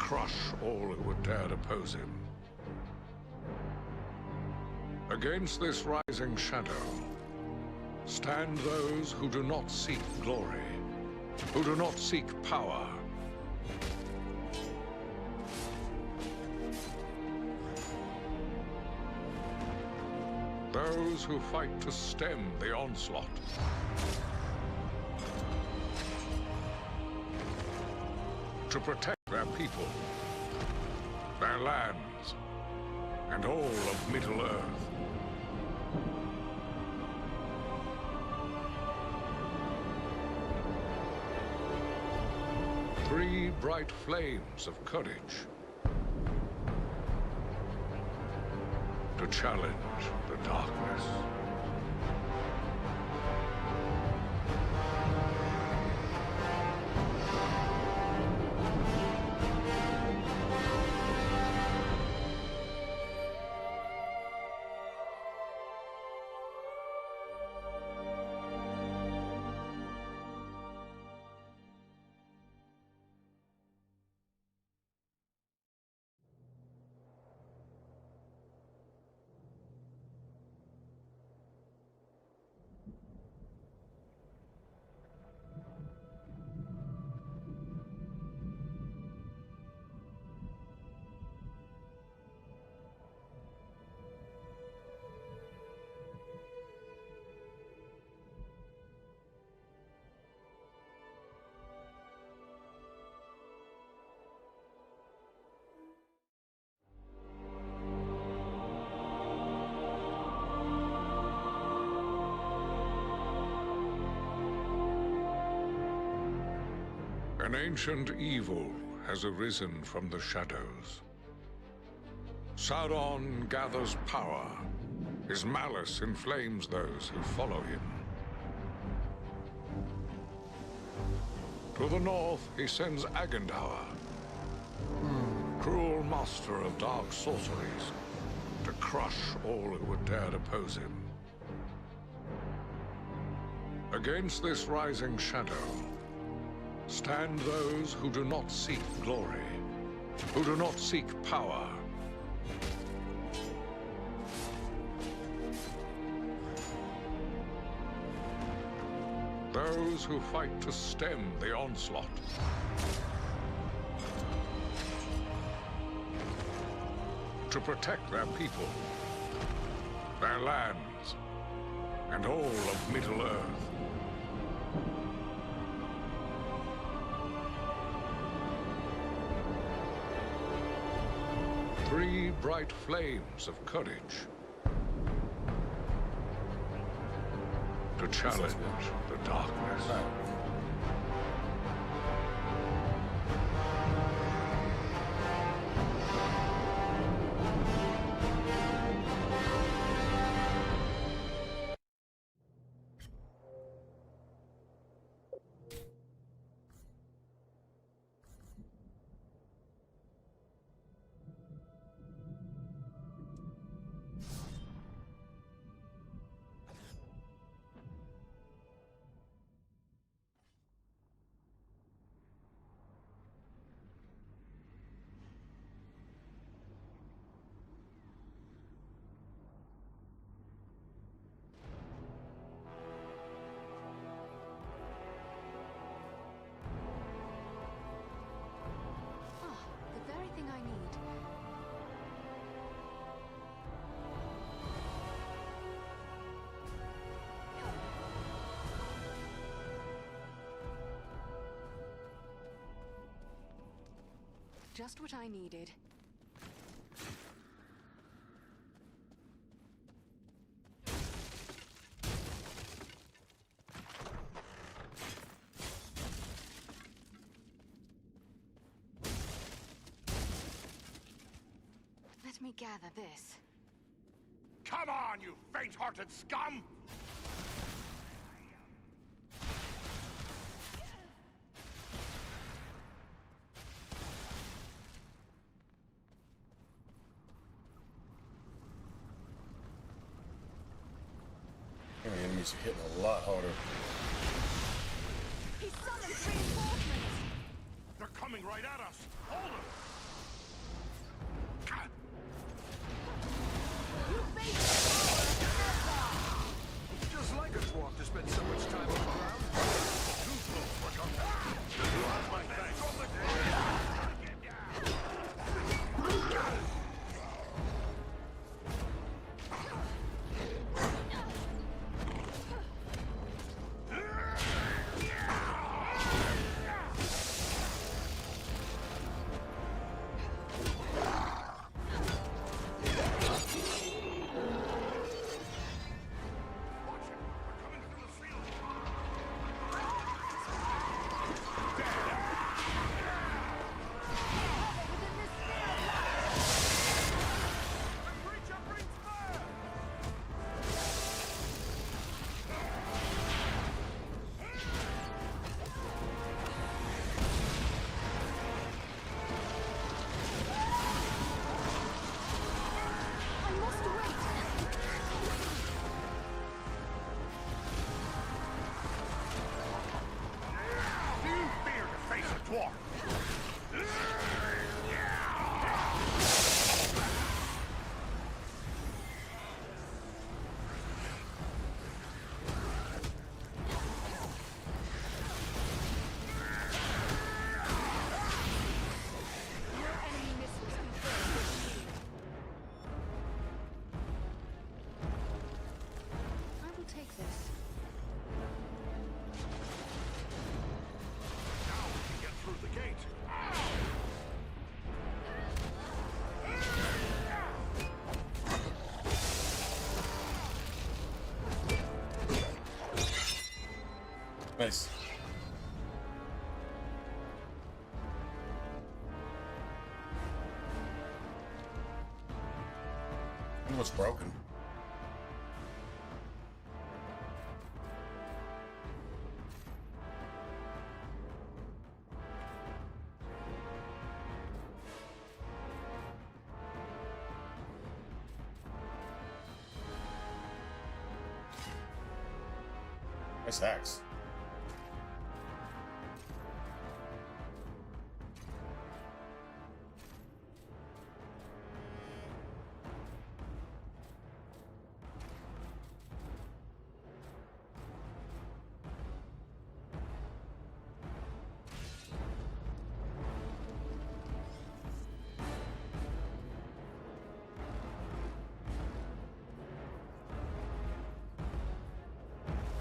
crush all who would dare oppose him. Against this rising shadow stand those who do not seek glory, who do not seek power. Those who fight to stem the onslaught. To protect their people, their lands, and all of Middle-earth. Three bright flames of courage to challenge the darkness. An ancient evil has arisen from the shadows. Sauron gathers power. His malice inflames those who follow him. To the north, he sends Agandaur, cruel master of dark sorceries, to crush all who would dare oppose him. Against this rising shadow stand those who do not seek glory, who do not seek power. Those who fight to stem the onslaught. To protect their people, their lands, and all of Middle-earth. Three bright flames of courage to challenge the darkness. Just what I needed. Let me gather this. Come on, you faint-hearted scum! The enemies are hitting a lot harder. He summoned reinforcements! They're coming right at us! Hold them! Nice. I wonder what's broken. Nice axe.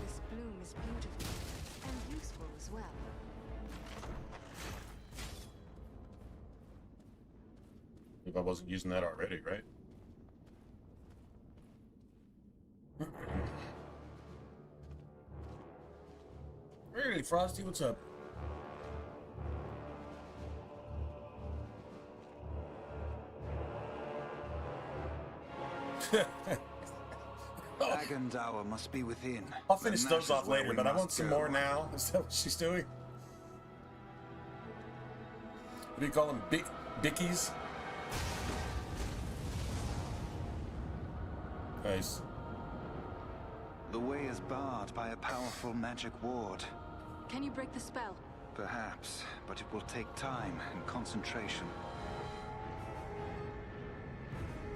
This bloom is beautiful and useful as well. If I wasn't using that already, right? Hey, Frosty, what's up? Agandawa must be within. I'll finish The those Nash is off where later, we but I must want some go. more now. Is that what she's doing? What do you call them? Bickies? Nice. The way is barred by a powerful magic ward. Can you break the spell? Perhaps, but it will take time and concentration.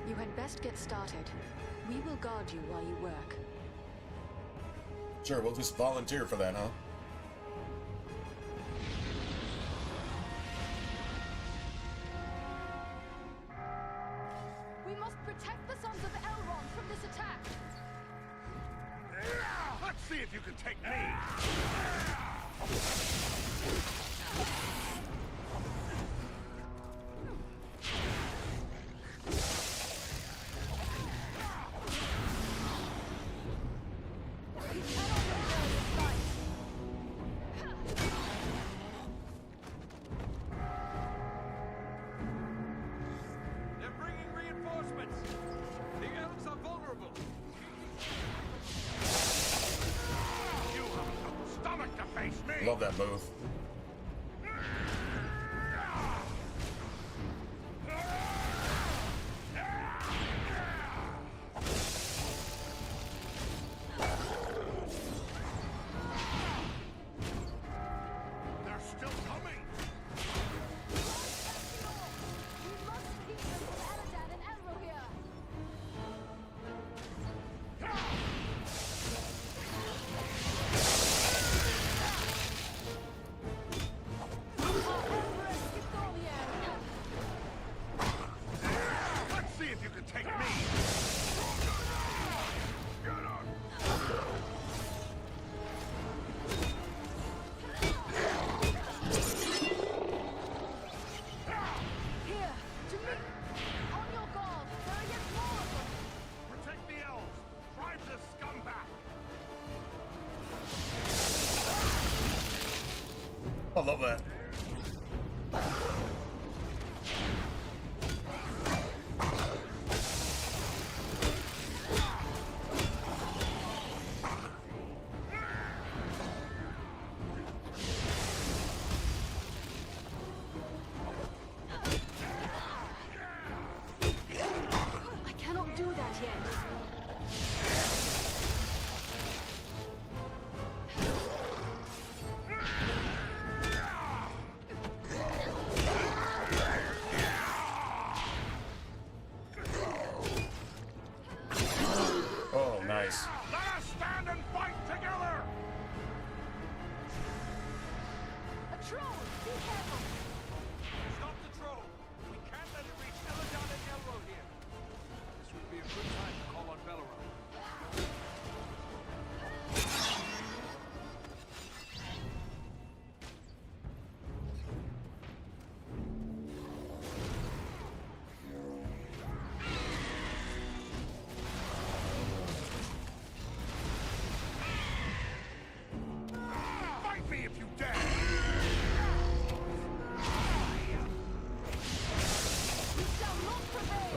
You had best get started. We will guard you while you work. Sure, we'll just volunteer for that, huh? We must protect the sons of Elrond from this attack. Let's see if you can take me. They're bringing reinforcements. The elves are vulnerable. You haven't got the stomach to face me. Love that move. They're still coming. We must keep them from Aladan and Elro here. Let's see if you can take me. Get up. Here, to me. On your guard. There are yet more of them. Protect the elves. Drive the scum back. I love that. I cannot do that yet.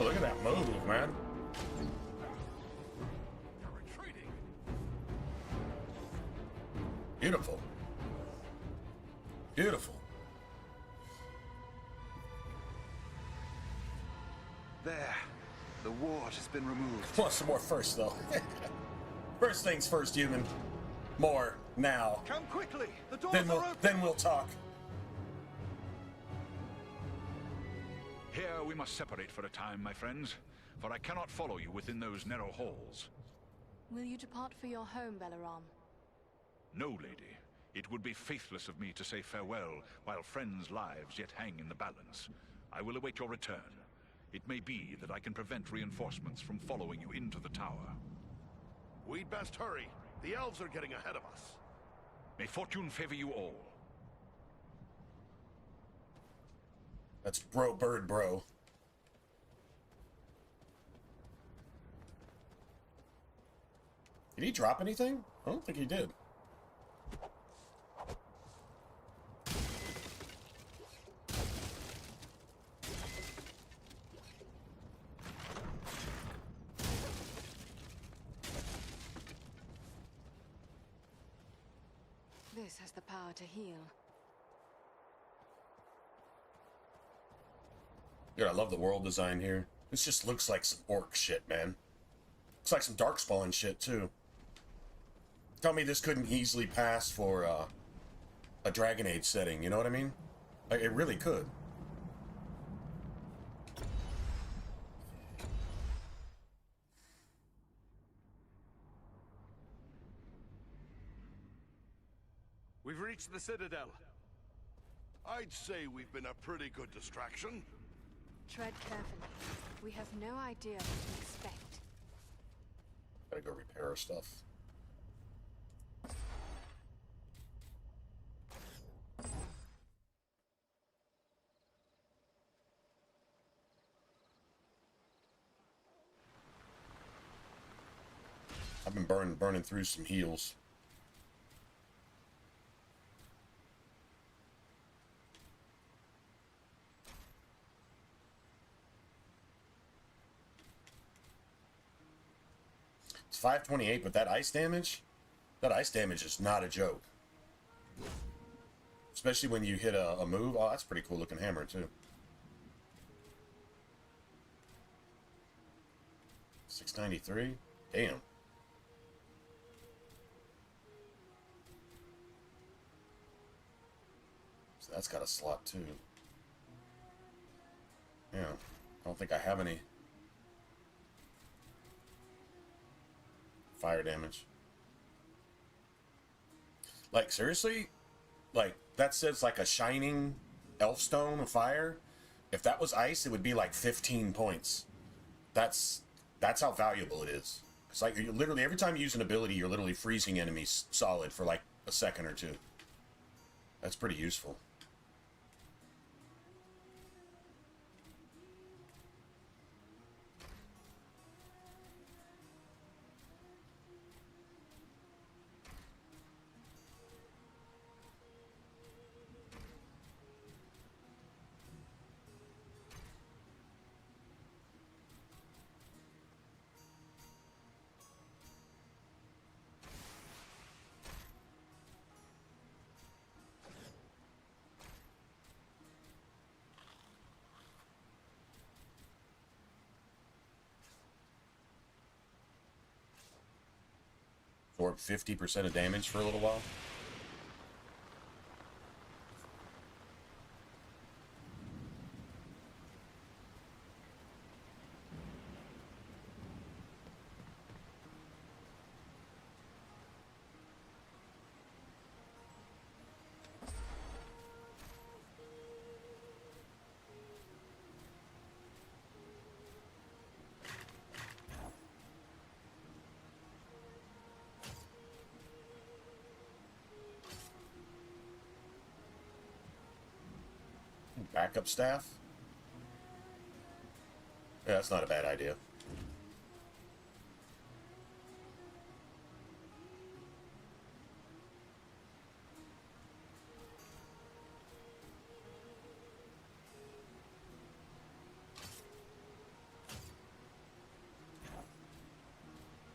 Oh, look at that move, man. They're retreating. Beautiful. Beautiful. There. The ward has been removed. Want some more first, though. First things first, human. More now. Come quickly! The doors are open! Then we'll talk. Here we must separate for a time, my friends, for I cannot follow you within those narrow halls. Will you depart for your home, Belaram? No, lady. It would be faithless of me to say farewell while friends' lives yet hang in the balance. I will await your return. It may be that I can prevent reinforcements from following you into the tower. We'd best hurry. The elves are getting ahead of us. May fortune favor you all. That's bro bird bro. Did he drop anything? I don't think he did. This has the power to heal. Dude, I love the world design here. This just looks like some orc shit, man. Looks like some Darkspawn shit, too. Tell me this couldn't easily pass for a Dragon Age setting, you know what I mean? Like, it really could. We've reached the Citadel. I'd say we've been a pretty good distraction. Tread carefully. We have no idea what to expect. Gotta go repair our stuff. I've been burning through some heals. It's 528, but that ice damage is not a joke. Especially when you hit a move. Oh, that's a pretty cool looking hammer too. 693? Damn. So that's got a slot too. Yeah. I don't think I have any fire damage. Like, seriously? Like, that says like a shining elfstone of fire. If that was ice, it would be like 15 points. That's how valuable it is. It's like, you literally, every time you use an ability, you're literally freezing enemies solid for like a second or two. That's pretty useful. Absorb 50% of damage for a little while. Backup staff? Yeah, that's not a bad idea.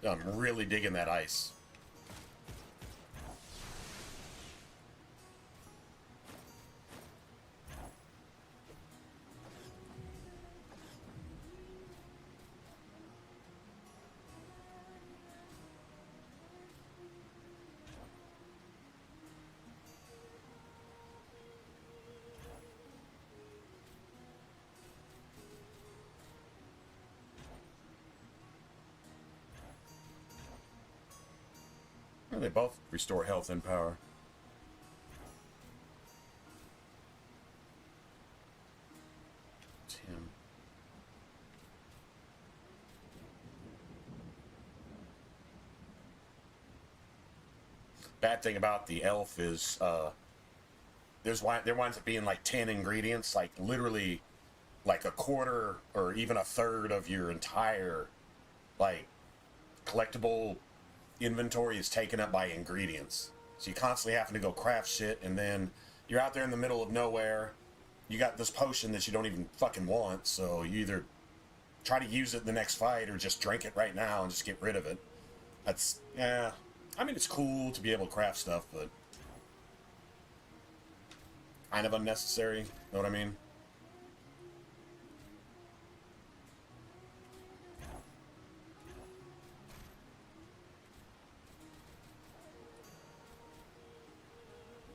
I'm really digging that ice. Well, they both restore health and power. Tim. Bad thing about the elf is there winds up being like 10 ingredients, like literally like a quarter or even a third of your entire like collectible inventory is taken up by ingredients. So you constantly having to go craft shit, and then you're out there in the middle of nowhere. You got this potion that you don't even fucking want, so you either try to use it in the next fight or just drink it right now and just get rid of it. That's, yeah. I mean, it's cool to be able to craft stuff, but kind of unnecessary. Know what I mean?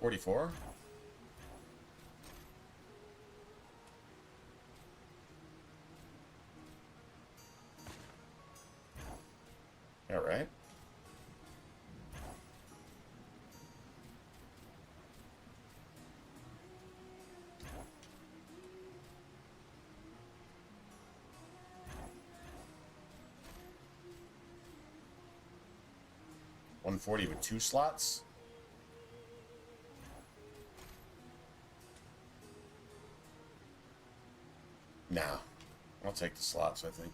$44? All right. $140 with 2 slots. Nah, I'll take the slots, I think.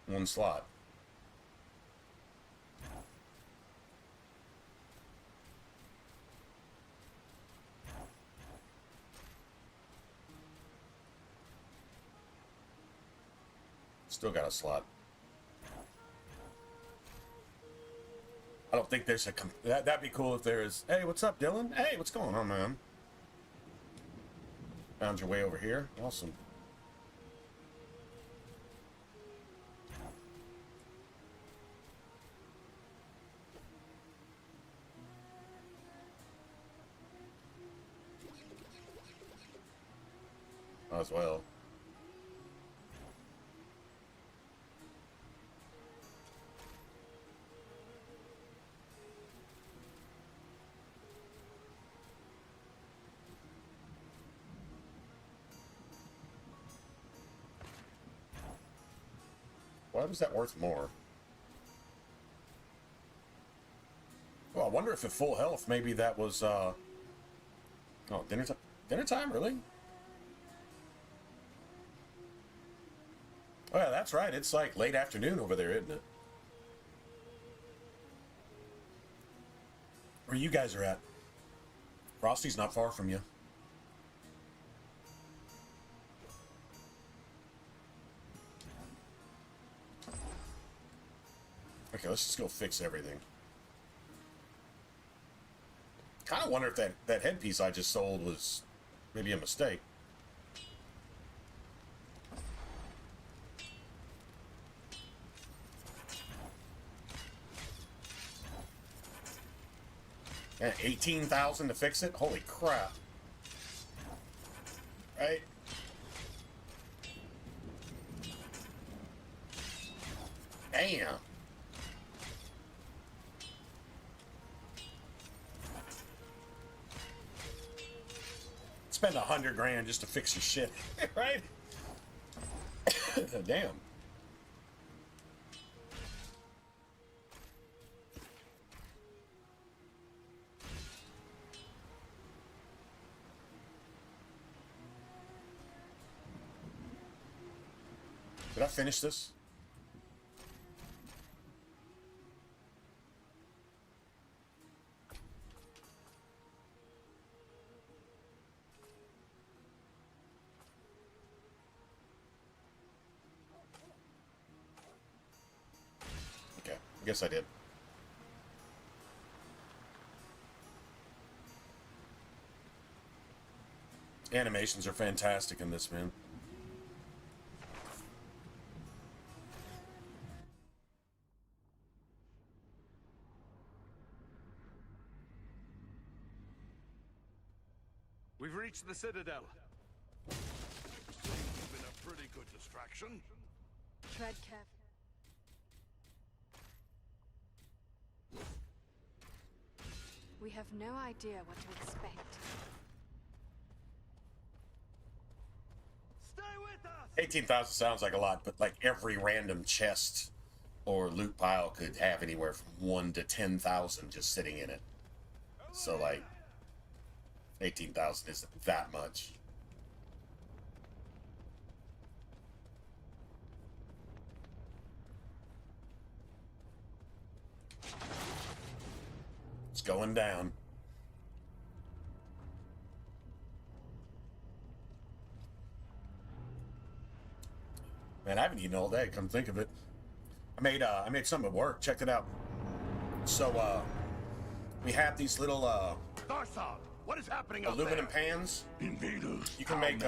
One slot. Still got a slot. I don't think there's a... That'd be cool if there's... Hey, what's up, Dylan? Hey, what's going on, man? Found your way over here. Awesome. As well. Why was that worth more? Well, I wonder if at full health, maybe that was, oh, dinner time? Dinner time, really? Oh, yeah, that's right. It's like late afternoon over there, isn't it? Where you guys are at? Frosty's not far from you. Okay, let's just go fix everything. Kind of wonder if that headpiece I just sold was maybe a mistake. And 18,000 to fix it? Holy crap. Right? Damn. Spend 100 grand just to fix your shit, right? Damn. Did I finish this? guess I did. Animations are fantastic in this, man. We've reached the Citadel. I'd say we've been a pretty good distraction. Tread carefully. We have no idea what to expect. Stay with us! 18,000 sounds like a lot, but like every random chest or loot pile could have anywhere from 1 to 10,000 just sitting in it. So like 18,000 isn't that much. It's going down. Man, I haven't eaten all day, come think of it. I made something at work. Check it out. So we have these little Darthal, what is happening out aluminum there? pans. Invaders. You can make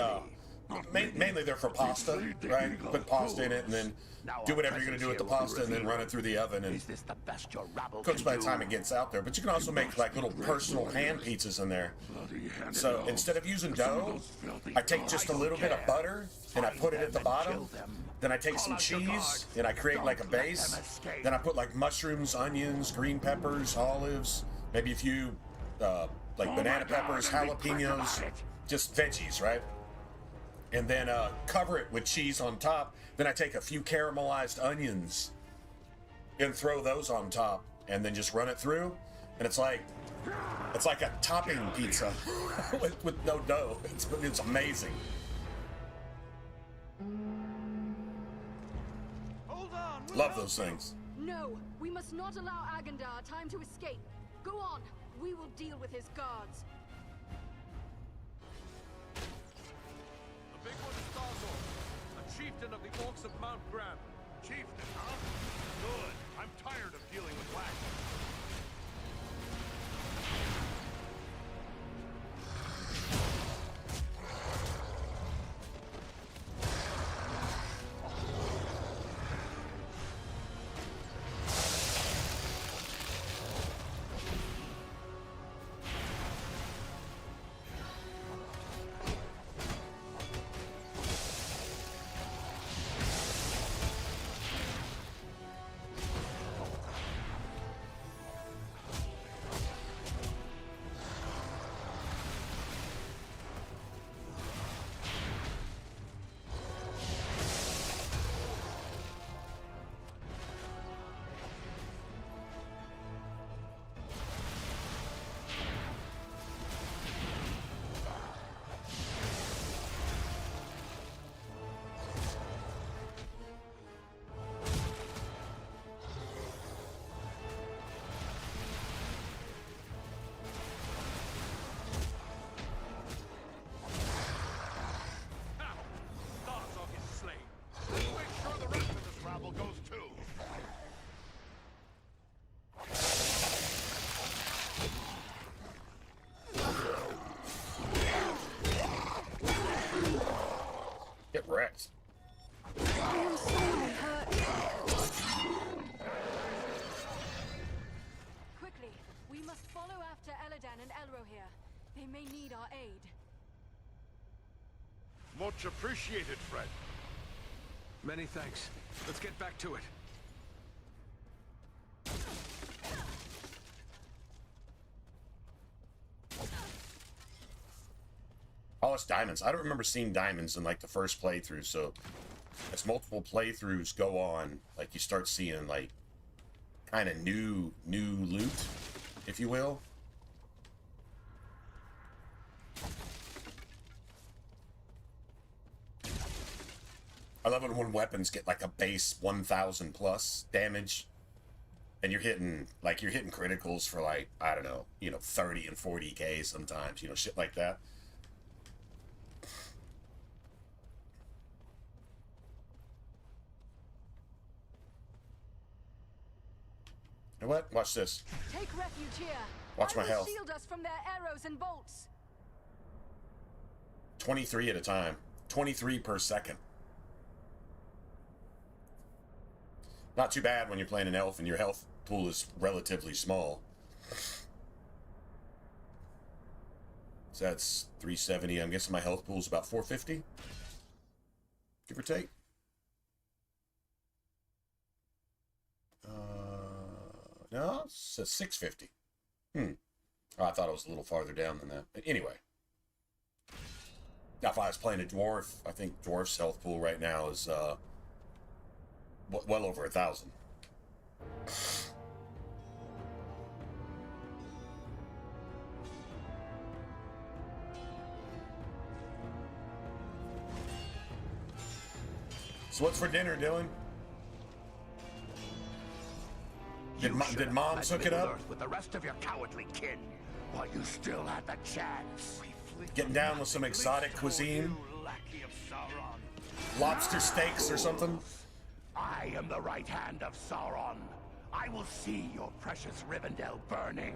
mainly they're for pasta, right? Put pasta in it and then do whatever you're gonna do with the pasta and then run it through the oven and Is this the best your rabble cooks can by the do? time it gets out there. But you can also make like little personal hand pizzas in there. So instead of using dough, I take just a little bit of butter and I put it at the bottom. Then I take some cheese and I create like a base. Then I put like mushrooms, onions, green peppers, olives, maybe a few like banana peppers, jalapenos, just veggies, right? And then cover it with cheese on top. Then I take a few caramelized onions and throw those on top, and then just run it through. And it's like a topping pizza with no dough. It's amazing. Hold on! we'll Love help those you. things. No, we must not allow Agandar time to escape. Go on. We will deal with his guards. The big one is Starzor, a chieftain of the Orcs of Mount Graham. Chieftain, huh? Good. I'm tired of dealing with whack. Starzor is slain. Let's make sure the rest of this rabble goes too. Get wrecked. I am sorely hurt. Quickly, we must follow after Eladan and Elro here. They may need our aid. Much appreciated, friend. Many thanks. Let's get back to it. Polished diamonds. I don't remember seeing diamonds in like the first playthrough, so as multiple playthroughs go on, like you start seeing like kind of new loot, if you will. I love it when weapons get like a base 1,000 plus damage, and you're hitting criticals for like, I don't know, 30 and 40k sometimes, shit like that. You know what? Watch this. Take refuge here. Watch my I will health. shield us from their arrows and bolts. 23 at a time. 23 per second. Not too bad when you're playing an elf and your health pool is relatively small. So that's 370. I'm guessing my health pool is about 450. Give or take. No, it says 650. Oh, I thought it was a little farther down than that. But anyway. Now, if I was playing a dwarf, I think dwarf's health pool right now is well over 1,000. So what's for dinner, Dylan? Did Moms hook it up? With the rest of your cowardly kin, while you still had the chance. Getting down with some exotic cuisine? Lackey of Sauron. Lobster steaks or something? I am the right hand of Sauron. I will see your precious Rivendell burning,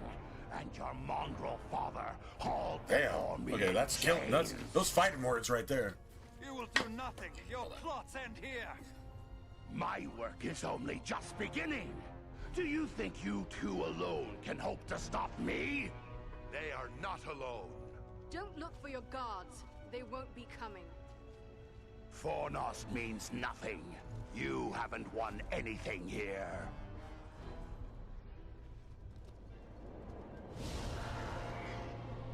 and your mongrel father hauled before me. Okay, that's killing. Those fighting words right there. You will do nothing. Your plots end here. My work is only just beginning. Do you think you two alone can hope to stop me? They are not alone. Don't look for your guards. They won't be coming. Fornost means nothing. You haven't won anything here.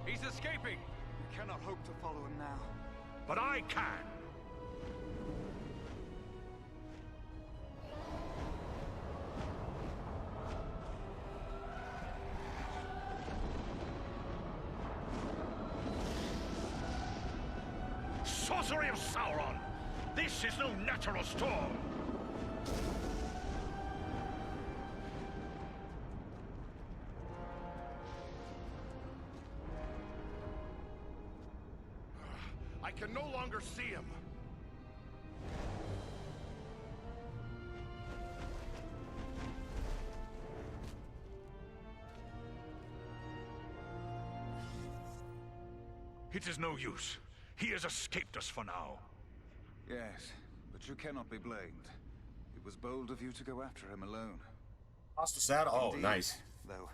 He's escaping. We cannot hope to follow him now. But I can. Sorcery of Sauron! This is no natural storm! I can no longer see him. It is no use. He has escaped us for now. Yes, but you cannot be blamed. It was bold of you to go after him alone. Pasta salad? Oh, Indeed, nice. Though,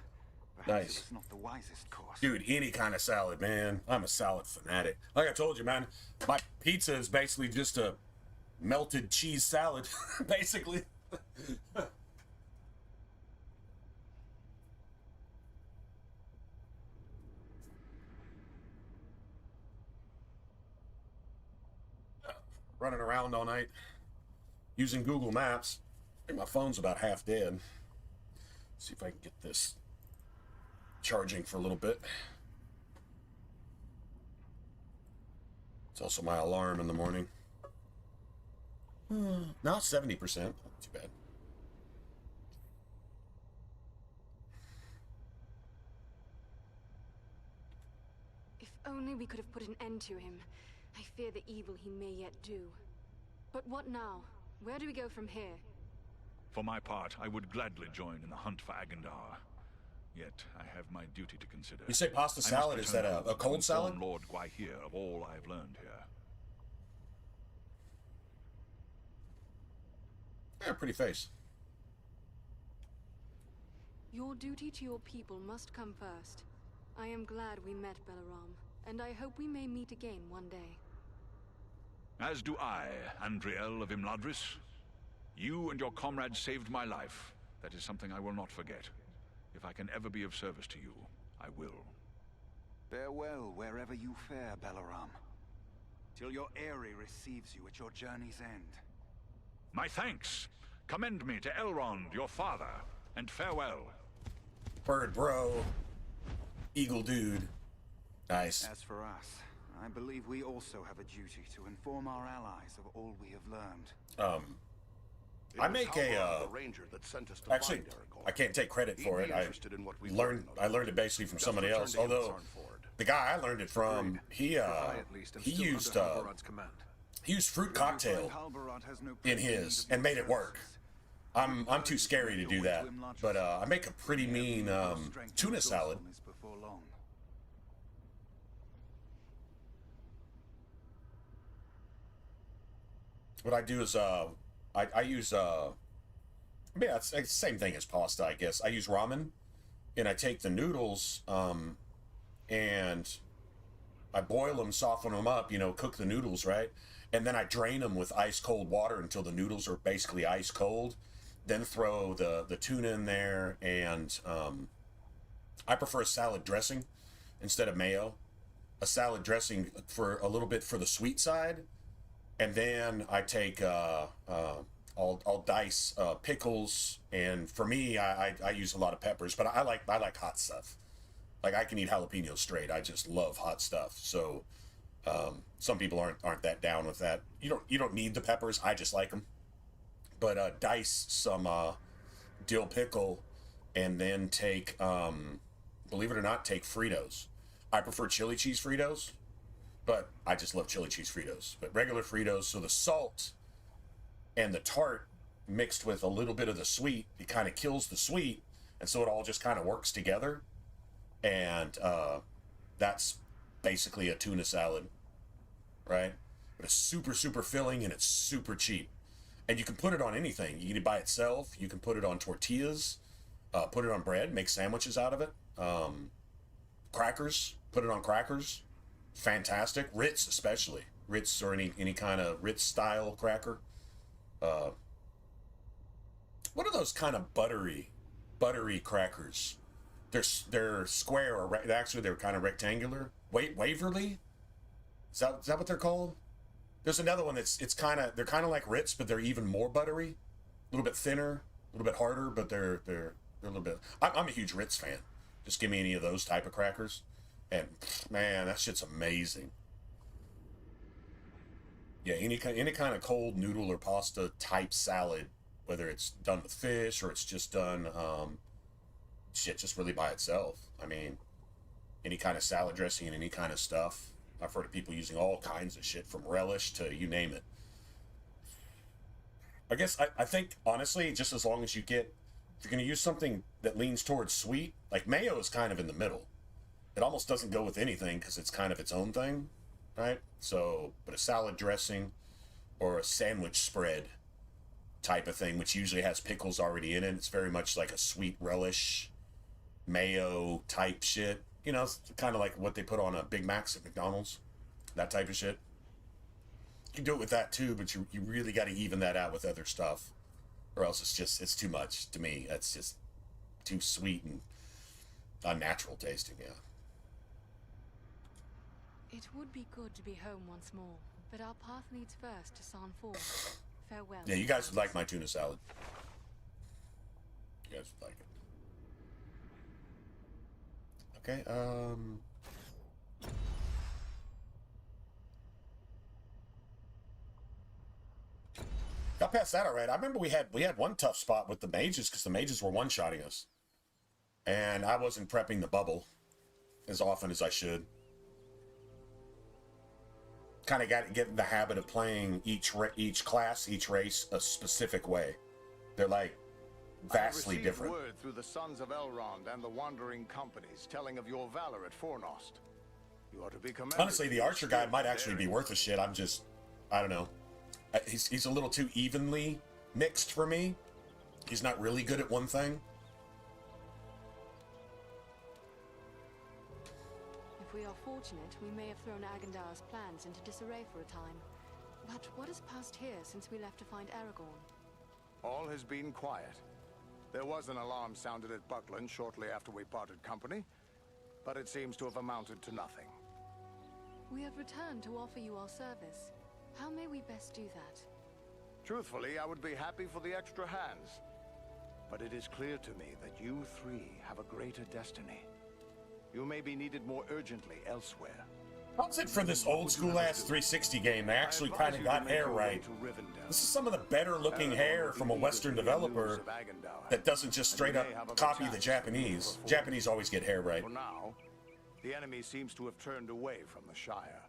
perhaps Nice. it was not the wisest course. Dude, any kind of salad, man. I'm a salad fanatic. Like I told you, man, my pizza is basically just a melted cheese salad, basically. Running around all night using Google Maps. I think my phone's about half dead. See if I can get this charging for a little bit. It's also my alarm in the morning. Now 70%. Not too bad. If only we could have put an end to him. I fear the evil he may yet do. But what now? Where do we go from here? For my part, I would gladly join in the hunt for Agandar. Yet, I have my duty to consider. You say pasta salad? Is that a cold salad? Lord Gwaihir of all I have learned here. Yeah, pretty face. Your duty to your people must come first. I am glad we met, Balaram, and I hope we may meet again one day. As do I, Andriel of Imladris. You and your comrades saved my life. That is something I will not forget. If I can ever be of service to you, I will. Farewell wherever you fare, Balaram. Till your Eyrie receives you at your journey's end. My thanks. Commend me to Elrond, your father, and farewell. Bird bro. Eagle dude. Nice. As for us, I believe we also have a duty to inform our allies of all we have learned. It I was make Halvard a, the ranger that sent us to actually, find Aragorn. I can't take credit for He'd it. be I interested in what we've learned learned it basically from Just somebody return else. to Hill's Although Arnford. the guy I learned it from, he used Halvarad's command. he used fruit cocktail Halbarad has no in pressing his need of and made it your work. services. I'm too scary to do that. But I make a pretty mean tuna salad. What I do is I use I mean it's the same thing as pasta, I guess. I use ramen, and I take the noodles and I boil them, soften them up, you know, cook the noodles, right? And then I drain them with ice cold water until the noodles are basically ice cold. Then throw the tuna in there, and I prefer a salad dressing instead of mayo. A salad dressing for a little bit for the sweet side, and then I take I'll dice pickles, and for me I use a lot of peppers, but I like hot stuff. Like I can eat jalapenos straight. I just love hot stuff. So some people aren't that down with that. You don't need the peppers. I just like them. But dice some dill pickle, and then take, believe it or not, take Fritos. I prefer chili cheese Fritos, but I just love chili cheese Fritos. But regular Fritos, so the salt and the tart mixed with a little bit of the sweet, it kind of kills the sweet, and so it all just kind of works together. And that's basically a tuna salad, right? But it's super, super filling, and it's super cheap. And you can put it on anything. You can eat it by itself. You can put it on tortillas, put it on bread, make sandwiches out of it. Crackers, put it on crackers. Fantastic. Ritz especially. Ritz or any kind of Ritz style cracker. What are those kind of buttery crackers? They're square, or actually they're kind of rectangular. Waverly? Is that what they're called? There's another one they're kind of like Ritz, but they're even more buttery, a little bit thinner, a little bit harder, but they're a little bit. I'm a huge Ritz fan. Just give me any of those type of crackers, and man, that shit's amazing. Yeah, any kind of cold noodle or pasta type salad, whether it's done with fish or it's just done just really by itself. I mean, any kind of salad dressing and any kind of stuff. I've heard of people using all kinds of shit, from relish to you name it. I guess I think, honestly, just as long as if you're going to use something that leans towards sweet, like mayo is kind of in the middle. It almost doesn't go with anything because it's kind of its own thing, right? So, but a salad dressing or a sandwich spread type of thing, which usually has pickles already in it, it's very much like a sweet relish, mayo type shit. You know, it's kind of like what they put on a Big Macs at McDonald's. That type of shit. You can do it with that too, but you really got to even that out with other stuff. Or else it's too much to me. That's just too sweet and unnatural tasting, yeah. It would be good to be home once more, but our path leads first to San Four. Farewell. Yeah, you guys would like my tuna salad. You guys would like it. Okay, got past that all right. I remember we had one tough spot with the mages because the mages were one-shotting us. And I wasn't prepping the bubble as often as I should. Kind of got to get in the habit of playing each class, each race a specific way. They're like vastly different. Word through the Sons of Elrond and the Wandering Companies telling of your valor at Fornost. You ought to be commended. Honestly, the archer guy might actually be worth a shit. I don't know. He's a little too evenly mixed for me. He's not really good at one thing. If we are fortunate, we may have thrown Agandar's plans into disarray for a time. But what has passed here since we left to find Aragorn? All has been quiet. There was an alarm sounded at Buckland shortly after we parted company, but it seems to have amounted to nothing. We have returned to offer you our service. How may we best do that? Truthfully, I would be happy for the extra hands. But it is clear to me that you three have a greater destiny. You may be needed more urgently elsewhere. How's it for this old school ass 360 game? They actually kind of got hair right. This is some of the better looking hair from a Western developer that doesn't just straight up copy the Japanese. Japanese always get hair right. For now, the enemy seems to have turned away from the Shire.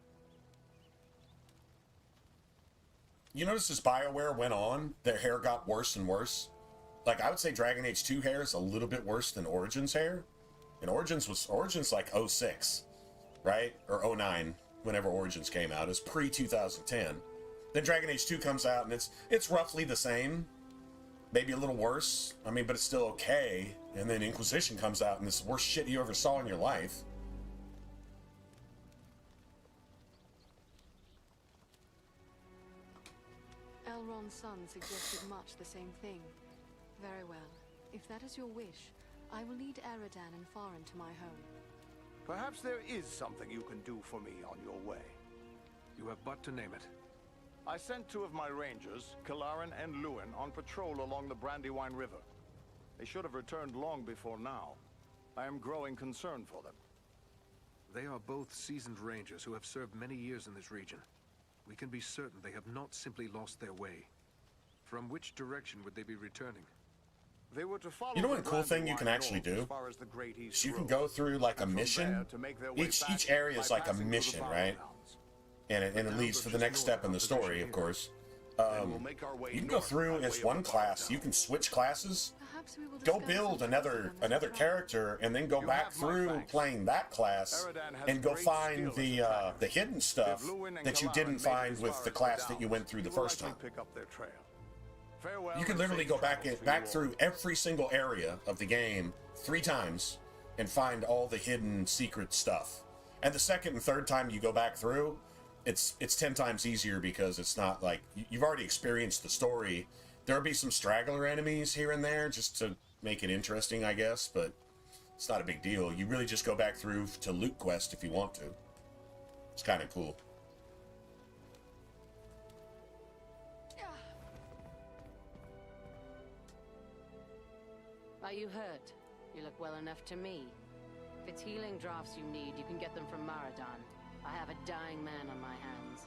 You notice as BioWare went on, their hair got worse and worse. Like, I would say Dragon Age 2 hair is a little bit worse than Origins hair. And Origins like 06, right? Or 09, whenever Origins came out. It was pre-2010. Then Dragon Age 2 comes out, and it's roughly the same. Maybe a little worse. I mean, but it's still okay. And then Inquisition comes out, and it's the worst shit you ever saw in your life. Elrond's son suggested much the same thing. Very well. If that is your wish, I will lead Eridan and Farin to my home. Perhaps there is something you can do for me on your way. You have but to name it. I sent 2 of my rangers, Kalarin and Lewin, on patrol along the Brandywine River. They should have returned long before now. I am growing concerned for them. They are both seasoned rangers who have served many years in this region. We can be certain they have not simply lost their way. From which direction would they be returning? They were to follow. You know what cool thing you can actually do? So you can go through like a mission. Each area is like a mission, right? And it leads to the next step in the story, of course. You can go through as one class. You can switch classes. Go build another character, and then go back through playing that class, and go find the hidden stuff that you didn't find with the class that you went through the first time. You can literally go back through every single area of the game 3 times and find all the hidden secret stuff. And the second and third time you go back through, it's 10 times easier because it's not like you've already experienced the story. There'll be some straggler enemies here and there just to make it interesting, I guess, but it's not a big deal. You really just go back through to loot quest if you want to. It's kind of cool. Are you hurt? You look well enough to me. If it's healing drafts you need, you can get them from Maradan. I have a dying man on my hands.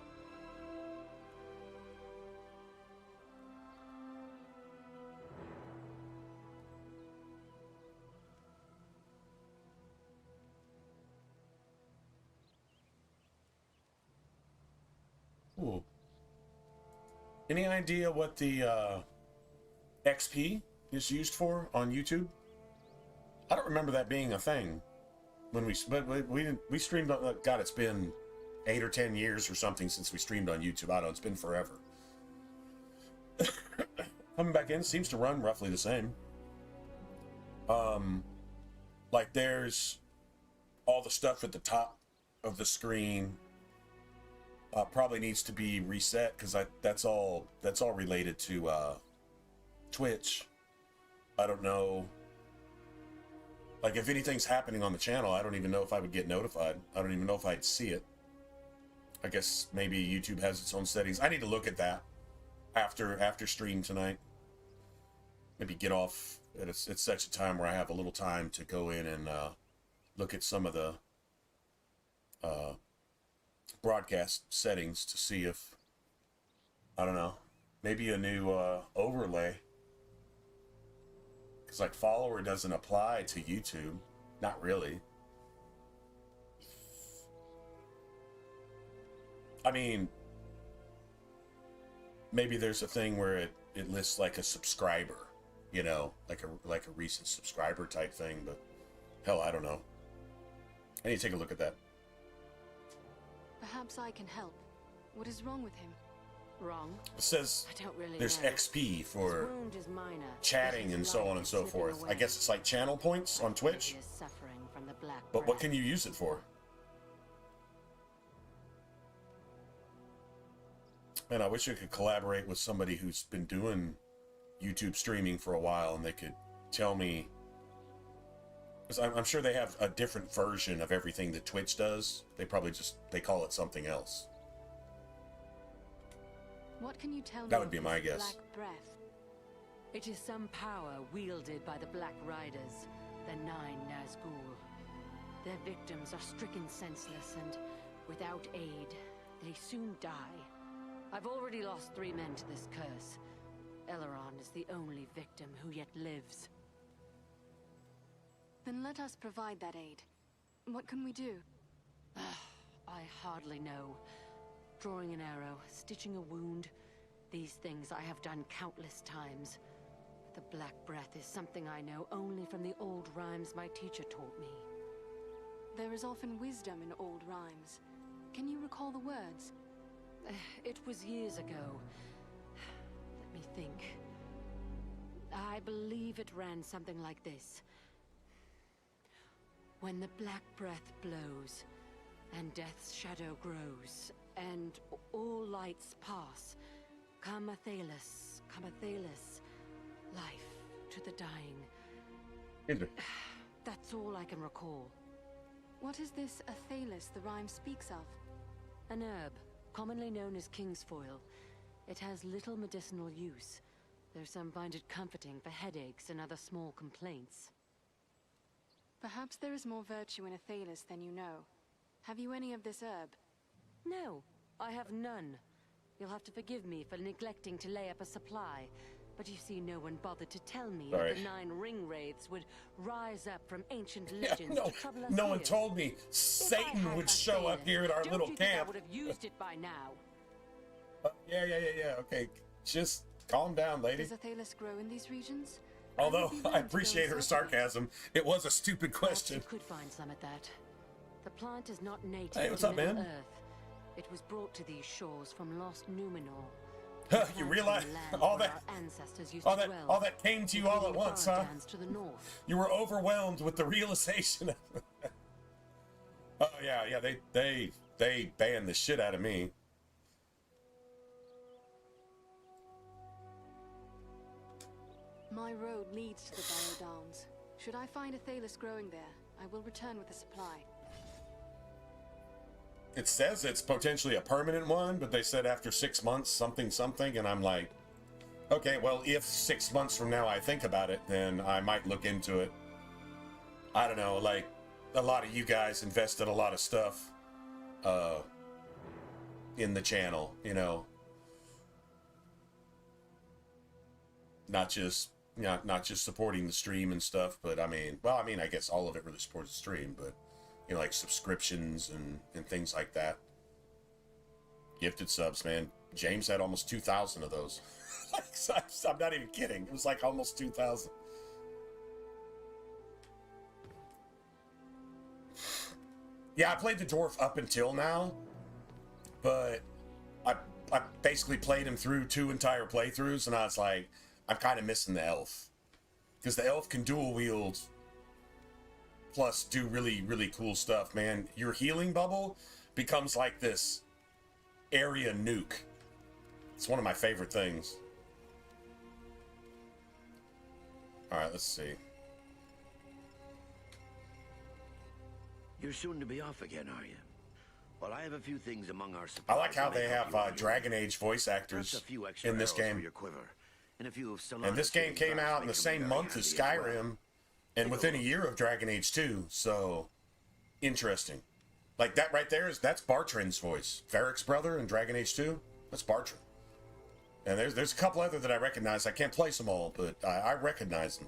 Ooh. Any idea what the XP is used for on YouTube? I don't remember that being a thing when we streamed on. God, it's been 8 or 10 years or something since we streamed on YouTube. I don't know, it's been forever. Coming back in seems to run roughly the same. Like there's all the stuff at the top of the screen probably needs to be reset because that's all related to Twitch. I don't know. Like, if anything's happening on the channel, I don't even know if I would get notified. I don't even know if I'd see it. I guess maybe YouTube has its own settings. I need to look at that after stream tonight. Maybe get off at such a time where I have a little time to go in and look at some of the broadcast settings to see if, I don't know, maybe a new overlay. Because, like, follower doesn't apply to YouTube. Not really. I mean, maybe there's a thing where it lists, like, a subscriber. You know, like a recent subscriber type thing. But, hell, I don't know. I need to take a look at that. Perhaps I can help. What is wrong with him? Wrong? It says I don't really there's know. XP for His wound is minor. chatting and so on and so forth. I guess it's like channel points on Twitch. He is suffering from the black But what breath. can you use it for? Man, I wish I could collaborate with somebody who's been doing YouTube streaming for a while and they could tell me. Because I'm sure they have a different version of everything that Twitch does. They probably they call it something else. What can you tell me? That would be of my this guess. Black breath? It is some power wielded by the Black Riders, the 9 Nazgul. Their victims are stricken senseless, and without aid, they soon die. I've already lost 3 men to this curse. Elrond is the only victim who yet lives. Then let us provide that aid. What can we do? I hardly know. Drawing an arrow, stitching a wound. These things I have done countless times. The Black Breath is something I know only from the old rhymes my teacher taught me. There is often wisdom in old rhymes. Can you recall the words? It was years ago. Let me think. I believe it ran something like this. When the Black Breath blows, and death's shadow grows, and all lights pass, come Athalas, life to the dying. That's all I can recall. What is this Athalas the rhyme speaks of? An herb, commonly known as kingsfoil. It has little medicinal use, though some find it comforting for headaches and other small complaints. Perhaps there is more virtue in Athalas than you know. Have you any of this herb? No, I have none. You'll have to forgive me for neglecting to lay up a supply. But you see, no one bothered to tell me that the 9 ring wraiths would rise up from ancient legends to trouble us no one here. told me Satan would show up here at our little Don't you camp. think I would have used it by now? Yeah. Okay, just calm down, lady. Does Athalas grow in these regions? Although I appreciate her sarcasm, it was a stupid question. Perhaps you could find some at that. The plant is not native Hey, what's to up, man? Middle Earth. It was brought to these shores from lost Numenor. You realize all that came to you all at once, huh? To the north. You were overwhelmed with the realization of Oh yeah, they banned the shit out of me. My road leads to the Barrow Downs. Should I find Athalas growing there, I will return with a supply. It says it's potentially a permanent one, but they said after 6 months, something, and I'm like, okay, well, if 6 months from now I think about it, then I might look into it. I don't know, like, a lot of you guys invested a lot of stuff, in the channel, you know. Not just supporting the stream and stuff, but I mean, I guess all of it really supports the stream, but you know, like subscriptions and things like that. Gifted subs, man. James had almost 2,000 of those. I'm not even kidding. It was like almost 2,000. Yeah, I played the dwarf up until now, but I basically played him through 2 entire playthroughs, and I was like, I'm kind of missing the elf. Because the elf can dual wield plus do really cool stuff, man. Your healing bubble becomes like this area nuke. It's one of my favorite things. Alright, let's see. You're soon to be off again, are you? Well, I have a few things among our I like how they have Dragon Age voice actors in this game. And this game came out in the same month as Skyrim, and within a year of Dragon Age 2, so interesting. Like that right there that's Bartrand's voice. Varric's brother in Dragon Age 2, that's Bartrand. And there's a couple other that I recognize. I can't place them all, but I recognize them.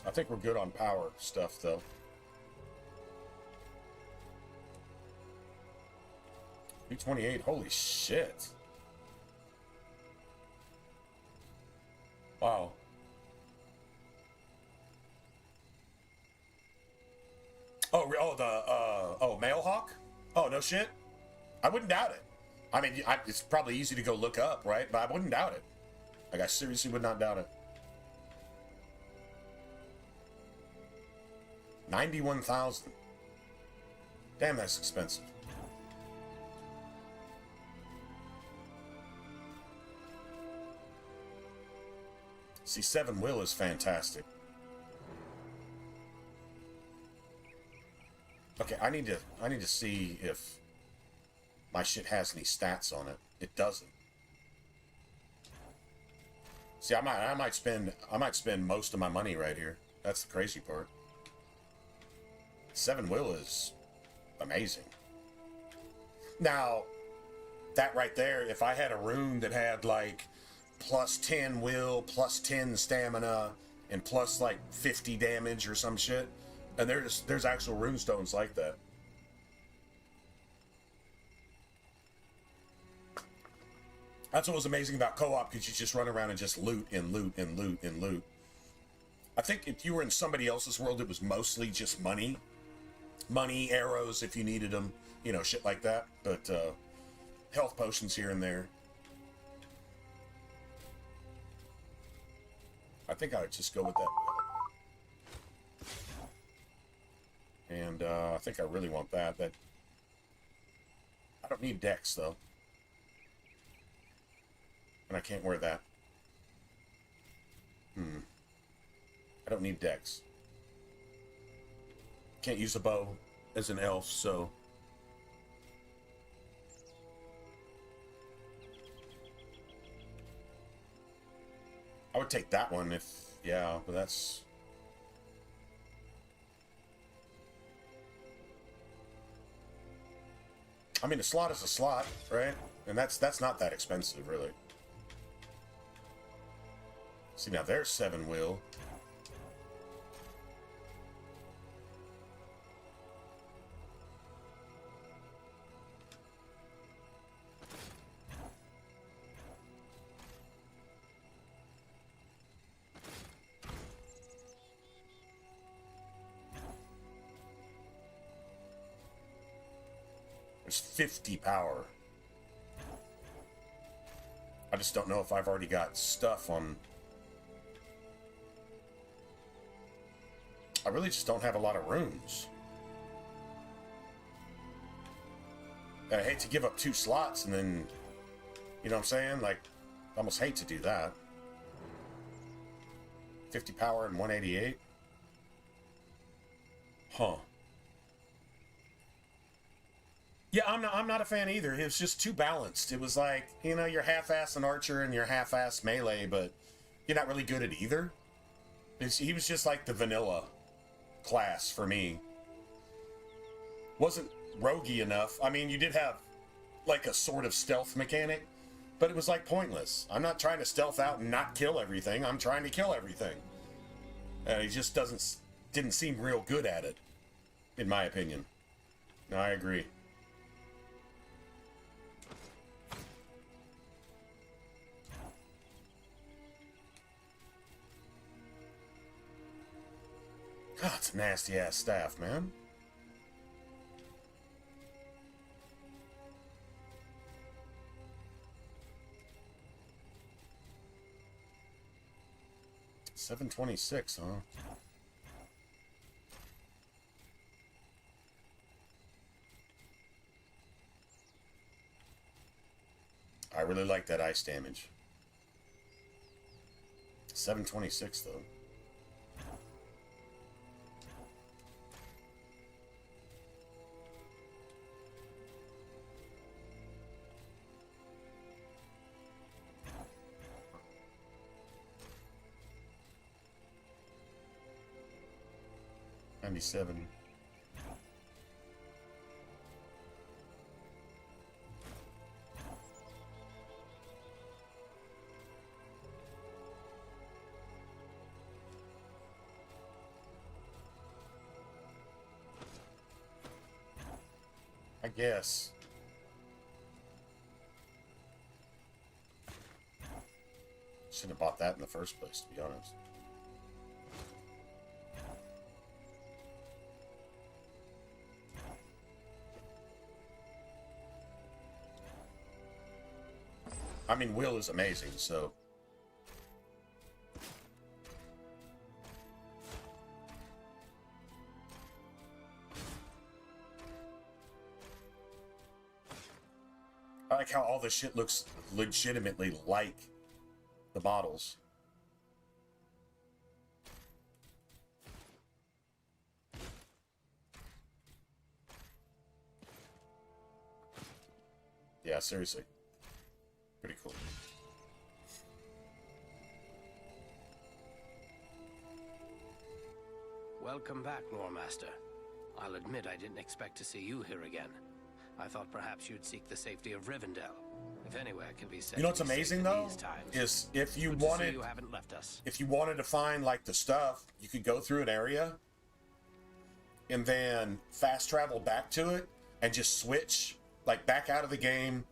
I think we're good on power stuff, though. B28, holy shit. Wow. Mailhawk? Oh, no shit? I wouldn't doubt it. I mean, it's probably easy to go look up, right? But I wouldn't doubt it. Like, I seriously would not doubt it. 91,000. Damn, that's expensive. See, 7 Will is fantastic. Okay, I need to see if my shit has any stats on it. It doesn't. See, I might spend most of my money right here. That's the crazy part. 7 Will is amazing. Now, that right there, if I had a rune that had like plus 10 will, plus 10 stamina, and plus like 50 damage or some shit, and there's actual rune stones like that. That's what was amazing about co-op, because you just run around and just loot and loot and loot and loot. I think if you were in somebody else's world, it was mostly just money. Money, arrows if you needed them, you know, shit like that. But health potions here and there. I think I would just go with that. And I think I really want that. I don't need dex, though. And I can't wear that. I don't need dex. Can't use a bow as an elf, so... I would take that one if... Yeah, but that's... I mean, a slot is a slot, right? And that's not that expensive, really. See, now there's 7 will. There's 50 power. I just don't know if I've already got stuff on... I really just don't have a lot of runes. And I hate to give up 2 slots and then... You know what I'm saying? Like, I almost hate to do that. 50 power and 188? Huh. Yeah, I'm not a fan either. It was just too balanced. It was like, you know, you're half-ass an archer and you're half-ass melee, but you're not really good at either. He was just like the vanilla class for me. Wasn't roguey enough. I mean, you did have like a sort of stealth mechanic, but it was like pointless. I'm not trying to stealth out and not kill everything. I'm trying to kill everything. And he just didn't seem real good at it, in my opinion. No, I agree. God, it's a nasty-ass staff, man. $726, huh? I really like that ice damage. 726, though. $97. I guess. Shouldn't have bought that in the first place, to be honest. I mean, Will is amazing, so... I like how all this shit looks legitimately like the models. Yeah, seriously. Pretty cool. Welcome back, Lore Master. I'll admit I didn't expect to see you here again. I thought perhaps you'd seek the safety of Rivendell. If anywhere can be said. You know what's to be safe amazing in though these times. is if you Good to see wanted, you haven't left us. if you wanted to find like the stuff, you could go through an area and then fast travel back to it and just switch like back out of the game,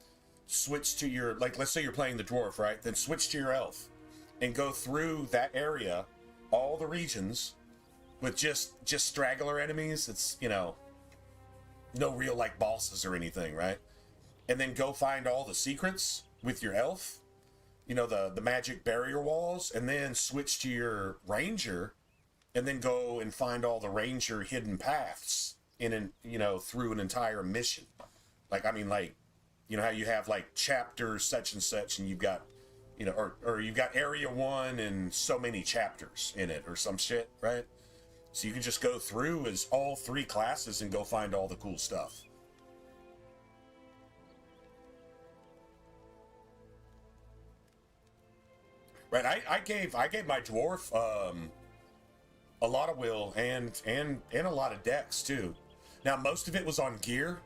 switch to your, like, let's say you're playing the dwarf, right? Then switch to your elf and go through that area, all the regions with just straggler enemies. It's, you know, no real like bosses or anything, right? And then go find all the secrets with your elf, you know, the magic barrier walls, and then switch to your ranger and then go and find all the ranger hidden paths in an, you know, through an entire mission. Like, I mean, like, you know how you have like chapter such and such and you've got, you know, or you've got area 1 and so many chapters in it or some shit, right? So you can just go through as all 3 classes and go find all the cool stuff. Right, I gave my dwarf a lot of will and a lot of dex too. Now most of it was on gear,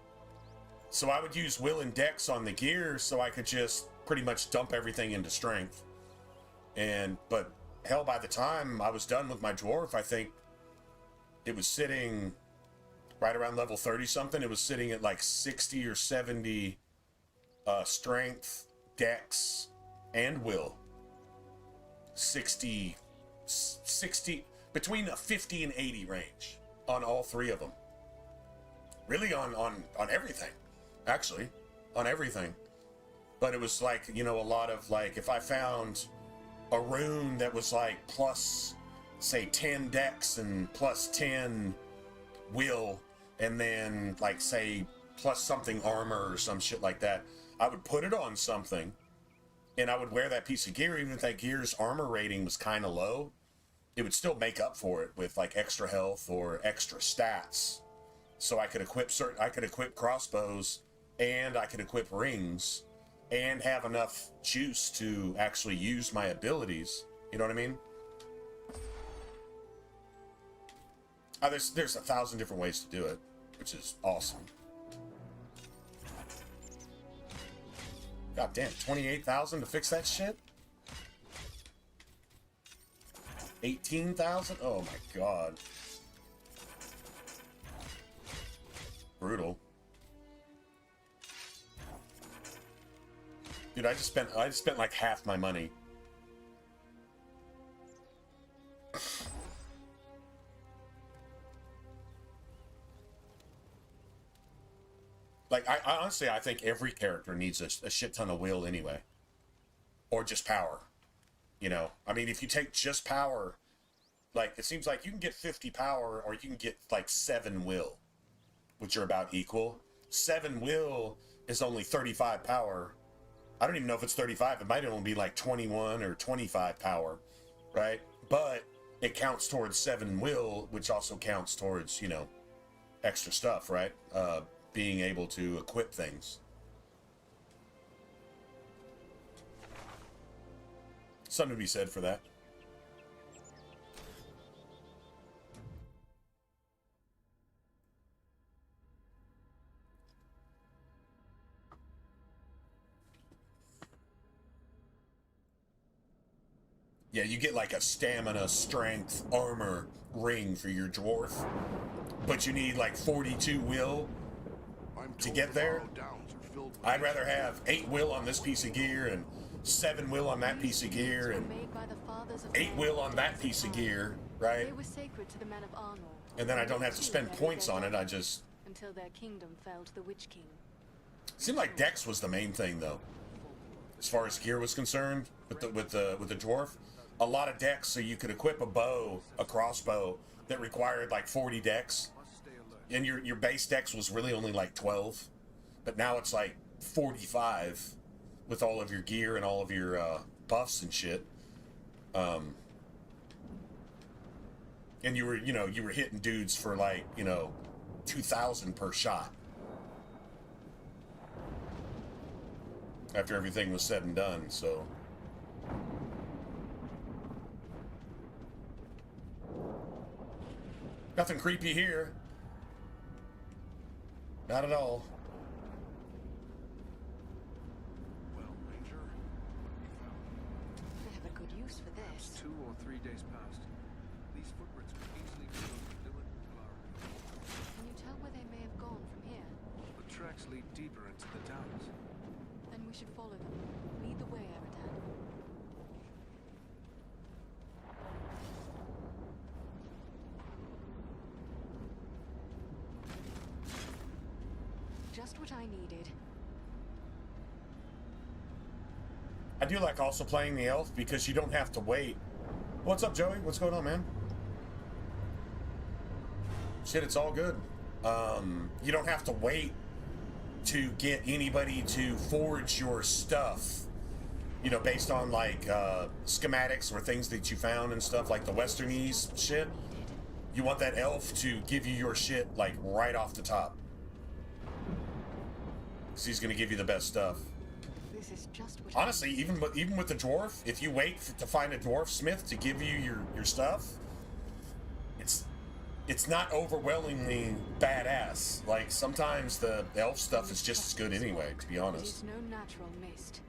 so I would use will and dex on the gear so I could just pretty much dump everything into strength. But hell, by the time I was done with my dwarf, I think it was sitting right around level 30 something. It was sitting at like 60 or 70 strength, dex, and will. 60 between a 50 and 80 range on all 3 of them. Really on everything, actually, on everything. But it was like, you know, a lot of like, if I found a rune that was like plus, say, 10 dex and plus 10 will, and then like, say, plus something armor or some shit like that, I would put it on something and I would wear that piece of gear. Even if that gear's armor rating was kind of low, it would still make up for it with like extra health or extra stats. So I could equip crossbows, and I could equip rings, and have enough juice to actually use my abilities. You know what I mean? There's 1,000 different ways to do it, which is awesome. God damn, 28,000 to fix that shit? 18,000? Oh my god. Brutal. Dude, I just spent like half my money. Like, I honestly, I think every character needs a shit ton of will anyway. Or just power. You know? I mean, if you take just power, like, it seems like you can get 50 power, or you can get, like, 7 will, which are about equal. 7 will is only 35 power. I don't even know if it's 35. It might only be, like, 21 or 25 power, right? But it counts towards 7 will, which also counts towards, you know, extra stuff, right? Being able to equip things. Something to be said for that. Yeah, you get like a stamina, strength, armor ring for your dwarf, but you need like 42 will to get there. I'd rather have 8 will on this piece of gear and 7 will on that piece of gear and 8 will on that piece of gear, right? And then I don't have to spend points on it. I just until their kingdom fell to the Witch King. Seemed like Dex was the main thing though, as far as gear was concerned with the dwarf. A lot of Dex, so you could equip a bow, a crossbow that required like 40 Dex. And your base dex was really only like 12, but now it's like 45 with all of your gear and all of your buffs and shit. And you were hitting dudes for like, 2,000 per shot after everything was said and done. So nothing creepy here. Not at all. use for Perhaps this. 2 or 3 days passed. These footprints could easily be those of Dylan and Clara. Can you tell where they may have gone from here? The tracks lead deeper into the towers. Then we should follow them. Lead the way, Eridan. Just what I needed. I do like also playing the elf because you don't have to wait. What's up, Joey? What's going on, man? Shit, it's all good. You don't have to wait to get anybody to forge your stuff, you know, based on like schematics or things that you found and stuff like the Westernese shit. You want that elf to give you your shit like right off the top, because he's gonna give you the best stuff. This is just what Honestly, even with the dwarf, if you wait to find a dwarf smith to give you your stuff, it's not overwhelmingly badass. Like sometimes the elf stuff is just as good anyway, to be It honest. is no natural mist.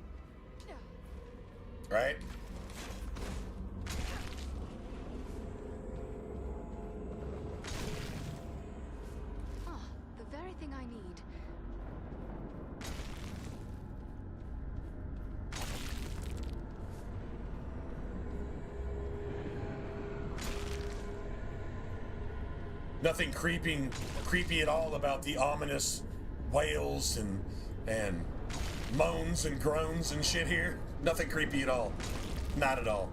Right? Ah, the very thing I need. Nothing creepy at all about the ominous wails and moans and groans and shit here. Nothing creepy at all. Not at all.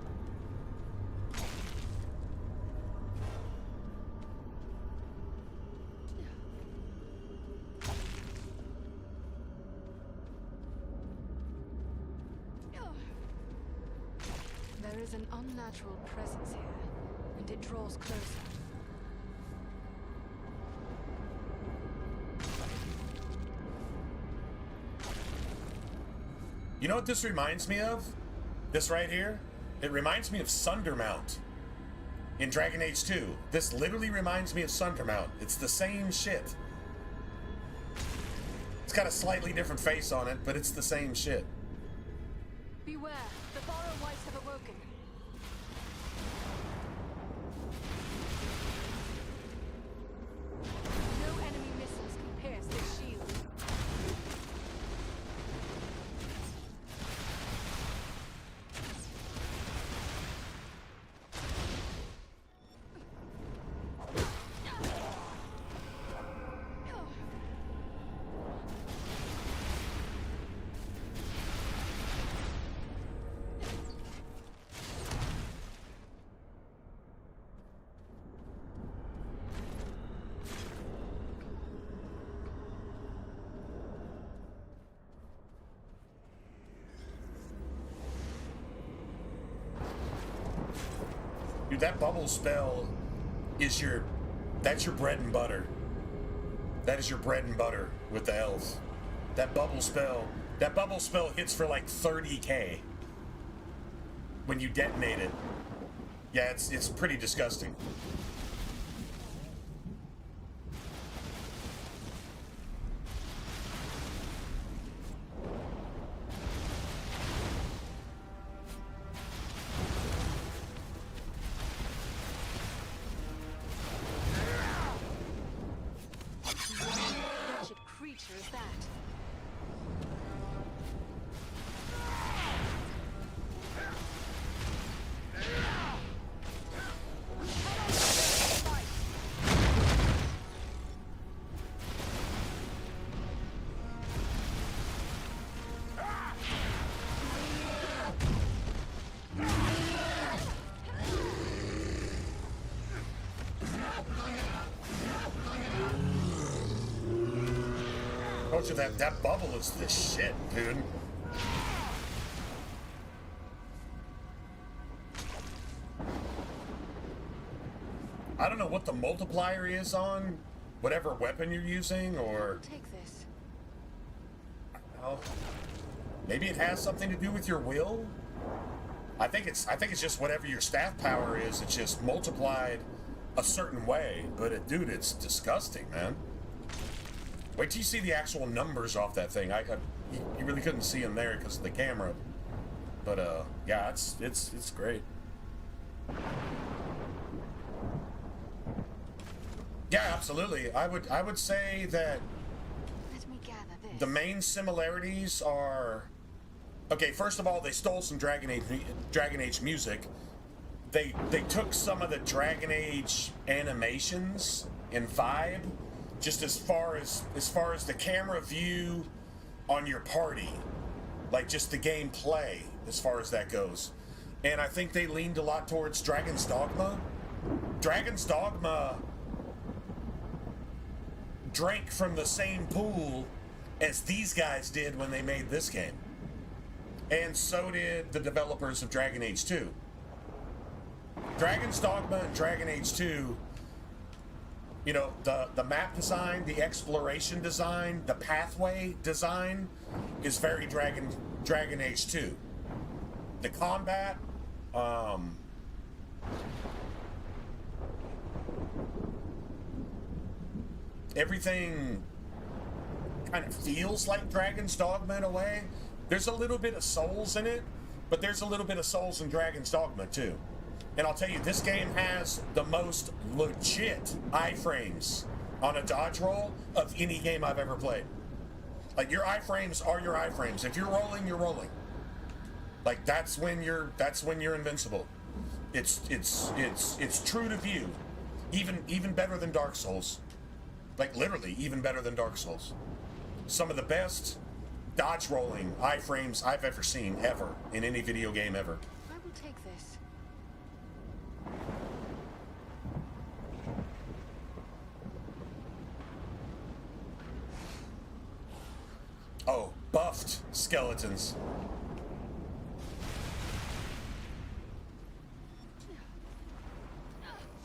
There is an unnatural presence here, and it draws closer. You know what this reminds me of? This right here? It reminds me of Sundermount in Dragon Age 2. This literally reminds me of Sundermount. It's the same shit. It's got a slightly different face on it, but it's the same shit. Beware, the Borrow Whites have awoken. No enemy missiles can pierce this shield. Dude, that bubble spell is that's your bread and butter. That is your bread and butter with the elves. That bubble spell hits for like 30k when you detonate it. Yeah, it's pretty disgusting. Wretched creature is that? Coach, that bubble is the shit, dude. I don't know what the multiplier is on whatever weapon you're using, or Take this. well, maybe it has something to do with your will. I think it's just whatever your staff power is. It's just multiplied a certain way. But dude, it's disgusting, man. Wait till you see the actual numbers off that thing. You really couldn't see them there because of the camera. But yeah, it's great. Yeah, absolutely. I would say that Let me gather this. the main similarities are, okay, first of all, they stole some Dragon Age music. They took some of the Dragon Age animations and vibe, just as far as the camera view on your party, like just the gameplay as far as that goes. And I think they leaned a lot towards Dragon's Dogma. Dragon's Dogma drank from the same pool as these guys did when they made this game. And so did the developers of Dragon Age 2. Dragon's Dogma and Dragon Age 2, you know, the map design, the exploration design, the pathway design is very Dragon Age 2. The combat, everything kind of feels like Dragon's Dogma in a way. There's a little bit of Souls in it, but there's a little bit of Souls in Dragon's Dogma too. And I'll tell you, this game has the most legit iframes on a dodge roll of any game I've ever played. Like, your iframes are your iframes. If you're rolling, you're rolling. Like, that's when you're invincible. It's true to view. Even better than Dark Souls. Like, literally even better than Dark Souls. Some of the best dodge rolling iframes I've ever seen, ever, in any video game ever. I will take this. Oh, buffed skeletons.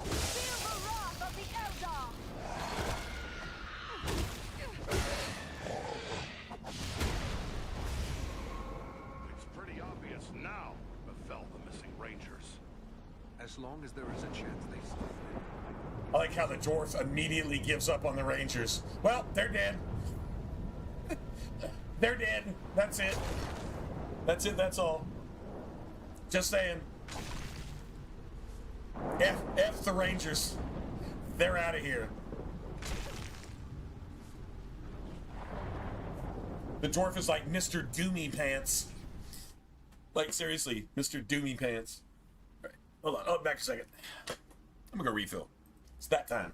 Feel the wrath of the Eldar! It's pretty obvious now what befell the missing Rangers. As long as there is a chance they stay. I like how the dwarf immediately gives up on the Rangers. Well, they're dead. They're dead. That's it. That's it, that's all. Just saying. F the Rangers. They're out of here. The dwarf is like Mr. Doomy Pants. Like, seriously, Mr. Doomy Pants. All right, hold on. Oh, back a second. I'm gonna go refill. It's that time.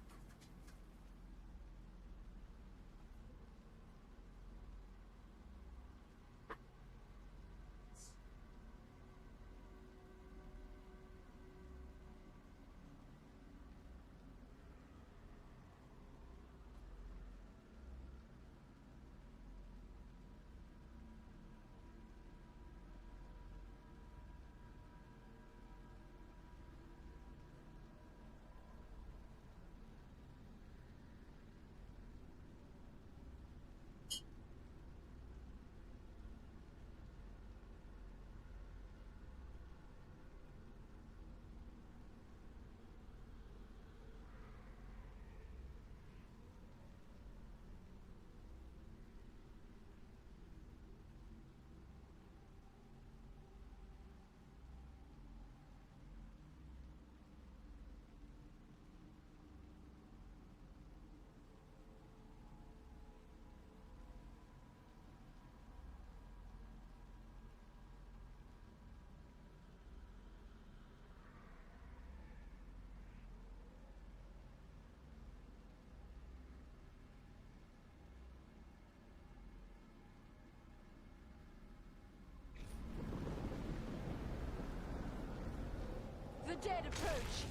The dead approach.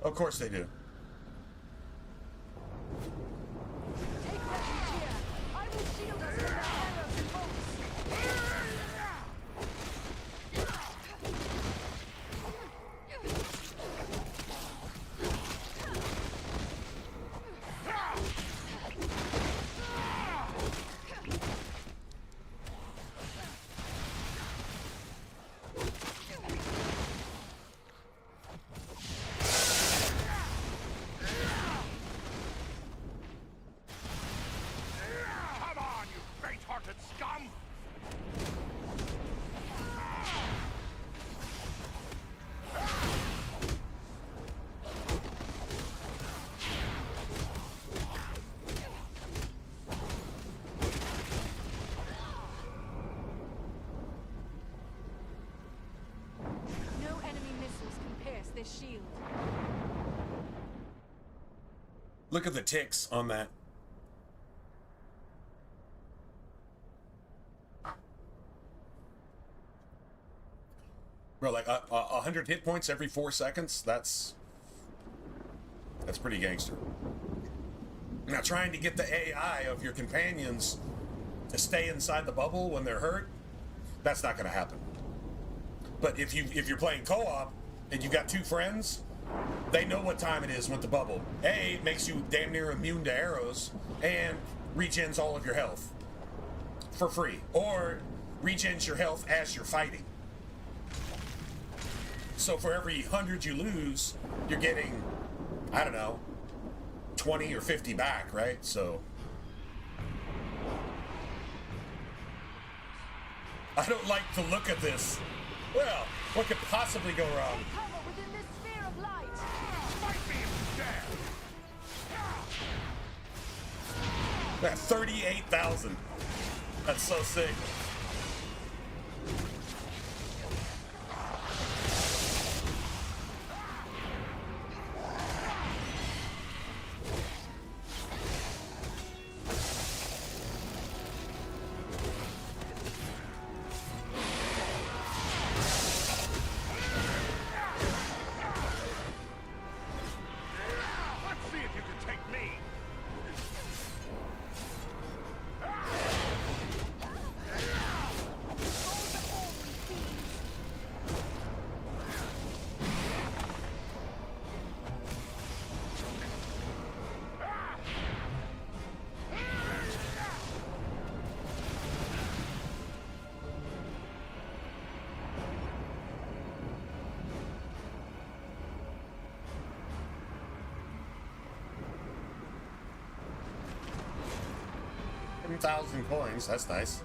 Of course they do. Take refuge here. I will shield us from their arrows and bolts. Look at the ticks on that. Bro, like 100 hit points every 4 seconds. That's pretty gangster. Now, trying to get the AI of your companions to stay inside the bubble when they're hurt, that's not going to happen. But if you're playing co-op and you got 2 friends, they know what time it is with the bubble. A, it makes you damn near immune to arrows and regens all of your health for free, or regens your health as you're fighting. So for every 100 you lose, you're getting, I don't know, 20 or 50 back, right? So I don't like the look of this. Well, what could possibly go wrong? Within this sphere of light. Fight me if you dare! That's 38,000. That's so sick. Let's see if you can take me! $10,000 coins. That's nice.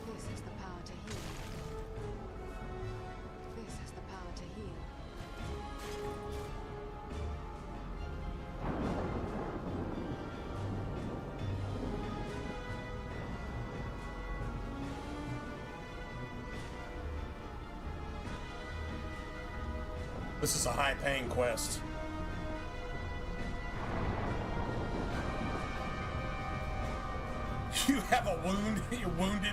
This has the power to heal. This has the power to heal. This is a high-paying quest. You have a wound? You're wounded?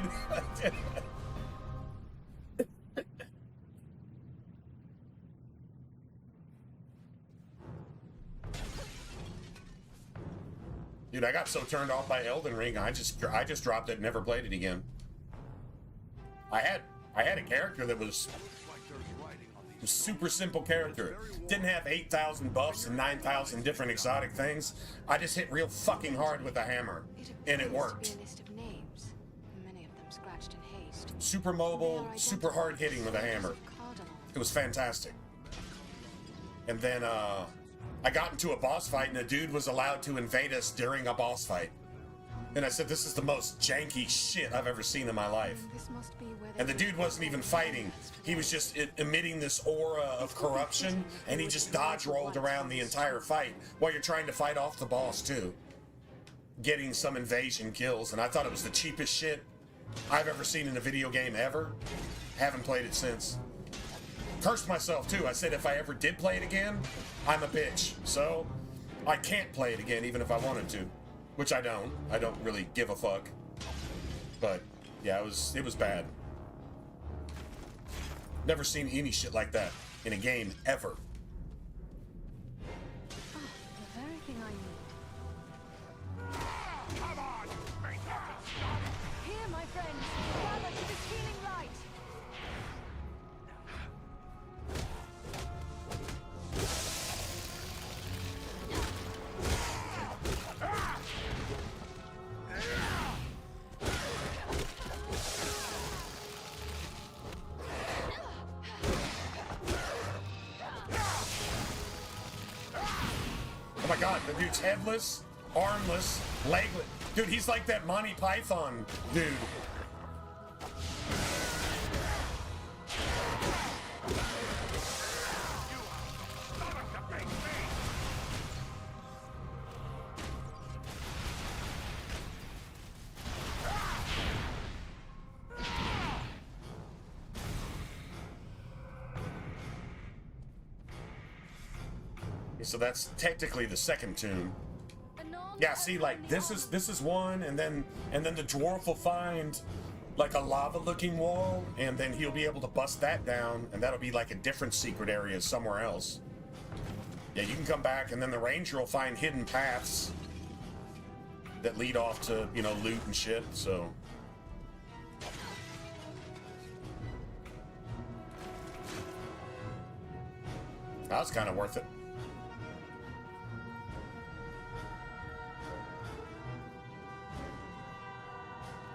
Dude, I got so turned off by Elden Ring, I just dropped it and never played it again. I had a character that was a super simple character. Didn't have 8,000 buffs and 9,000 different exotic things. I just hit real fucking hard with a hammer, and it worked. A list of names, many of them scratched in haste. Super mobile, super hard hitting with a hammer. It was fantastic. And then I got into a boss fight, and a dude was allowed to invade us during a boss fight. And I said, this is the most janky shit I've ever seen in my life. This must be where And the dude wasn't even fighting. He was just emitting this aura of corruption, and he just dodge rolled around the entire fight while you're trying to fight off the boss too. Getting some invasion kills, and I thought it was the cheapest shit I've ever seen in a video game ever. Haven't played it since. Cursed myself too. I said if I ever did play it again, I'm a bitch. So I can't play it again even if I wanted to. Which I don't. I don't really give a fuck. But yeah, it was bad. Never seen any shit like that in a game ever. the very thing I need. Come on! Make up and stop! Here, my friends, gather to this healing light. Oh my god, the dude's headless, armless, legless. Dude, he's like that Monty Python dude. So that's technically the second tomb. Yeah, see, like this is one, and then the dwarf will find like a lava-looking wall, and then he'll be able to bust that down, and that'll be like a different secret area somewhere else. Yeah, you can come back, and then the ranger will find hidden paths that lead off to, you know, loot and shit. So that was kind of worth it.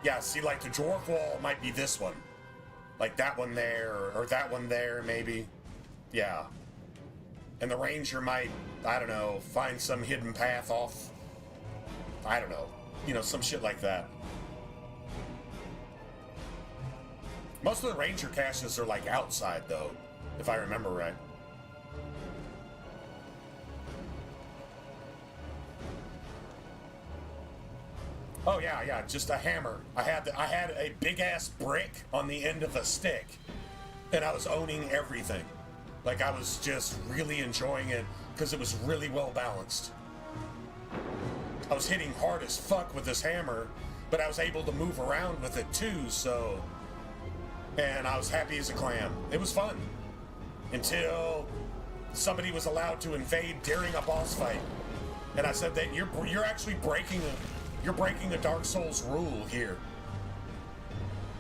Yeah, see, like the dwarf wall might be this one. Like that one there, or that one there, maybe. Yeah. And the ranger might, I don't know, find some hidden path off. I don't know. You know, some shit like that. Most of the ranger caches are like outside, though, if I remember right. Oh yeah, just a hammer. I had a big ass brick on the end of a stick, and I was owning everything. Like I was just really enjoying it because it was really well balanced. I was hitting hard as fuck with this hammer, but I was able to move around with it too. So, and I was happy as a clam. It was fun until somebody was allowed to invade during a boss fight, and I said that you're actually breaking a Dark Souls rule here.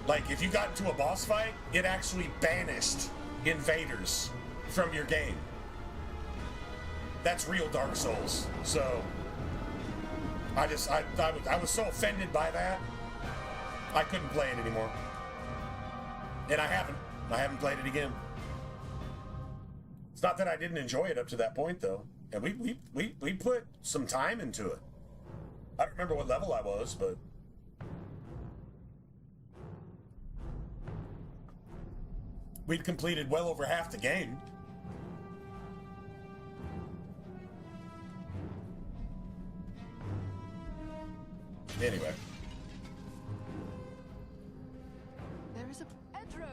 Like, if you got into a boss fight, it actually banished invaders from your game. That's real Dark Souls. So, I was so offended by that, I couldn't play it anymore. And I haven't played it again. It's not that I didn't enjoy it up to that point, though. And we put some time into it. I don't remember what level I was, but we'd completed well over half the game. Anyway. There is a Pedro.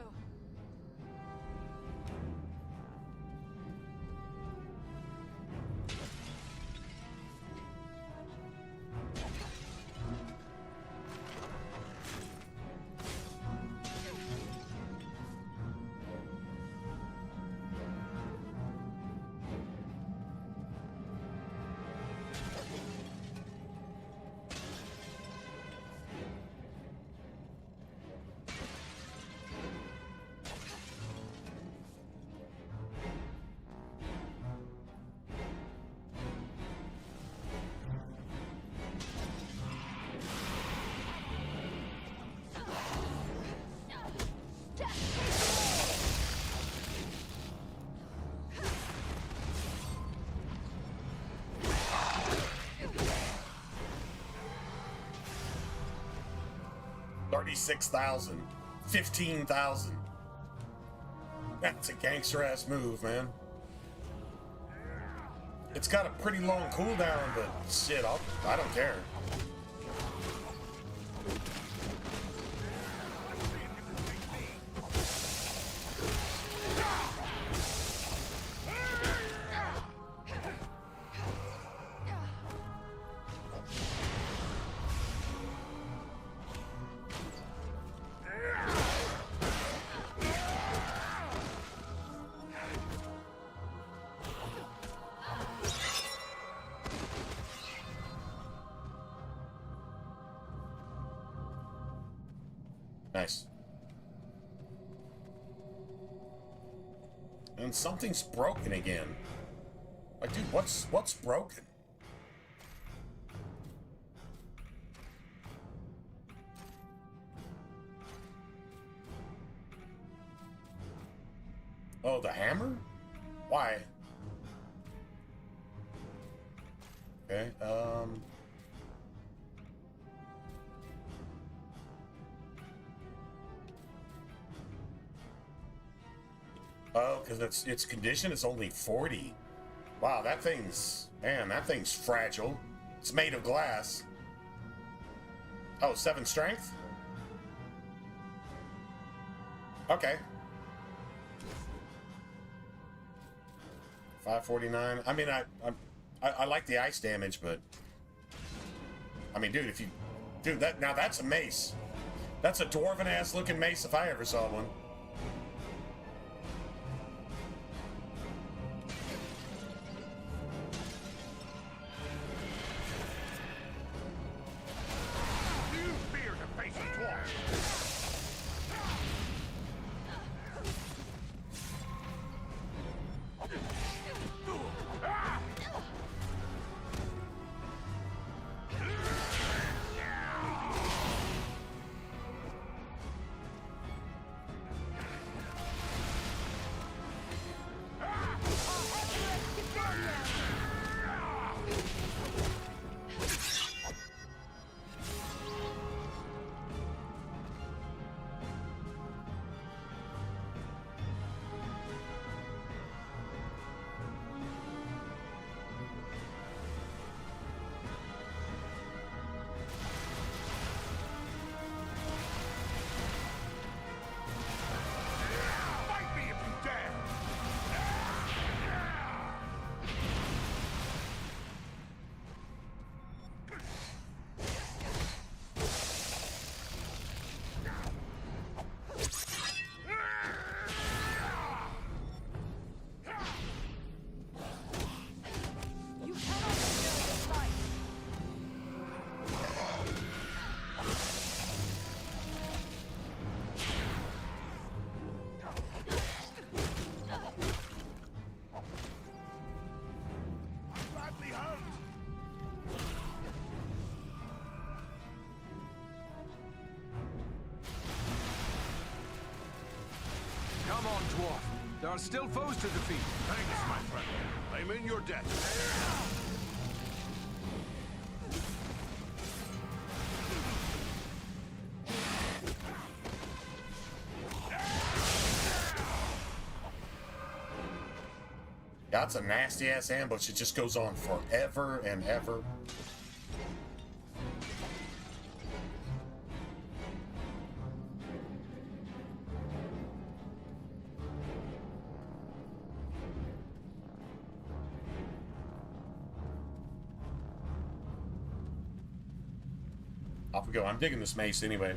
$36,000, $15,000. That's a gangster ass move, man. It's got a pretty long cooldown, but shit, I don't care. Nice. And something's broken again. Like, dude, what's broken? Oh, the hammer? Why? Okay, oh, because its condition is only 40. Wow, that thing's fragile. It's made of glass. Oh, 7 strength? Okay. 549. I mean, I like the ice damage, but I mean, dude, that's a mace. That's a dwarven ass looking mace if I ever saw one. You fear to face a dwarf. Come on, dwarf. There are still foes to defeat. Thanks, my friend. I'm in your debt. That's a nasty ass ambush. It just goes on forever and ever. Off we go. I'm digging this mace anyway.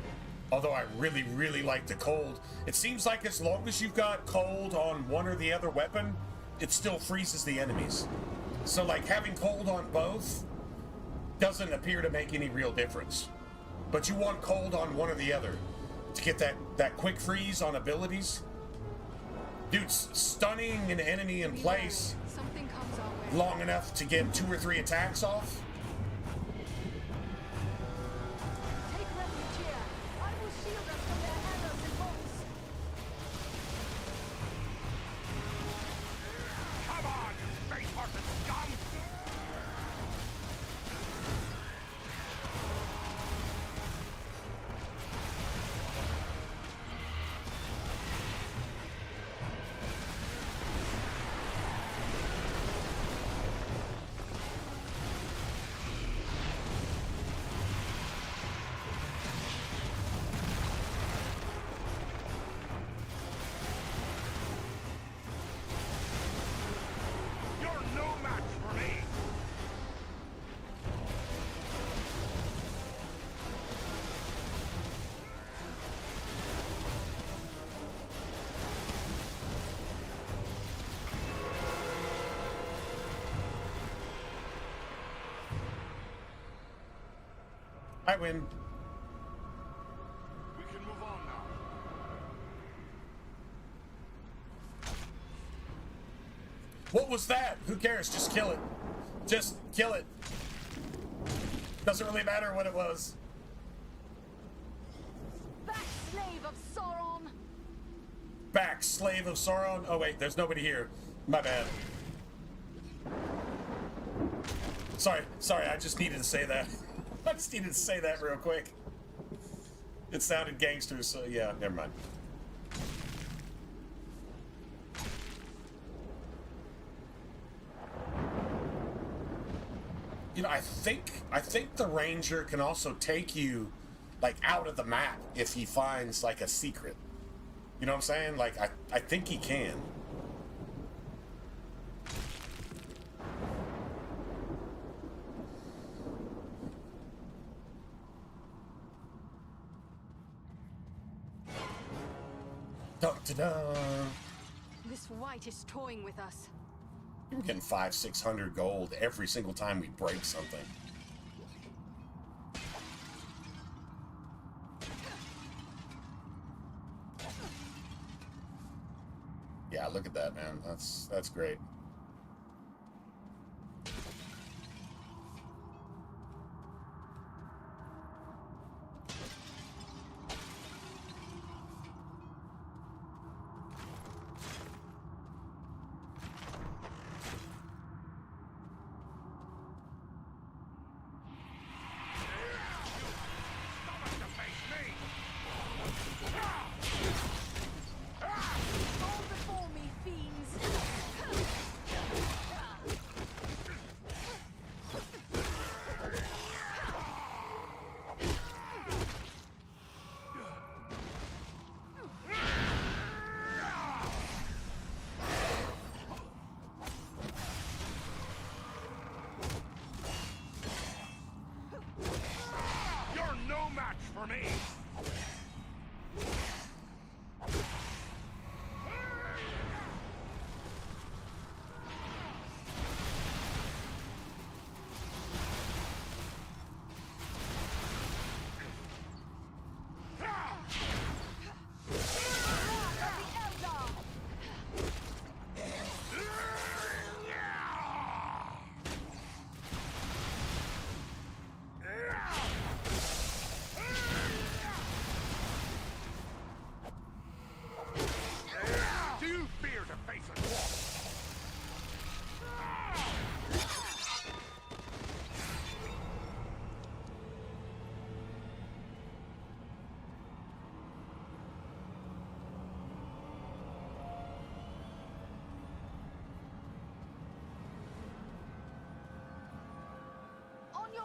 Although I really, really like the cold. It seems like as long as you've got cold on one or the other weapon, it still freezes the enemies. So like having cold on both doesn't appear to make any real difference. But you want cold on one or the other to get that quick freeze on abilities. Dude, stunning an enemy in place long enough to get 2 or 3 attacks off. I win. We can move on now. What was that? Who cares? Just kill it. Just kill it. Doesn't really matter what it was. Back, slave of Sauron! Back, slave of Sauron. Oh wait, there's nobody here. My bad. Sorry, I just needed to say that. I just needed to say that real quick. It sounded gangster, so yeah, never mind. You know, I think the ranger can also take you like out of the map if he finds like a secret. You know what I'm saying? Like I think he can. Dun-dun-dun. This white is toying with us. We're getting 500-600 gold every single time we break something. Yeah, look at that, man. That's great.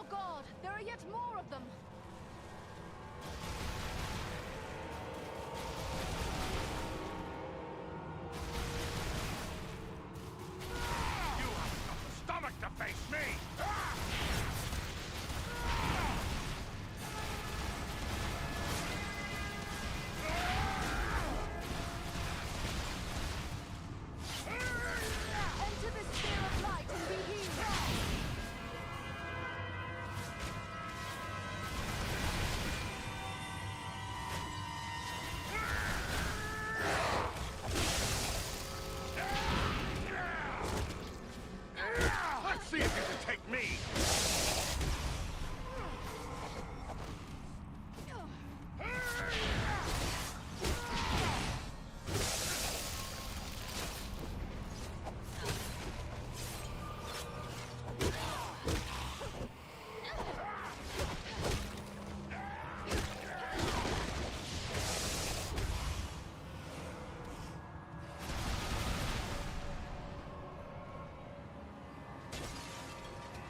God, there are yet more of them! You haven't got the stomach to face me! Enter the sphere of light and be healed! Let's see if you can take me!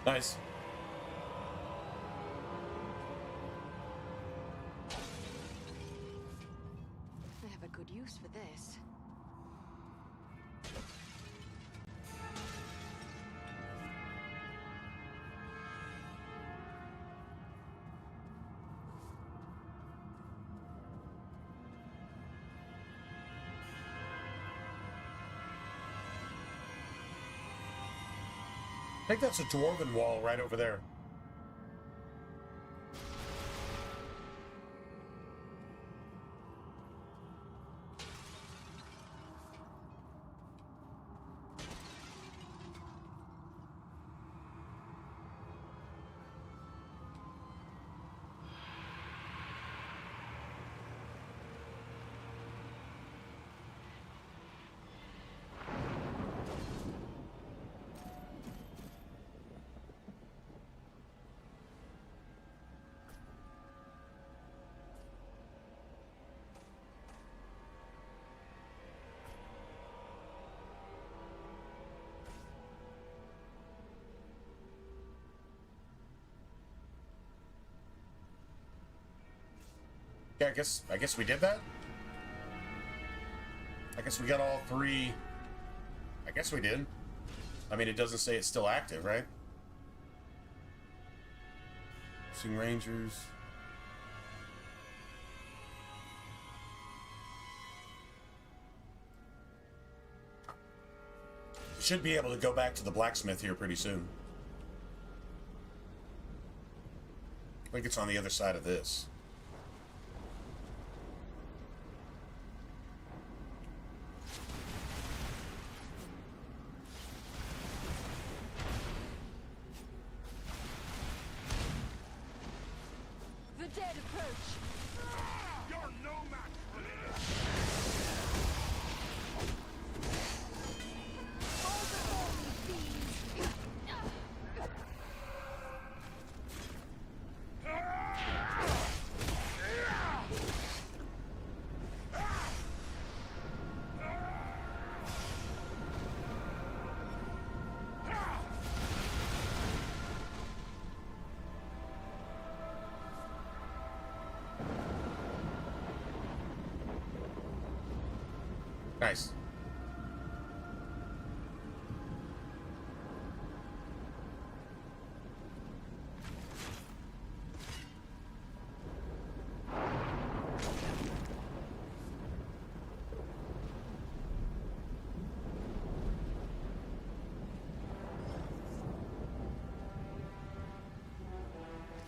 Nice. I have a good use for this. I think that's a dwarven wall right over there. Yeah, I guess we did that. I guess we got all three. I guess we did. I mean, it doesn't say it's still active, right? Sing Rangers. Should be able to go back to the blacksmith here pretty soon. I think it's on the other side of this. The dead approach. You're no match for me. All before me, fiends. Nice.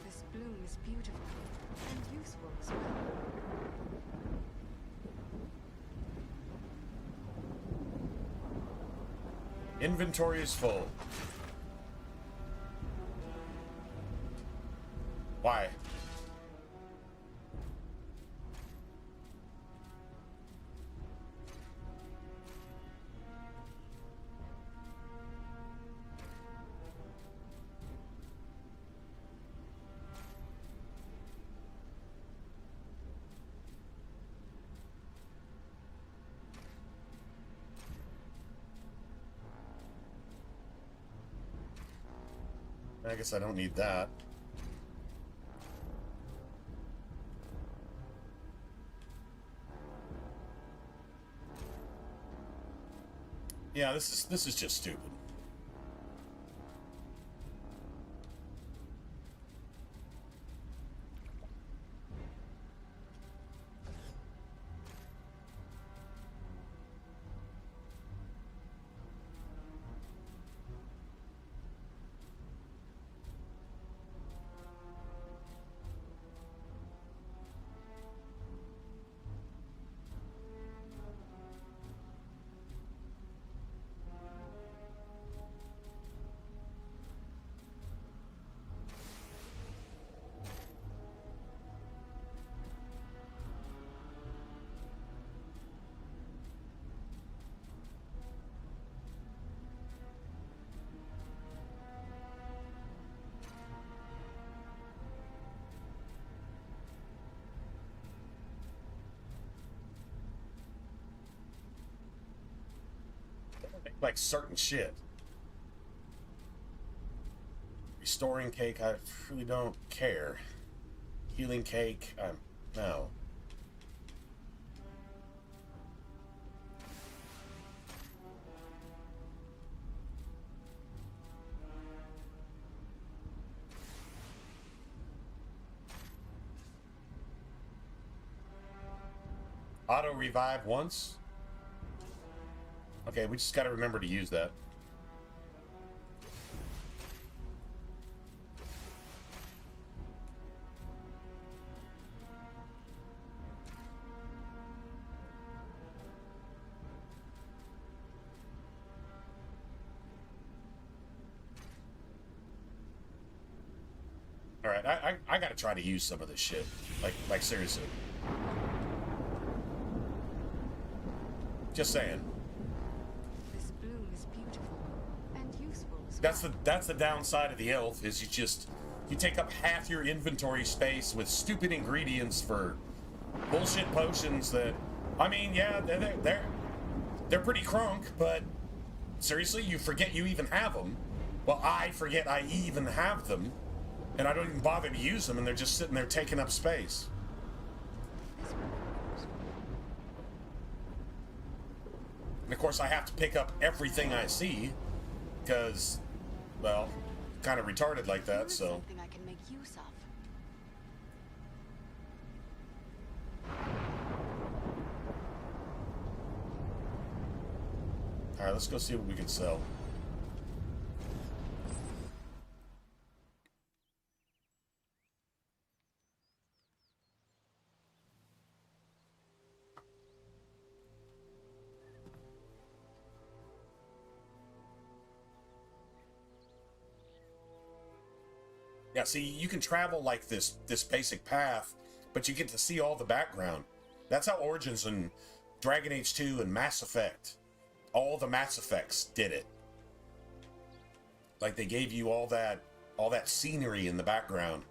This bloom is beautiful and useful as well. Inventory is full. Why? I guess I don't need that. Yeah, this is just stupid. Like certain shit. Restoring cake, I really don't care. Healing cake, no. Auto revive once. Okay, we just got to remember to use that. All right, I got to try to use some of this shit. Like seriously. Just saying. That's the downside of the elf, is you take up half your inventory space with stupid ingredients for bullshit potions that, I mean, yeah, they're pretty crunk, but seriously, you forget you even have them. Well, I forget I even have them, and I don't even bother to use them, and they're just sitting there taking up space. And of course, I have to pick up everythh I see, because, well, kind of retarded like that, so. Something I can make use of. Alright, let's go see what we can sell. Yeah, see, you can travel like this basic path, but you get to see all the background. That's how Origins and Dragon Age 2 and Mass Effect, all the Mass Effects did it. Like they gave you all that scenery in the background,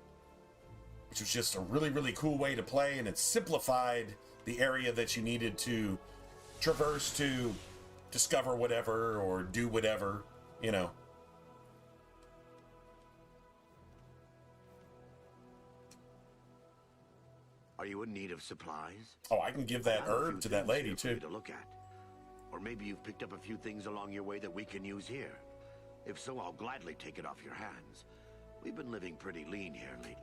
which was just a really, really cool way to play, and it simplified the area that you needed to traverse to discover whatever or do whatever, you know. Are you in need of supplies? Oh, I can give that herb to that lady too. To look at. Or maybe you've picked up a few things along your way that we can use here. If so, I'll gladly take it off your hands. We've been living pretty lean here lately.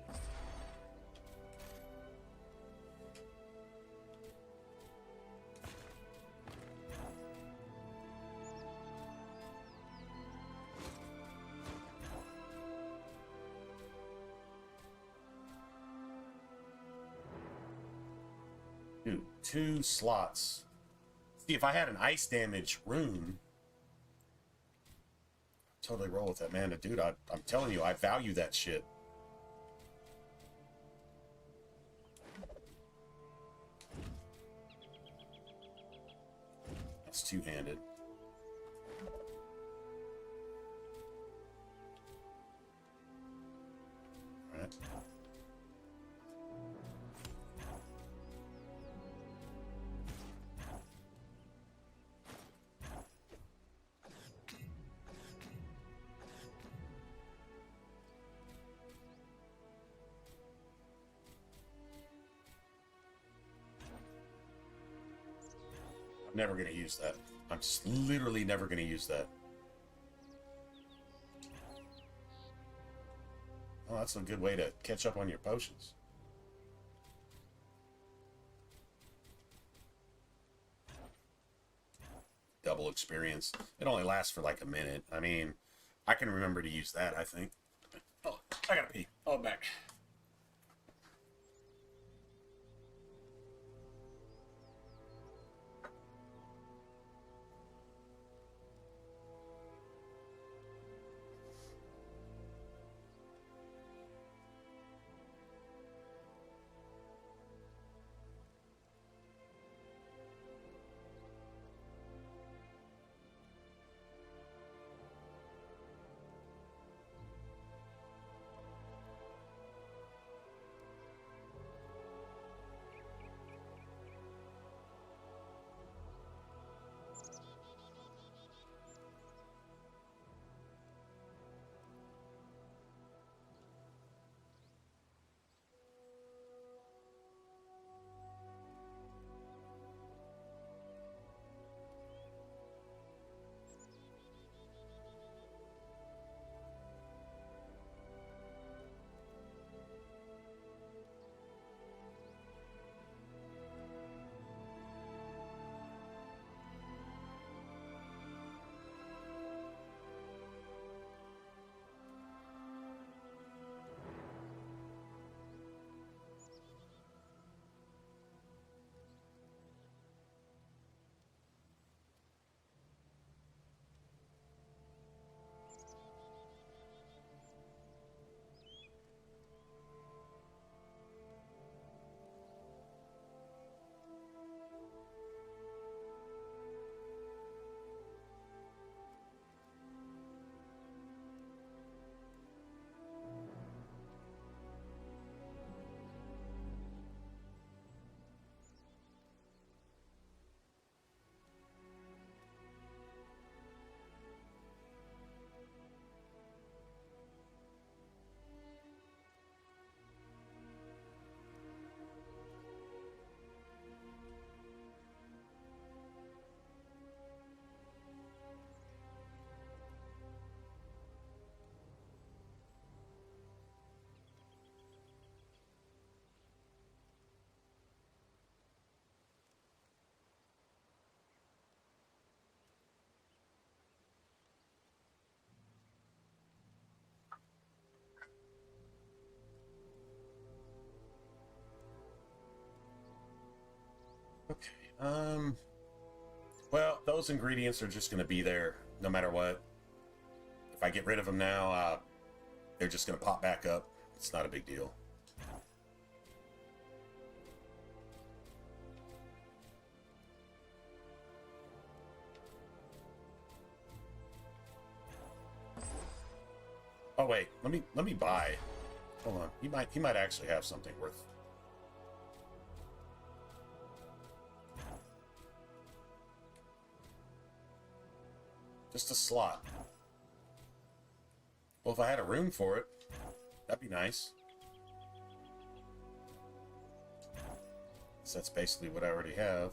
Dude, 2 slots. See, if I had an ice damage rune, I'd totally roll with that, man. Dude, I'm telling you, I value that shit. That's two-handed. All right. Never gonna use that. I'm just literally never gonna use that. Oh, that's a good way to catch up on your potions. Double experience. It only lasts for like a minute. I mean, I can remember to use that, I think. Oh, I gotta pee. Oh, back. Well, those ingredients are just going to be there no matter what. If I get rid of them now, they're just going to pop back up. It's not a big deal. Oh wait, let me buy. Hold on, he might actually have something worth. Just a slot. Well, if I had a room for it, that'd be nice. So that's basically what I already have.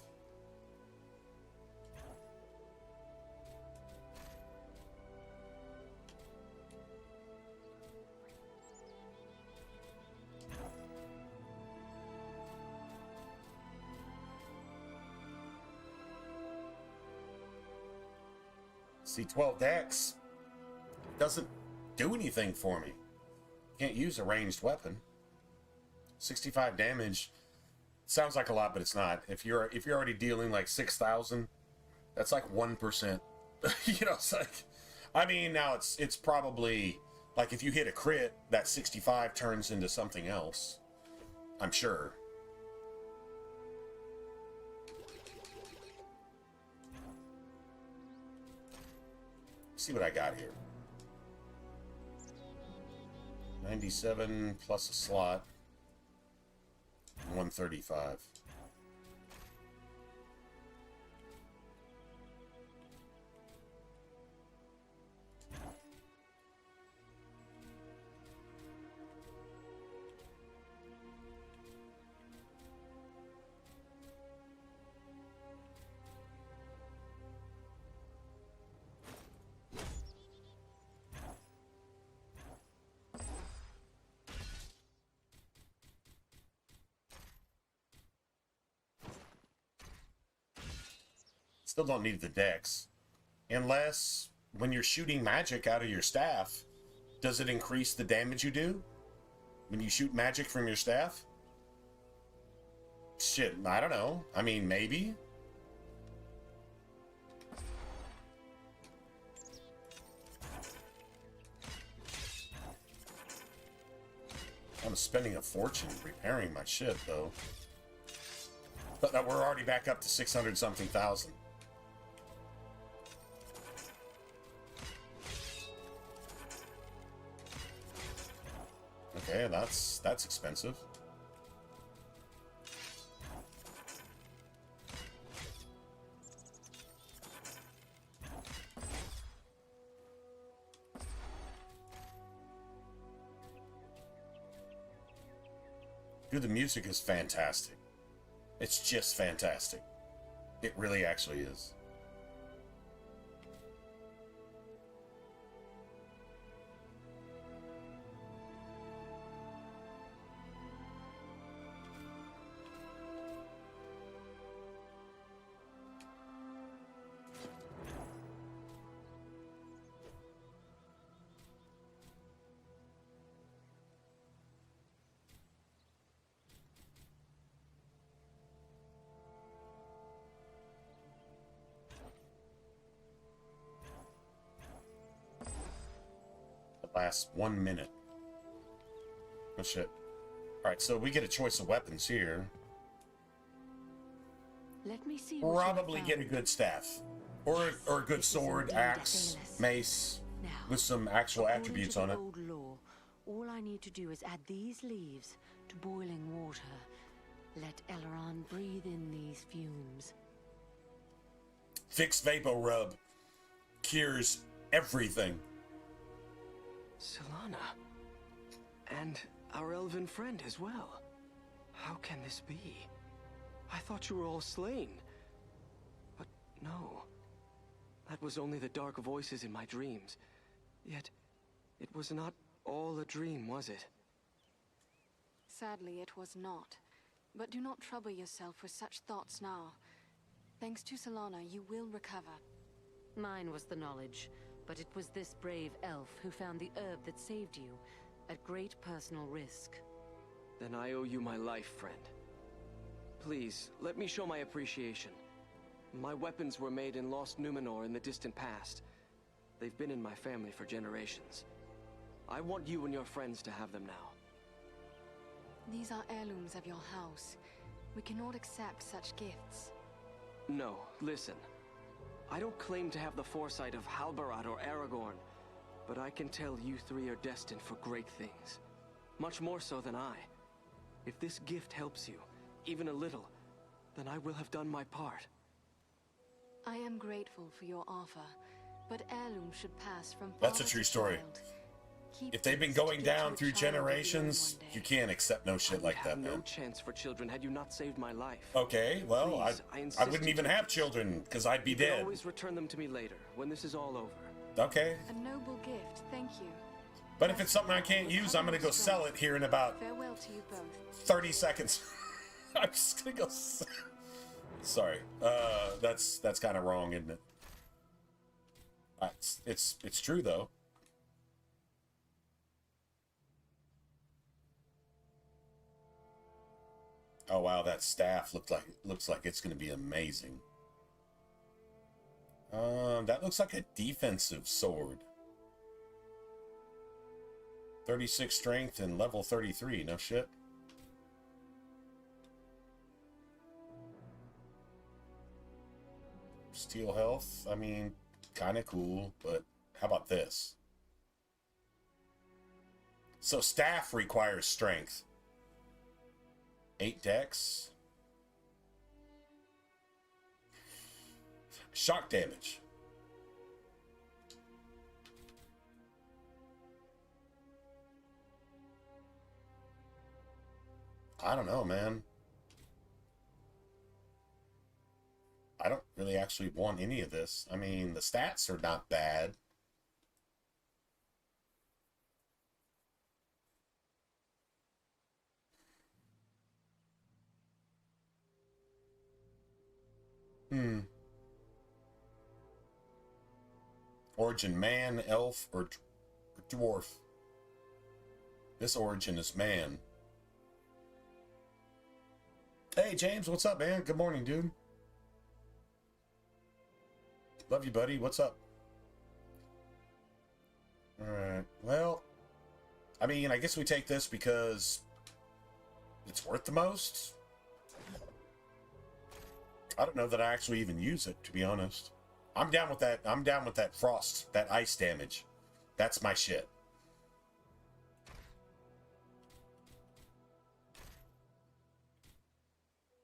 C12 Dex doesn't do anything for me. Can't use a ranged weapon. 65 damage sounds like a lot, but it's not. If you're already dealing like 6,000, that's like 1%. You know, it's like, I mean, now it's probably like if you hit a crit, that 65 turns into something else. I'm sure. See what I got here. 97 plus a slot. 135. Still don't need the dex. Unless, when you're shooting magic out of your staff, does it increase the damage you do? When you shoot magic from your staff? Shit, I don't know. I mean, maybe. I'm spending a fortune repairing my shit, though. But we're already back up to 600-something thousand. Okay, that's expensive. Dude, the music is fantastic. It's just fantastic. It really actually is. Last 1 minute. Oh shit. Alright, so we get a choice of weapons here. Let me see. Probably get a good staff. Or a good sword, axe, mace, now, with some actual attributes on it. Old law, all I need to do is add these leaves to boiling water. Let Elrond breathe in these fumes. Fixed Vapor Rub cures everything. Solana. And our elven friend as well. How can this be? I thought you were all slain. But no. That was only the dark voices in my dreams. Yet, it was not all a dream, was it? Sadly, it was not. But do not trouble yourself with such thoughts now. Thanks to Solana, you will recover. Mine was the knowledge, but it was this brave elf who found the herb that saved you, at great personal risk. Then I owe you my life, friend. Please, let me show my appreciation. My weapons were made in Lost Numenor in the distant past. They've been in my family for generations. I want you and your friends to have them now. These are heirlooms of your house. We cannot accept such gifts. No, listen. I don't claim to have the foresight of Halbarad or Aragorn, but I can tell you three are destined for great things. Much more so than I. If this gift helps you, even a little, then I will have done my part. I am grateful for your offer, but heirlooms should pass from That's a father true to story. child. Keep If they've been these going to give to down a through child of your own generations, one day. you can't accept no shit like that, No man. chance for children had you not saved my life. Okay, well, Please, I insist wouldn't you even take have these. children, because I'd be You can dead. always return them to me later, when this is all over. Okay. A noble gift, thank you. But if it's something I can't use, I'm going to go sell it here in about Farewell to you both. 30 seconds. I'm just going to go sell. Sorry. That's kind of wrong, isn't it? It's true, though. Oh wow, that staff looks like it's going to be amazing. That looks like a defensive sword. 36 strength and level 33. No shit. Steel health. I mean, kind of cool, but how about this? So staff requires strength. 8 dex. Shock damage. I don't know, man. I don't really actually want any of this. I mean, the stats are not bad. Origin, man, elf, or dwarf. This origin is man. Hey, James, what's up, man? Good morning, dude. Love you, buddy. What's up? Alright, well, I mean, I guess we take this because it's worth the most. I don't know that I actually even use it, to be honest. I'm down with that. I'm down with that frost, that ice damage. That's my shit.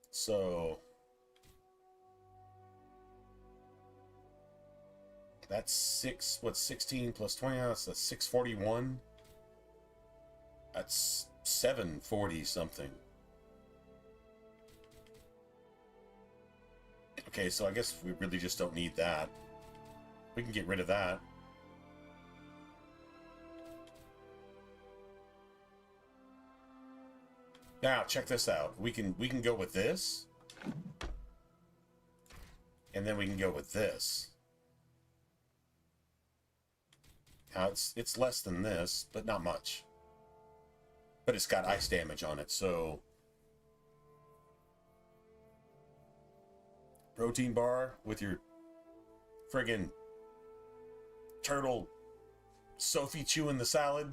So that's 16 plus 20? That's 641. That's 740 something. Okay, so I guess we really just don't need that. We can get rid of that. Now, check this out. We can go with this. And then we can go with this. Now, it's less than this, but not much. But it's got ice damage on it, so protein bar with your friggin' turtle Sophie chewing the salad.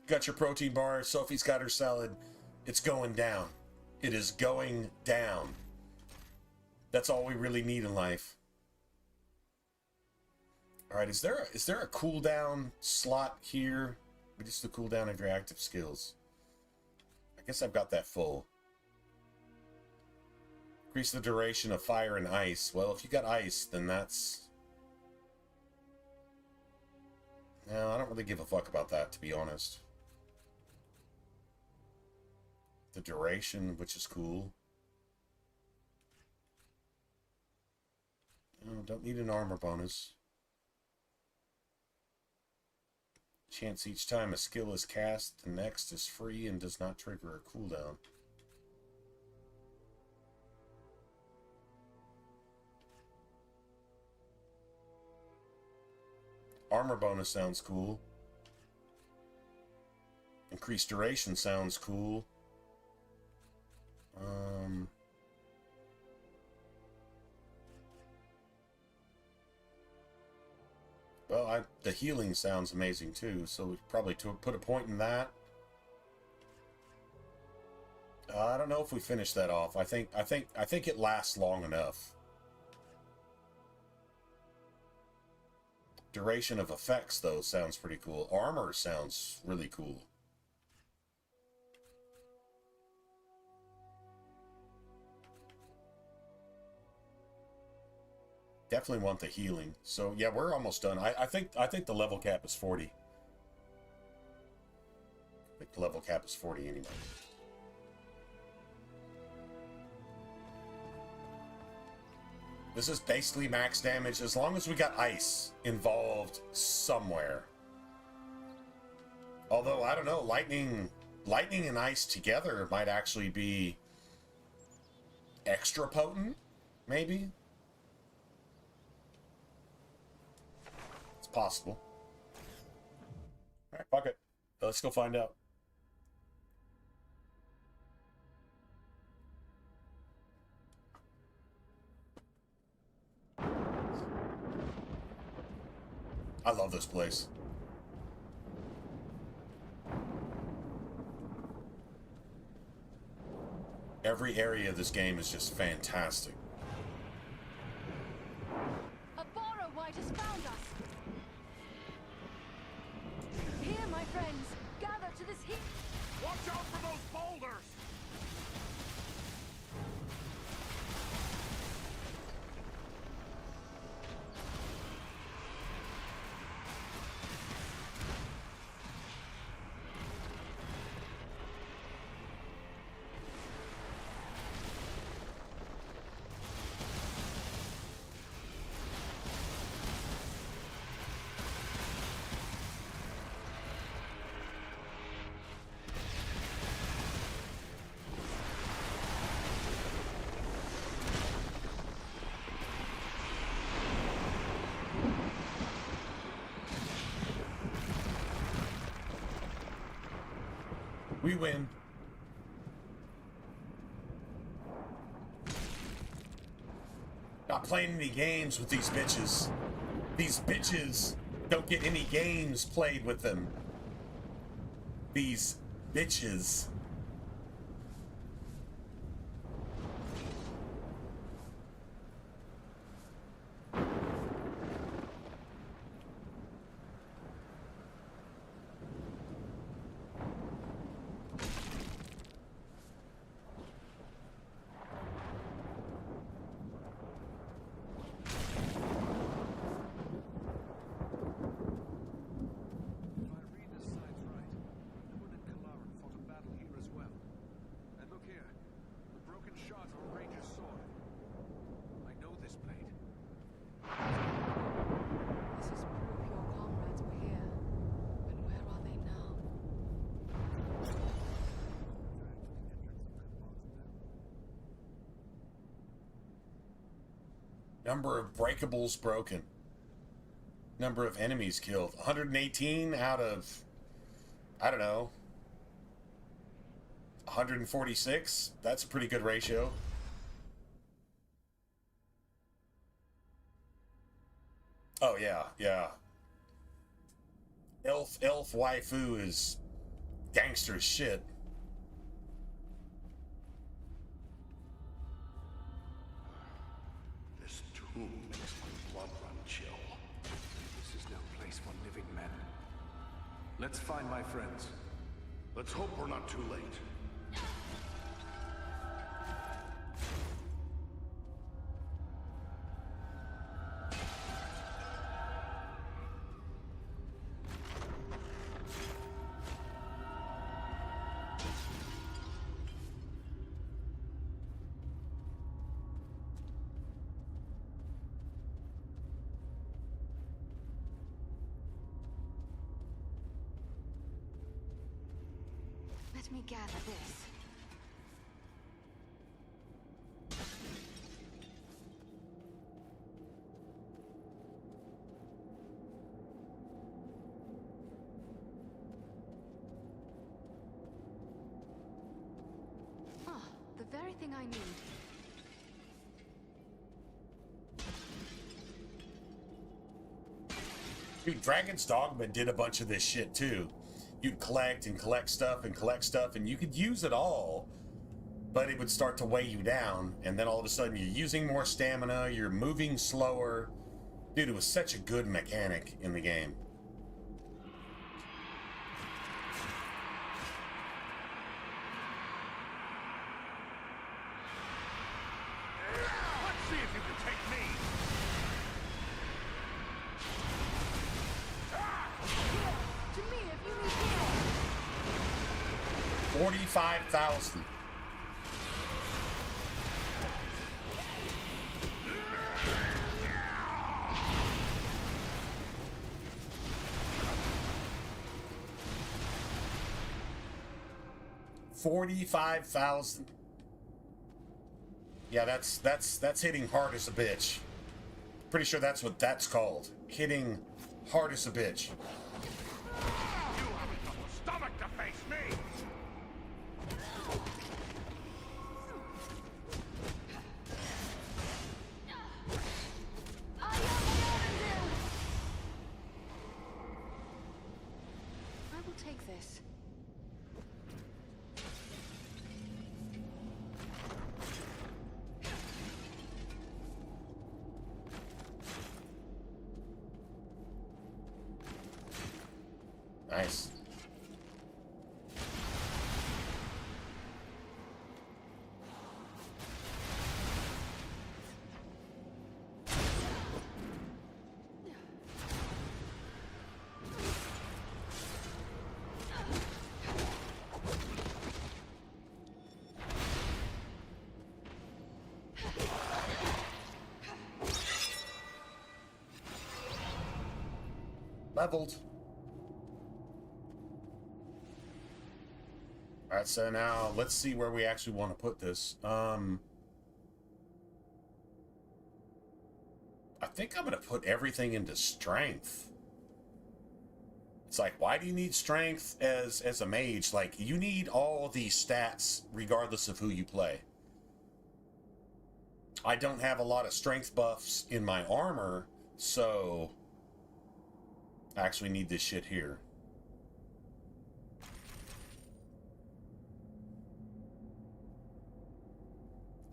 Got your protein bar, Sophie's got her salad. It's going down. It is going down. That's all we really need in life. Alright, is there a cooldown slot here? Reduce the cooldown of your active skills. I guess I've got that full. Increase the duration of fire and ice. Well, if you got ice, then that's... No, I don't really give a fuck about that, to be honest. The duration, which is cool. No, don't need an armor bonus. Chance each time a skill is cast, the next is free and does not trigger a cooldown. Armor bonus sounds cool. Increased duration sounds cool. the healing sounds amazing too, so we probably put a point in that. I don't know if we finish that off. I think it lasts long enough. Duration of effects, though, sounds pretty cool. Armor sounds really cool. Definitely want the healing. So yeah, we're almost done. I think the level cap is 40. I think the level cap is 40 anyway. This is basically max damage as long as we got ice involved somewhere. Although I don't know, lightning and ice together might actually be extra potent, maybe. It's possible. All right, fuck it. Let's go find out. I love this place. Every area of this game is just fantastic. A borrow white has found us. Here, my friends, gather to this heap. Watch out for those boulders! We win. Not playing any games with these bitches. These bitches don't get any games played with them. These bitches. Number of breakables broken. Number of enemies killed. 118 out of, I don't know, 146. That's a pretty good ratio. Oh yeah, yeah. Elf waifu is gangster as shit. Makes my blood run chill. This is no place for living men. Let's find my friends. Let's hope we're not too late. Let me gather this. Ah, the very thing I need. Dude, Dragon's Dogma did a bunch of this shit too. You'd collect and collect stuff and collect stuff, and you could use it all, but it would start to weigh you down, and then all of a sudden you're using more stamina, you're moving slower. Dude, it was such a good mechanic in the game. Let's see if you can take me. 45,000. $45,000. Yeah, that's hitting hard as a bitch. Pretty sure that's what that's called. Hitting hard as a bitch. You haven't got the stomach to face me. I will take this. Nice. Leveled. Alright, so now let's see where we actually want to put this. I think I'm going to put everything into strength. It's like, why do you need strength as a mage? Like, you need all these stats regardless of who you play. I don't have a lot of strength buffs in my armor, so I actually need this shit here.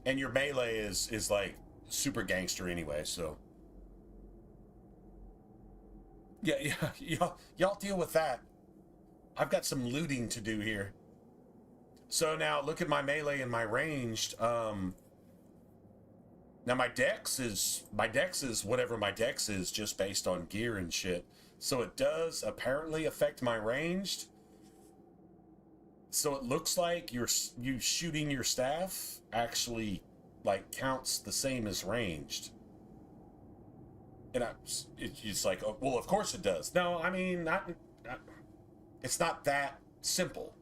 And your melee is like super gangster anyway, so yeah, y'all deal with that. I've got some looting to do here. So now look at my melee and my ranged. Now my dex is whatever my dex is, just based on gear and shit. So it does apparently affect my ranged. So it looks like you shooting your staff actually like counts the same as ranged. And it's like, oh, well, of course it does. No, I mean, it's not that simple.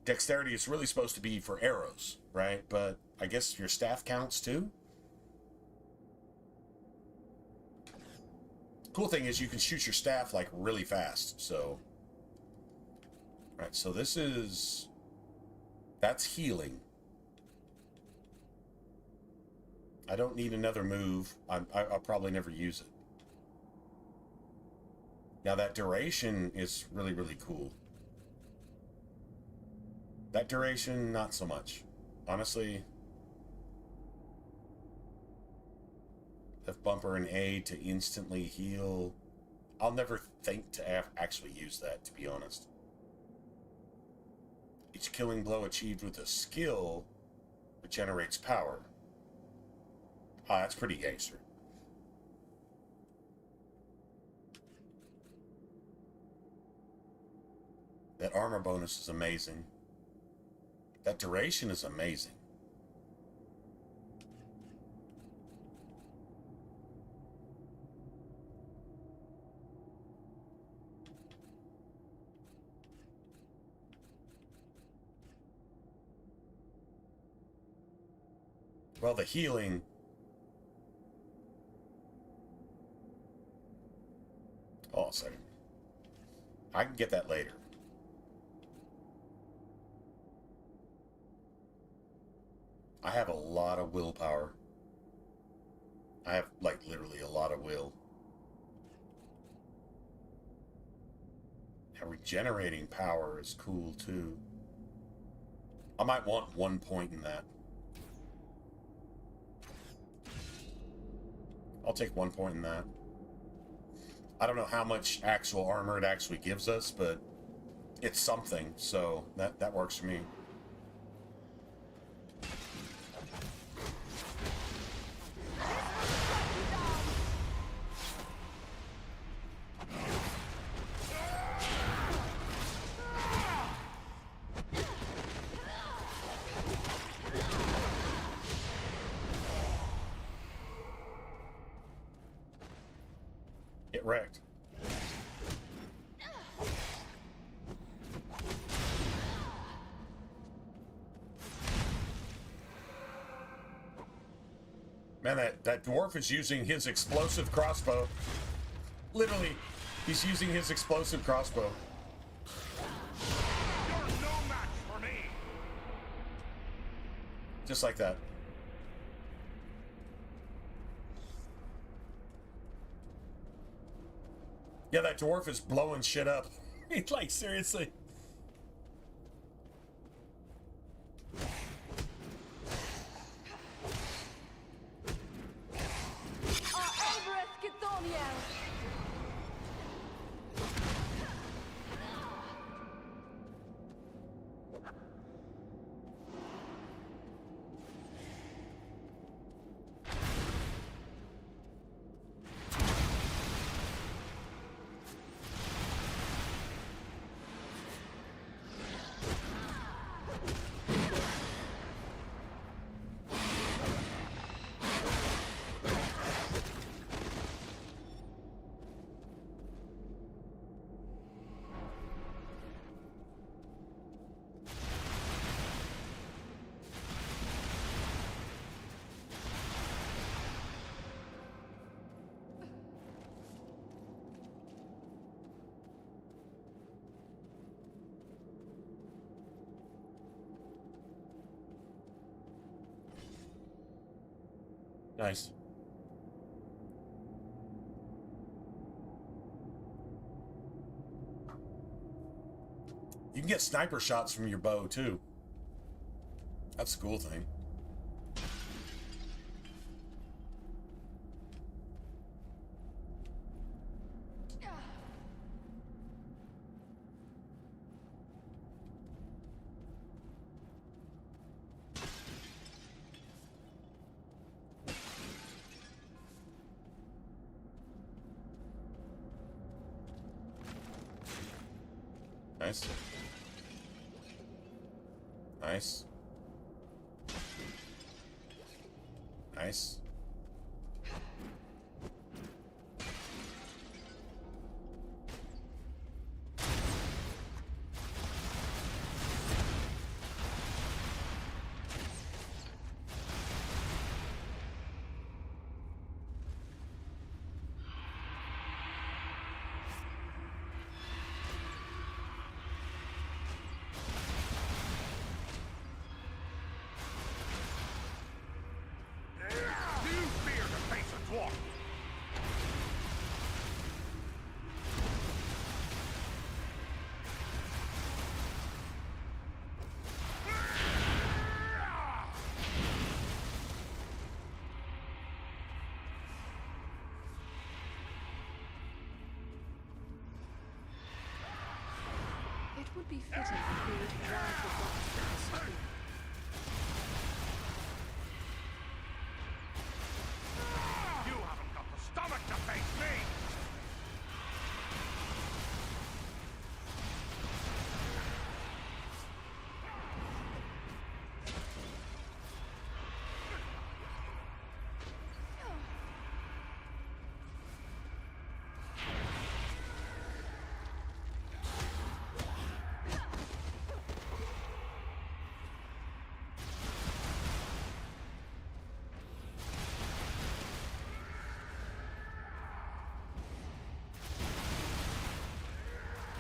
Dexterity is really supposed to be for arrows, right? But I guess your staff counts too. Cool thing is you can shoot your staff like really fast, so. Right, so that's healing. I don't need another move. I'll probably never use it. Now that duration is really, really cool. That duration, not so much. Honestly. F bumper and A to instantly heal. I'll never think to actually use that, to be honest. Each killing blow achieved with a skill regenerates power. Ah, that's pretty gangster. That armor bonus is amazing. That duration is amazing. Well, the healing. Oh, a second. I can get that later. I have a lot of willpower. I have, like, literally a lot of will. Regenerating power is cool too. I might want 1 point in that. I'll take 1 point in that. I don't know how much actual armor it actually gives us, but it's something, so that works for me. Get wrecked. Man, that dwarf is using his explosive crossbow. Literally, he's using his explosive crossbow. You're no match for me. Just like that. Yeah, that dwarf is blowing shit up. Like, seriously. Nice. You can get sniper shots from your bow, too. That's a cool thing. Nice. Nice. Nice. It would be fitting if we were to drive the box to the street. You haven't got the stomach to face me!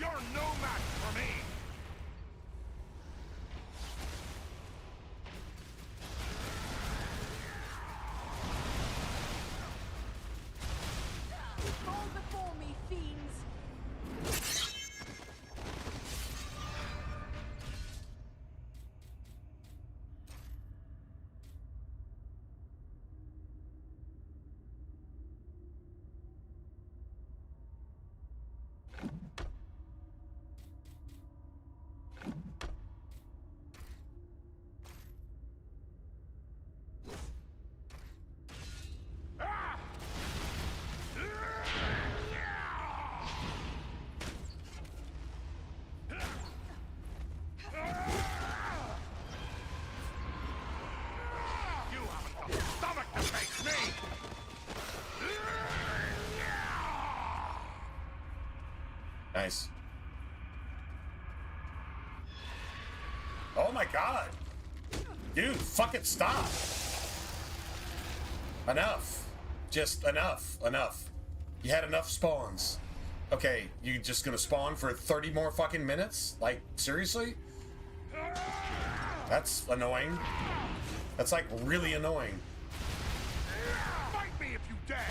You're no match for me! Fall before me, fiends! Nice. Oh my god. Dude, fucking stop. Enough. Just enough. Enough. You had enough spawns. Okay, you just gonna spawn for 30 more fucking minutes? Like, seriously? That's annoying. That's like really annoying. Fight me if you dare!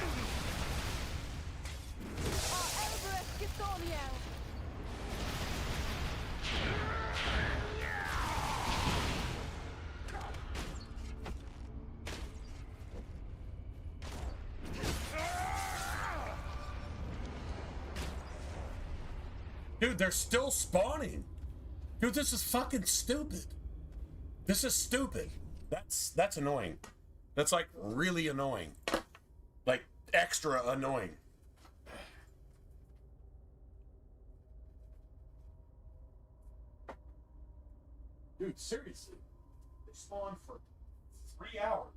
Dude, they're still spawning. Dude, this is fucking stupid. This is stupid. That's annoying. That's like really annoying. Like extra annoying. Dude, seriously. They spawned for 3 hours.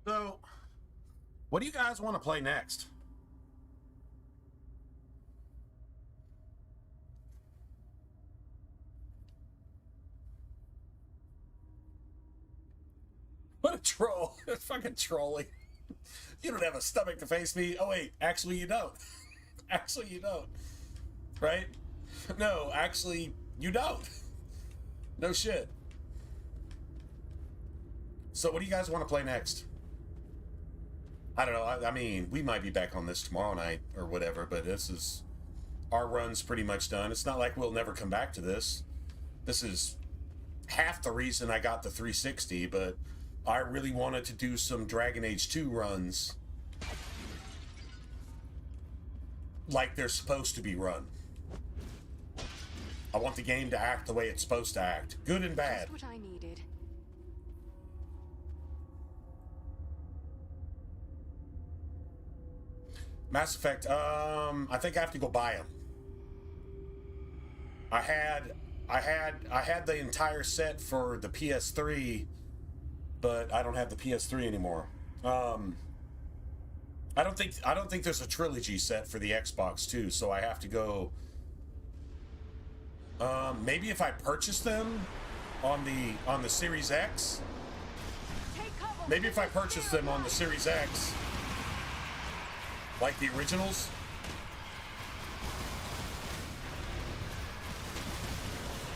So, what do you guys want to play next? What a troll. Fucking trolling. You don't have a stomach to face me. Oh, wait. Actually, you don't. Actually, you don't. Right? No, actually, you don't. No shit. So, what do you guys want to play next? I don't know. I mean, we might be back on this tomorrow night or whatever, but this is... Our run's pretty much done. It's not like we'll never come back to this. This is half the reason I got the 360, but I really wanted to do some Dragon Age 2 runs like they're supposed to be run. I want the game to act the way it's supposed to act. Good and bad. Just what I needed. Mass Effect, I think I have to go buy them. I had the entire set for the PS3, but I don't have the PS3 anymore. I don't think there's a trilogy set for the Xbox too, so I have to go. Maybe if I purchase them on the Series X. Maybe if I purchase them on the Series X, like the originals.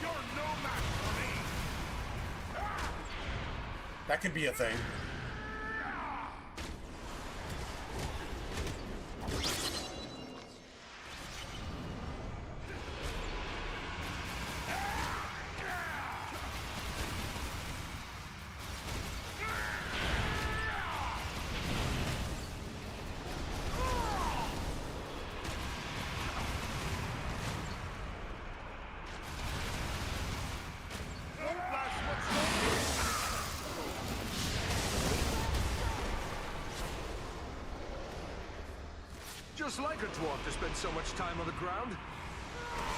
You're no match for me. That could be a thing. Just like a dwarf to spend so much time on the ground.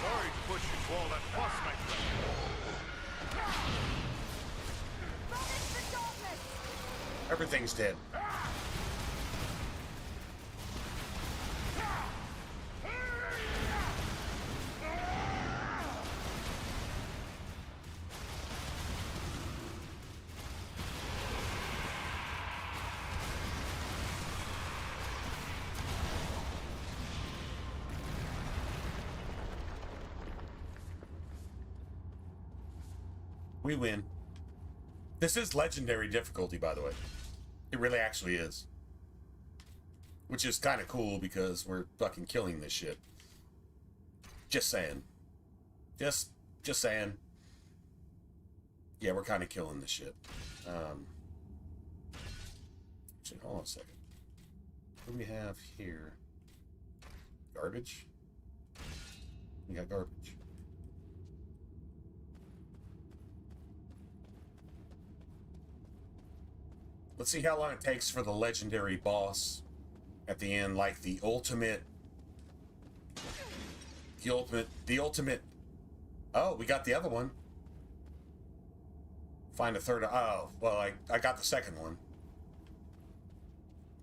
Sorry to push you to all that fuss, my friend. Everything's dead. We win. This is legendary difficulty, by the way. It really actually is. Which is kind of cool because we're fucking killing this shit. Just saying. Just saying. Yeah, we're kind of killing this shit. Actually, hold on a second. What do we have here? Garbage? We got garbage. Let's see how long it takes for the legendary boss at the end, like the ultimate. Oh, we got the other one. Find a third. Oh, well, I got the second one.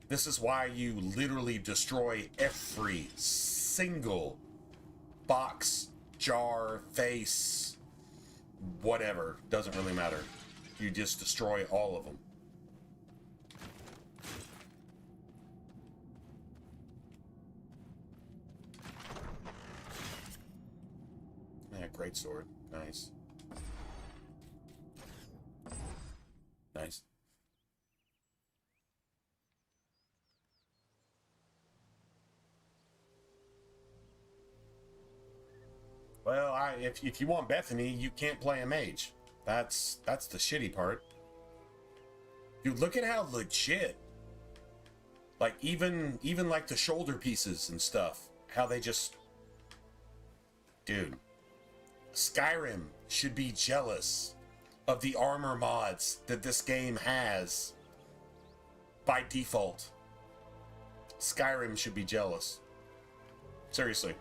This is why you literally destroy every single box, jar, face, whatever. Doesn't really matter. You just destroy all of them. Yeah, great sword. Nice. Nice. Well, if you want Bethany, you can't play a mage. That's the shitty part. Dude, look at how legit. Like even like the shoulder pieces and stuff, how they just. Dude, Skyrim should be jealous of the armor mods that this game has by default. Skyrim should be jealous. Seriously.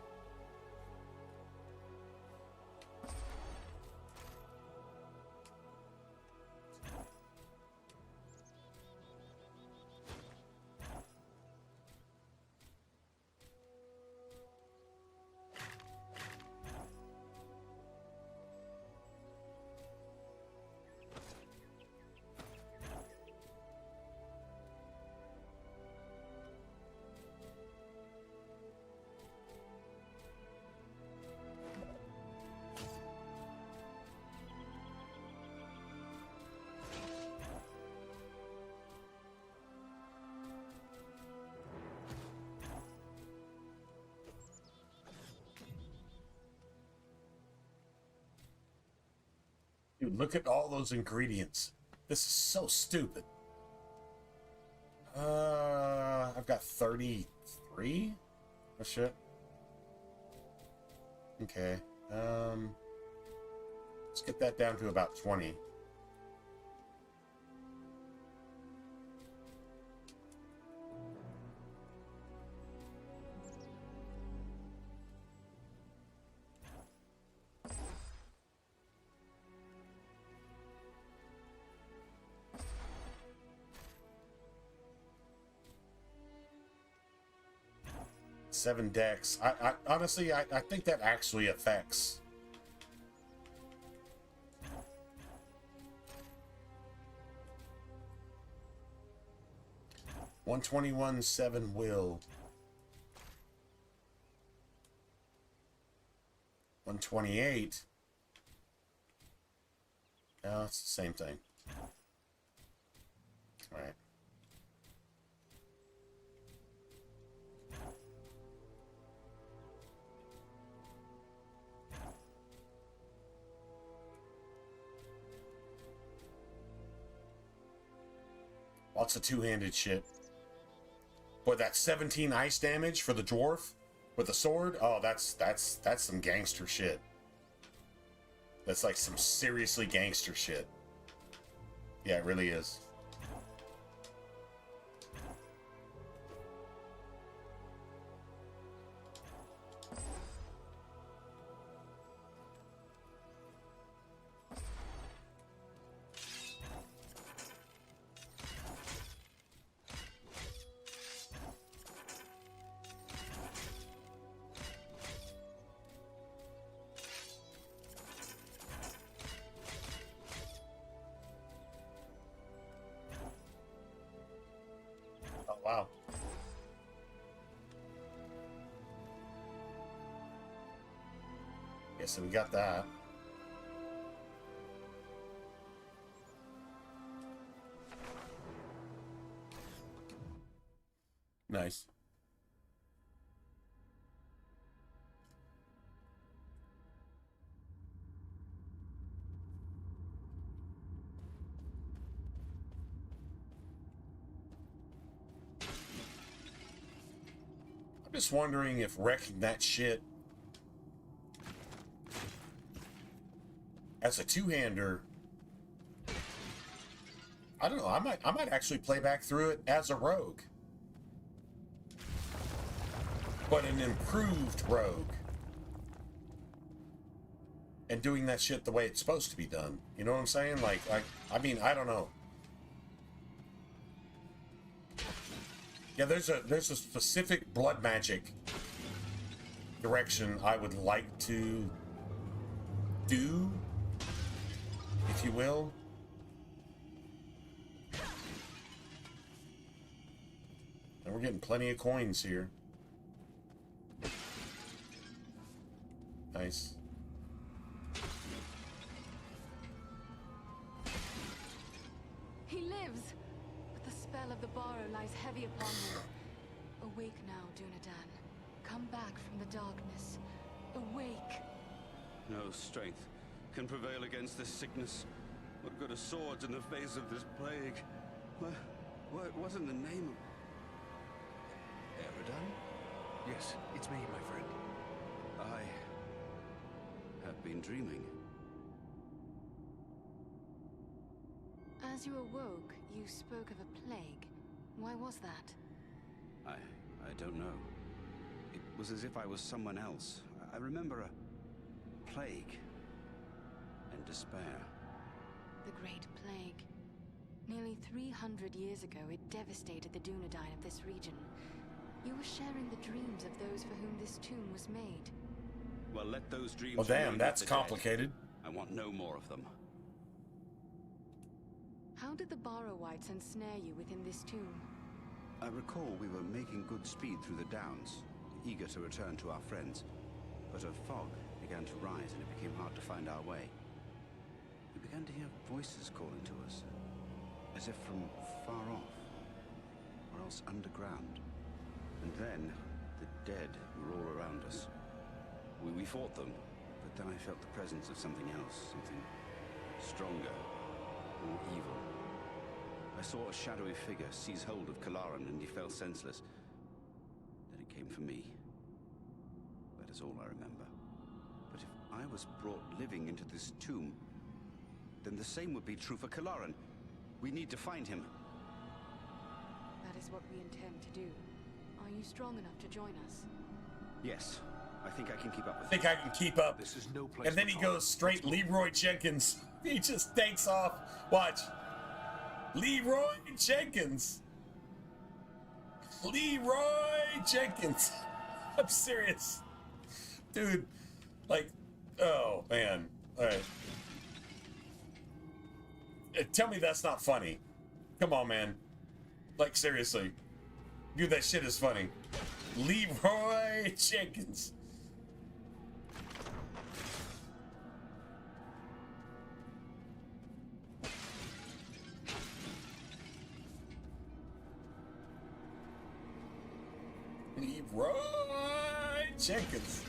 Dude, look at all those ingredients. This is so stupid. I've got 33? Oh shit. Okay. Let's get that down to about 20. 7 decks. I honestly, I think that actually affects. $121.7 will. 128. No, it's the same thing. All right. Lots of two-handed shit. Boy, that 17 ice damage for the dwarf with the sword. Oh, that's some gangster shit. That's like some seriously gangster shit. Yeah, it really is. Wow. Yeah, so we got that. Nice. I'm just wondering if wrecking that shit as a two-hander, I don't know, I might actually play back through it as a rogue. But an improved rogue. And doing that shit the way it's supposed to be done. You know what I'm saying? Like I mean, I don't know. Yeah, there's a specific blood magic direction I would like to do, if you will. And we're getting plenty of coins here. Nice. He lives! But the spell of the Borrow lies heavy upon him. Awake now, Dunedain. Come back from the darkness. Awake! No strength can prevail against this sickness. What good are swords in the face of this plague? What in the name of... Eridan? Yes, it's me, my friend. I have been dreaming. As you awoke, you spoke of a plague. Why was that? I don't know. It was as if I was someone else. I remember a plague and despair. The Great Plague. Nearly 300 years ago, it devastated the Dunedain of this region. You were sharing the dreams of those for whom this tomb was made. Well, let those dreams... Well, damn, that's complicated. I want no more of them. How did the Borrowites ensnare you within this tomb? I recall we were making good speed through the downs, eager to return to our friends. But a fog began to rise and it became hard to find our way. We began to hear voices calling to us, as if from far off, or else underground. And then, the dead were all around us. We fought them, but then I felt the presence of something else, something stronger, more evil. I saw a shadowy figure seize hold of Kalaran and he fell senseless. Then it came for me. That is all I remember. But if I was brought living into this tomb, then the same would be true for Kalaran. We need to find him. That is what we intend to do. Are you strong enough to join us? Yes. I think I can keep up with I think I can keep up. This is no place. And then he goes straight Leroy Jenkins. He just takes off. Watch. Leroy Jenkins. Leroy Jenkins. I'm serious. Dude, like, oh, man. All right. Tell me that's not funny. Come on, man. Like, seriously. Dude, that shit is funny. Leroy Jenkins. Leroy Jenkins.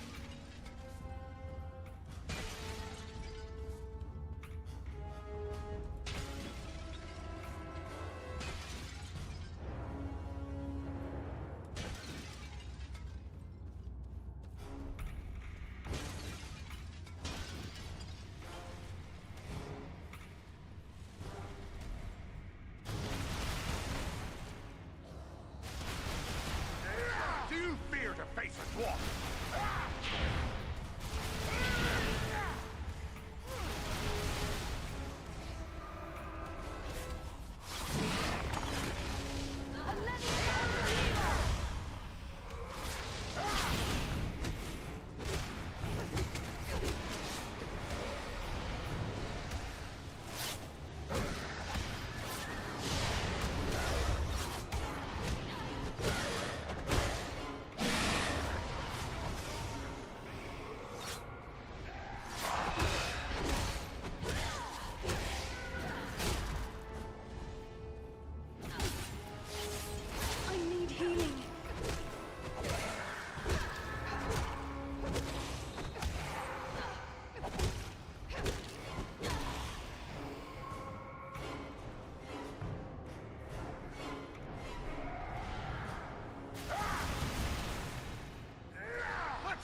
Do you fear to face a dwarf?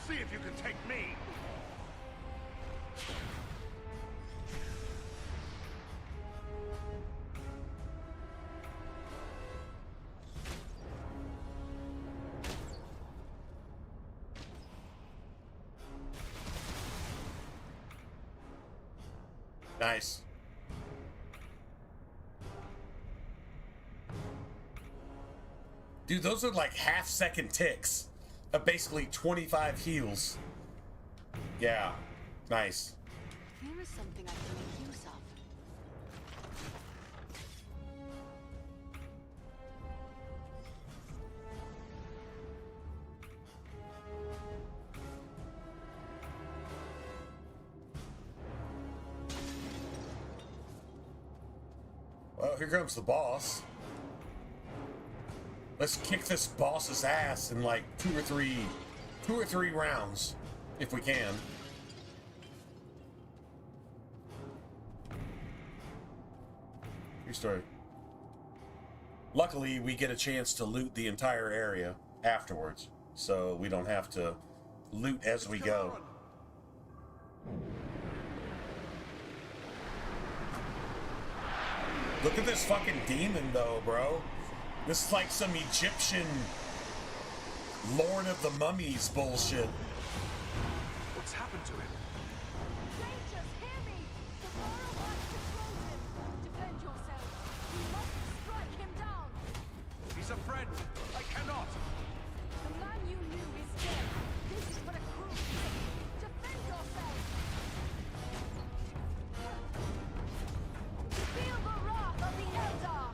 See if you can take me! Nice. Dude, those are like half-second ticks of basically 25 heals. Yeah, nice. Here is something I can make use of. Well, here comes the boss. Let's kick this boss's ass in like two or three rounds, if we can. True story. Luckily, we get a chance to loot the entire area afterwards, so we don't have to loot as we go. Look at this fucking demon, though, bro. This is like some Egyptian Lord of the Mummies bullshit. What's happened to him? Rangers, hear me! The Mara wants to close him. Defend yourselves. You must strike him down. He's a friend. I cannot. The man you knew is dead. This is but a cruel trick. Defend yourselves. Feel the wrath of the Eldar.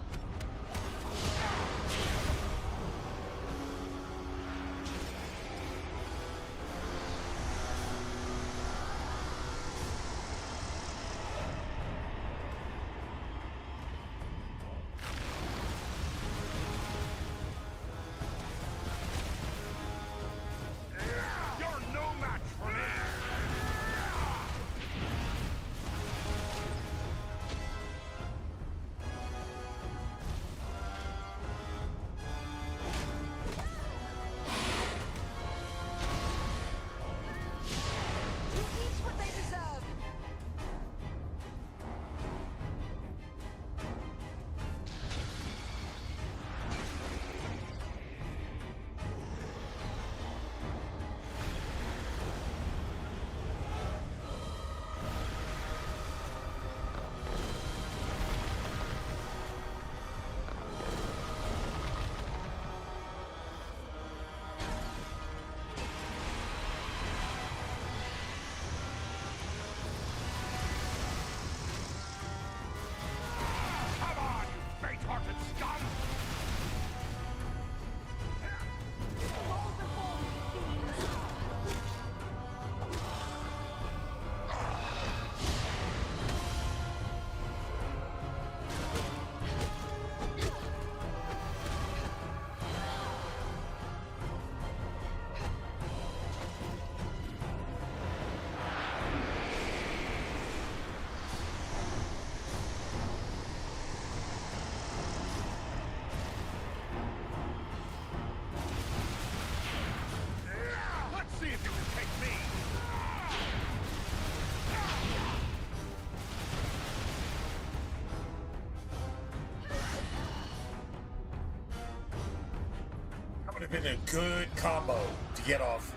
would have been a good combo to get off.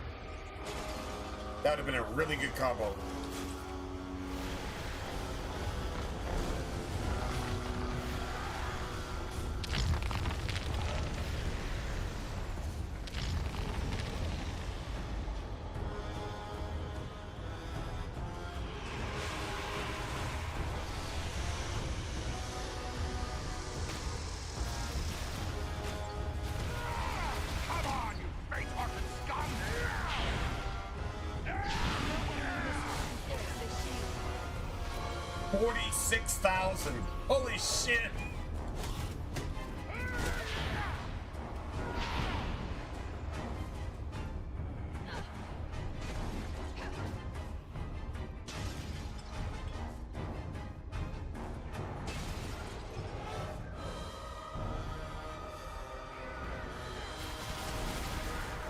That would have been a really good combo. Come on, you faint-hearted scum! 46,000. Holy shit.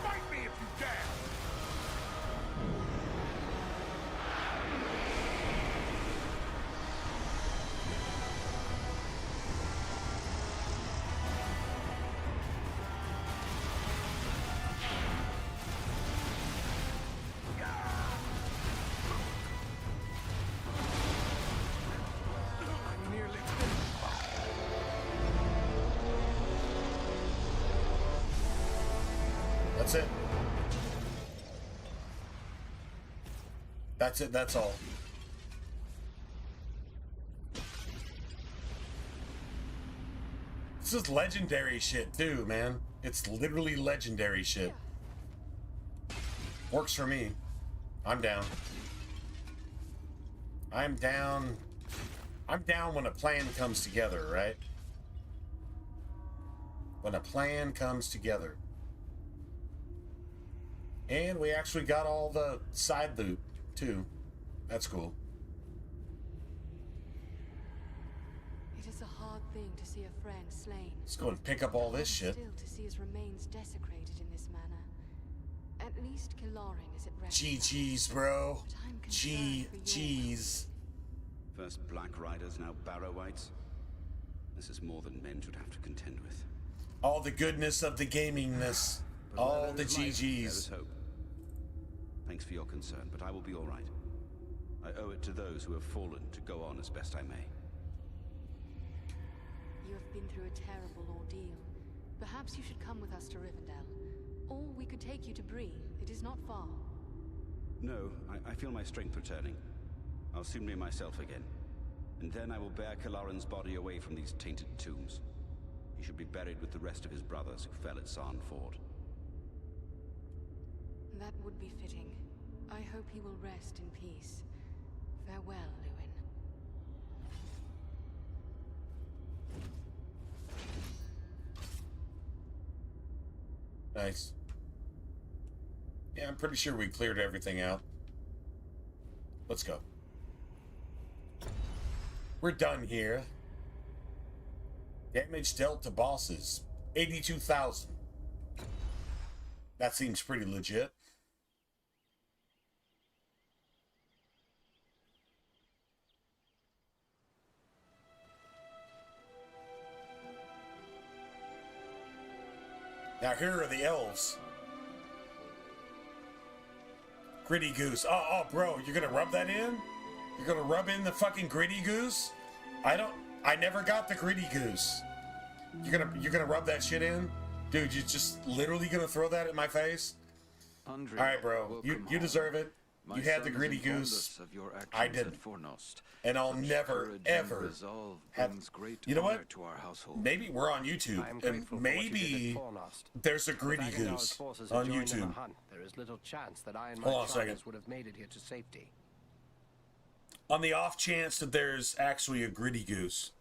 Fight me if you dare! I'm nearly finished. That's it. That's it, that's all. This is legendary shit too, man. It's literally legendary shit. Works for me. I'm down. I'm down. I'm down when a plan comes together, right? When a plan comes together. And we actually got all the side loot, too. That's cool. It is a hard thing to see a friend slain. Let's go and pick up all this shit. Still to see his remains desecrated in this manner. At least Kilaring is at rest. GG's, bro. But I'm concerned for your GG's. First Black Riders, now Barrow Whites. This is more than men should have to contend with. All the goodness of the gamingness. But where All there the is life, there is GG's. hope. Thanks for your concern, but I will be all right. I owe it to those who have fallen to go on as best I may. You have been through a terrible ordeal. Perhaps you should come with us to Rivendell. Or we could take you to Bree. It is not far. No, I feel my strength returning. I'll soon be myself again. And then I will bear Kilaran's body away from these tainted tombs. He should be buried with the rest of his brothers who fell at Sarn Ford. That would be fitting. I hope he will rest in peace. Farewell, Lewin. Nice. Yeah, I'm pretty sure we cleared everything out. Let's go. We're done here. Damage dealt to bosses. 82,000. That seems pretty legit. Now here are the elves. Gritty goose. Oh, bro, you're gonna rub that in? You're gonna rub in the fucking gritty goose? I never got the gritty goose. You're gonna rub that shit in? Dude, you're just literally gonna throw that in my face? Alright, bro. You deserve it. You had the gritty goose. I didn't. And I'll never, ever have... You know what? Maybe we're on YouTube. And maybe there's a gritty goose on YouTube. There is little chance that I and Hold on a second. would have made it here to safety. On the off chance that there's actually a gritty goose.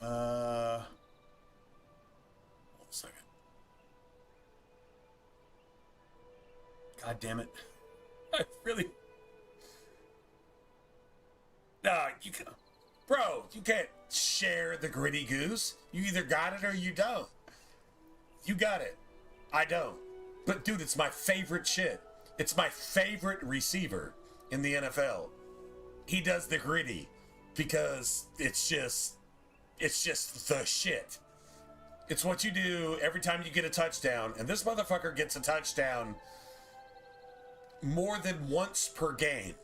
Hold on a second. God damn it. I really... Nah, you can... Bro, you can't share the gritty goose. You either got it or you don't. You got it. I don't. But dude, it's my favorite shit. It's my favorite receiver in the NFL. He does the gritty because it's just the shit. It's what you do every time you get a touchdown, and this motherfucker gets a touchdown more than once per game,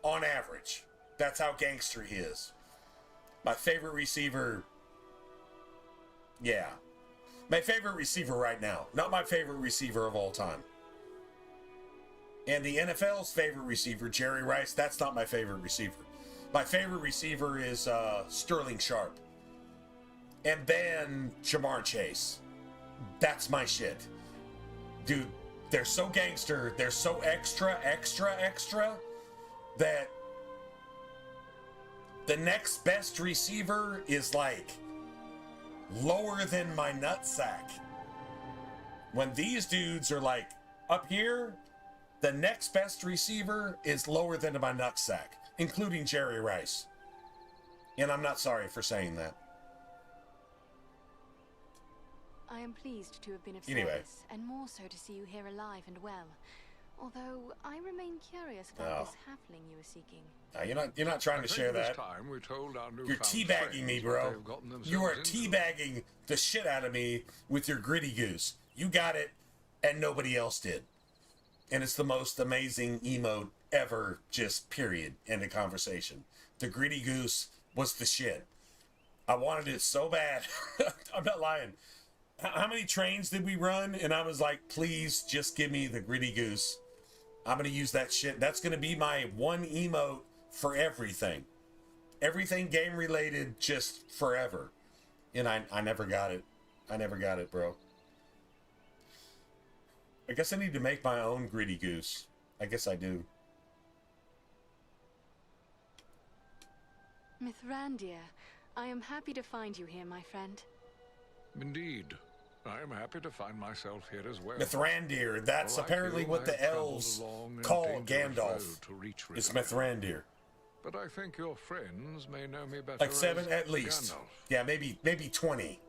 on average. That's how gangster he is. My favorite receiver, yeah. My favorite receiver right now, not my favorite receiver of all time. And the NFL's favorite receiver, Jerry Rice, that's not my favorite receiver. My favorite receiver is Sterling Sharp. And then Jamar Chase. That's my shit. Dude, they're so gangster, they're so extra that the next best receiver is like lower than my nutsack. When these dudes are like up here, the next best receiver is lower than my nutsack, including Jerry Rice. And I'm not sorry for saying that. I am pleased to have been of Anyway. service, and more so to see you here alive and well. Although I remain curious about this halfling you were seeking. You're not trying to share that. We told our You're teabagging me, bro. You are teabagging the shit out of me with your gritty goose. You got it, and nobody else did. And it's the most amazing emote ever, just period. End of conversation. The gritty goose was the shit. I wanted it so bad. I'm not lying. How many trains did we run? And I was like, please just give me the gritty goose. I'm going to use that shit. That's going to be my one emote for everything. Everything game related, just forever. And I never got it. I never got it, bro. I guess I need to make my own gritty goose. I guess I do. Mithrandir, I am happy to find you here, my friend. Indeed. I am happy to find myself here as well. Mithrandir, that's Like apparently you, what I the have elves traveled a long and call dangerous Gandalf. road to reach It's Rivendell. Mithrandir. But I think your friends may know me better Like 7 as at least. Gandalf. Yeah, maybe 20.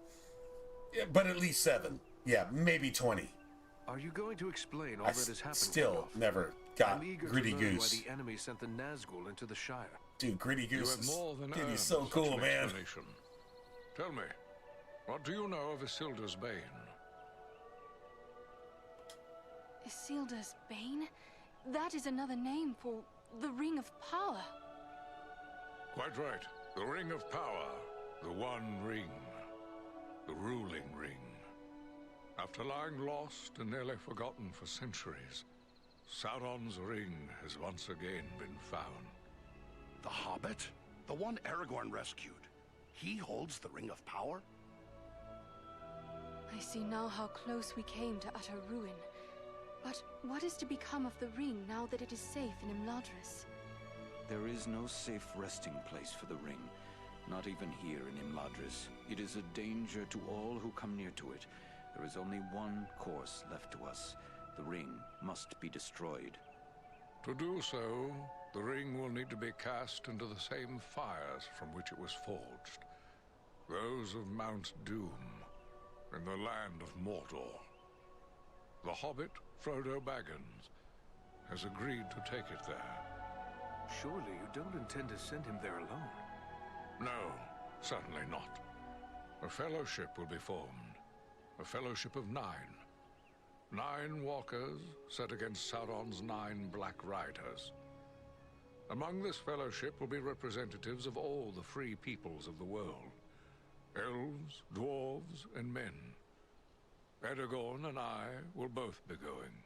Yeah, but at least 7. Yeah, maybe 20. Are you going to explain all I that has happened? still Gandalf? never got I'm eager Gritty to learn Goose. why the enemy sent the Nazgul into the Shire. Dude, Gritty You Goose have is, more than dude, earned he's so such cool, an man. explanation. Tell me, what do you know of Isildur's Bane? Isildur's Bane? That is another name for the Ring of Power. Quite right. The Ring of Power. The One Ring. The ruling ring. After lying lost and nearly forgotten for centuries, Sauron's ring has once again been found. The Hobbit? The one Aragorn rescued. He holds the Ring of Power? I see now how close we came to utter ruin. But what is to become of the ring now that it is safe in Imladris? There is no safe resting place for the ring. Not even here in Imladris. It is a danger to all who come near to it. There is only one course left to us. The ring must be destroyed. To do so, the ring will need to be cast into the same fires from which it was forged. Those of Mount Doom, in the land of Mordor. The Hobbit, Frodo Baggins, has agreed to take it there. Surely you don't intend to send him there alone? No, certainly not. A fellowship will be formed. A fellowship of 9. 9 walkers set against Sauron's 9 Black Riders. Among this fellowship will be representatives of all the free peoples of the world. Elves, dwarves, and men. Aragorn and I will both be going.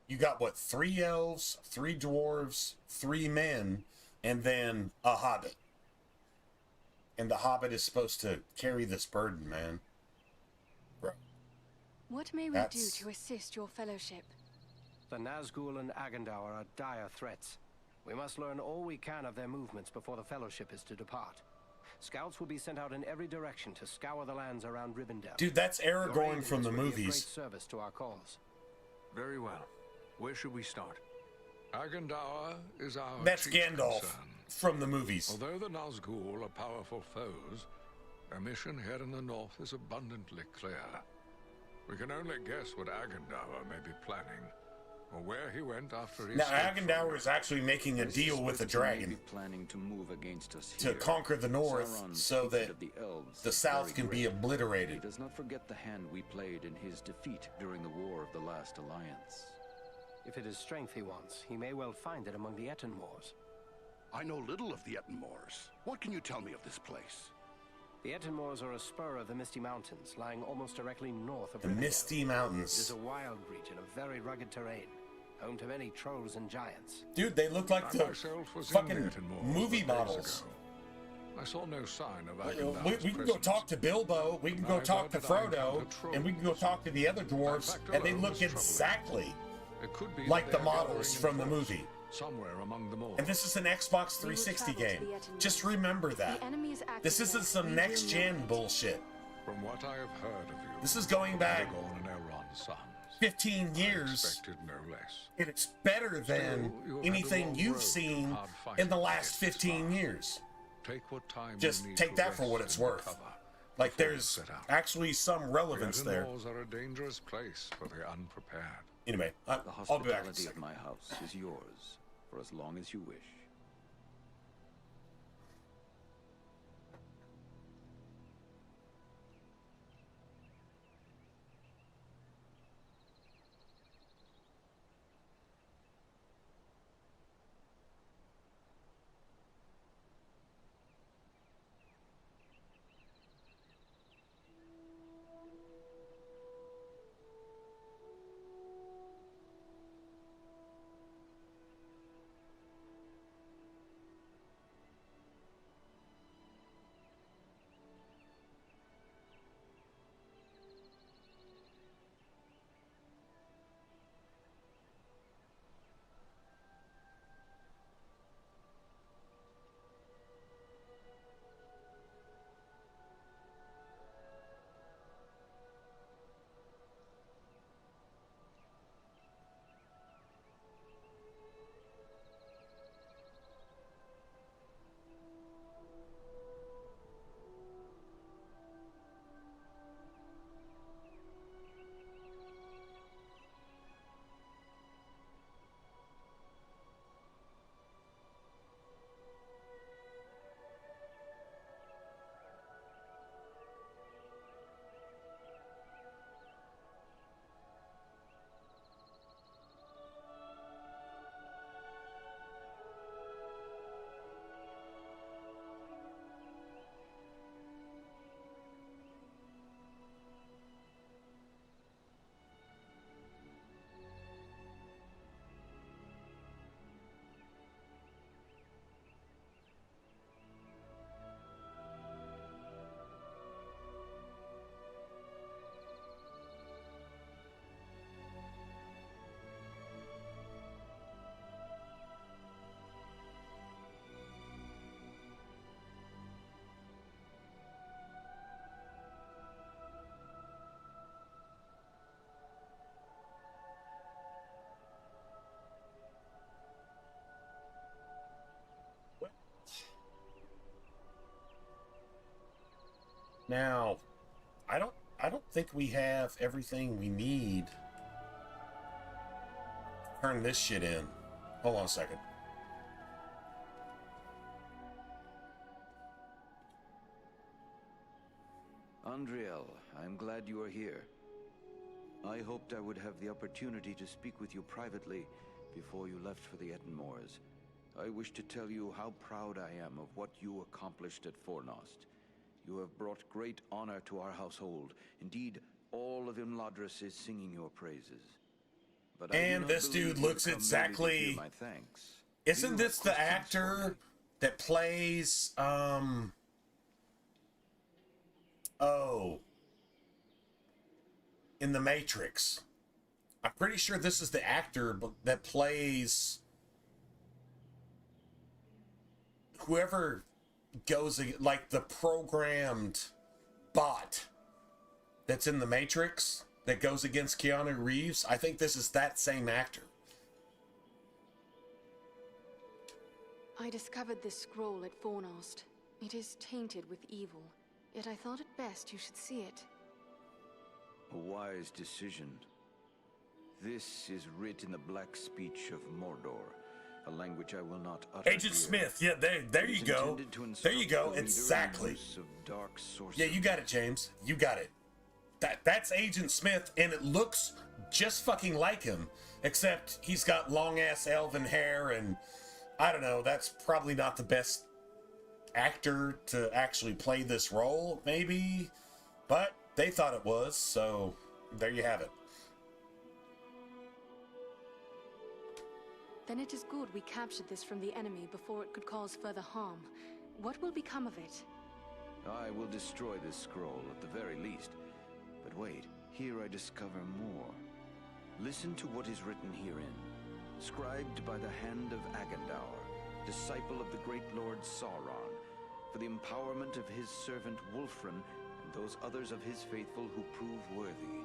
You got, what, 3 elves, 3 dwarves, 3 men, and then a hobbit. And the hobbit is supposed to carry this burden, man. Bro. What may we do to assist your fellowship? The Nazgul and Agandaur are dire threats. We must learn all we can of their movements before the Fellowship is to depart. Scouts will be sent out in every direction to scour the lands around Rivendell. Dude, that's Aragorn from the Your aid in this would be of movies. great service to our cause. Very well. Where should we start? Agandaur is our That's chief Gandalf concern. from the movies. Although the Nazgul are powerful foes, their mission here in the north is abundantly clear. We can only guess what Agandaur may be planning, or where he went after he Now, escaped from Agendour is actually making a deal with the dragon planning to move against us to here. conquer the north Sauron's so hatred that of the elves the is south very can be great. obliterated. He does not forget the hand we played in his defeat during the War of the Last Alliance. If it is strength he wants, he may well find it among the Ettenmoors. I know little of the Ettenmoors. What can you tell me of this place? The Ettenmoors are a spur of the Misty Mountains, lying almost directly north of The Rivendell. Misty It Mountains. is a wild region of very rugged terrain, home to many trolls and giants. Dude, they look like I the myself was in fucking Ettenmoors movie days models. ago. I saw no sign of We Agendour's can go presence. talk to Bilbo, we can go Neither talk to did I Frodo, encounter and we can go talk to the other dwarves, fact and they alone look was troubling. exactly It could be like that the they are models gathering from the in force, movie. somewhere among them all. And this is an Xbox 360 game. Just remember that. This isn't some next-gen bullshit. From what I have heard of you, This is going back Aragorn and Elrond's sons. 15 I years, expected no less. and it's better than Still, you have had a anything long you've road, seen hard fighting in the to last get this 15 far. years. Take what time Just you need take that for rest what it's and worth. recover Like, before you there's set out. actually some relevance The there. Ettenmoors are a dangerous place for the unprepared. Anyway, The I'll be back in a hospitality of second. my house is yours for as long as you wish. Now, I don't think we have everything we need. Turn this shit in. Hold on a second. Andriel, I'm glad you are here. I hoped I would have the opportunity to speak with you privately before you left for the Ettenmoors. I wish to tell you how proud I am of what you accomplished at Fornost. You have brought great honor to our household. Indeed, all of Imladris is singing your praises. But I do And not this believe dude you looks come merely to exactly... hear my thanks. Isn't You this have the questions for actor me? that plays, in The Matrix? I'm pretty sure this is the actor that plays whoever goes, like, the programmed bot that's in The Matrix that goes against Keanu Reeves. I think this is that same actor. I discovered this scroll at Fornost. It is tainted with evil, yet I thought it best you should see it. A wise decision. This is writ in the black speech of Mordor, a language I will not utter Agent here. Smith, yeah, there you go. There you go, exactly. Yeah, you got it, James. You got it. That's Agent Smith, and it looks just fucking like him, except he's got long-ass elven hair, and I don't know, that's probably not the best actor to actually play this role, maybe, but they thought it was, so there you have it. Then it is good we captured this from the enemy before it could cause further harm. What will become of it? I will destroy this scroll at the very least. But wait, here I discover more. Listen to what is written herein. Scribed by the hand of Agandaur, disciple of the great Lord Sauron, for the empowerment of his servant Wulfrun and those others of his faithful who prove worthy.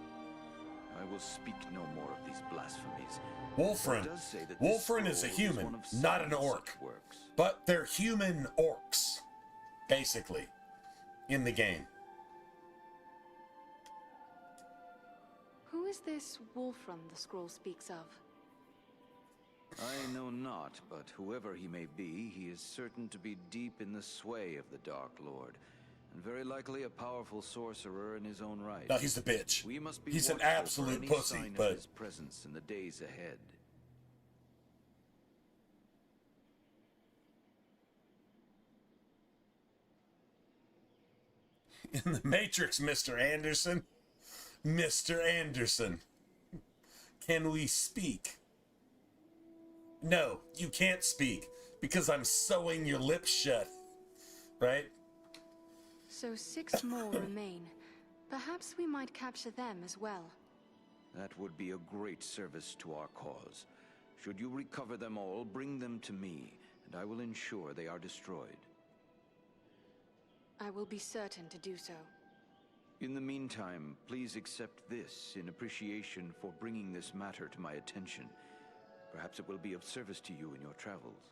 I will speak no more of these blasphemies. Wulfrun is a human, not an orc. But they're human orcs, basically, in the game. Who is this Wulfrun the scroll speaks of? I know not, but whoever he may be, he is certain to be deep in the sway of the Dark Lord, and very likely a powerful sorcerer in his own right. No, he's a bitch. We must be he's an watchful absolute for any pussy, sign but of his presence in the days ahead. In the Matrix, Mr. Anderson. Mr. Anderson. Can we speak? No, you can't speak, because I'm sewing your lips shut. Right? So 6 more remain. Perhaps we might capture them as well. That would be a great service to our cause. Should you recover them all, bring them to me, and I will ensure they are destroyed. I will be certain to do so. In the meantime, please accept this in appreciation for bringing this matter to my attention. Perhaps it will be of service to you in your travels.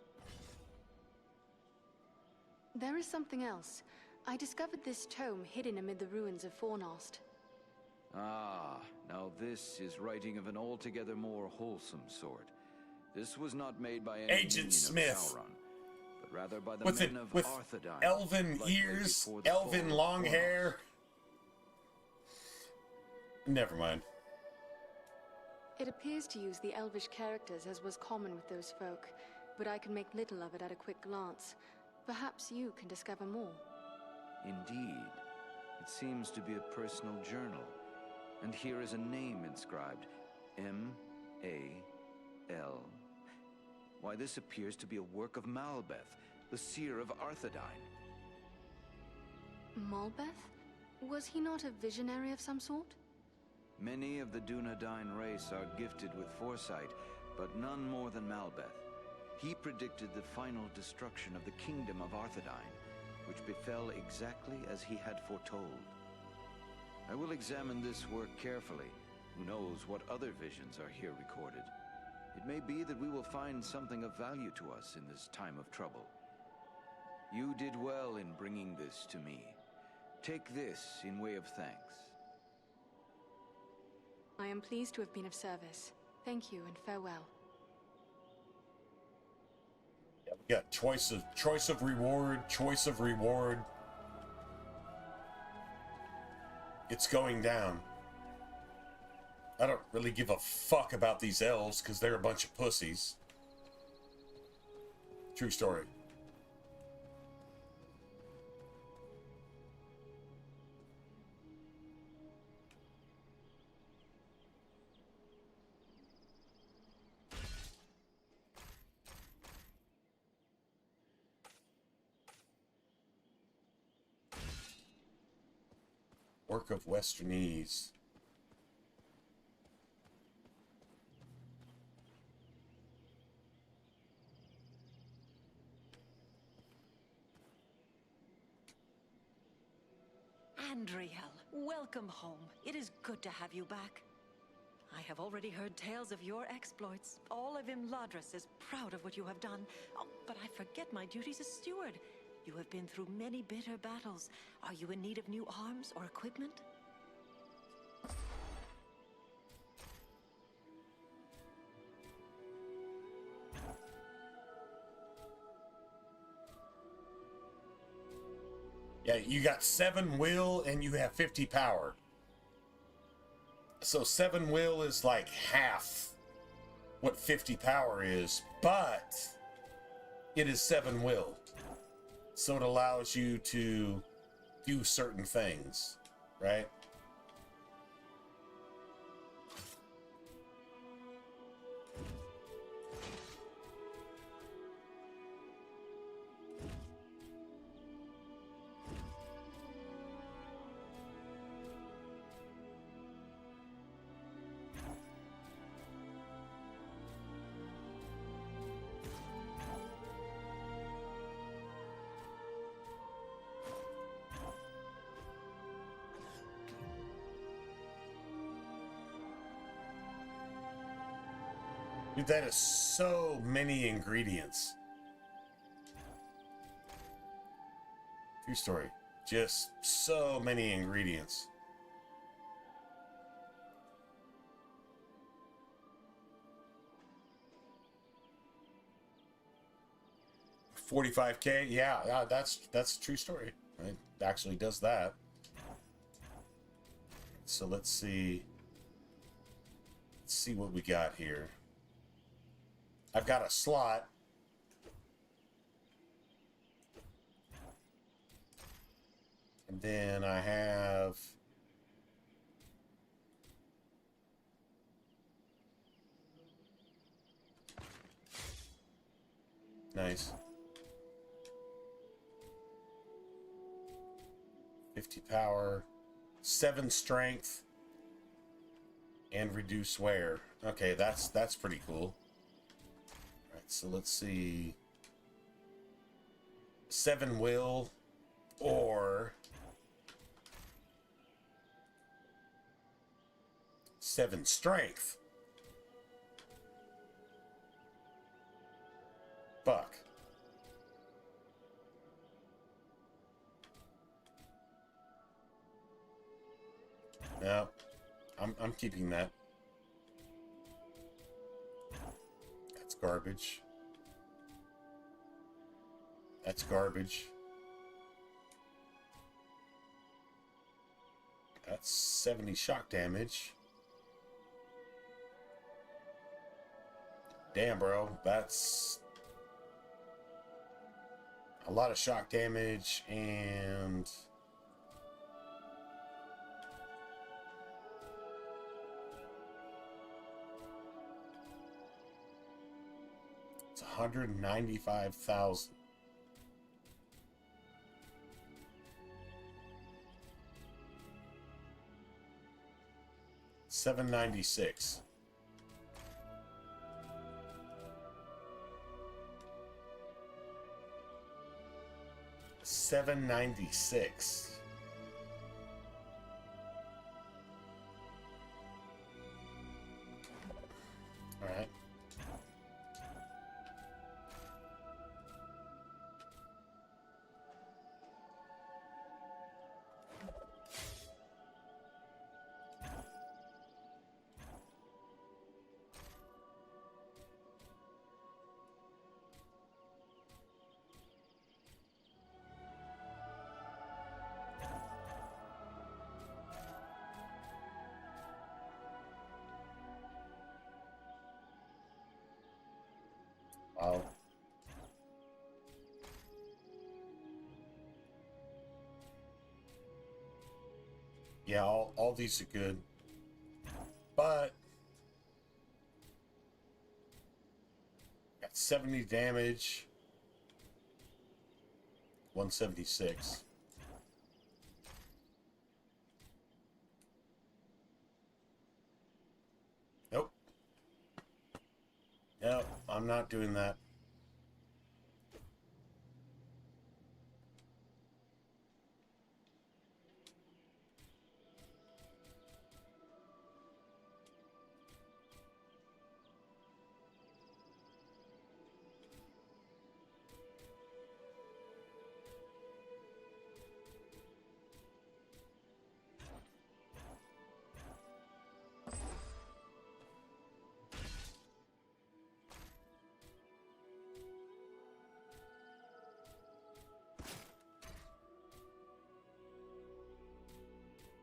There is something else. I discovered this tome hidden amid the ruins of Fornost. Ah, now this is writing of an altogether more wholesome sort. This was not made by any Agent Smith. Of Sauron, but rather by the with men of Arthedain. Elven ears, elven long hair. Never mind. It appears to use the elvish characters as was common with those folk, but I can make little of it at a quick glance. Perhaps you can discover more. Indeed. It seems to be a personal journal. And here is a name inscribed. M-A-L. Why, this appears to be a work of Malbeth, the seer of Arthedain. Malbeth? Was he not a visionary of some sort? Many of the Dunedain race are gifted with foresight, but none more than Malbeth. He predicted the final destruction of the kingdom of Arthedain, which befell exactly as he had foretold. I will examine this work carefully. Who knows what other visions are here recorded? It may be that we will find something of value to us in this time of trouble. You did well in bringing this to me. Take this in way of thanks. I am pleased to have been of service. Thank you and farewell. Yeah, we got choice of reward. It's going down. I don't really give a fuck about these elves because they're a bunch of pussies. True story. Work of Westernese. Andriel, welcome home. It is good to have you back. I have already heard tales of your exploits. All of Imladris is proud of what you have done. Oh, but I forget my duties as steward. You have been through many bitter battles. Are you in need of new arms or equipment? Yeah, you got 7 will and you have 50 power. So 7 will is like half what 50 power is, but it is 7 will. So it allows you to do certain things, right? Dude, that is so many ingredients. True story. Just so many ingredients. $45K, yeah, that's a true story. It actually does that. So let's see. Let's see what we got here. I've got a slot. And then I have nice. 50 power, 7 strength, and reduce wear. Okay, that's pretty cool. All right, so let's see. 7 will or 7 strength. Buck. No, I'm keeping that. That's garbage. That's garbage. That's 70 shock damage. Damn, bro. That's a lot of shock damage and it's 195,000. $796. $796. All right. Wow. Yeah, all these are good. But got 70 damage. 176. Nope. Nope, I'm not doing that.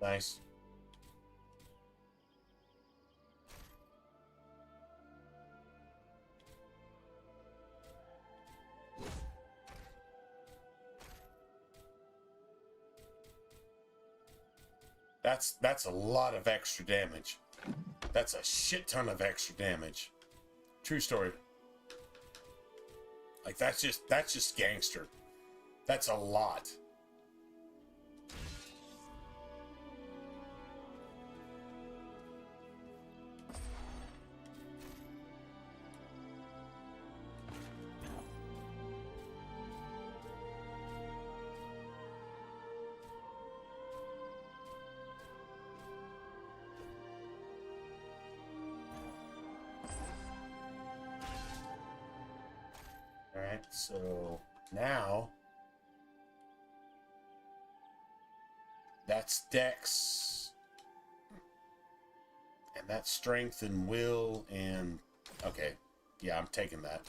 Nice. That's a lot of extra damage. That's a shit ton of extra damage. True story. Like that's just gangster. That's a lot. Alright, so now that's Dex, and that's Strength and Will, and okay, yeah, I'm taking that.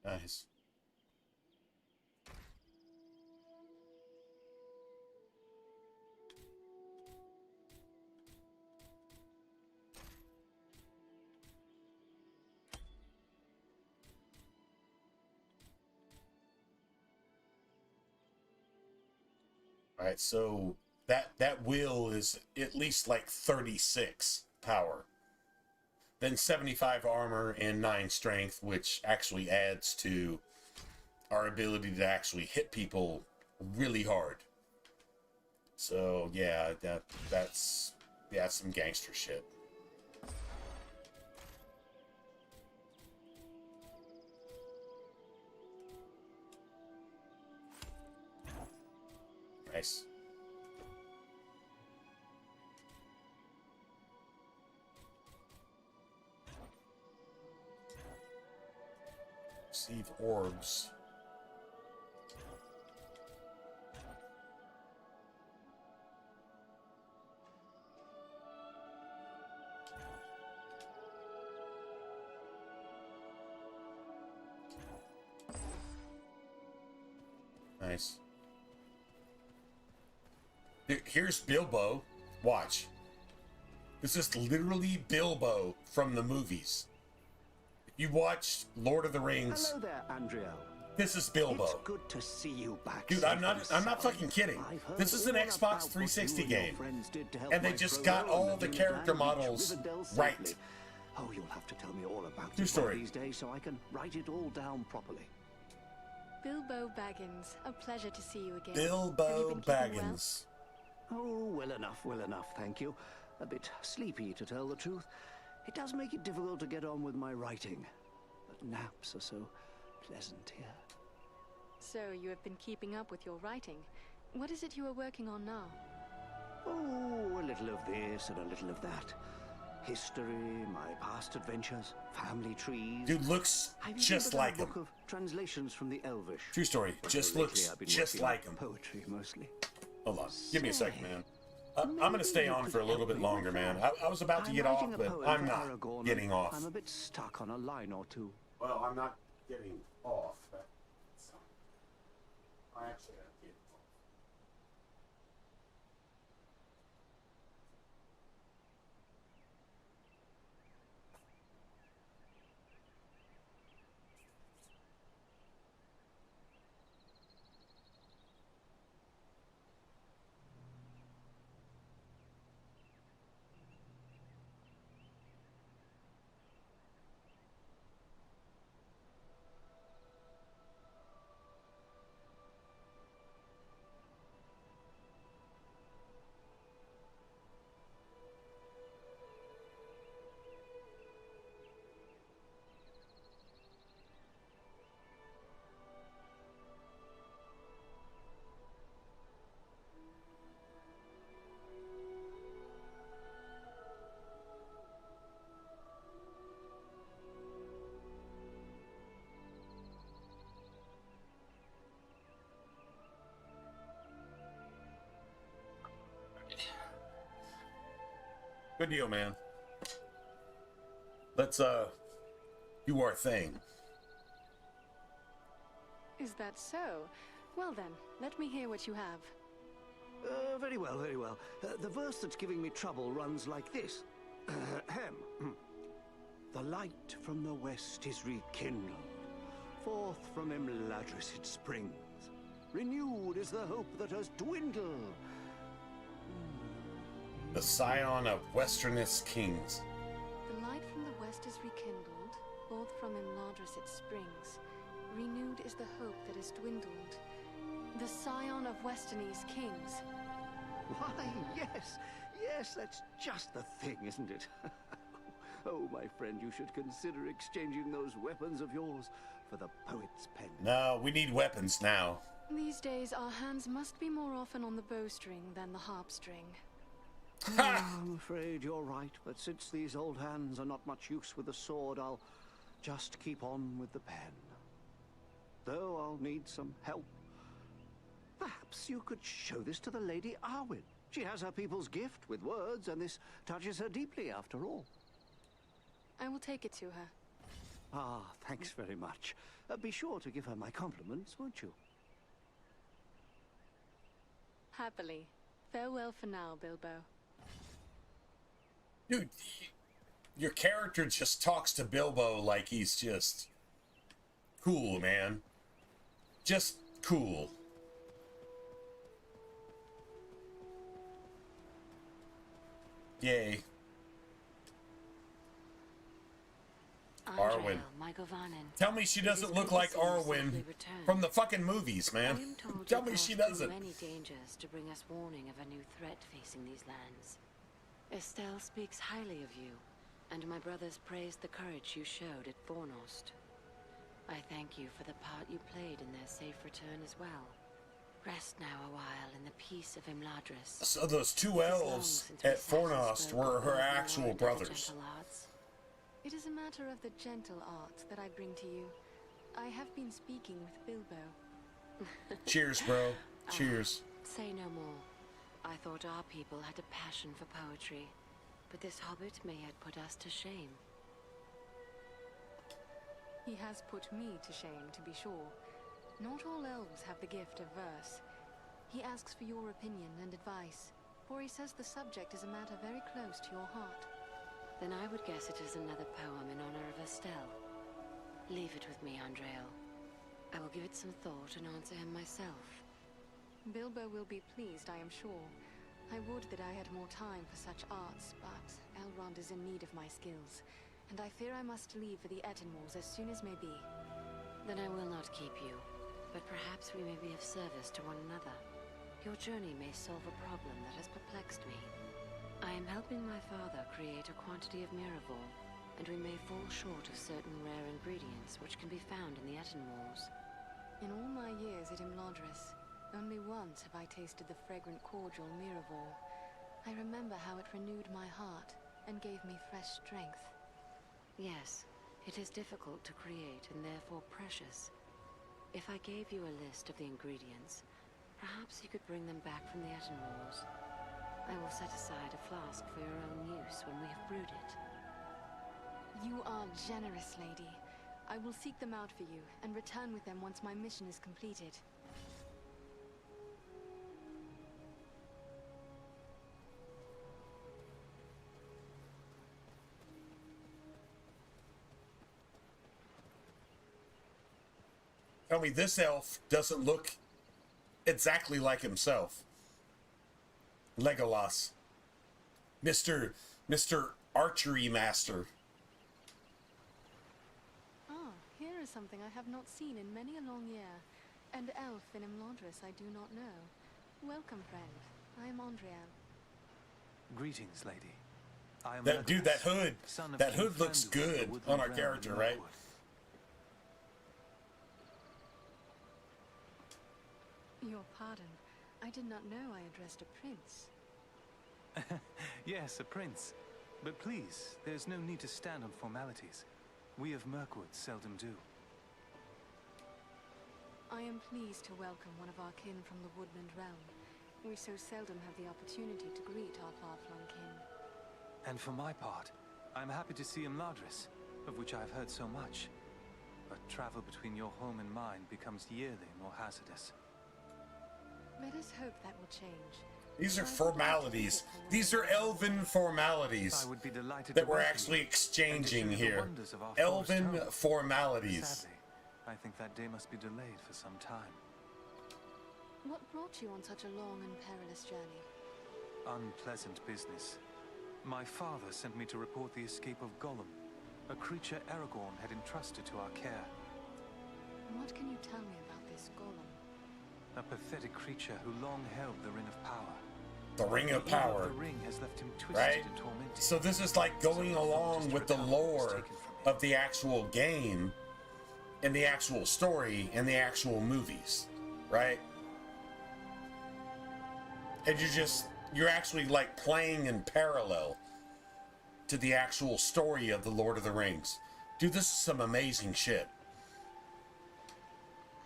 Nice. All right, so that will is at least like 36 power. Then 75 armor and 9 strength, which actually adds to our ability to actually hit people really hard. So yeah, that's some gangster shit. Nice. Receive orbs. Nice. Here's Bilbo. Watch. This is literally Bilbo from the movies. If you watch Lord of the Rings. Hello there, Andriel. This is Bilbo. It's good to see you back. Dude, I'm not fucking kidding. This is an Xbox 360 game. And they just got all the character models right. Oh, you'll have to tell me all about True it one of story. these days so I can write it all down properly. Bilbo Baggins, a pleasure to see you again. Bilbo Baggins. Oh, well enough, thank you. A bit sleepy, to tell the truth. It does make it difficult to get on with my writing. But naps are so pleasant here. So you have been keeping up with your writing. What is it you are working on now? Oh, a little of this and a little of that. History, my past adventures, family trees. Dude looks just like him. Book of translations from the Elvish. True story. Just looks just like him. Poetry mostly. Hold on. Give me a second, man. I'm going to stay on for a little bit longer, man. I was about to get off, but I'm not getting off. I'm a bit stuck on a line or two. Well, I'm not getting off. I actually am getting off. Good deal, man. Let's, do our thing. Is that so? Well then, let me hear what you have. Very well, very well. The verse that's giving me trouble runs like this. Ahem. The light from the west is rekindled. Forth from Imladris it springs. Renewed is the hope that has dwindled. The scion of Westernist kings. The light from the west is rekindled. Forth from Imladris it springs. Renewed is the hope that has dwindled. The scion of Westernese kings. Why, yes. Yes, that's just the thing, isn't it? Oh, my friend, you should consider exchanging those weapons of yours for the poet's pen. No, we need weapons now. These days, our hands must be more often on the bowstring than the harp string. I'm afraid you're right, but since these old hands are not much use with the sword, I'll just keep on with the pen. Though I'll need some help. Perhaps you could show this to the Lady Arwen. She has her people's gift with words, and this touches her deeply after all. I will take it to her. Ah, thanks very much. Be sure to give her my compliments, won't you? Happily. Farewell for now, Bilbo. Dude, your character just talks to Bilbo like he's just cool, man. Just cool. Yay. Arwen. Tell me she doesn't look like Arwen from the fucking movies, man. Tell me she doesn't. Many dangers to bring us warning of a new threat facing these lands. Estelle speaks highly of you, and my brothers praised the courage you showed at Fornost. I thank you for the part you played in their safe return as well. Rest now a while in the peace of Imladris. So those two elves at Fornost were her actual brothers. It is a matter of the gentle art that I bring to you. I have been speaking with Bilbo. Cheers, bro. Cheers. Say no more. I thought our people had a passion for poetry, but this hobbit may yet put us to shame. He has put me to shame, to be sure. Not all elves have the gift of verse. He asks for your opinion and advice, for he says the subject is a matter very close to your heart. Then I would guess it is another poem in honor of Estelle. Leave it with me, Andreal. I will give it some thought and answer him myself. Bilbo will be pleased, I am sure. I would that I had more time for such arts, but Elrond is in need of my skills, and I fear I must leave for the Ettenwalls as soon as may be. Then I will not keep you, but perhaps we may be of service to one another. Your journey may solve a problem that has perplexed me. I am helping my father create a quantity of Miraval, and we may fall short of certain rare ingredients which can be found in the Ettenwalls. In all my years at Imladris, only once have I tasted the fragrant cordial Miraval. I remember how it renewed my heart and gave me fresh strength. Yes, it is difficult to create and therefore precious. If I gave you a list of the ingredients, perhaps you could bring them back from the Ettenwalls. I will set aside a flask for your own use when we have brewed it. You are generous, lady. I will seek them out for you and return with them once my mission is completed. Tell me this elf doesn't look exactly like himself. Legolas. Mr. Archery Master. Ah, here is something I have not seen in many a long year. And elf in Imladris I do not know. Welcome, friend. I am Andriel. Greetings, lady. I am That dude, that hood. son of That King hood looks Thranduil of the good Woodland on our Realm character, in right? Mirkwood. Your pardon. I did not know I addressed a prince. Yes, a prince. But please, there's no need to stand on formalities. We of Mirkwood seldom do. I am pleased to welcome one of our kin from the Woodland Realm. We so seldom have the opportunity to greet our far-flung kin. And for my part, I'm happy to see Imladris, of which I've heard so much. But travel between your home and mine becomes yearly more hazardous. Let us hope that will change. These are formalities. These are elven formalities that we're actually exchanging here. Elven formalities. Sadly, I think that day must be delayed for some time. What brought you on such a long and perilous journey? Unpleasant business. My father sent me to report the escape of Gollum, a creature Aragorn had entrusted to our care. What can you tell me about this Gollum? A pathetic creature who long held the Ring of Power. The Ring of Power. The ring has left him twisted right? and tormented. So this is like going along with the lore of the actual game and the actual story and the actual movies, right? And you're actually like playing in parallel to the actual story of the Lord of the Rings. Dude, this is some amazing shit.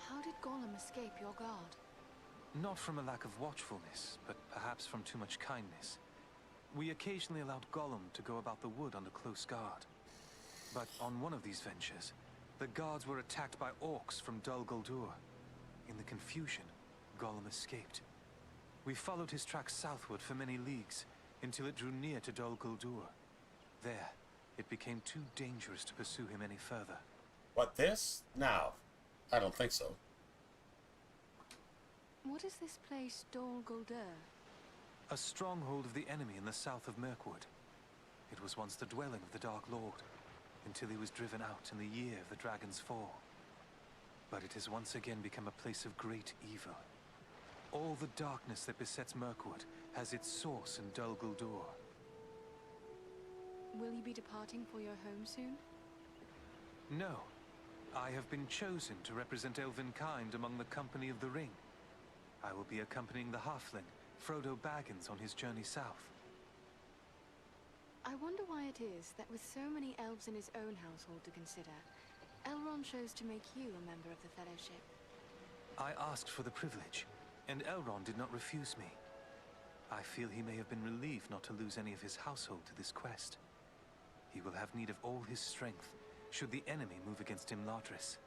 How did Gollum escape your guard? Not from a lack of watchfulness, but perhaps from too much kindness. We occasionally allowed Gollum to go about the wood under close guard. But on one of these ventures, the guards were attacked by orcs from Dol Guldur. In the confusion, Gollum escaped. We followed his tracks southward for many leagues, until it drew near to Dol Guldur. There, it became too dangerous to pursue him any further. What, this? No, I don't think so. What is this place, Dol Guldur? A stronghold of the enemy in the south of Mirkwood. It was once the dwelling of the Dark Lord, until he was driven out in the year of the Dragon's Fall. But it has once again become a place of great evil. All the darkness that besets Mirkwood has its source in Dol Guldur. Will you be departing for your home soon? No. I have been chosen to represent Elvenkind among the Company of the Ring. I will be accompanying the halfling, Frodo Baggins, on his journey south. I wonder why it is that with so many elves in his own household to consider, Elrond chose to make you a member of the Fellowship. I asked for the privilege, and Elrond did not refuse me. I feel he may have been relieved not to lose any of his household to this quest. He will have need of all his strength, should the enemy move against Imladris.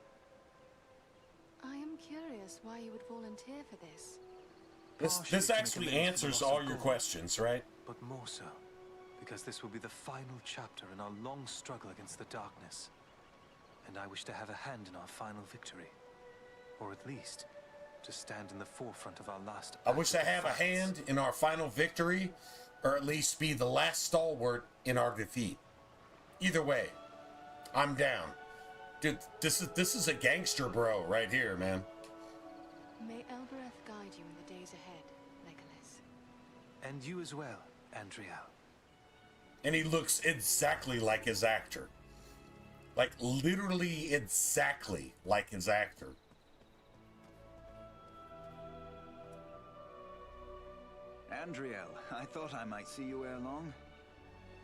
I am curious why you would volunteer for this. This actually answers all your questions, right? But more so, because this will be the final chapter in our long struggle against the darkness. And I wish to have a hand in our final victory. Or at least, to stand in the forefront of our last... I wish to have a hand in our final victory, or at least be the last stalwart in our defeat. Either way, I'm down. Dude, this is a gangster bro right here, man. May Elbereth guide you in the days ahead, Legolas. And you as well, Andriel. And he looks exactly like his actor. Like, literally exactly like his actor. Andriel, I thought I might see you ere long.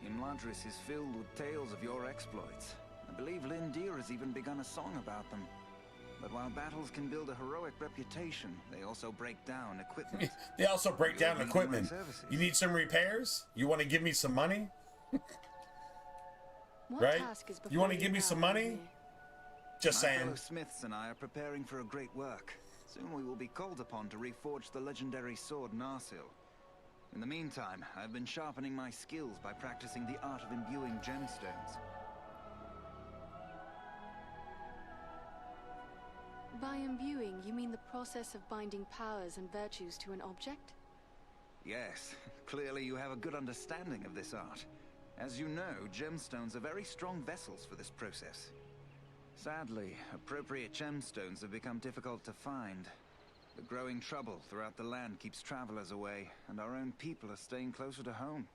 Imladris is filled with tales of your exploits. I believe Lindir has even begun a song about them. But while battles can build a heroic reputation, they also break down equipment. They also break down equipment. You need some repairs? You want to give me some money? Right? You want to give me some money? Just My saying. fellow smiths and I are preparing for a great work. Soon we will be called upon to reforge the legendary sword Narsil. In the meantime, I've been sharpening my skills by practicing the art of imbuing gemstones. By imbuing, you mean the process of binding powers and virtues to an object? Yes, clearly you have a good understanding of this art. As you know, gemstones are very strong vessels for this process. Sadly, appropriate gemstones have become difficult to find. The growing trouble throughout the land keeps travelers away, and our own people are staying closer to home.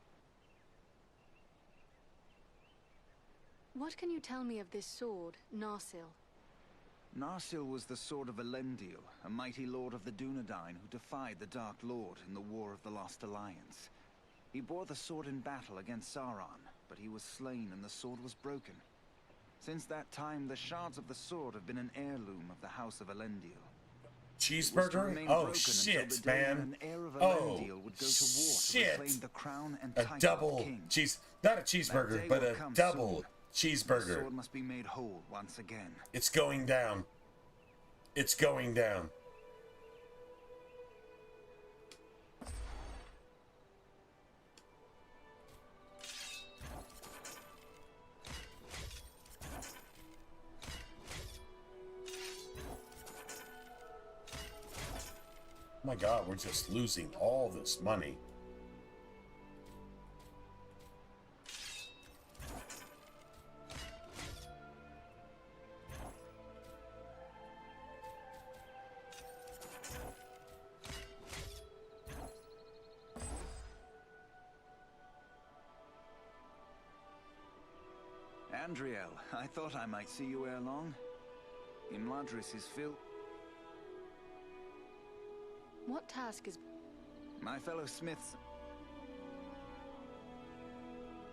What can you tell me of this sword, Narsil? Narsil was the sword of Elendil, a mighty lord of the Dunedain who defied the Dark Lord in the War of the Lost Alliance. He bore the sword in battle against Sauron, but he was slain and the sword was broken. Since that time, the shards of the sword have been an heirloom of the House of Elendil. Cheeseburger? Oh shit, man. of Oh, Elendil would go to war to shit! reclaim the crown and A title of double king. cheese, not a That cheeseburger, day but will a come double soon. The cheeseburger. sword must be made whole once again. It's going down. It's going down. Oh my god, we're just losing all this money. Andriel, I thought I might see you ere long. Imladris is filled. What task is... My fellow smiths.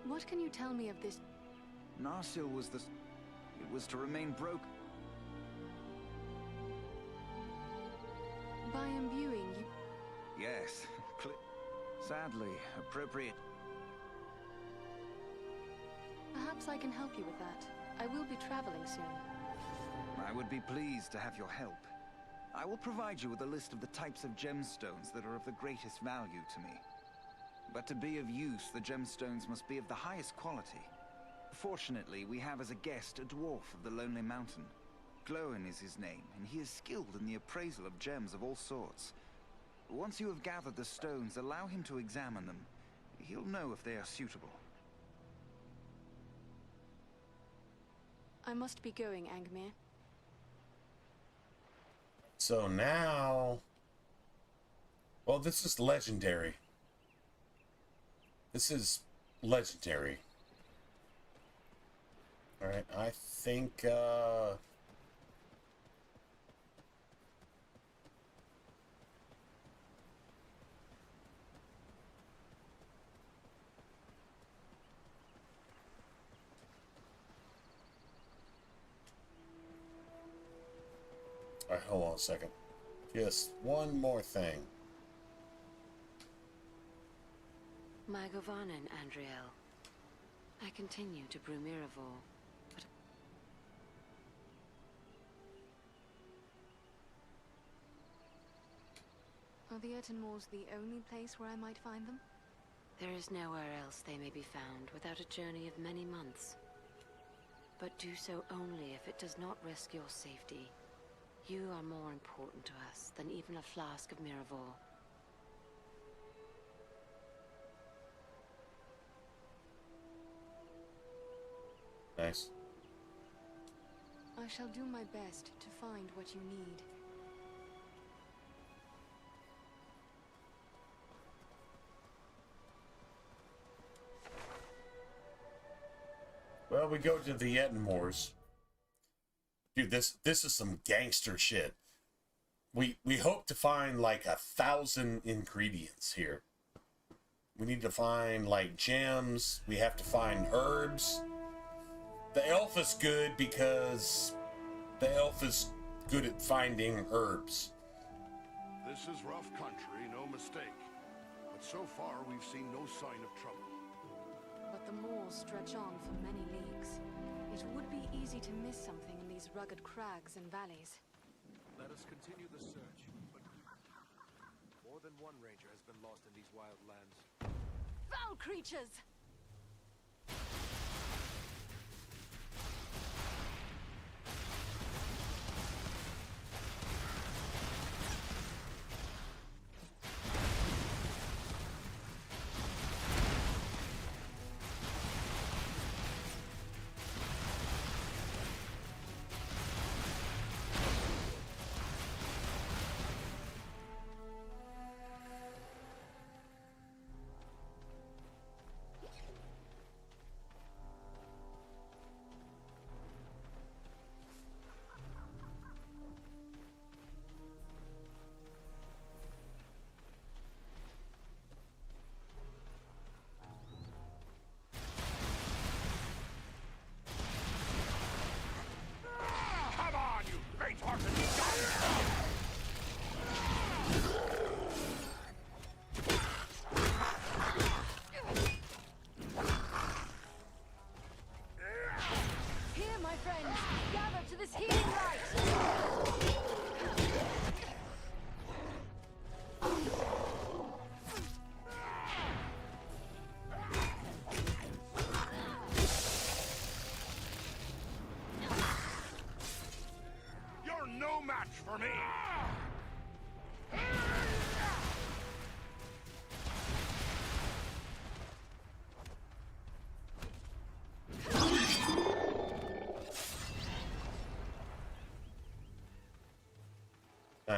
What can you tell me of this? Narsil was the... It was to remain broke. By imbuing you... Yes. Sadly, appropriate. Perhaps I can help you with that. I will be traveling soon. I would be pleased to have your help. I will provide you with a list of the types of gemstones that are of the greatest value to me. But to be of use, the gemstones must be of the highest quality. Fortunately, we have as a guest a dwarf of the Lonely Mountain. Glóin is his name, and he is skilled in the appraisal of gems of all sorts. Once you have gathered the stones, allow him to examine them. He'll know if they are suitable. I must be going, Angmir. So now... Well, this is legendary. This is legendary. Alright, I think, Alright, hold on a second. Just one more thing. My Govanen, Andriel. I continue to brew Miraval, but... Are the Etenmoors the only place where I might find them? There is nowhere else they may be found without a journey of many months. But do so only if it does not risk your safety. You are more important to us than even a flask of Miraval. Nice. I shall do my best to find what you need. Well, we go to the Etenmoors. Dude, this is some gangster shit. We hope to find like 1,000 ingredients here. We need to find like gems. We have to find herbs. The elf is good because the elf is good at finding herbs. This is rough country, no mistake. But so far, we've seen no sign of trouble. But the moors stretch on for many leagues. It would be easy to miss something in these rugged crags and valleys. Let us continue the search, but more than one ranger has been lost in these wild lands. Foul creatures!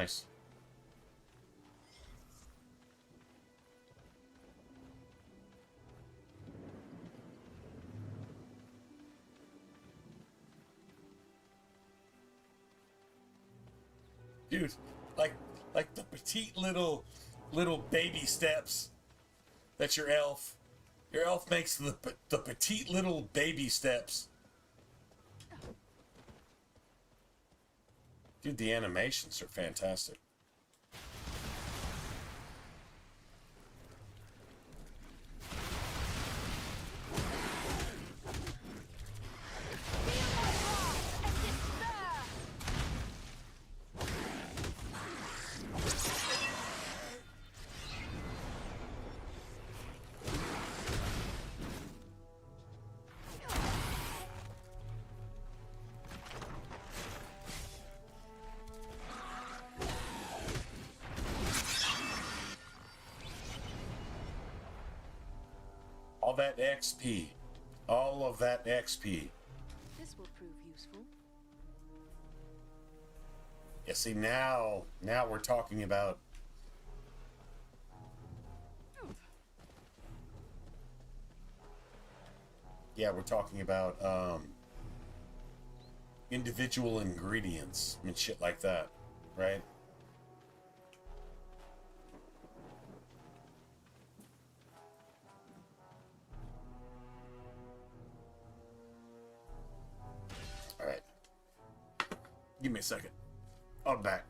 Nice. Dude, like the petite little baby steps that your elf makes the petite little baby steps. Dude, the animations are fantastic. All that XP. All of that XP. This will prove useful. Yeah, see, now we're talking about... Yeah, we're talking about individual ingredients and shit like that, right? All right. Give me a second. I'll be back.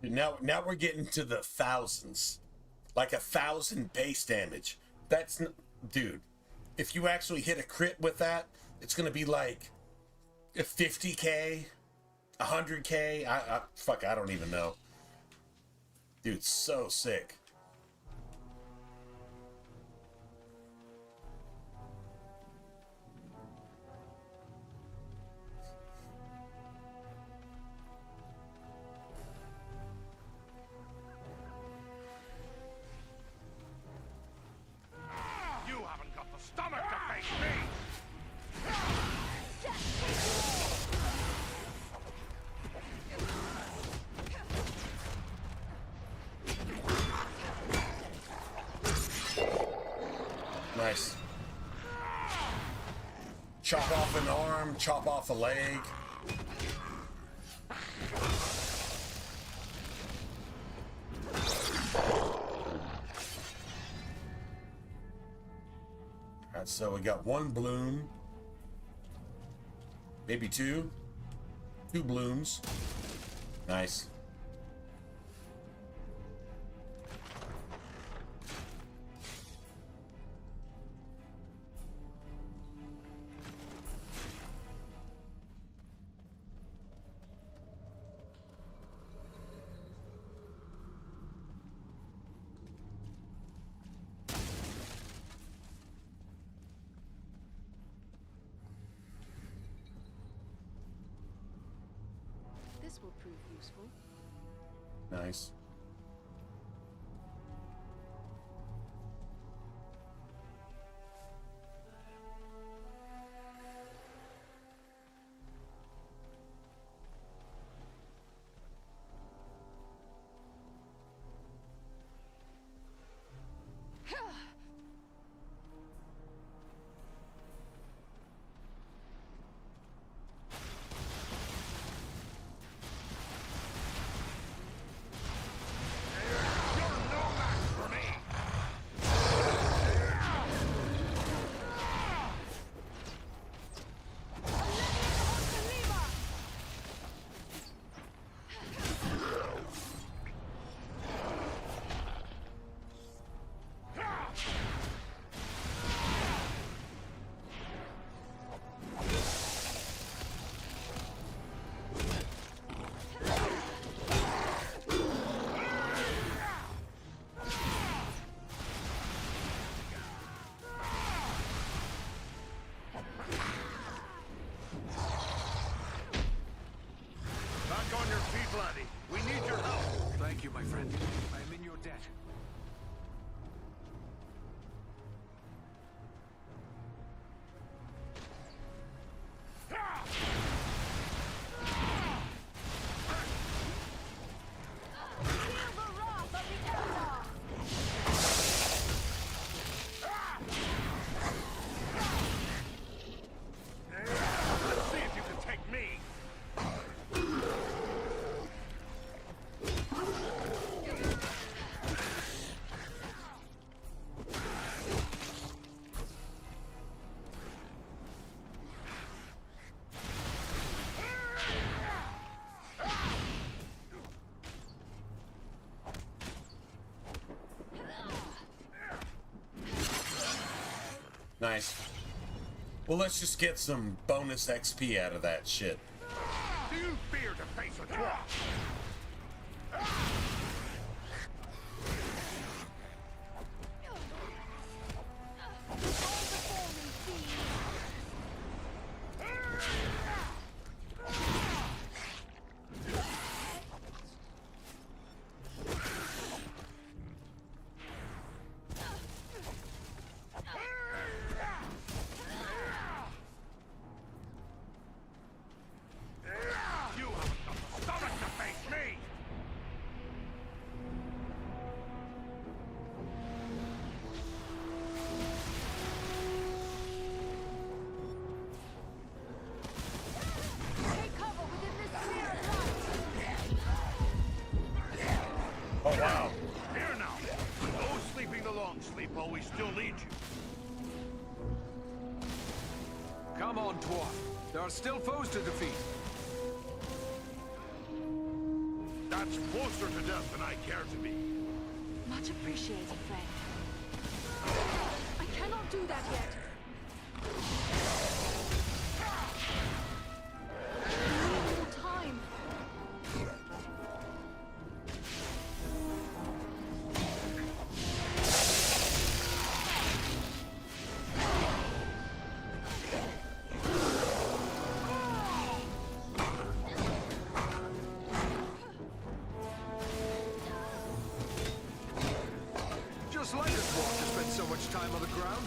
Now we're getting to the thousands, like 1,000 base damage. That's dude. If you actually hit a crit with that, it's gonna be like 50k, 100k. I don't even know. Dude, so sick. Stomach to face me! Nice. Chop off an arm, chop off a leg. Alright, so we got one bloom. Maybe two. Two blooms. Nice. this will prove useful. Nice. Thank you, my friend. I am in your debt. Let's see if you can take me. Nice. Well, let's just get some bonus XP out of that shit. Do you fear to face a dwarf? Oh, wow. Here now. Those sleeping the long sleep while we still need you. Come on, dwarf. There are still foes to defeat. That's closer to death than I care to be. Much appreciated, friend. I cannot do that yet. I need more time. Just like a dwarf to spend so much time on the ground.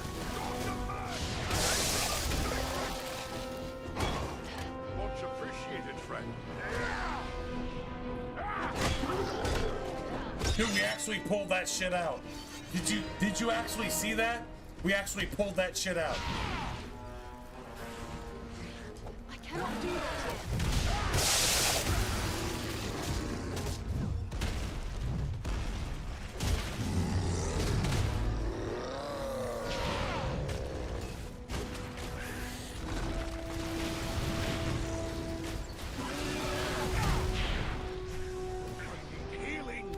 Much appreciated, friend. Dude, we actually pulled that shit out. Did you actually see that? We actually pulled that shit out. I cannot do that yet. Healing.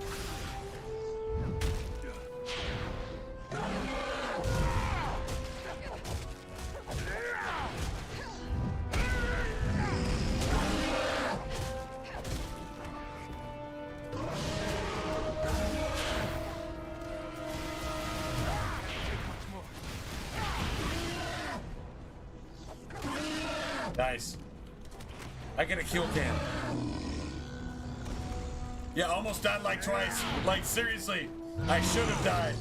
Nice. I get a kill cam. Yeah, almost died like twice. Like, seriously, I should have died.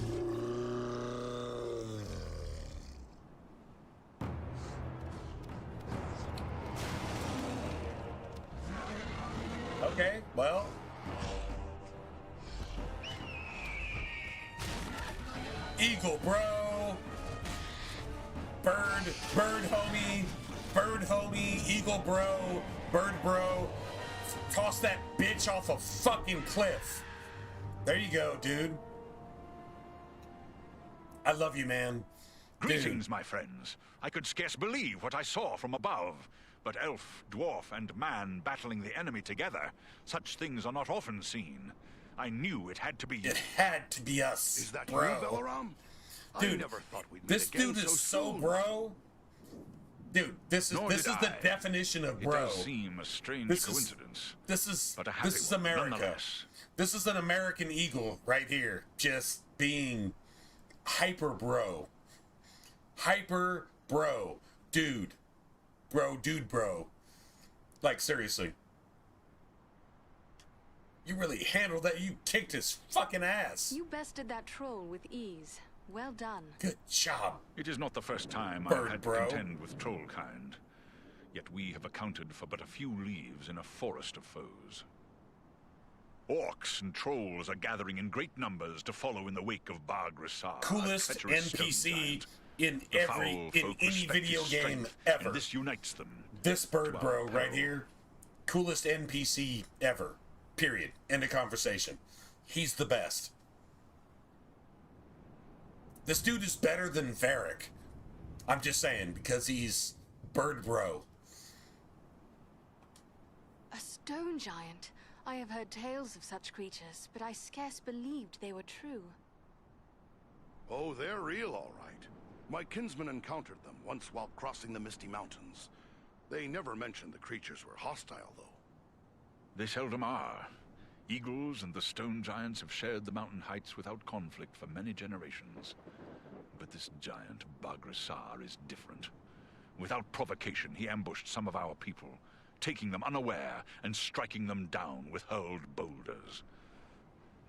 Okay, well. Eagle, bro. Bird homie, eagle bro, bird bro. Toss that bitch off a fucking cliff. There you go, dude. I love you, man. Greetings, my friends. I could scarce believe what I saw from above. But elf, dwarf, and man battling the enemy together, such things are not often seen. I knew it had to be you. It had to be us, Is that bro. you, Balaram? Dude, I never thought we'd meet this again dude is so soon. bro. Dude, this is the definition of bro. It does seem a strange coincidence. This is but a happy this is one, America. nonetheless. This is an American eagle right here, just being hyper bro. Hyper bro. Dude. Bro. Like, seriously. You really handled that. You kicked his fucking ass. You bested that troll with ease. Well done. Good job. It is not the first time Bird I've had bro. to contend with trollkind. Yet we have accounted for but a few leaves in a forest of foes. Orcs and trolls are gathering in great numbers to follow in the wake of Bar-Grisar, Coolest a treacherous NPC stone giant. in The every foul in folk any respect video his game strength, ever. and this unites them. This bird to our bro right peril. here, coolest NPC ever. Period. End of conversation. He's the best. This dude is better than Varric. I'm just saying, because he's bird bro. A stone giant. I have heard tales of such creatures, but I scarce believed they were true. Oh, they're real, all right. My kinsman encountered them once while crossing the Misty Mountains. They never mentioned the creatures were hostile, though. They seldom are. Eagles and the stone giants have shared the mountain heights without conflict for many generations. But this giant, Bar-Grisar, is different. Without provocation, he ambushed some of our people, taking them unaware and striking them down with hurled boulders.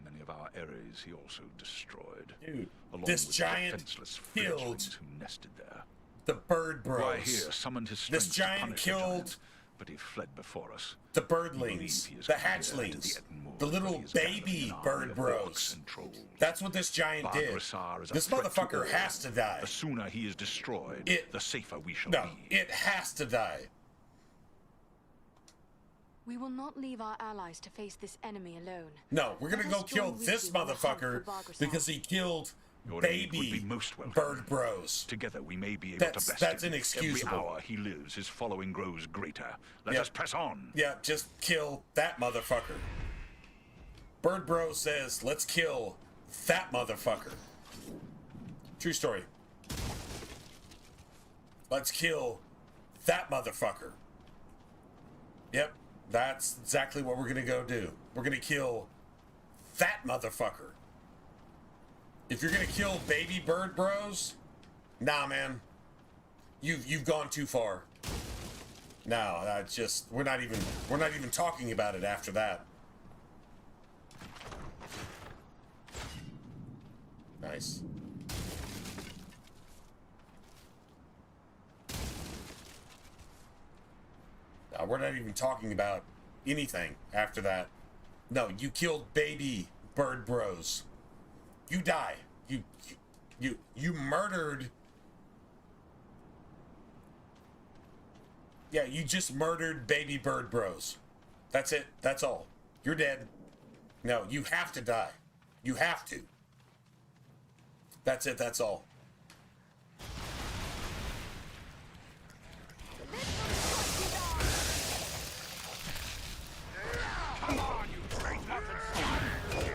Many of our areas he also destroyed. Dude, along this with giant defenseless killed fledglings who nested there. the bird bros. Who I hear summoned his strength This to giant punish the killed giant, but he fled before us. the We birdlings, believe he is the come here to hatchlings, Ettenmoor, the but little he is gathering baby an army bird of bros. orcs and trolls. That's what this giant did. Bar-Grisar is a This threat to motherfucker all. has to die. The sooner he is destroyed, the safer we shall No, be. it has to die. We will not leave our allies to face this enemy alone. No, we're gonna Let go us kill join with this you in the hunt for motherfucker Bar-Grisar. because he killed Your aid would baby be most welcome. bird bros. Together we may be able That's- to best that's him. inexcusable. Every hour he lives, his following grows greater. Let Yep. us press on. Yeah, just kill that motherfucker. Bird Bro says, let's kill that motherfucker. True story. Let's kill that motherfucker. Yep, that's exactly what we're gonna go do. We're gonna kill that motherfucker. If you're gonna kill baby bird bros, nah, man. You've gone too far. No, that's just we're not even talking about it after that. Nice. We're not even talking about anything after that. No, you killed baby bird bros. You die. You murdered. Yeah, you just murdered baby bird bros. That's it. That's all. You're dead. No, you have to die. You have to. That's it. That's all. Come on, you great muffin.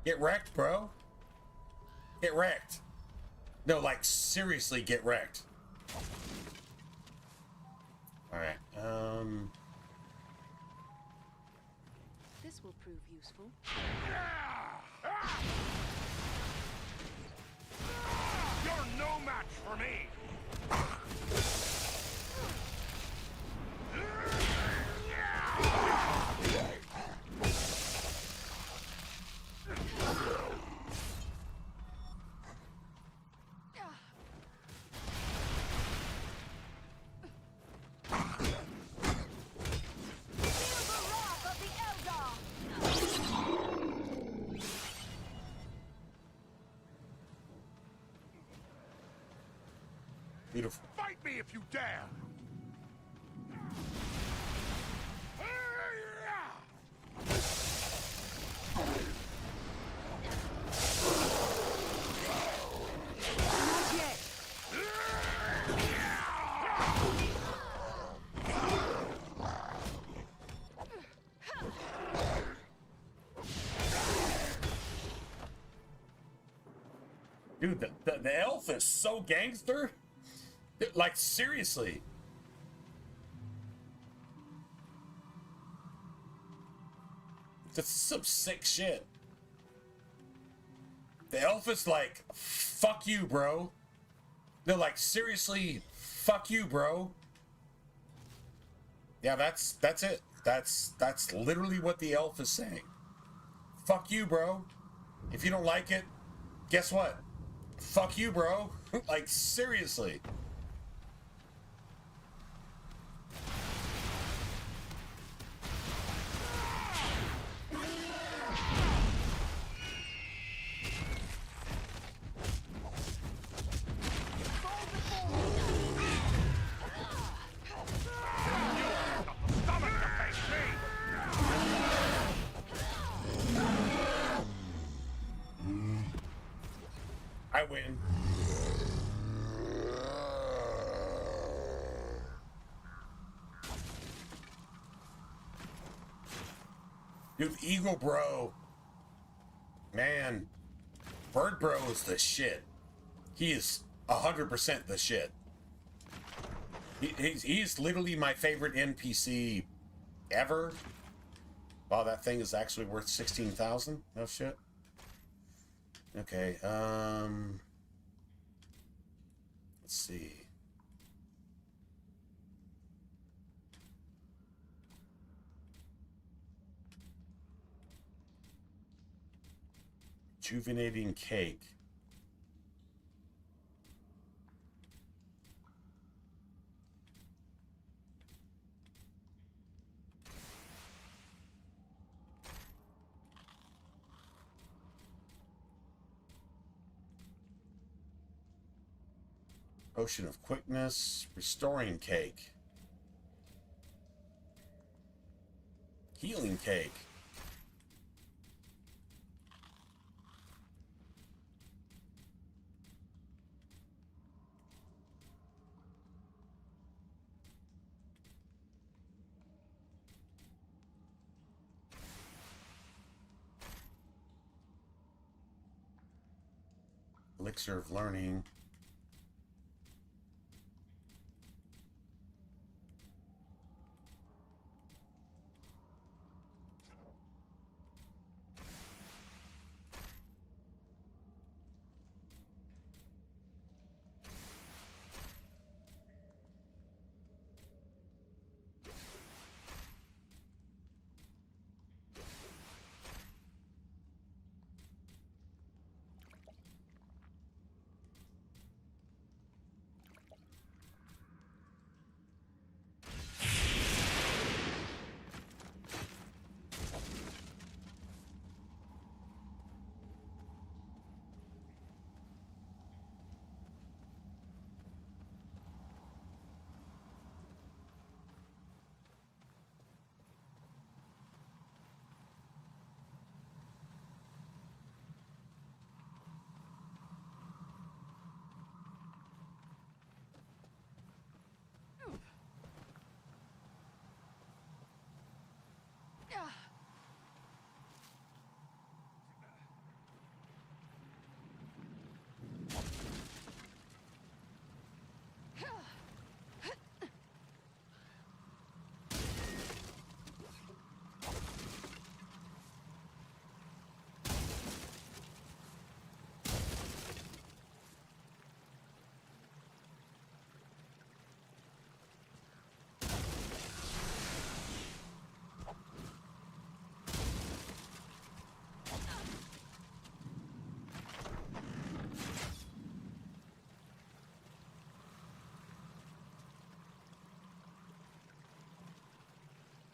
Get wrecked, bro. Get wrecked. No, like, seriously, get wrecked. Alright, This will prove useful. Beautiful. Fight me if you dare! Not yet. Dude, the elf is so gangster. Like, seriously. This is some sick shit. The elf is like, fuck you, bro. They're like, seriously, fuck you, bro. Yeah, that's it. That's literally what the elf is saying. Fuck you, bro. If you don't like it, guess what? Fuck you, bro. Like, seriously. I win. Dude, Eagle Bro. Man. Bird Bro is the shit. He is 100% the shit. He's literally my favorite NPC ever. Wow, that thing is actually worth 16,000. No shit. Okay, let's see. Rejuvenating cake. Potion of quickness, restoring cake. Healing cake. Elixir of learning.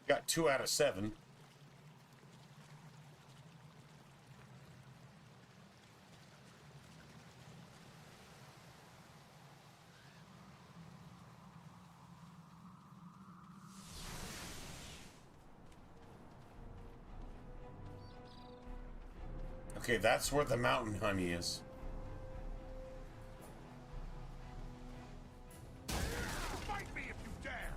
Got 2 out of 7. Okay, that's where the mountain honey is. Fight me if you dare!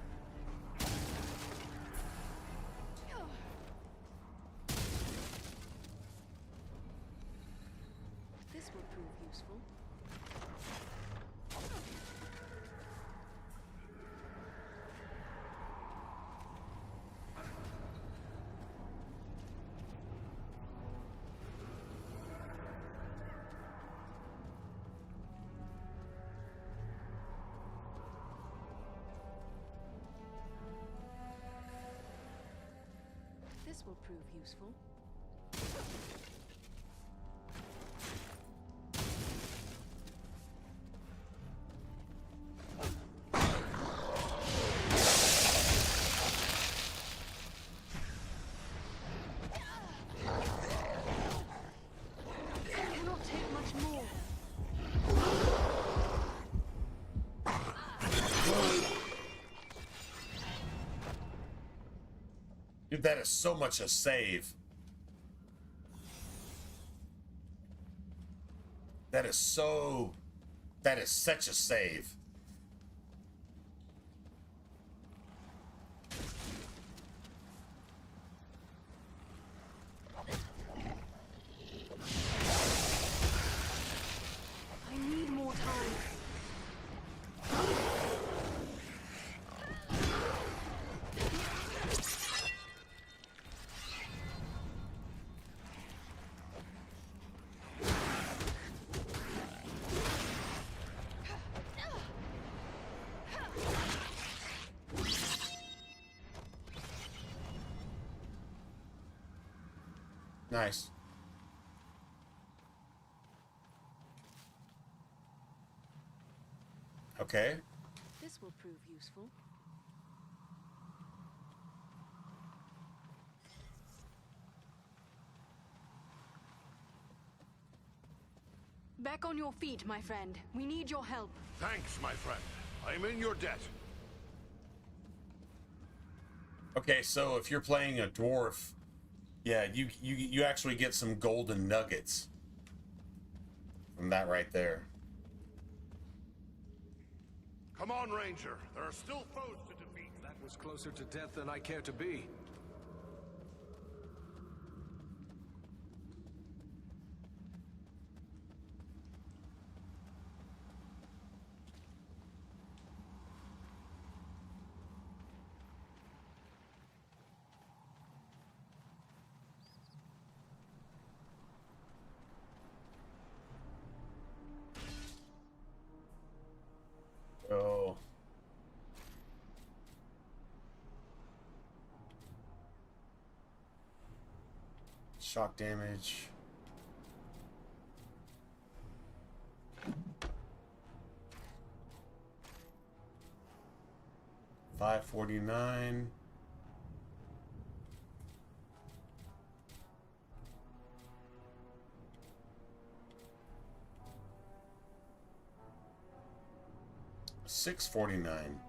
This will prove useful. This will prove useful. I cannot take much more. Dude, that is so much a save. That is such a save. I need more time. Nice. Okay. This will prove useful. Back on your feet, my friend. We need your help. Thanks, my friend. I'm in your debt. Okay, so if you're playing a dwarf, yeah, you actually get some golden nuggets from that right there. Come on, Ranger. There are still foes to defeat. That was closer to death than I care to be. Oh. Shock damage. $549. $649.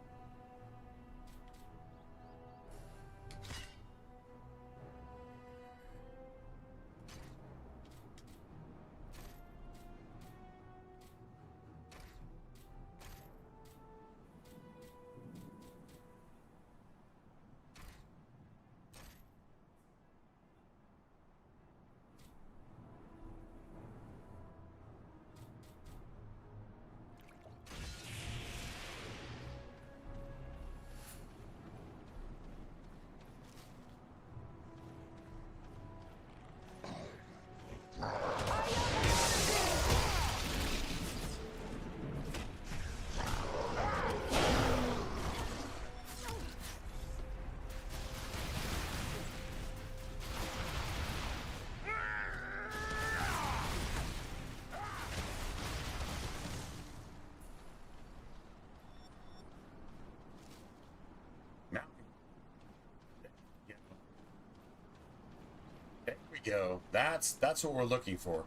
There we go. That's what we're looking for.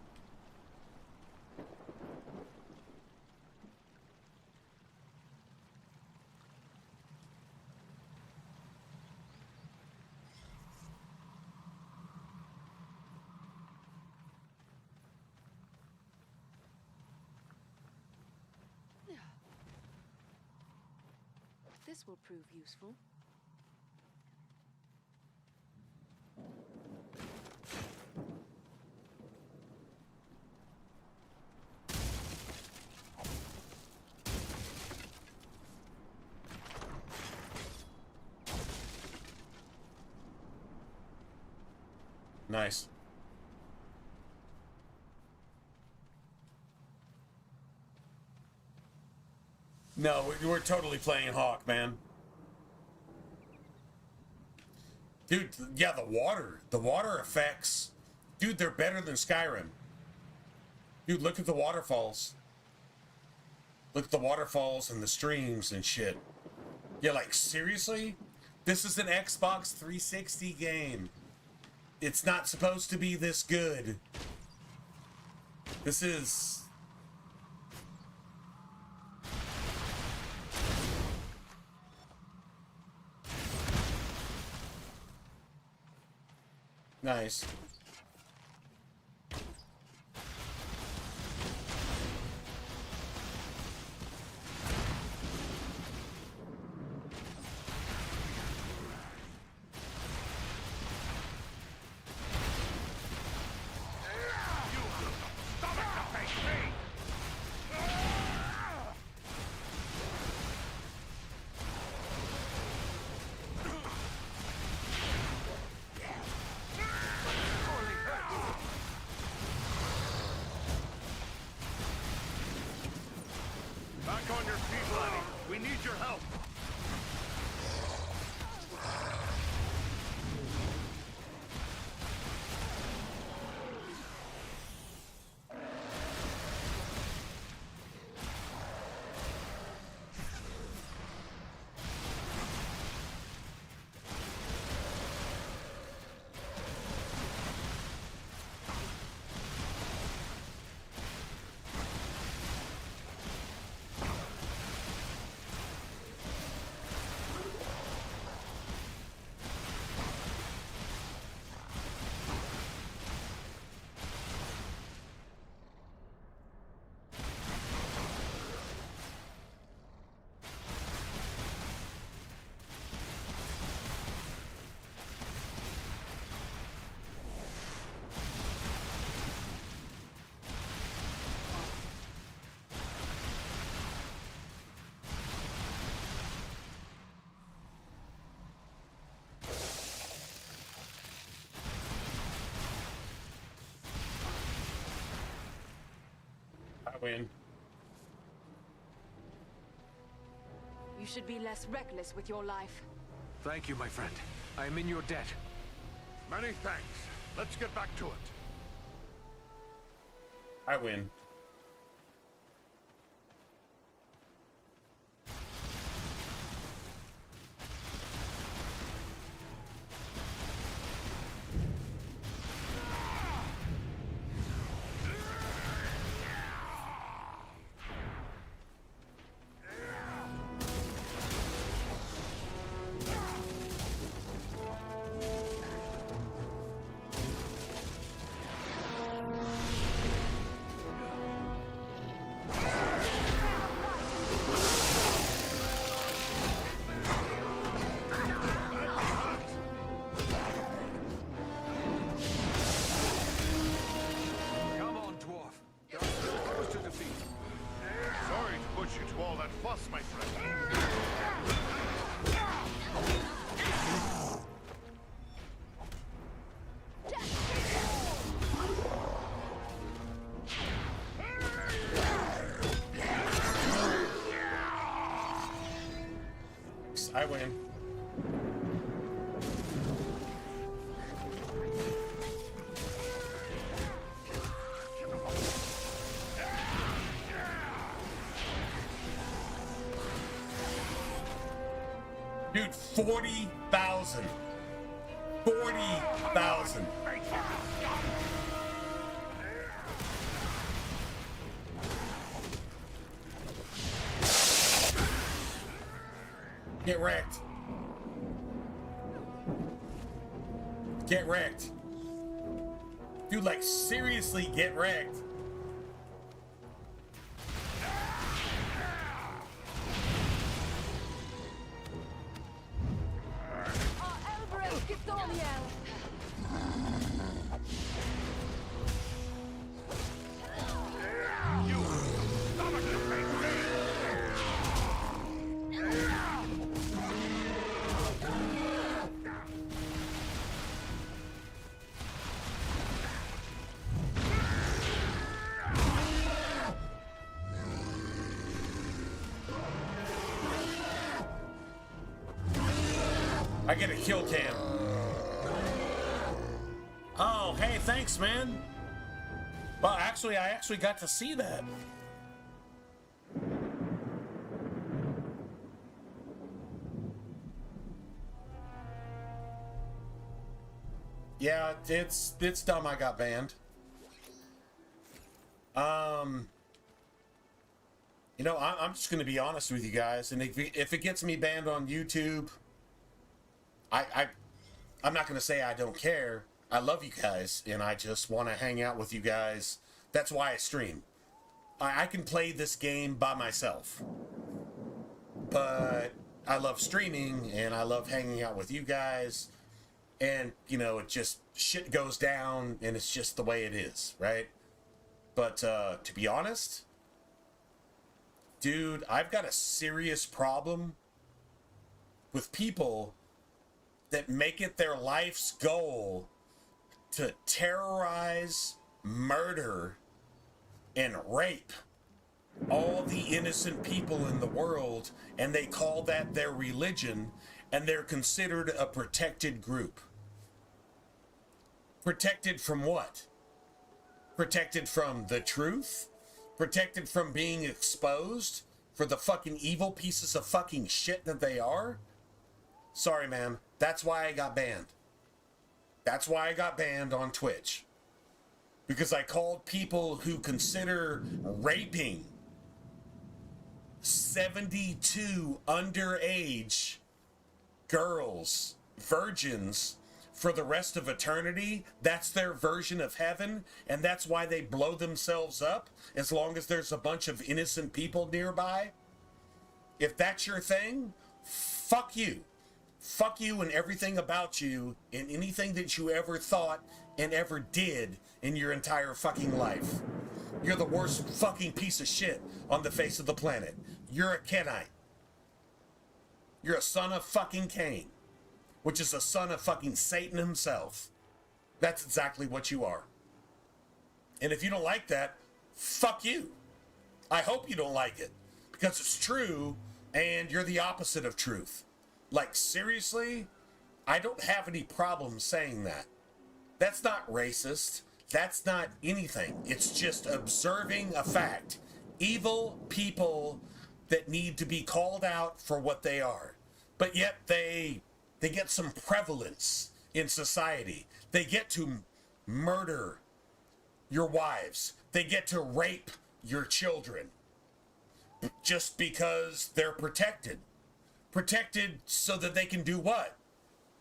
This will prove useful. Nice. No, we're totally playing Hawk, man. Dude, yeah, the water effects, dude, they're better than Skyrim. Dude, look at the waterfalls. Look at the waterfalls and the streams and shit. Yeah, like, seriously? This is an Xbox 360 game. It's not supposed to be this good. This is... Nice. Back on your feet, laddie. We need your help. Win. You should be less reckless with your life. Thank you, my friend. I am in your debt. Many thanks. Let's get back to it. I win. I win. Dude, 40,000. 40,000. Get wrecked. Get wrecked. Dude, like, seriously, get wrecked. I get a kill cam. Oh, hey, thanks, man. Well, actually, I actually got to see that. Yeah, it's dumb I got banned. You know, I'm just gonna be honest with you guys, and if it gets me banned on YouTube, I'm not gonna say I don't care. I love you guys, and I just want to hang out with you guys. That's why I stream. I can play this game by myself, but I love streaming, and I love hanging out with you guys. And, you know, it just, shit goes down, and it's just the way it is, right? But, to be honest, dude, I've got a serious problem with people that make it their life's goal to terrorize, murder, and rape all the innocent people in the world, and they call that their religion, and they're considered a protected group. Protected from what? Protected from the truth? Protected from being exposed for the fucking evil pieces of fucking shit that they are? Sorry, man. That's why I got banned. That's why I got banned on Twitch. Because I called people who consider raping 72 underage girls, virgins, for the rest of eternity. That's their version of heaven, and that's why they blow themselves up as long as there's a bunch of innocent people nearby. If that's your thing, fuck you. Fuck you and everything about you and anything that you ever thought and ever did in your entire fucking life. You're the worst fucking piece of shit on the face of the planet. You're a Kenite. You're a son of fucking Cain, which is a son of fucking Satan himself. That's exactly what you are. And if you don't like that, fuck you. I hope you don't like it, because it's true, and you're the opposite of truth. Like, seriously, I don't have any problem saying that. That's not racist. That's not anything. It's just observing a fact. Evil people that need to be called out for what they are. But yet they get some prevalence in society. They get to murder your wives. They get to rape your children. Just because they're protected. Protected so that they can do what?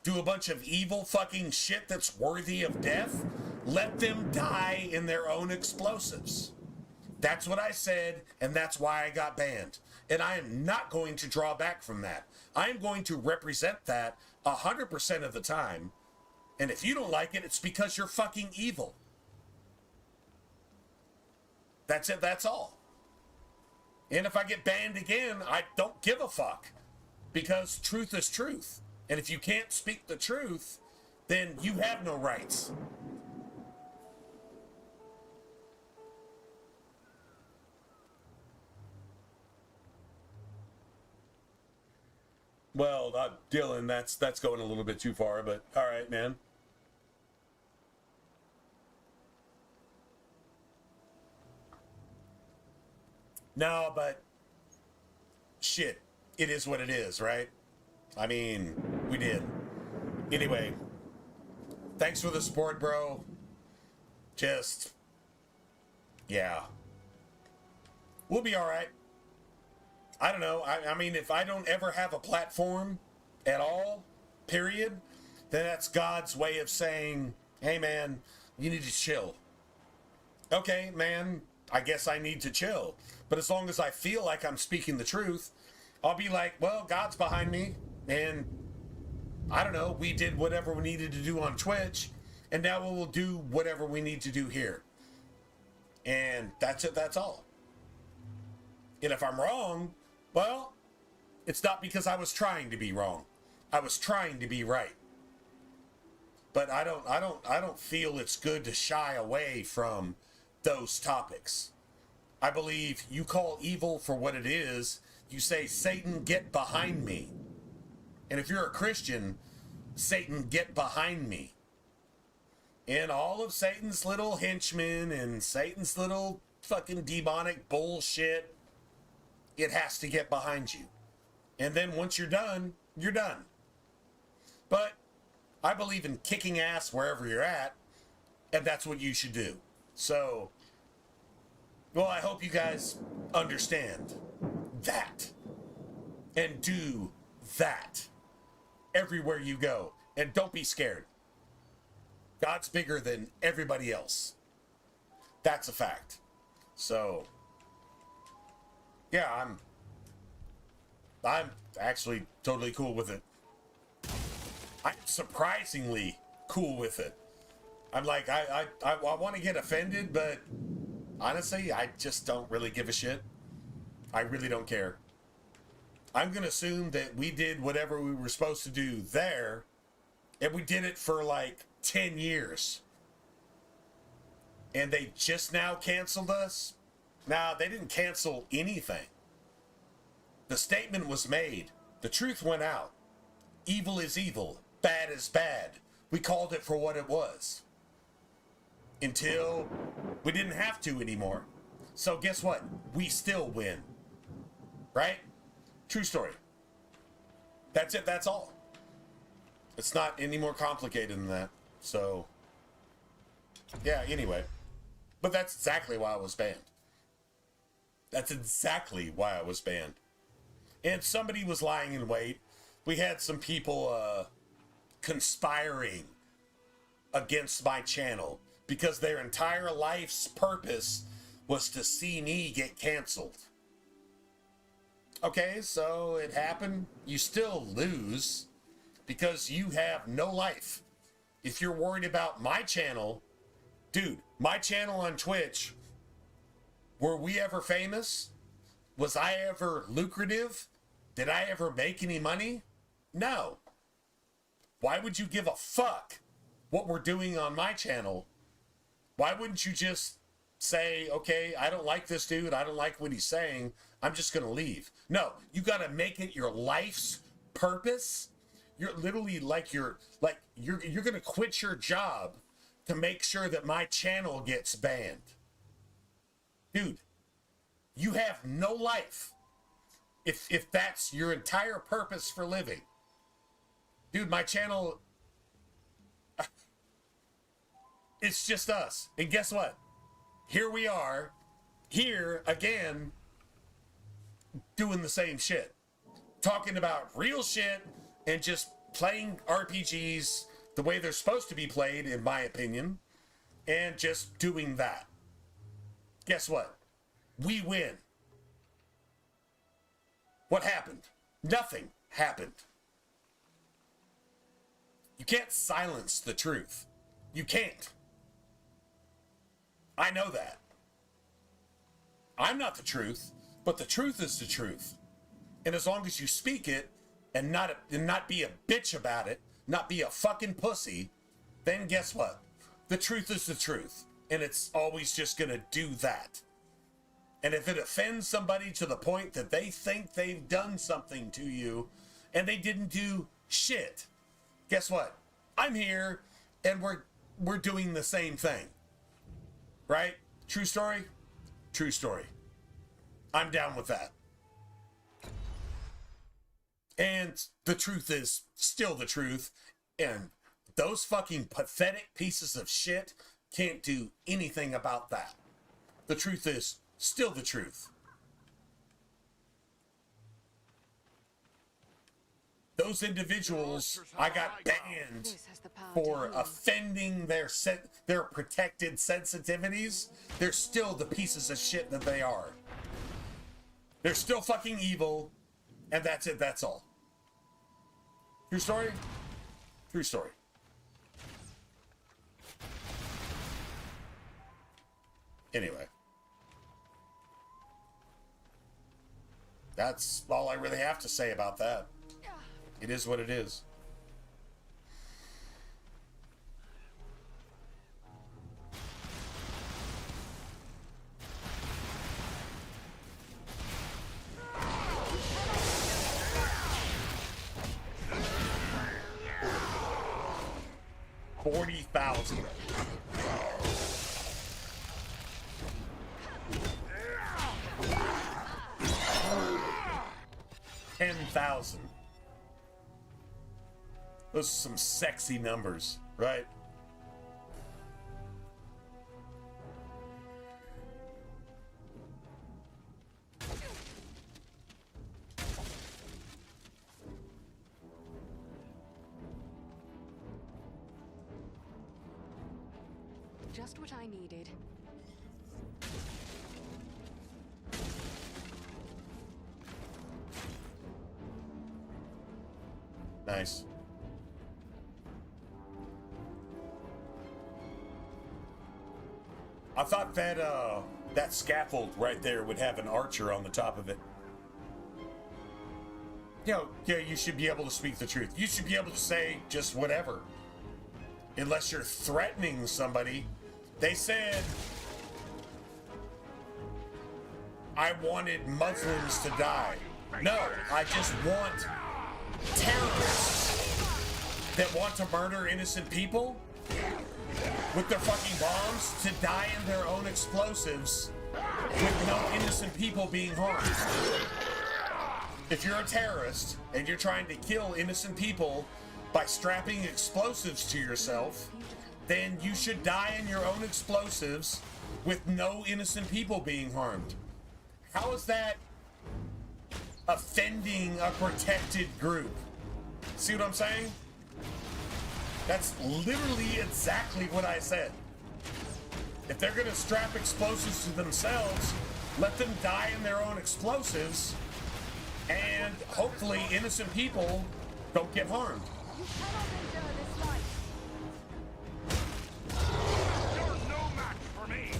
Do a bunch of evil fucking shit that's worthy of death? Let them die in their own explosives. That's what I said, and that's why I got banned. And I am not going to draw back from that. I am going to represent that 100% of the time. And if you don't like it, it's because you're fucking evil. That's it, that's all. And if I get banned again, I don't give a fuck. Because truth is truth. And if you can't speak the truth, then you have no rights. Well, Dylan, that's going a little bit too far, but all right, man. No, but shit. It is what it is, right? I mean, we did. Anyway, thanks for the support, bro. Just, yeah. We'll be all right. I don't know. I mean, if I don't ever have a platform at all, period, then that's God's way of saying, hey, man, you need to chill. Okay, man, I guess I need to chill. But as long as I feel like I'm speaking the truth, I'll be like, well, God's behind me, and I don't know, we did whatever we needed to do on Twitch, and now we'll do whatever we need to do here. And that's it, that's all. And if I'm wrong, well, it's not because I was trying to be wrong. I was trying to be right. But I don't feel it's good to shy away from those topics. I believe you call evil for what it is. You say, Satan, get behind me. And if you're a Christian, Satan, get behind me. And all of Satan's little henchmen and Satan's little fucking demonic bullshit, it has to get behind you. And then once you're done, you're done. But I believe in kicking ass wherever you're at, and that's what you should do. So, well, I hope you guys understand that and do that everywhere you go. And don't be scared. God's bigger than everybody else. That's a fact. So, yeah, I'm actually totally cool with it. I'm surprisingly cool with it. I'm like, I want to get offended, but honestly, I just don't really give a shit. I really don't care. I'm going to assume that we did whatever we were supposed to do there, and we did it for like 10 years. And they just now canceled us? Nah, they didn't cancel anything. The statement was made. The truth went out. Evil is evil. Bad is bad. We called it for what it was. Until we didn't have to anymore. So guess what? We still win. Right? True story. That's it. That's all. It's not any more complicated than that. So, yeah, anyway. But that's exactly why I was banned. That's exactly why I was banned. And somebody was lying in wait. We had some people conspiring against my channel because their entire life's purpose was to see me get canceled. Okay, so it happened. You still lose because you have no life. If you're worried about my channel, dude, my channel on Twitch, were we ever famous? Was I ever lucrative? Did I ever make any money? No. Why would you give a fuck what we're doing on my channel? Why wouldn't you just say, okay, I don't like this dude, I don't like what he's saying, I'm just gonna leave? No, you gotta make it your life's purpose. You're literally like you're gonna quit your job to make sure that my channel gets banned. Dude, you have no life if that's your entire purpose for living. Dude, my channel, it's just us. And guess what? Here we are, here again, doing the same shit. Talking about real shit and just playing RPGs the way they're supposed to be played, in my opinion, and just doing that. Guess what? We win. What happened? Nothing happened. You can't silence the truth. You can't. I know that. I'm not the truth, but the truth is the truth. And as long as you speak it and not be a bitch about it, not be a fucking pussy, then guess what? The truth is the truth. And it's always just gonna do that. And if it offends somebody to the point that they think they've done something to you and they didn't do shit, guess what? I'm here and we're doing the same thing. Right? True story? True story. I'm down with that. And the truth is still the truth. And those fucking pathetic pieces of shit can't do anything about that. The truth is still the truth. Those individuals, I got banned for offending their protected sensitivities. They're still the pieces of shit that they are. They're still fucking evil, and that's it, that's all. True story? True story. Anyway. That's all I really have to say about that. It is what it is. $40,000. $10,000. Those are some sexy numbers, right? Just what I needed. Nice. I thought that that scaffold right there would have an archer on the top of it. You know, yeah, you should be able to speak the truth. You should be able to say just whatever. Unless you're threatening somebody. They said I wanted Muslims to die. No, I just want terrorists that want to murder innocent people with their fucking bombs to die in their own explosives with no innocent people being harmed. If you're a terrorist and you're trying to kill innocent people by strapping explosives to yourself, then you should die in your own explosives with no innocent people being harmed. How is that offending a protected group? See what I'm saying? That's literally exactly what I said. If they're gonna strap explosives to themselves, let them die in their own explosives, and hopefully innocent people don't get harmed. You cannot endure this life. You're no match for me.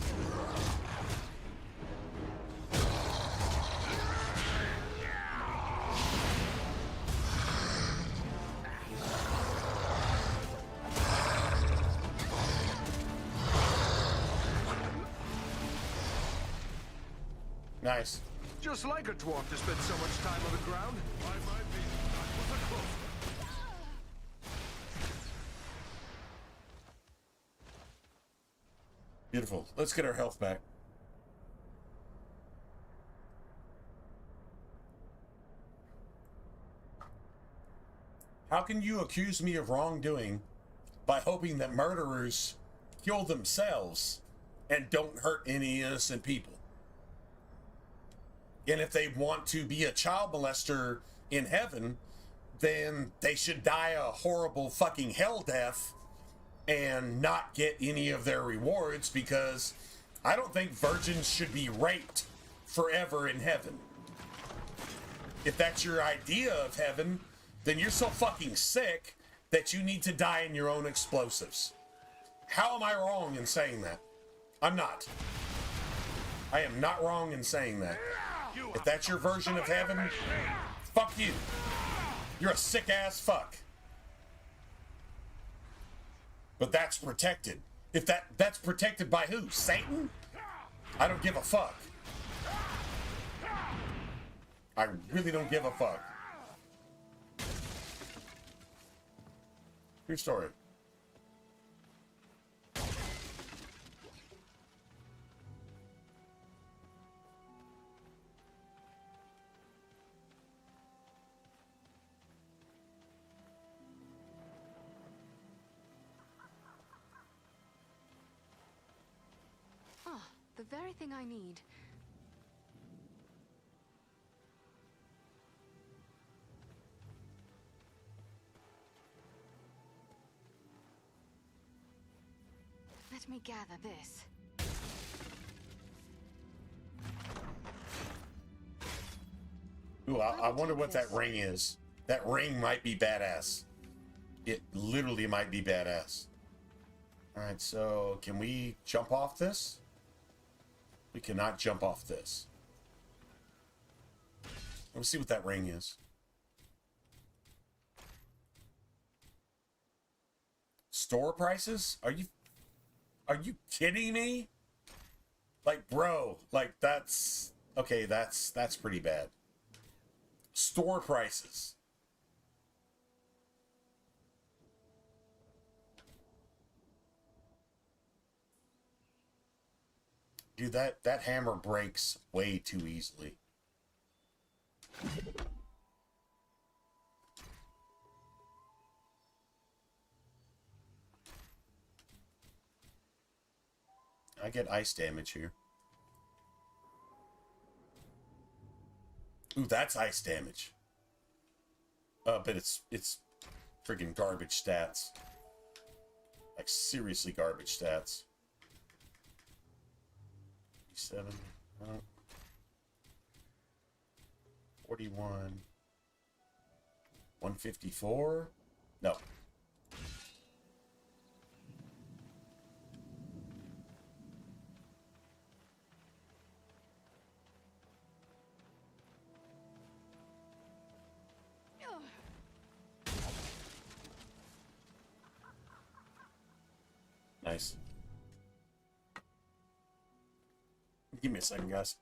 Nice. Just like a dwarf to spend so much time on the ground. I might be. That was a close one. Beautiful. Let's get our health back. How can you accuse me of wrongdoing by hoping that murderers kill themselves and don't hurt any innocent people? And if they want to be a child molester in heaven, then they should die a horrible fucking hell death and not get any of their rewards, because I don't think virgins should be raped forever in heaven. If that's your idea of heaven, then you're so fucking sick that you need to die in your own explosives. How am I wrong in saying that? I'm not. I am not wrong in saying that. If that's your version of heaven, fuck you. You're a sick ass fuck. But that's protected. If that's protected by who? Satan? I don't give a fuck. I really don't give a fuck. True story. The very thing I need. Let me gather this. Ooh, I wonder what that ring is. That ring might be badass. it literally might be badass. Alright, so can we jump off this? We cannot jump off this. Let's see what that ring is. Store prices? Are you kidding me? Like, bro, like that's okay, that's pretty bad. Store prices. Dude, that hammer breaks way too easily. I get ice damage here. Ooh, that's ice damage. But it's friggin' garbage stats. Like seriously garbage stats. 7, 41, 154. No. Nice. Give me a second, guys.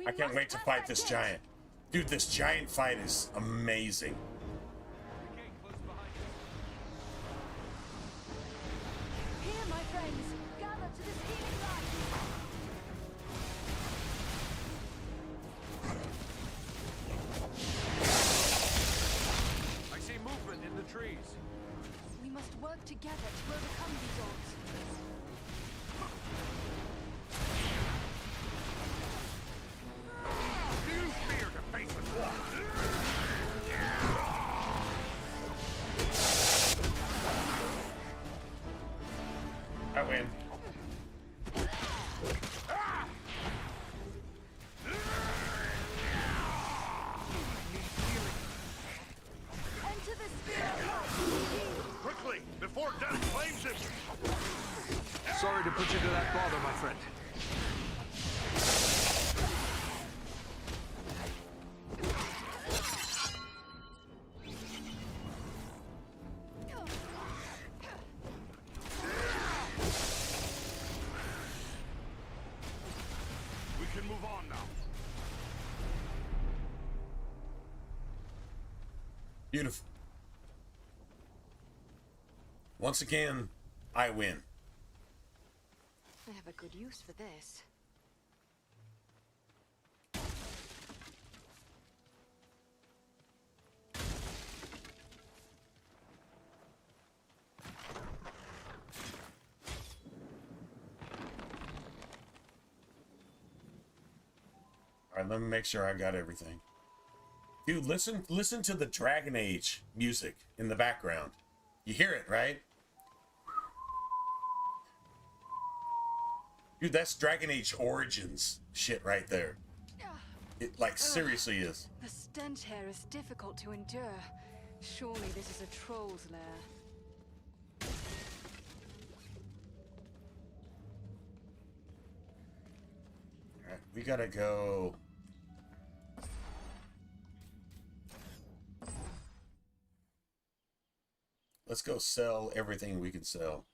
I can't wait to fight this giant. Dude, this giant fight is amazing. Here, my friends, gather to this healing light. I see movement in the trees. We must work together to overcome these odds. I win. Enter the sphere of light. Quickly, before death claims him! Sorry to put you to that bother, my friend. We can move on now. Beautiful. Once again, I win. I have a good use for this. right, let me make sure I got everything. Dude, listen to the Dragon Age music in the background. You hear it, right? Dude, that's Dragon Age Origins shit right there. It, like, seriously is. The stench here is difficult to endure. Surely this is a troll's lair. Alright, we gotta go... Let's go sell everything we can sell.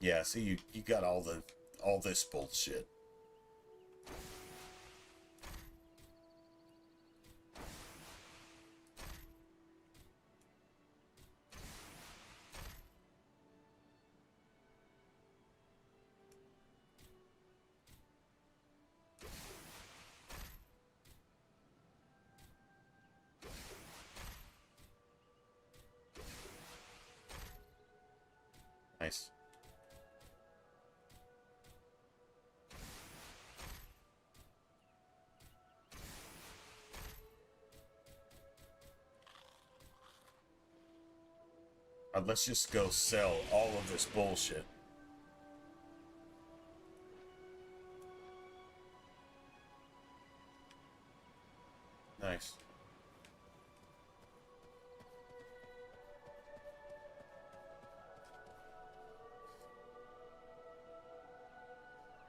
Yeah, see, you got all this bullshit. Nice. Let's just go sell all of this bullshit. Nice.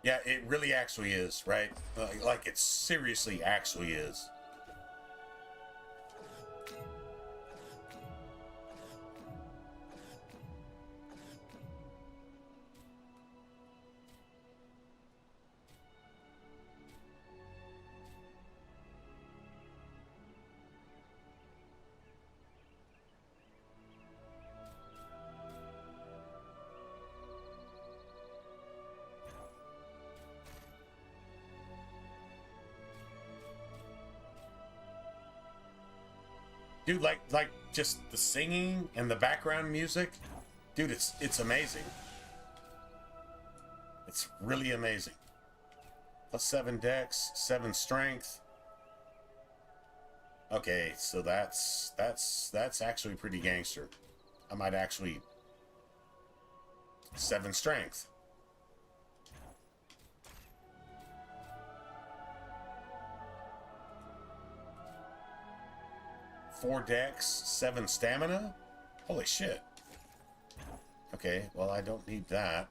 Yeah, it really actually is, right? Like it seriously actually is. Dude, like just the singing and the background music, dude, it's amazing. It's really amazing. Plus 7 dex, 7 strength. Okay, so that's actually pretty gangster. I might actually 7 strength. Four dex, 7 stamina? Holy shit. Okay, well, I don't need that.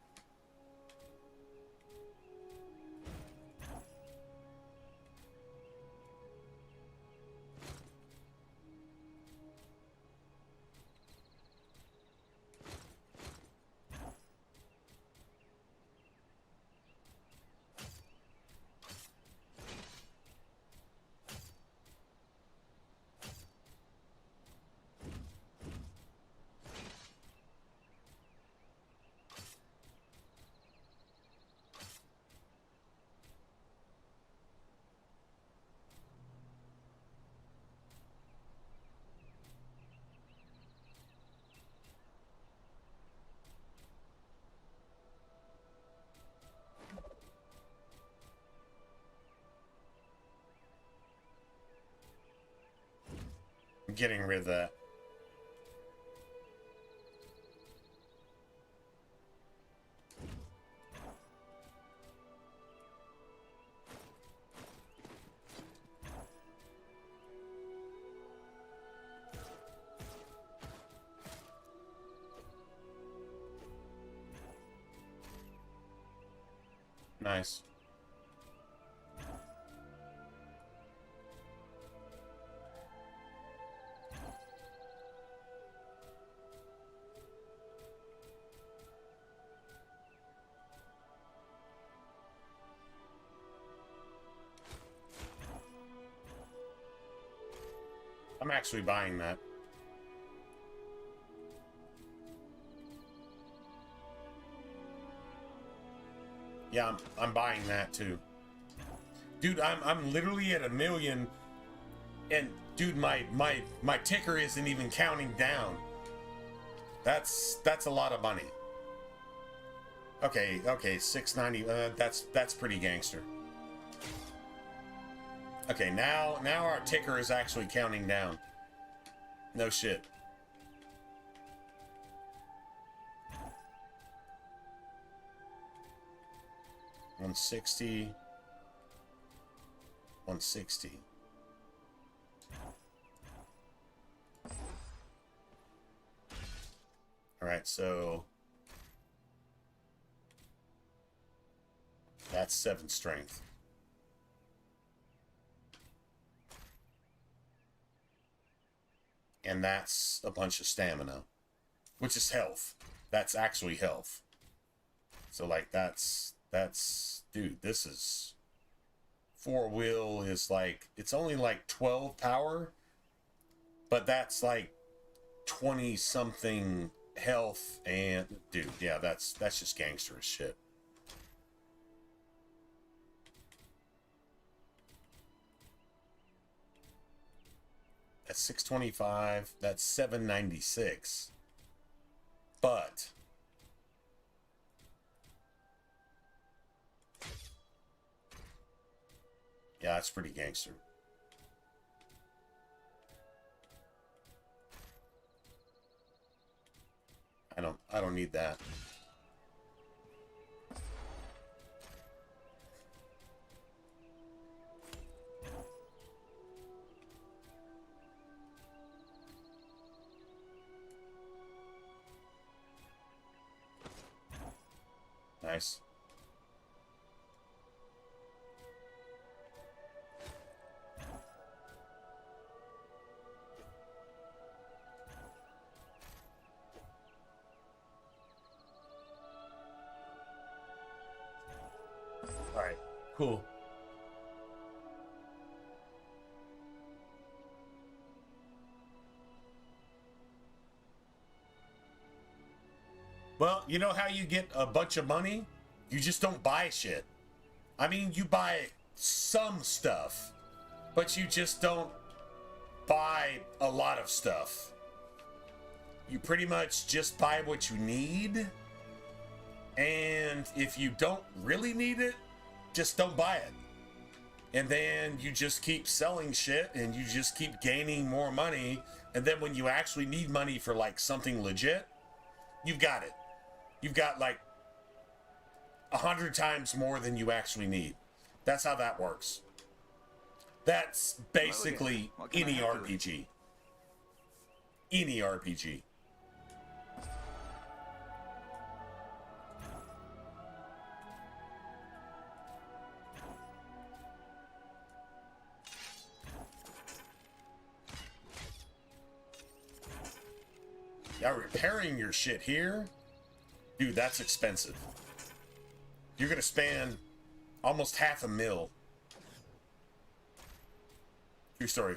I'm getting rid of that. Nice. I'm actually buying that. Yeah, I'm buying that too. Dude, I'm literally at 1 million, and dude, my ticker isn't even counting down. That's a lot of money. Okay, 690. That's pretty gangster. Okay, now our ticker is actually counting down. No shit. $160. $160. All right, so that's 7 strength. And that's a bunch of stamina, which is health. That's actually health. So like that's dude, this is 4-wheel is like, it's only like 12 power, but that's like 20 something health. And dude, yeah, that's just gangster as shit. That's 625. That's 796. But yeah, that's pretty gangster. I don't need that. Nice. All right, cool. Well, you know how you get a bunch of money? You just don't buy shit. I mean, you buy some stuff, but you just don't buy a lot of stuff. You pretty much just buy what you need. And if you don't really need it, just don't buy it. And then you just keep selling shit and you just keep gaining more money. And then when you actually need money for like something legit, you've got it. You've got like 100 times more than you actually need. That's how that works. That's basically any RPG. Any RPG. Yeah, repairing your shit here? Dude, that's expensive. You're gonna spend almost $500,000. True story.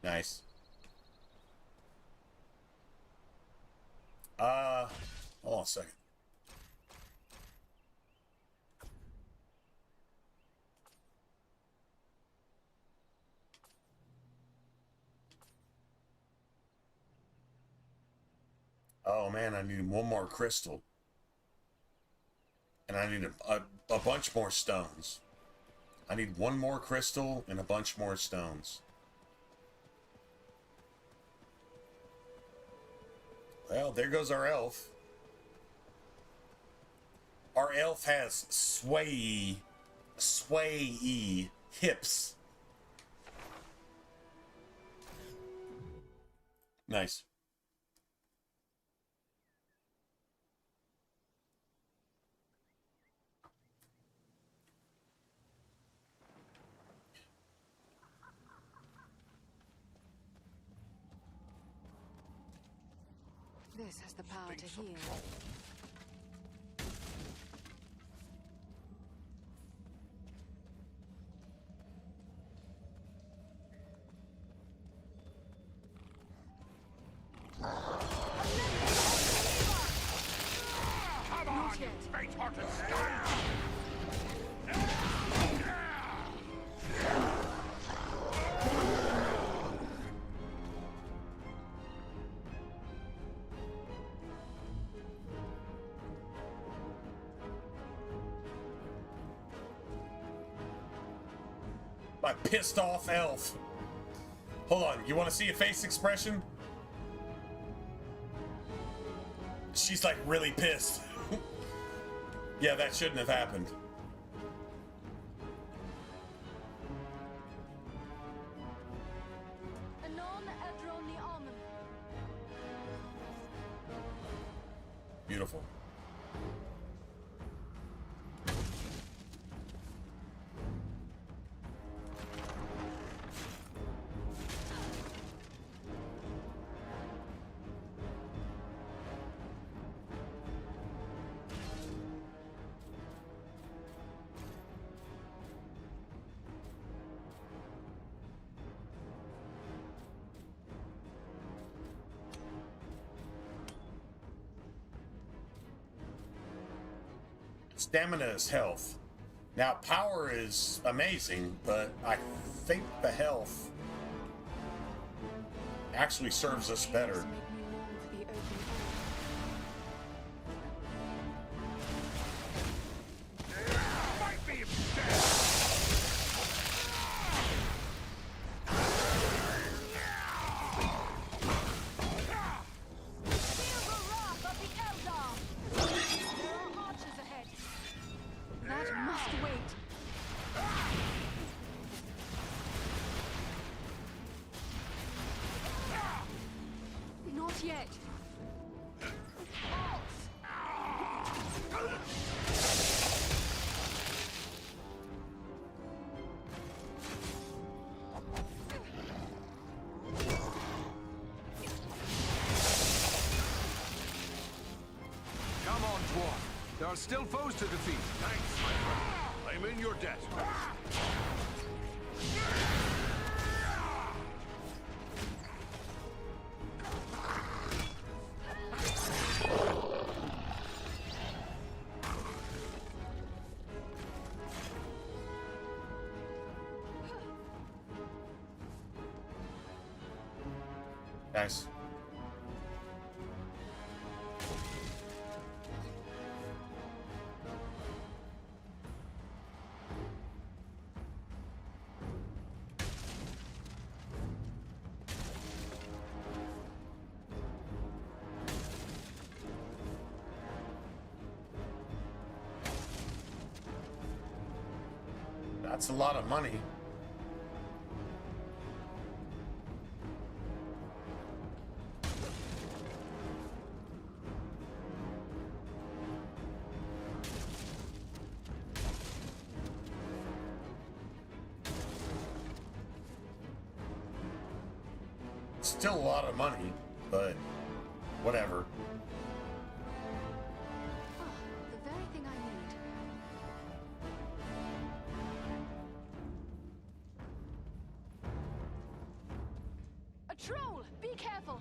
Nice. Hold on a second. Oh man, I need one more crystal. And I need a bunch more stones. I need one more crystal and a bunch more stones. Well, there goes our elf. Our elf has sway hips. Nice. This has the power to heal. Come on, you faint-hearted scum! pissed off elf. Hold on, you want to see a face expression? She's like really pissed. Yeah, that shouldn't have happened. Beautiful. Stamina is health. Now, power is amazing, but I think the health actually serves us better. There are still foes to defeat. Thanks, my friend. I'm in your debt. Nice. That's a lot of money. Still a lot of money, but whatever. The very thing I need. A troll! Be careful!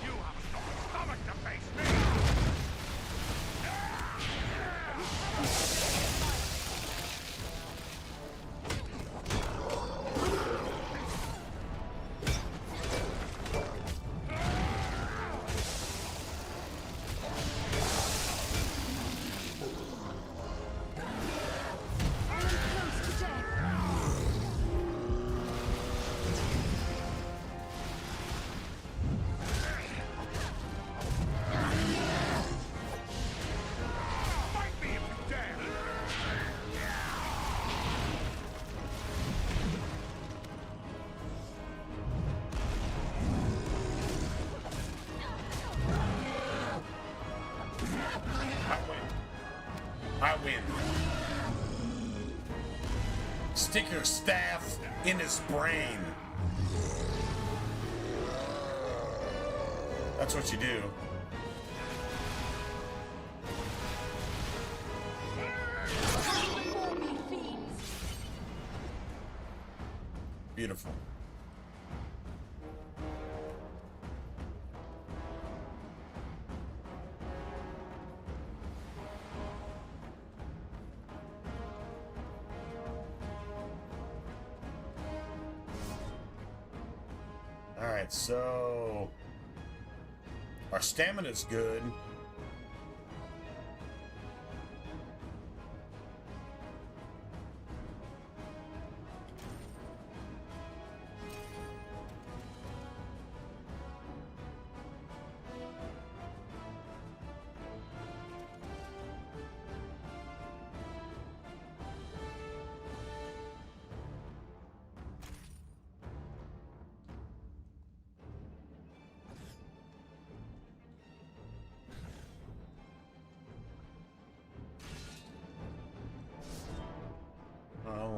You have no stomach to face me! I win. Stick your staff in his brain. That's what you do. Beautiful. Alright, so our stamina's good.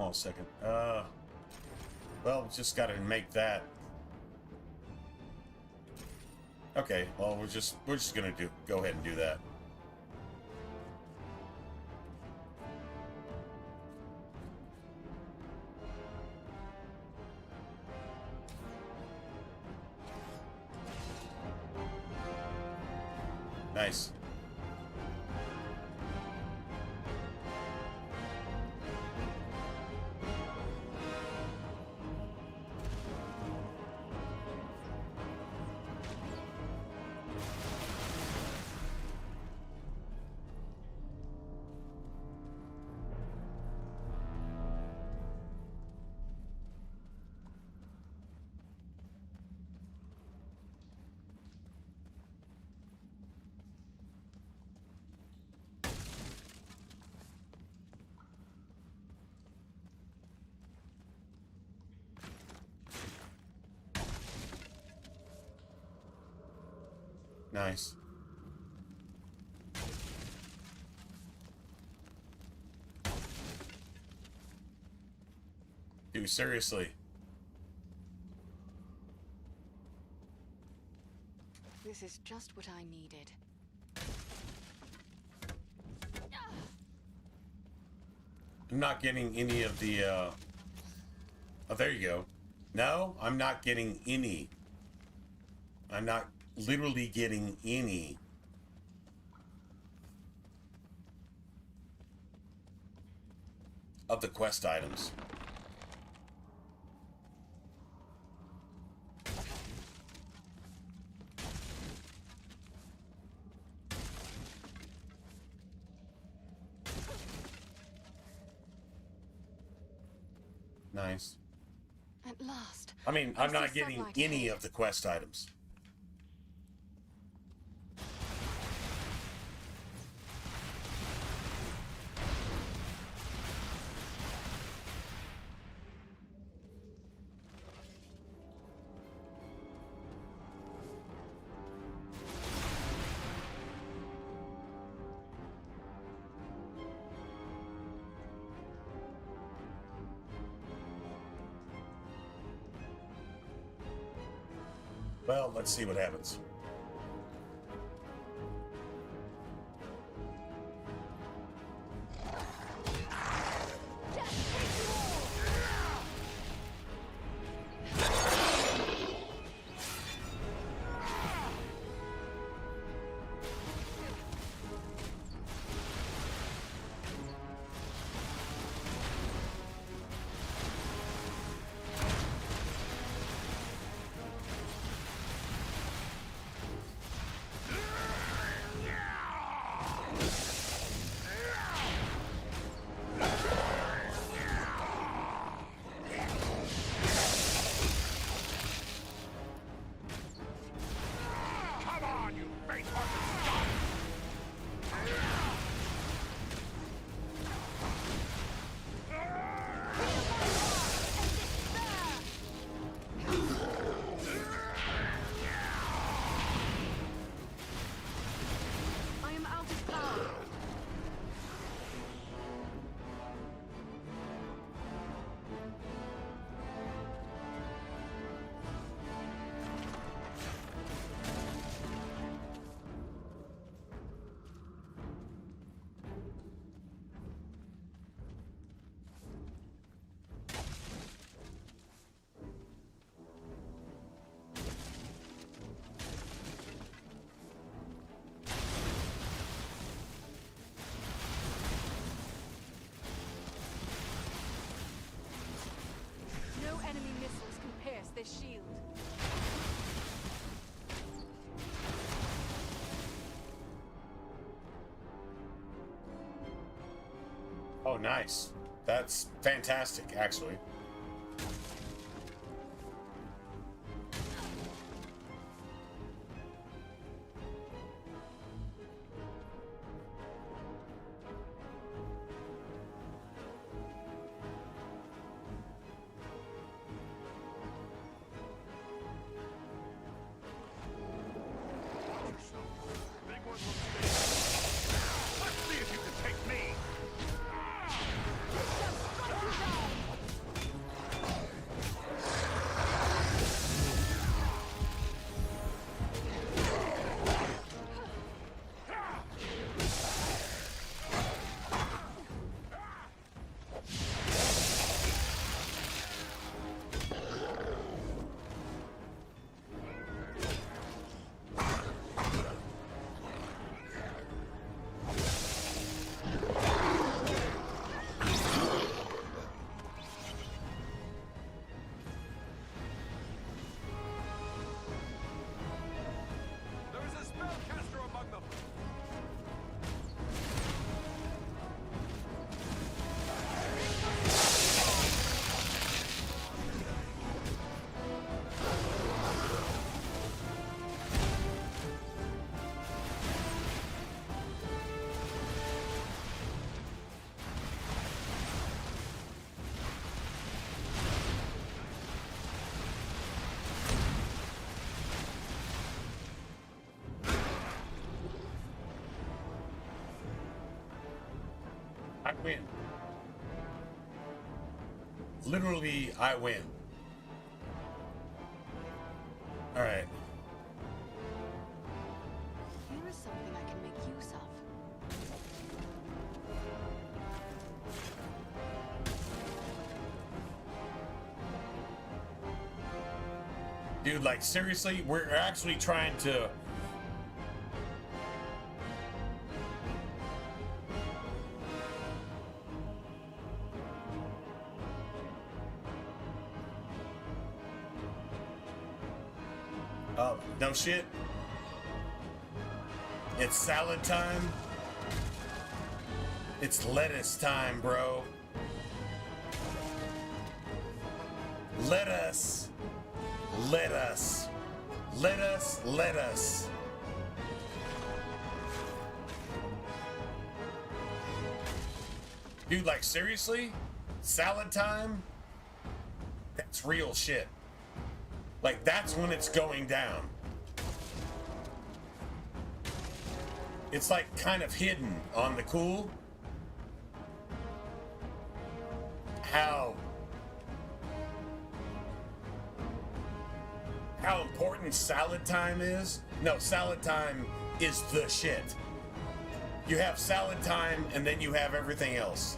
on a second. Well, just gotta make that. Okay, well, we're just gonna go ahead and do that. Nice. Nice. Dude, seriously. This is just what I needed. I'm not getting any of the, Oh, there you go. No, I'm not getting any. I'm not literally getting any. Of the quest items. Nice. At last. I mean, I'm not getting any of the quest items. Well, let's see what happens. This shield. Oh, nice. That's fantastic, actually. Let's see if you can take me! literally, I win. Alright. Here is something I can make use of. Dude, like, seriously? We're actually trying to... Oh, no shit. It's salad time. It's lettuce time, bro. Let us. Dude, like, seriously? Salad time? That's real shit. Like, that's when it's going down. It's like kind of hidden on the cool. How important salad time is? No, salad time is the shit. You have salad time and then you have everything else.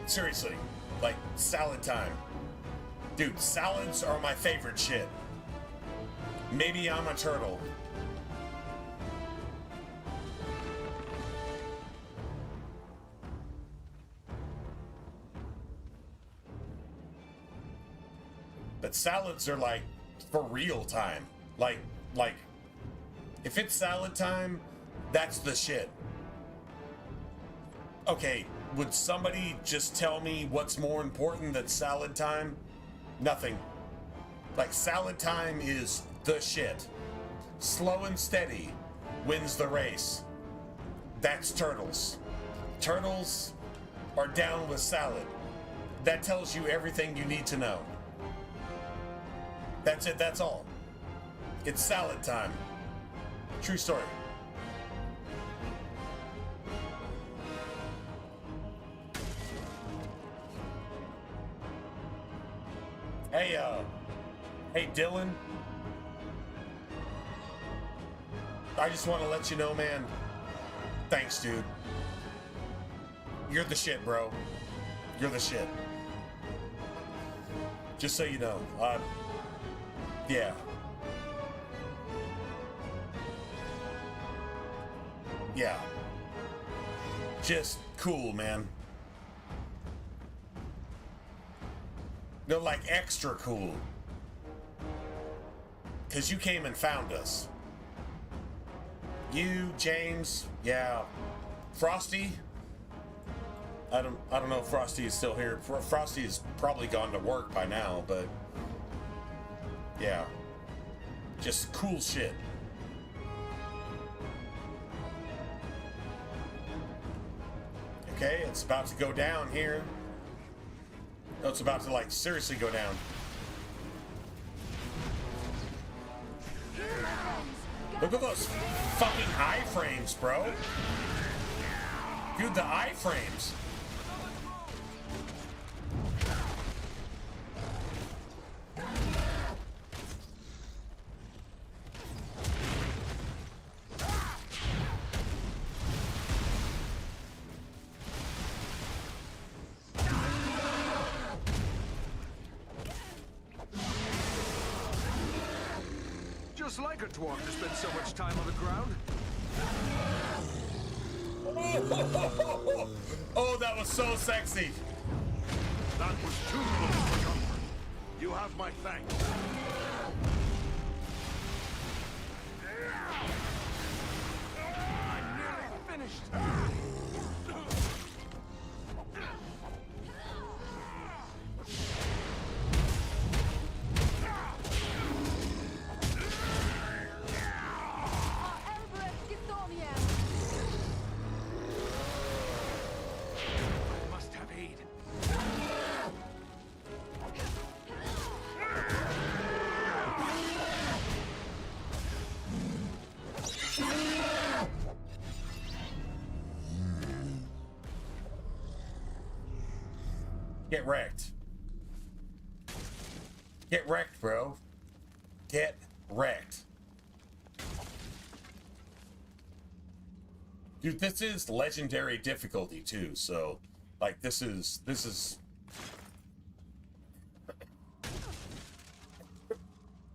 Seriously, like salad time. Dude, salads are my favorite shit. Maybe I'm a turtle. But salads are like for real time. Like, if it's salad time, that's the shit. Okay, would somebody just tell me what's more important than salad time? Nothing. Like, salad time is the shit. Slow and steady wins the race. That's turtles. Turtles are down with salad. That tells you everything you need to know. That's it, that's all. It's salad time. True story. Hey Dylan. I just want to let you know, man. Thanks, dude. You're the shit, bro. You're the shit. Just so you know. Yeah. Yeah. Just cool, man. No, like extra cool. 'Cause you came and found us. You, James, yeah. Frosty? I don't know if Frosty is still here. Frosty has probably gone to work by now, but yeah. Just cool shit. Okay, it's about to go down here. No, it's about to, like, seriously go down. Look at those fucking iframes, bro. Dude, the iframes. Just like a dwarf to spend so much time on the ground. Oh, that was so sexy. That was too close for comfort. You have my thanks. I'm nearly finished. Get wrecked. Get wrecked, bro. Get wrecked. Dude, this is legendary difficulty too, so like this is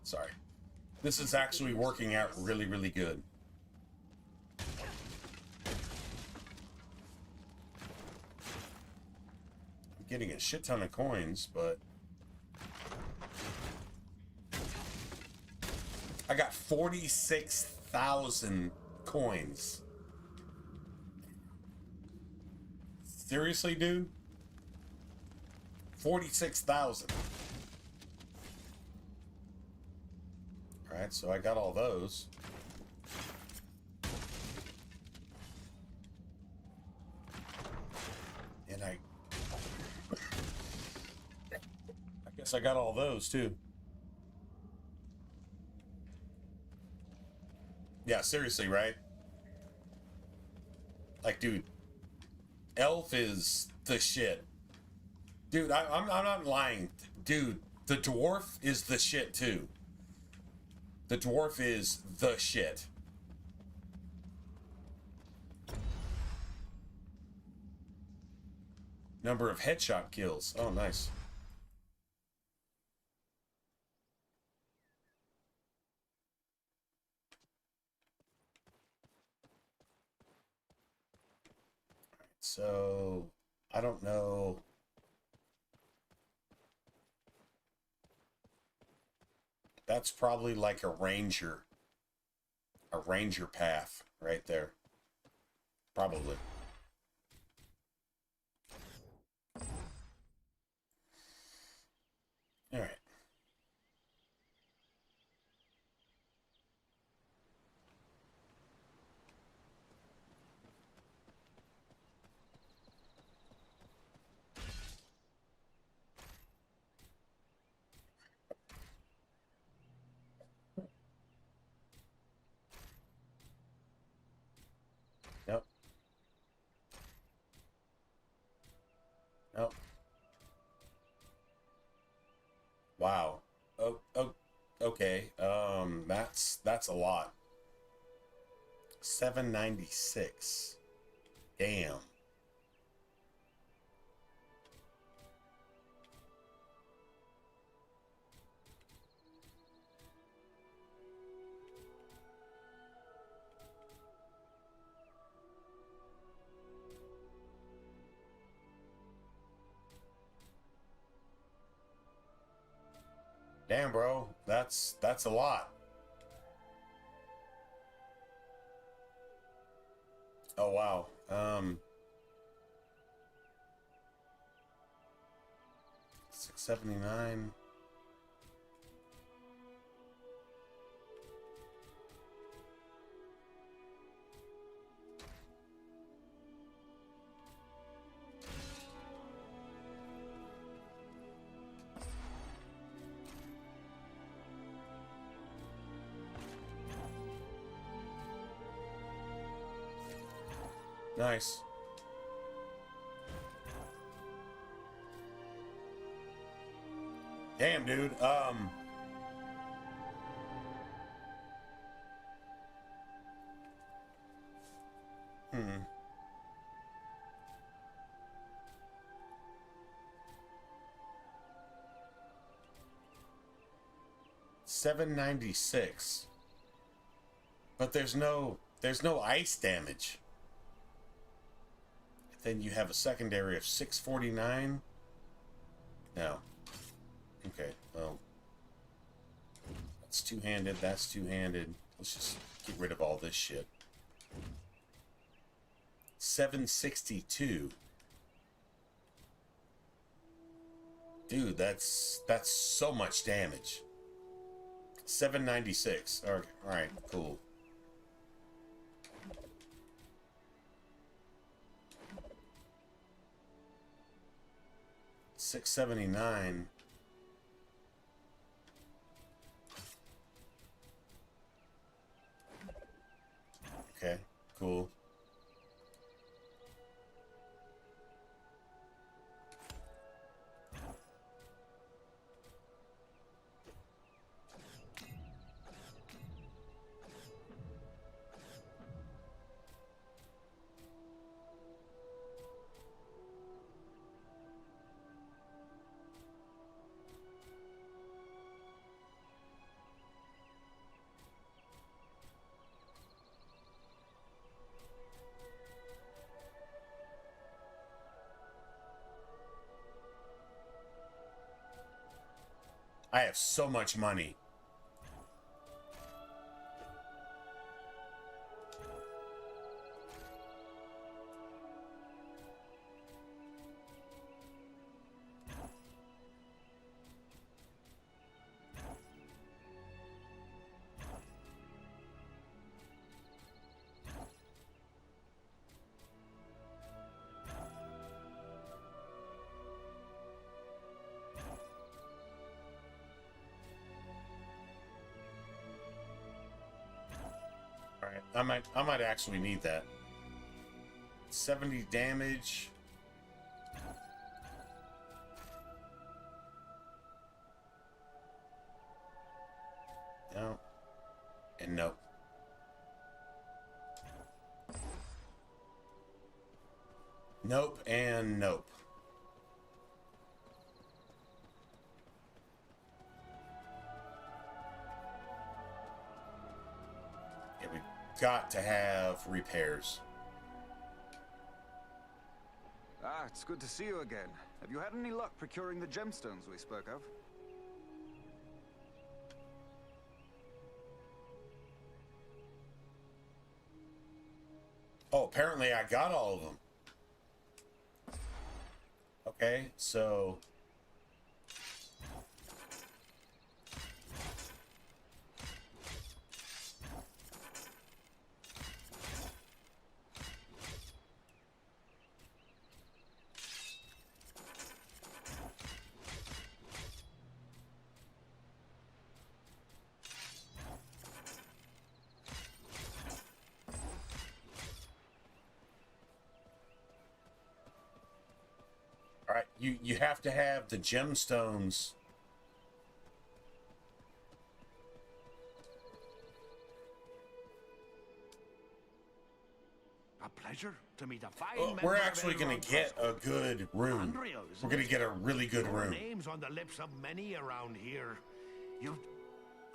sorry. This is actually working out really, really good. I'm getting a shit ton of coins, but I got 46,000 coins. Seriously, dude? 46,000. Alright, so I got all those. And I guess I got all those too. Yeah, seriously, right? Like, dude, Elf is the shit. Dude, I'm not lying. Dude, the dwarf is the shit too. The dwarf is the shit. Number of headshot kills. Oh, nice. So, I don't know. That's probably like a ranger path right there. Probably. All right. Nope. Nope. Wow. Oh, okay. That's a lot. 796. Damn. Damn, bro. That's a lot. Oh, wow. 679. Nice. Damn, dude. Hmm. $796. But there's no ice damage. Then you have a secondary of 649. No. Okay, well. That's two-handed, that's two-handed. Let's just get rid of all this shit. 762. Dude, that's so much damage. 796. All right, cool. $679. Okay, cool. I have so much money. I might actually need that. 70 damage. No. And nope. Nope and nope. Yeah, we got to have repairs. Ah, it's good to see you again. Have you had any luck procuring the gemstones we spoke of? Oh, apparently I got all of them. Okay, so... All right, you have to have the gemstones. A pleasure to meet a fine We're actually going to get a good room. We're going to get a really good room. Names on the lips of many around here.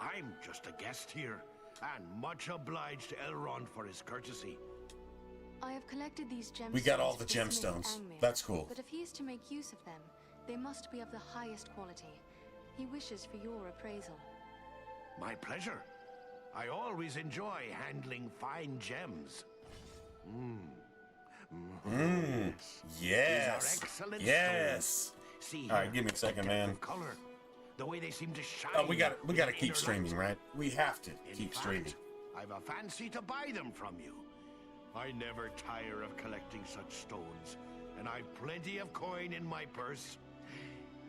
I'm just a guest here, and much obliged to Elrond for his courtesy. I have collected these gemstones. We got all the for Smith gemstones. Angmir, That's cool. But if he is to make use of them, they must be of the highest quality. He wishes for your appraisal. My pleasure. I always enjoy handling fine gems. Yes. These are excellent Yes. stones. See All right, here, give me a second, man. color, the way they seem to shine. Oh, we got to in keep inner streaming, light. right? We have to In keep fact, streaming. I've a fancy to buy them from you. I never tire of collecting such stones, and I've plenty of coin in my purse.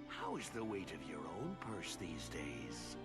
How is the weight of your own purse these days?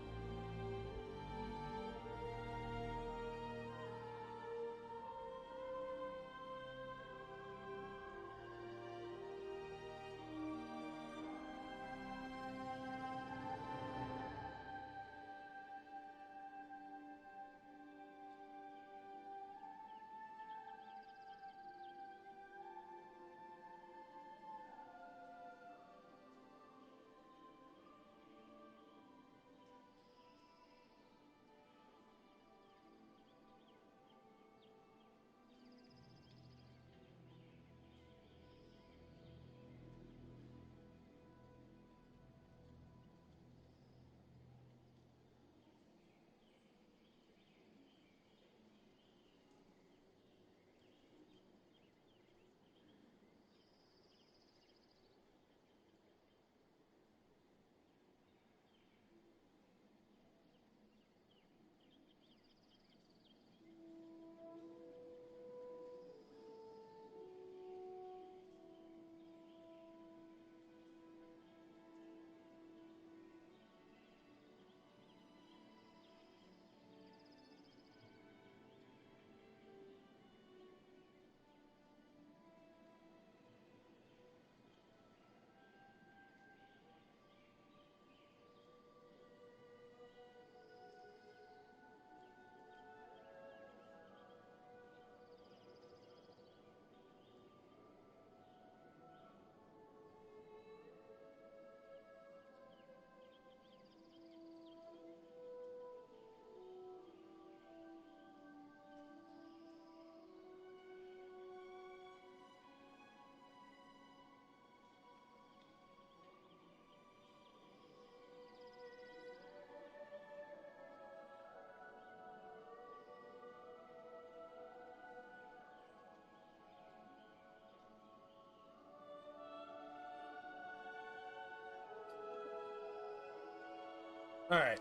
Alright.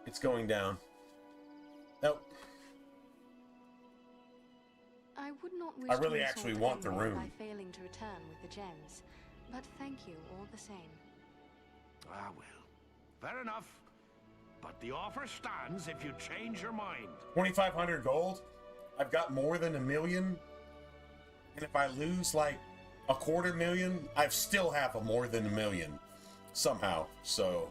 It's going down. Nope. I would not wish I really to actually insult want the anyone room. by failing to return with the gems, but thank you all the same. Ah, well. Fair enough. But the offer stands if you change your mind. 2,500 gold? I've got more than 1 million? And if I lose, like, 250,000, I still have a more than 1 million. Somehow, so...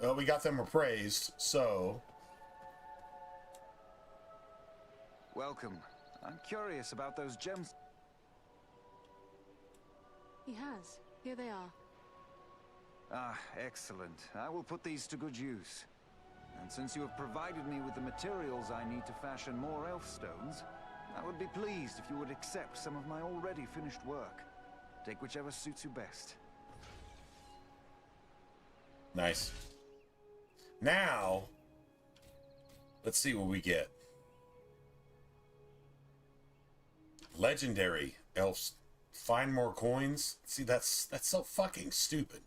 Well, we got them appraised, so... Welcome. I'm curious about those gems. He has. Here they are. Ah, excellent. I will put these to good use. And since you have provided me with the materials I need to fashion more elf stones, I would be pleased if you would accept some of my already finished work. Take whichever suits you best. Nice. Now, let's see what we get. Legendary elves. Find more coins. See, that's so fucking stupid.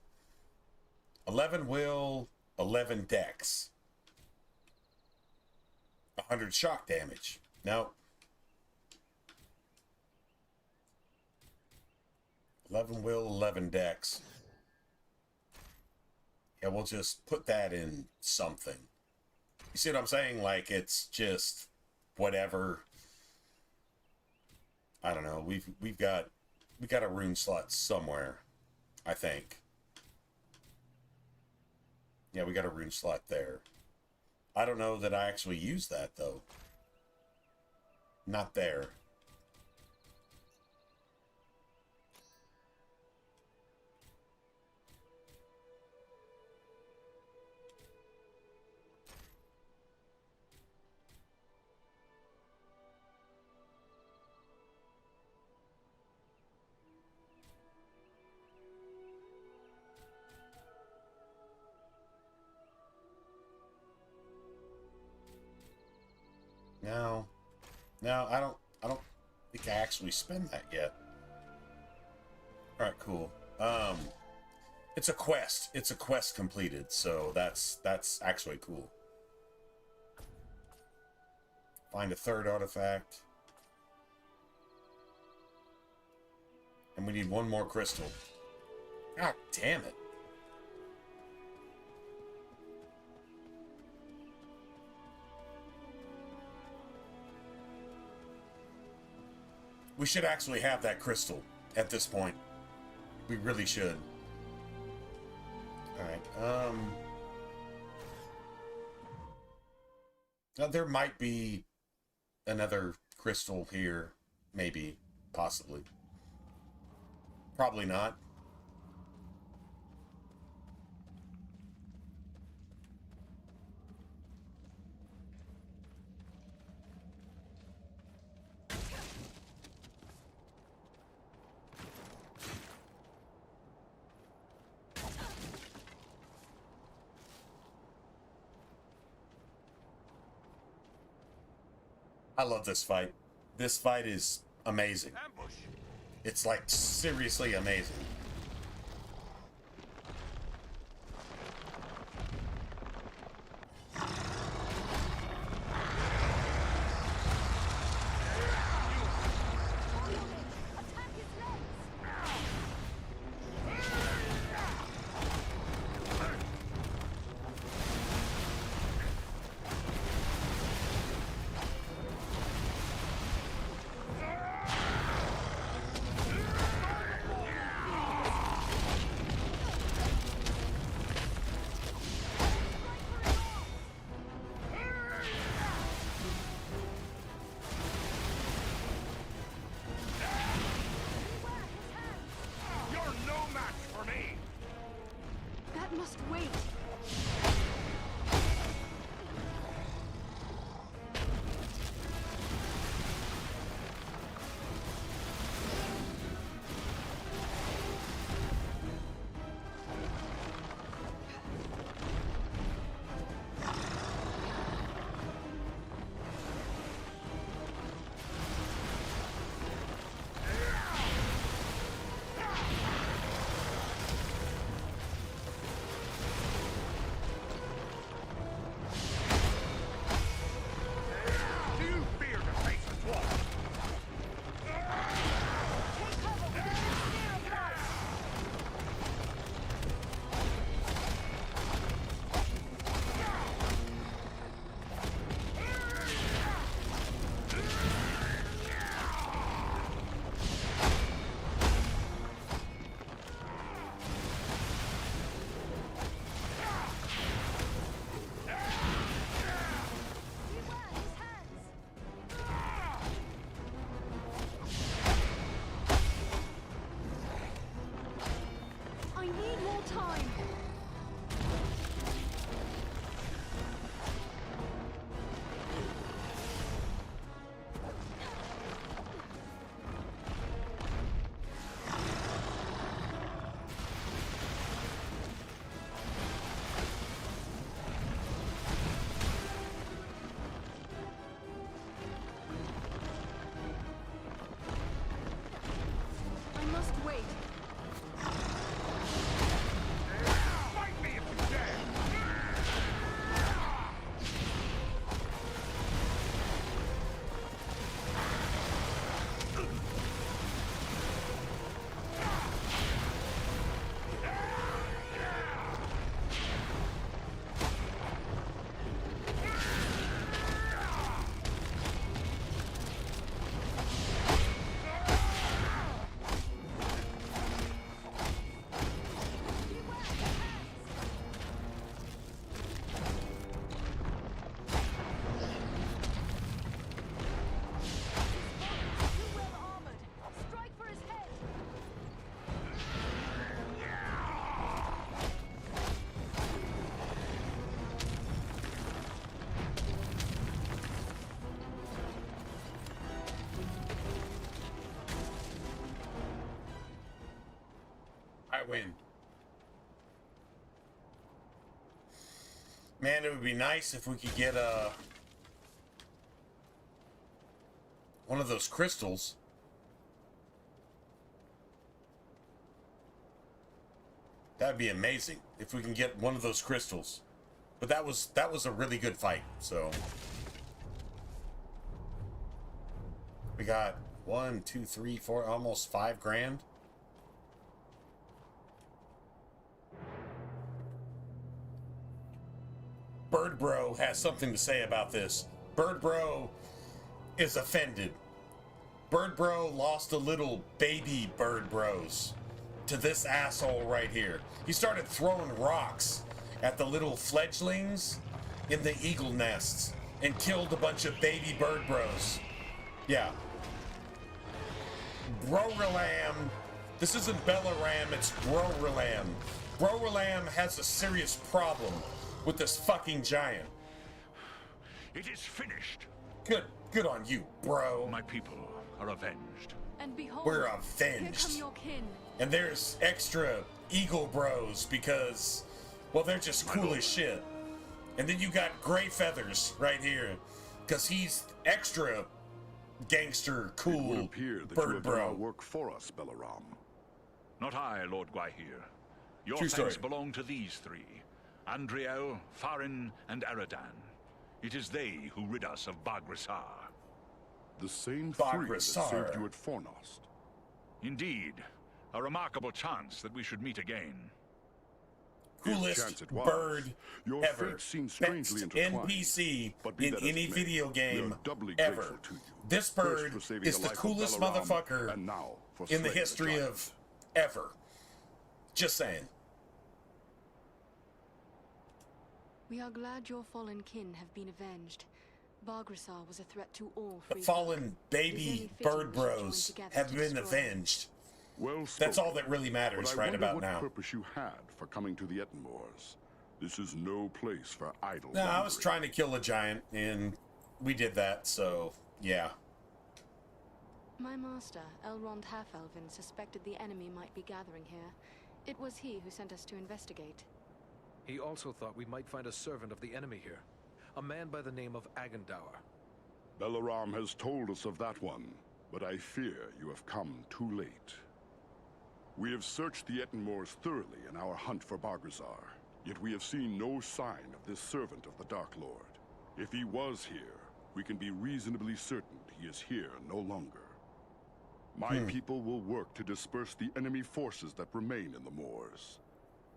11 will, 11 dex. 100 shock damage. No. 11 will, 11 dex. Yeah, we'll just put that in something. You see what I'm saying? Like, it's just whatever. I don't know. We got a rune slot somewhere, I think. Yeah, we got a rune slot there. I don't know that I actually use that, though. Not there. No, I don't think I actually spend that yet. Alright, cool. It's a quest. It's a quest completed, so that's actually cool. Find a third artifact. And we need one more crystal. God damn it. We should actually have that crystal at this point. We really should. Alright, now there might be another crystal here. Maybe. Possibly. Probably not. I love this fight. This fight is amazing. Ambush. It's like seriously amazing. win. Man, it would be nice if we could get one of those crystals. That'd be amazing if we can get one of those crystals. But that was a really good fight. So we got 1, 2, 3, 4, almost 5 grand. Bird Bro has something to say about this. Bird Bro is offended. Bird Bro lost a little baby Bird Bros to this asshole right here. He started throwing rocks at the little fledglings in the eagle nests and killed a bunch of baby Bird Bros. Yeah. Broralam. This isn't Bellaram, it's Broralam. Broralam has a serious problem with this fucking giant. It is finished. Good on you, bro. My people are avenged. And behold, we're avenged. Here come your kin. And there's extra Eagle Bros because, well, they're just cool as shit. And then you got Gray Feathers right here because he's extra gangster cool. It would appear that Bird you have Bro. done our work for us, Bellaram. Not I, Lord Gwaihir. Your True thanks story. belong to these three: Andriel, Farin, and Aradan. It is they who rid us of Baghrissar. The same three that saved you at Fornost. Indeed. A remarkable chance that we should meet again. Coolest bird Your ever. fate seems strangely Best intertwined. NPC But be in that as any it may, video we game are doubly ever. grateful to you. This First bird for saving is the the life of coolest Bellaram, motherfucker and now for in the slaying history giant. of ever. Just saying. We are glad your fallen kin have been avenged. Baghrissar was a threat to all The free fallen folk. It is baby only fitting bird we should join bros together have to been destroy them. avenged. Well That's spoken. all that really matters But I right wonder about what now. purpose you had for coming to the Ettenmoors. This is no place for idle No, I was wandering. trying to kill a giant, and we did that, so yeah. My master, Elrond Half-Elven, suspected the enemy might be gathering here. It was he who sent us to investigate. He also thought we might find a servant of the enemy here. A man by the name of Agendour. Bellaram has told us of that one, but I fear you have come too late. We have searched the Ettenmoors thoroughly in our hunt for Baghrissar, yet we have seen no sign of this servant of the Dark Lord. If he was here, we can be reasonably certain he is here no longer. My people will work to disperse the enemy forces that remain in the moors.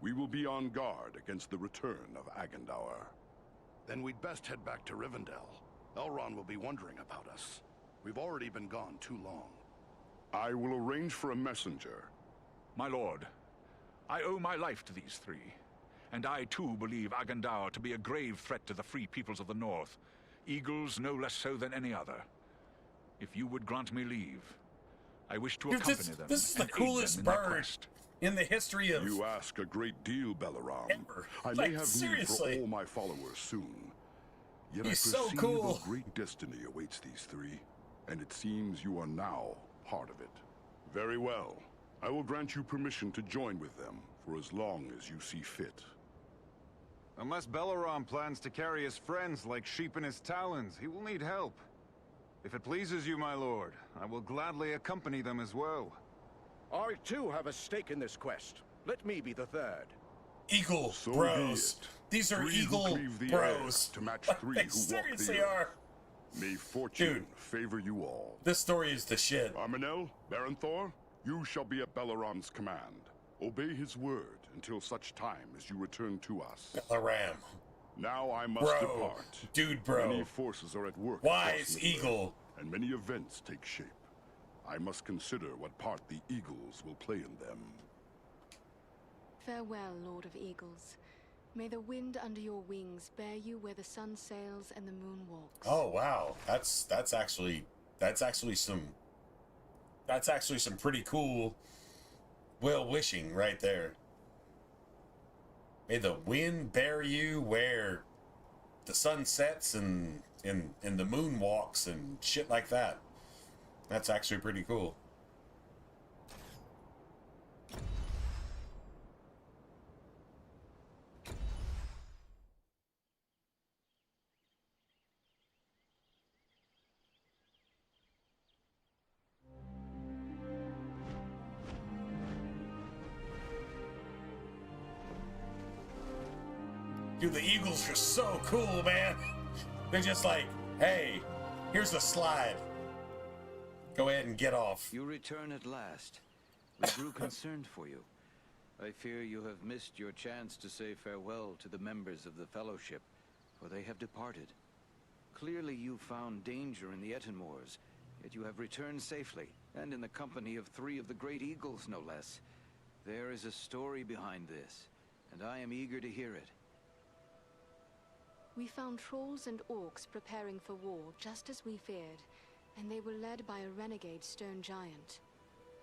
We will be on guard against the return of Agendour. Then we'd best head back to Rivendell. Elrond will be wondering about us. We've already been gone too long. I will arrange for a messenger. My lord, I owe my life to these three. And I too believe Agendour to be a grave threat to the free peoples of the north. Eagles no less so than any other. If you would grant me leave, I wish to accompany them. This is the and aid coolest them in their bird quest. in the history of... You ask a great deal, Bellaram. Ever. I Like, may have seriously. need for all my followers soon. Yet He's I so perceive cool. a great destiny awaits these three, and it seems you are now part of it. Very well. I will grant you permission to join with them for as long as you see fit. Unless Bellaram plans to carry his friends like sheep in his talons, he will need help. If it pleases you, my lord, I will gladly accompany them as well. I too have a stake in this quest. Let me be the third. Eagle So Bros. be it. These are Three who Eagle cleave the Bros. air to match three They who walk seriously the earth. are. May fortune Dude. favor you all. This story is the shit. Armanel, Baranthor, you shall be at Bellaram's command. Obey his word until such time as you return to us. Bellaram. Now I must Bro. depart. Dude, bro. Many forces are at work. Wise across Middle-earth, Eagle. and many events take shape. I must consider what part the Eagles will play in them. Farewell, Lord of Eagles. May the wind under your wings bear you where the sun sails and the moon walks. Oh wow, that's actually some pretty cool well wishing right there. May the wind bear you where the sun sets and the moon walks and shit like that. That's actually pretty cool. Dude, the Eagles are so cool, man. They're just like, hey, here's the slide. Go ahead and get off. You return at last. We grew concerned for you. I fear you have missed your chance to say farewell to the members of the Fellowship, for they have departed. Clearly you found danger in the Ettenmoors, yet you have returned safely, and in the company of 3 of the Great Eagles, no less. There is a story behind this, and I am eager to hear it. We found trolls and orcs preparing for war, just as we feared, and they were led by a renegade stone giant.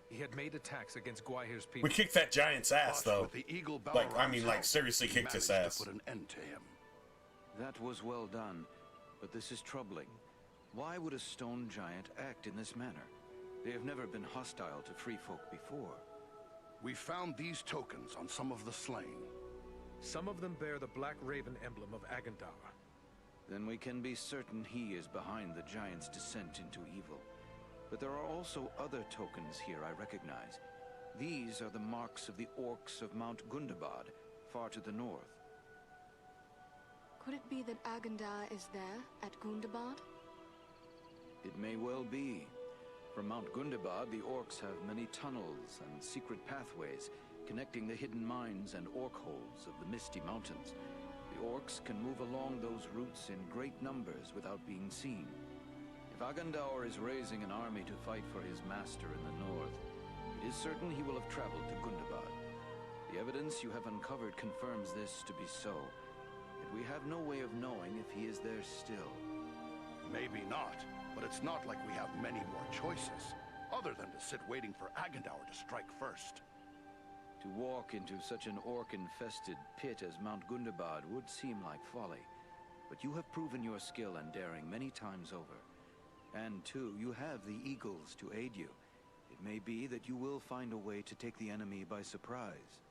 He had made attacks against Gwaihir's people. We kicked that giant's ass, But though. with the Eagle Like, I mean, Balrog's like, help, seriously we kicked his managed ass. to put an end to him. That was well done, but this is troubling. Why would a stone giant act in this manner? They have never been hostile to free folk before. We found these tokens on some of the slain. Some of them bear the Black Raven emblem of Agandar. Then we can be certain he is behind the giant's descent into evil. But there are also other tokens here I recognize. These are the marks of the orcs of Mount Gundabad, far to the north. Could it be that Agandar is there, at Gundabad? It may well be. From Mount Gundabad, the orcs have many tunnels and secret pathways connecting the hidden mines and orc holes of the Misty Mountains. The orcs can move along those routes in great numbers without being seen. If Agandar is raising an army to fight for his master in the north, it is certain he will have traveled to Gundabad. The evidence you have uncovered confirms this to be so, yet we have no way of knowing if he is there still. Maybe not, but it's not like we have many more choices, other than to sit waiting for Agandar to strike first. To walk into such an orc-infested pit as Mount Gundabad would seem like folly, but you have proven your skill and daring many times over. And too, you have the Eagles to aid you. It may be that you will find a way to take the enemy by surprise.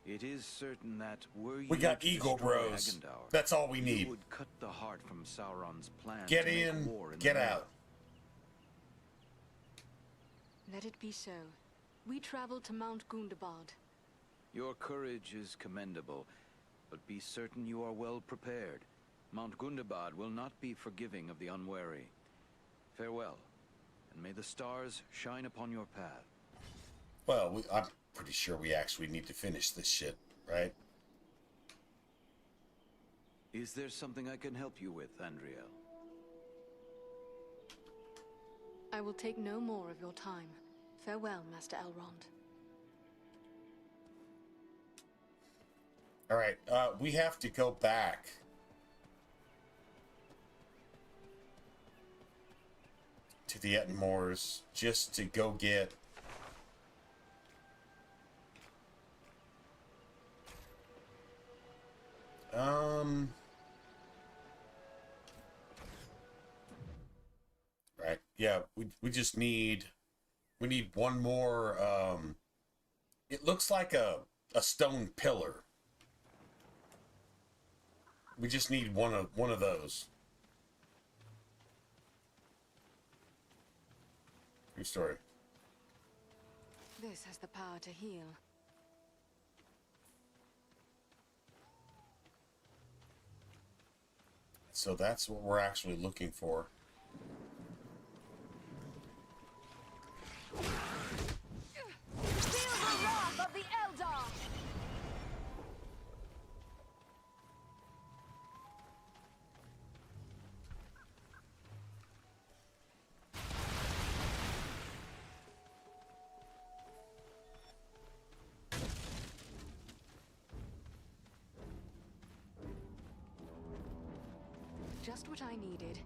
It is certain that were you We got to Eagle destroy Bros. Agandar, That's all we need. you would cut the heart from Sauron's plan Get to make in, war get the out. north. Let it be so. We travel to Mount Gundabad. Your courage is commendable, but be certain you are well prepared. Mount Gundabad will not be forgiving of the unwary. Farewell, and may the stars shine upon your path. Well, I'm pretty sure we actually need to finish this shit, right? Is there something I can help you with, Andriel? I will take no more of your time. Farewell, Master Elrond. All right, we have to go back. To the Ettenmoors just to go get right, yeah, we just need one more it looks like a stone pillar. We just need one of those. True story. This has the power to heal. So that's what we're actually looking for. Feel the wrath of the Eldar! Just what I needed.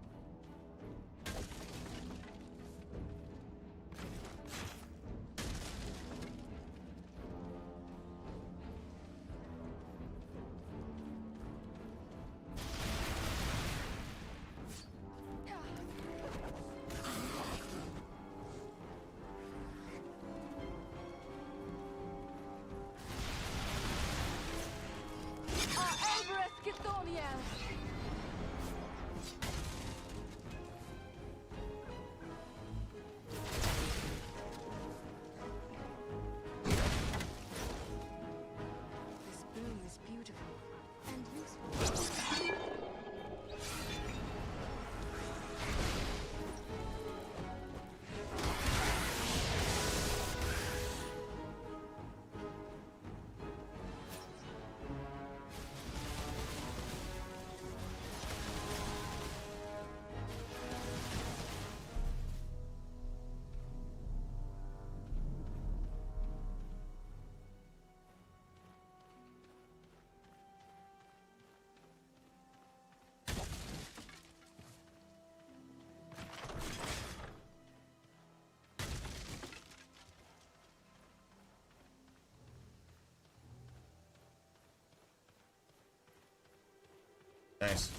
Nice.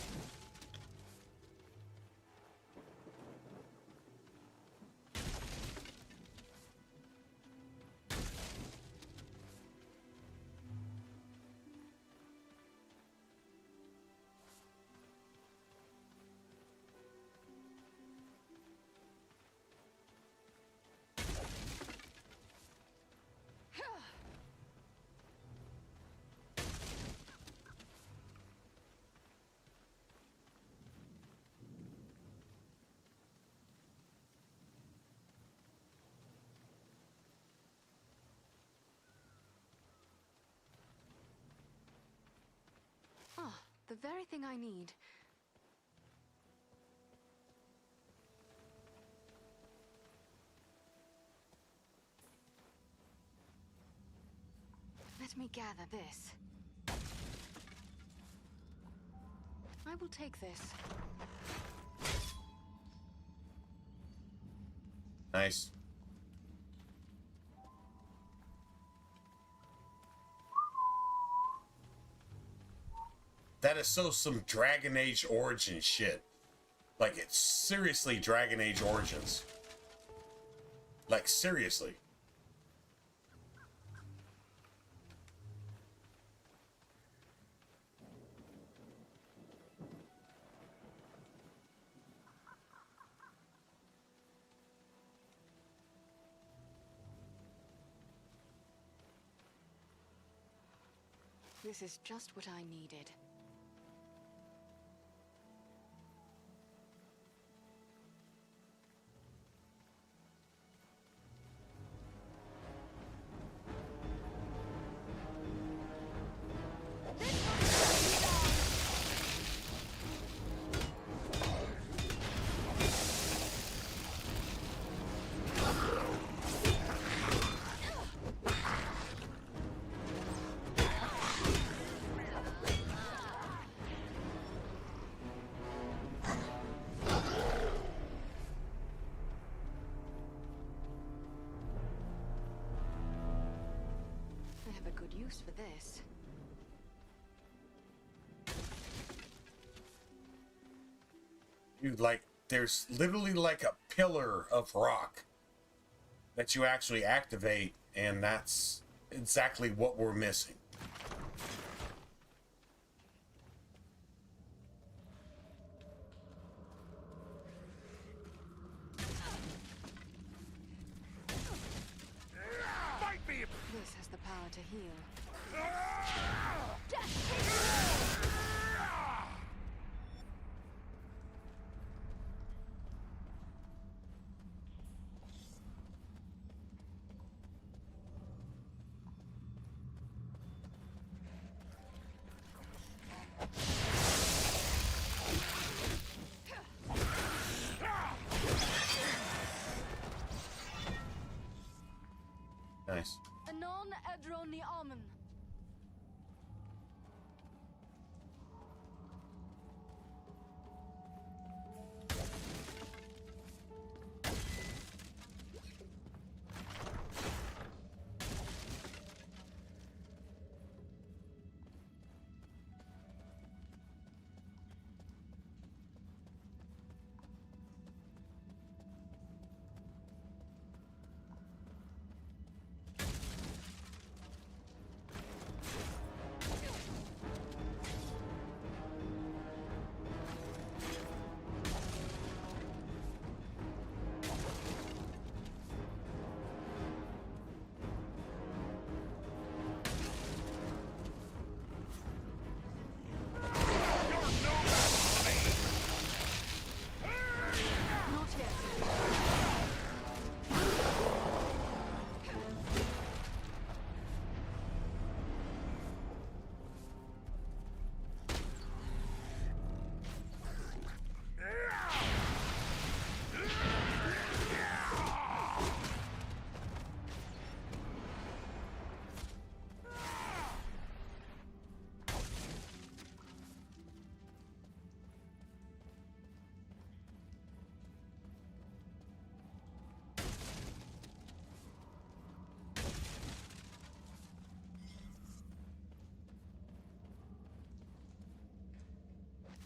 Ah, the very thing I need. Let me gather this. I will take this. Nice. That is so some Dragon Age origin shit. Like, it's seriously Dragon Age Origins. Like, seriously. This is just what I needed. Use for this. Dude, like, there's literally like a pillar of rock that you actually activate, and that's exactly what we're missing. This has the power to heal. Nice. Anon Edroni Alman.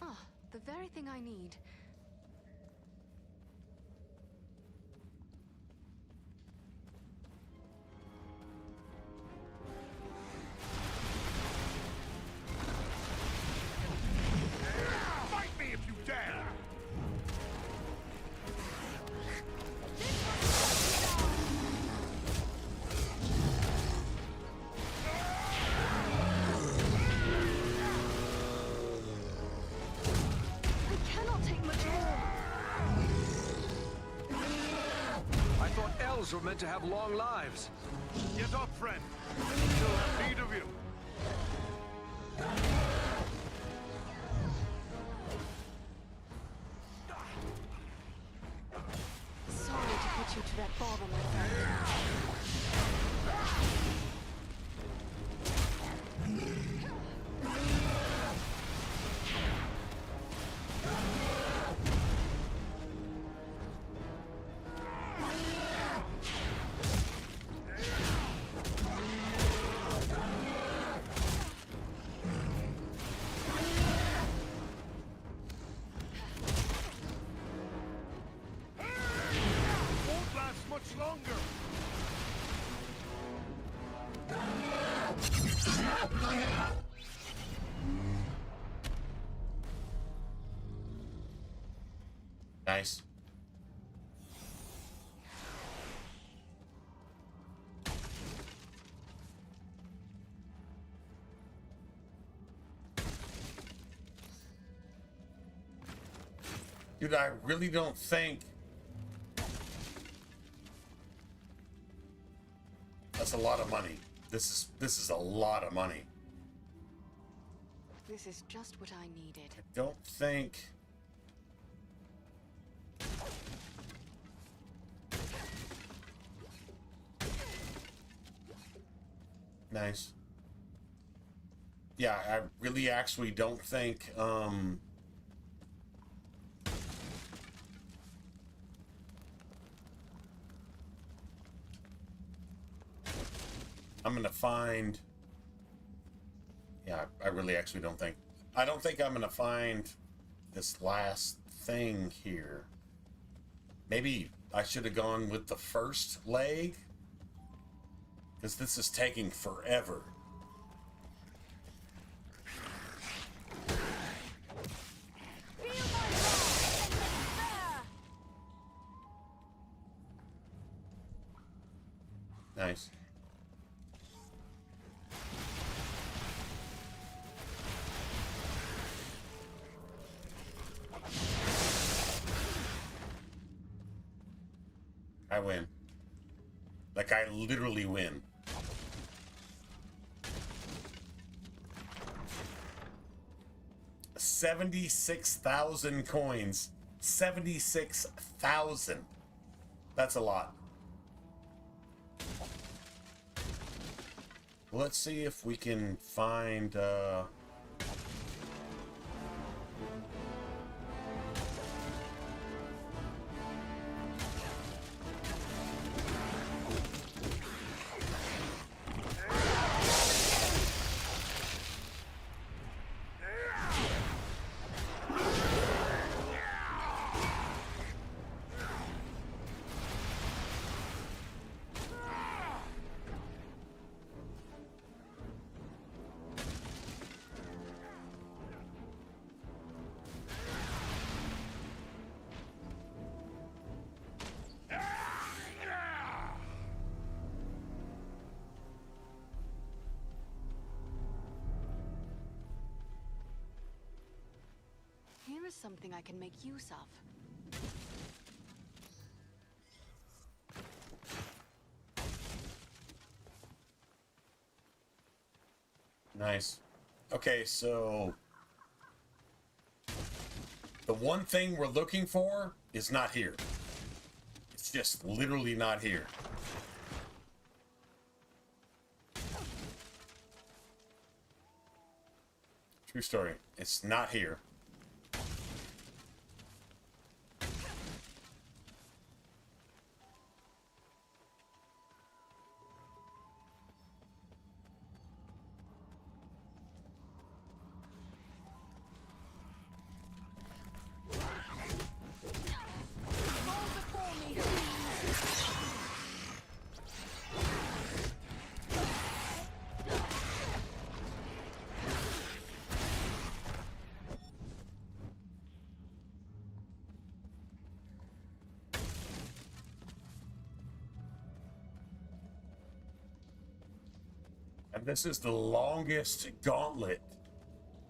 Ah, the very thing I need. Fight me if you dare! I cannot take much more. I thought elves were meant to have long lives. Get up, friend. We still have need of you. Sorry to put you to that bother, my friend. Won't last much longer. Nice. Dude, I really don't think that's a lot of money. This is a lot of money. This is just what I needed. I don't think. Nice. Yeah, I really actually don't think I'm gonna find. Yeah, I really actually don't think. I don't think I'm gonna find this last thing here. Maybe I should have gone with the first leg, because this is taking forever. Nice. I win. Like, I literally win. $76,000 coins. 76,000. That's a lot. Let's see if we can find, Here is something I can make use of. Nice. Okay, so the one thing we're looking for is not here. It's just literally not here. True story. It's not here. And this is the longest gauntlet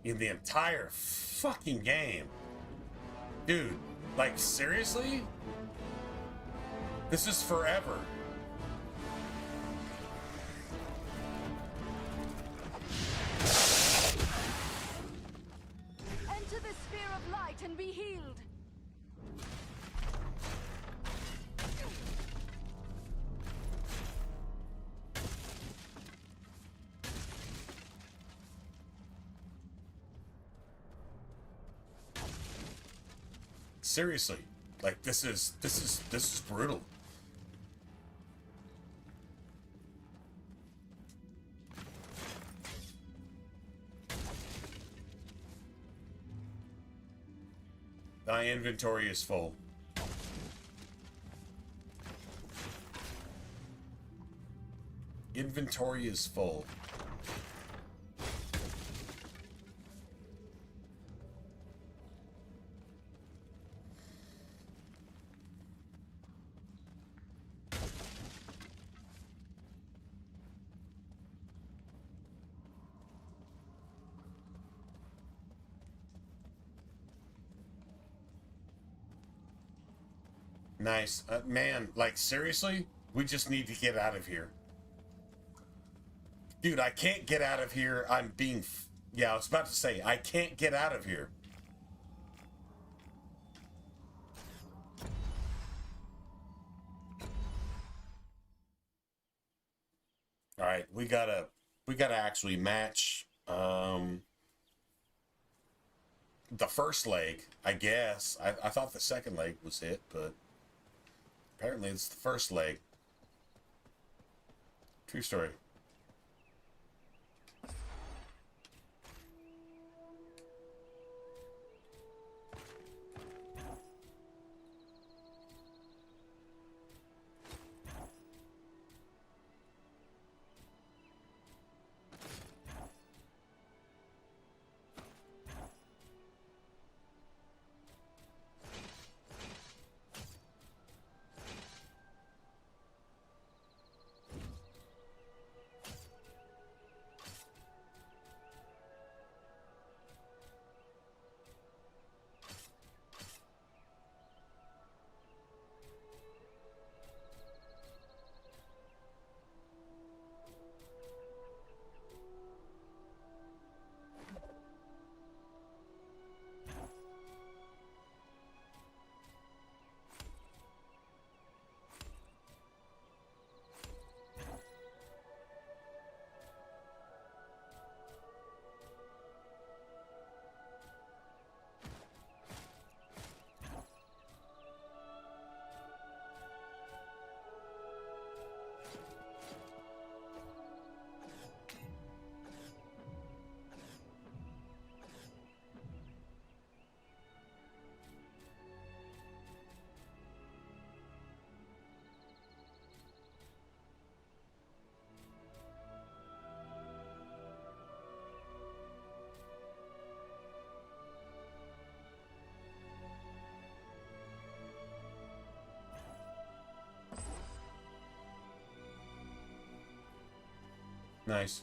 in the entire fucking game. Dude, like, seriously? This is forever. Enter the sphere of light and be healed. Seriously, like, this is brutal. My inventory is full. Inventory is full. Nice. Man, like, seriously? We just need to get out of here. Dude, I can't get out of here. I'm being... Yeah, I was about to say, I can't get out of here. Alright, we gotta actually match, the first leg, I guess. I thought the second leg was it, but... Apparently it's the first leg. True story. Nice.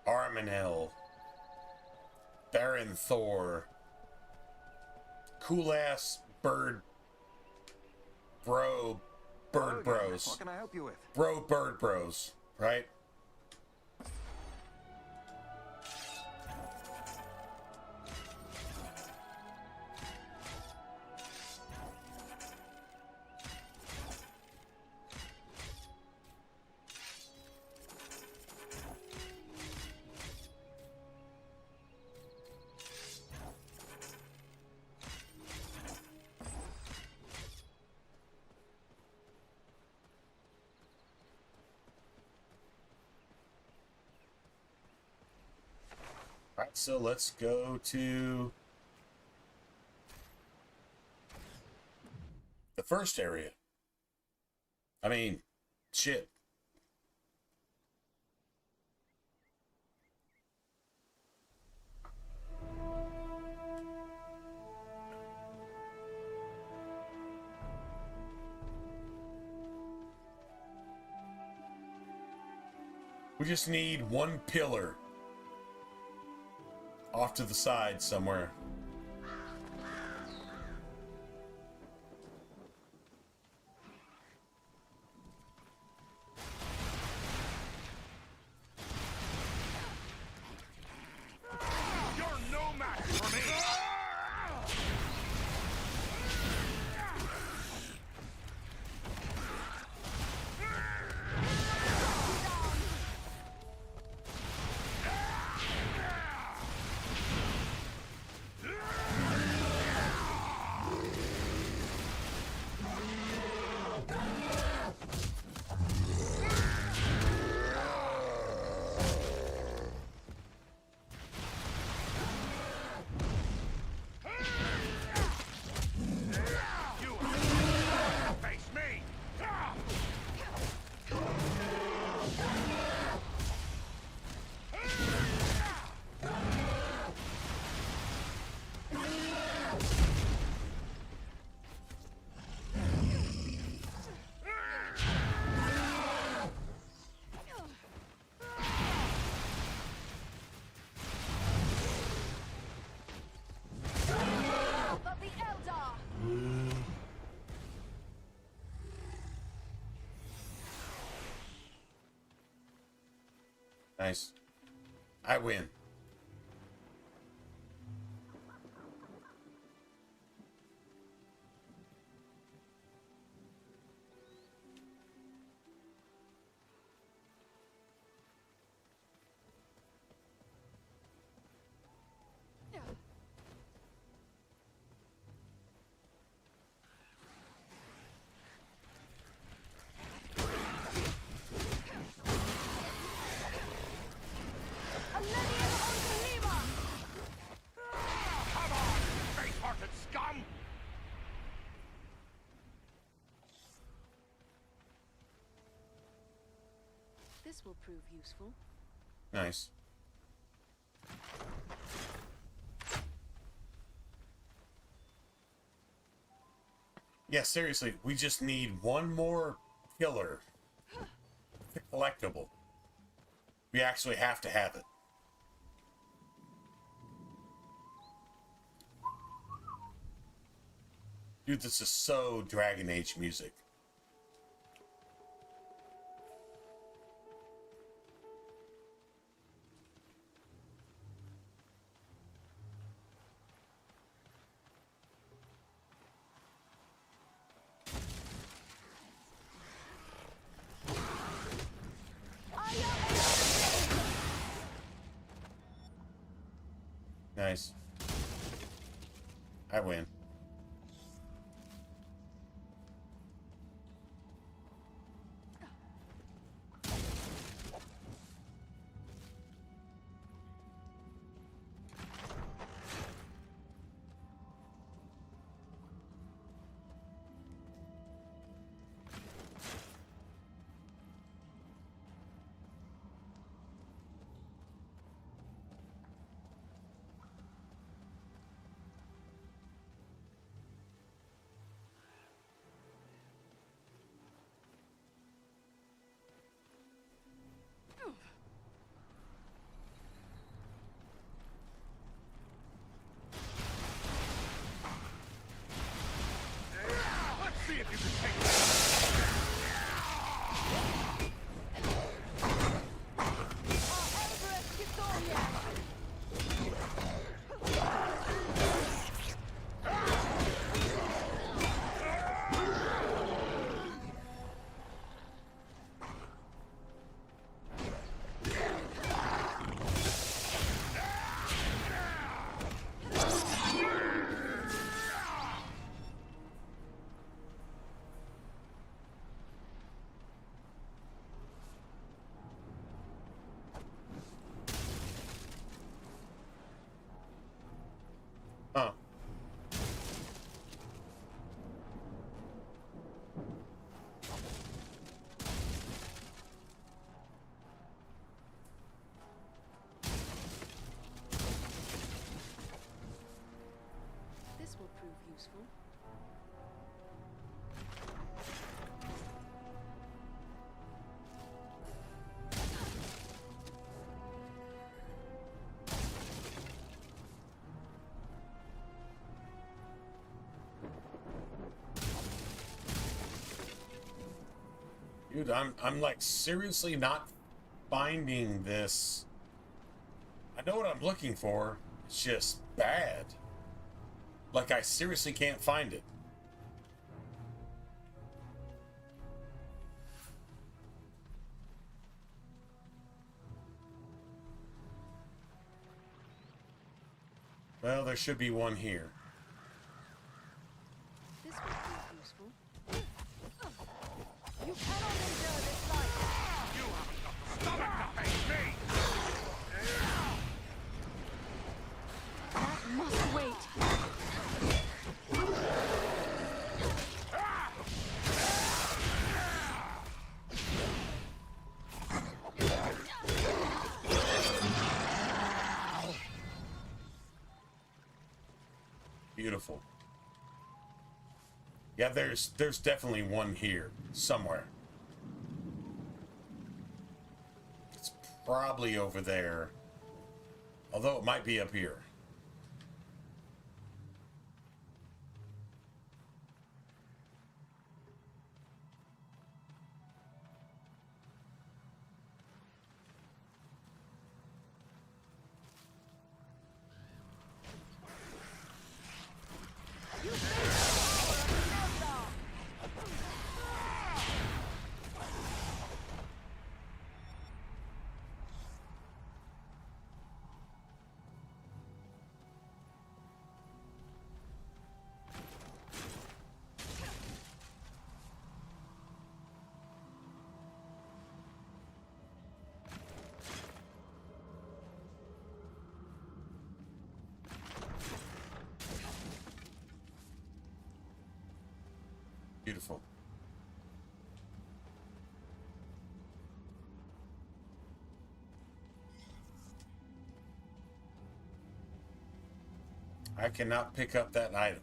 Arminel. Baron Thor. Cool ass bird. Bird bros. What can I help you with? Bird bros, right? Alright, so let's go to the first area. I mean, shit. We just need one pillar off to the side somewhere. You're no match for me! Nice. I win. This will prove useful. Nice. Yeah, seriously, we just need one more killer. Collectible. We actually have to have it. Dude, this is so Dragon Age music. Nice. I win. See if you can take that! Huh. This will prove useful. Dude, I'm like seriously not finding this. I know what I'm looking for. It's just bad. Like I seriously can't find it. Well, there should be one here. This would be useful. You cannot endure this life. You haven't got the stomach to face me! That must wait. Beautiful. Yeah, there's definitely one here somewhere. It's probably over there. Although it might be up here. Beautiful. I cannot pick up that item.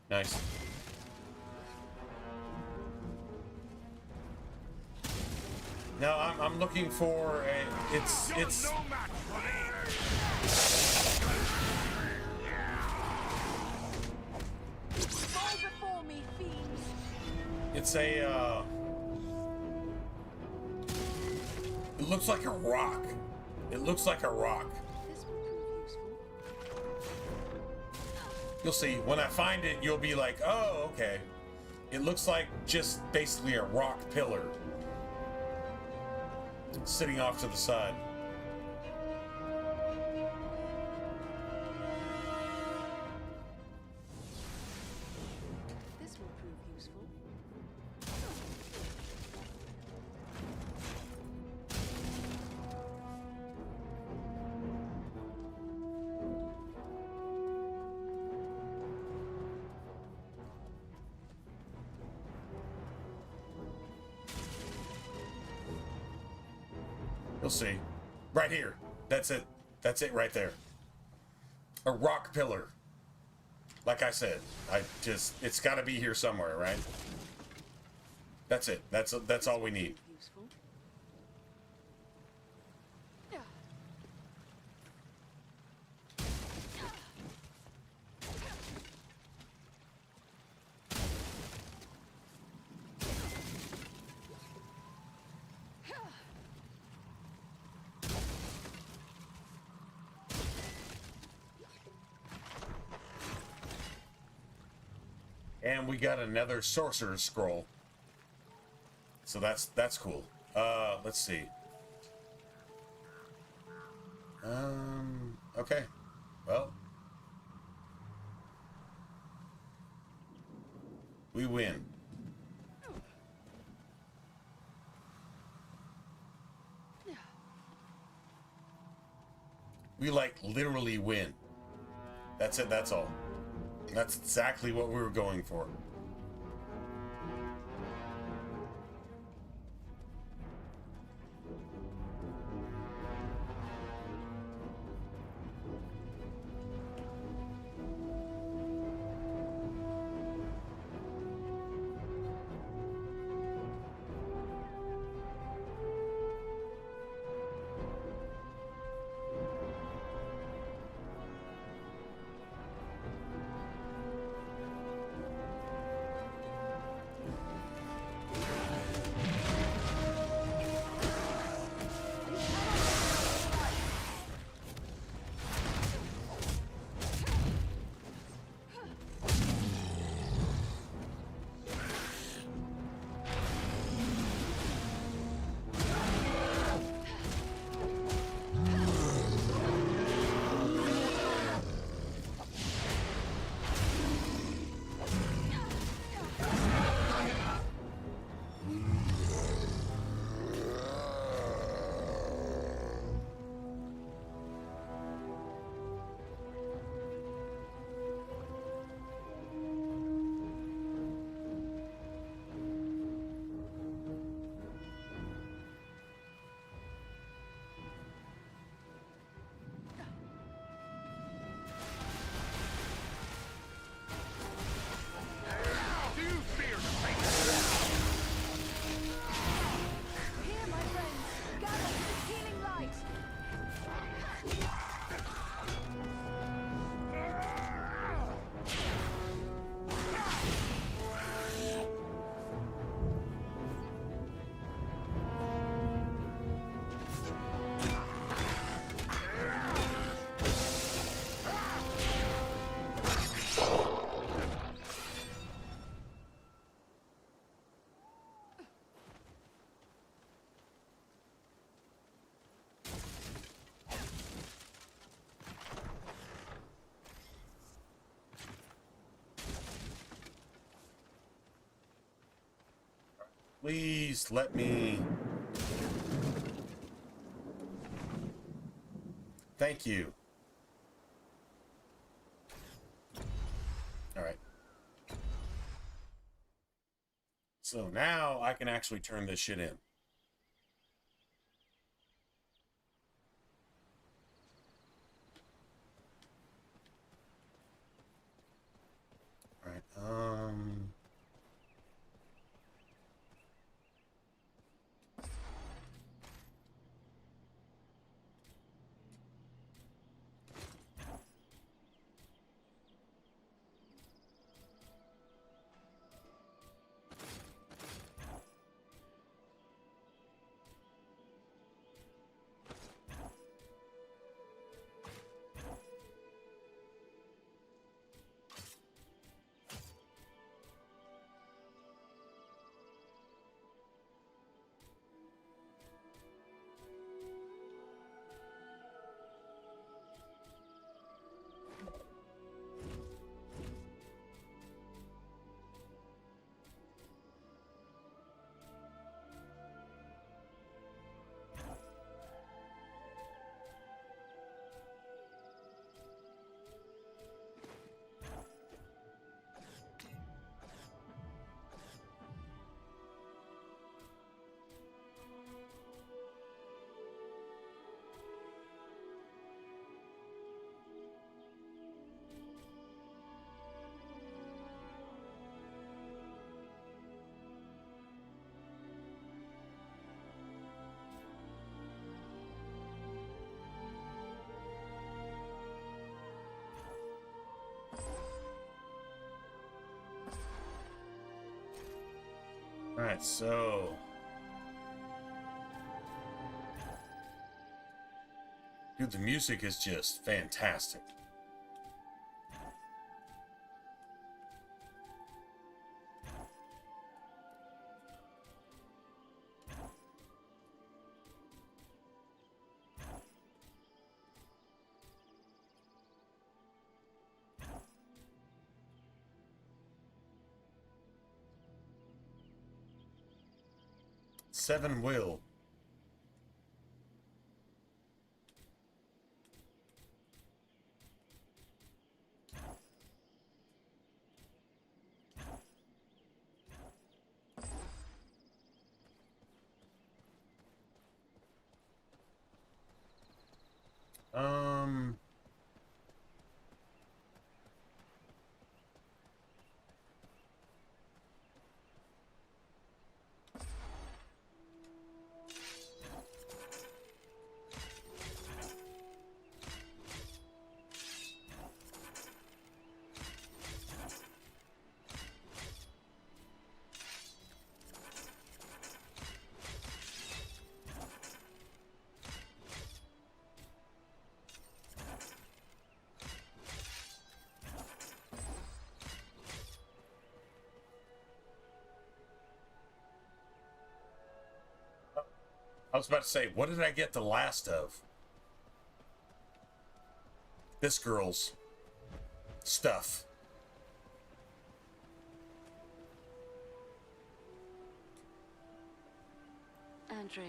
Nice. Now I'm looking for a. It's. No match for me! Fall before me, fiends. It's a. It looks like a rock. It looks like a rock. This will prove useful. You'll see. When I find it, you'll be like, oh, okay. It looks like just basically a rock pillar sitting off to the side. This will prove useful. You'll see. Right here. That's it. That's it right there. A rock pillar. Like I said, it's got to be here somewhere, right? That's it. That's all we need. Useful. And we got another sorcerer's scroll. So that's cool. Let's see. Okay. Well, we win. We, like, literally win. That's it, that's all. That's exactly what we were going for. Please let me... Thank you. Alright. So now I can actually turn this shit in. Alright, Alright, so... Dude, the music is just fantastic. 7 will. I was about to say, what did I get the last of? This girl's stuff. Andriel,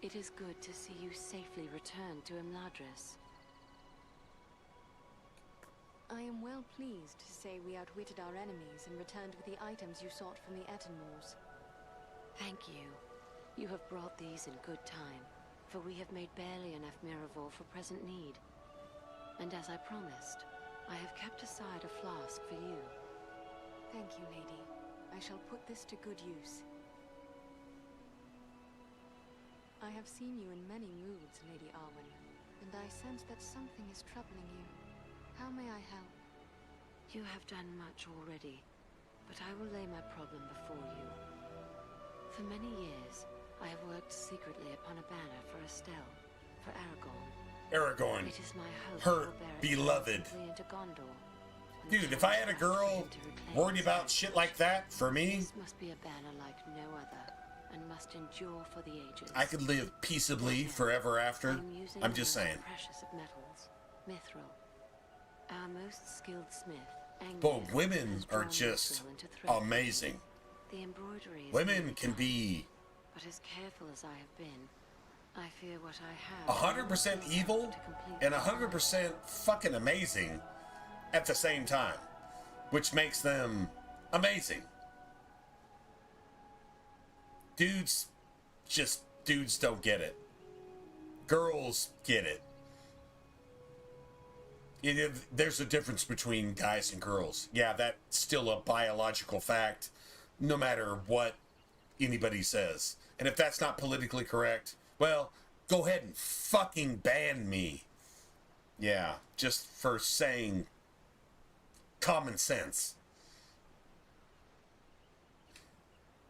it is good to see you safely returned to Imladris. I am well pleased to say we outwitted our enemies and returned with the items you sought from the Etenmoors. Thank you. You have brought these in good time, for we have made barely enough Miravor for present need. And as I promised, I have kept aside a flask for you. Thank you, lady. I shall put this to good use. I have seen you in many moods, Lady Arwen, and I sense that something is troubling you. How may I help? You have done much already, but I will lay my problem before you. For many years, I have worked secretly upon a banner for Estelle, for Aragorn. Aragorn. It is my hope Her he will bear it beloved. safely into Gondor. Dude, if I had a girl worried about shit like that, for me, This must be a banner like no other, and must endure for the ages. I could live peaceably forever after. Using I'm just the most saying. precious of metals, mithril. Our most skilled smith, But women are just amazing. The embroidery is Women nearly can done, be but as careful as I have been, I fear what I have 100% evil and 100% fucking amazing at the same time, which makes them amazing. Dudes don't get it. Girls get it. There's a difference between guys and girls. Yeah, that's still a biological fact, no matter what anybody says. And if that's not politically correct, well, go ahead and fucking ban me. Yeah, just for saying common sense.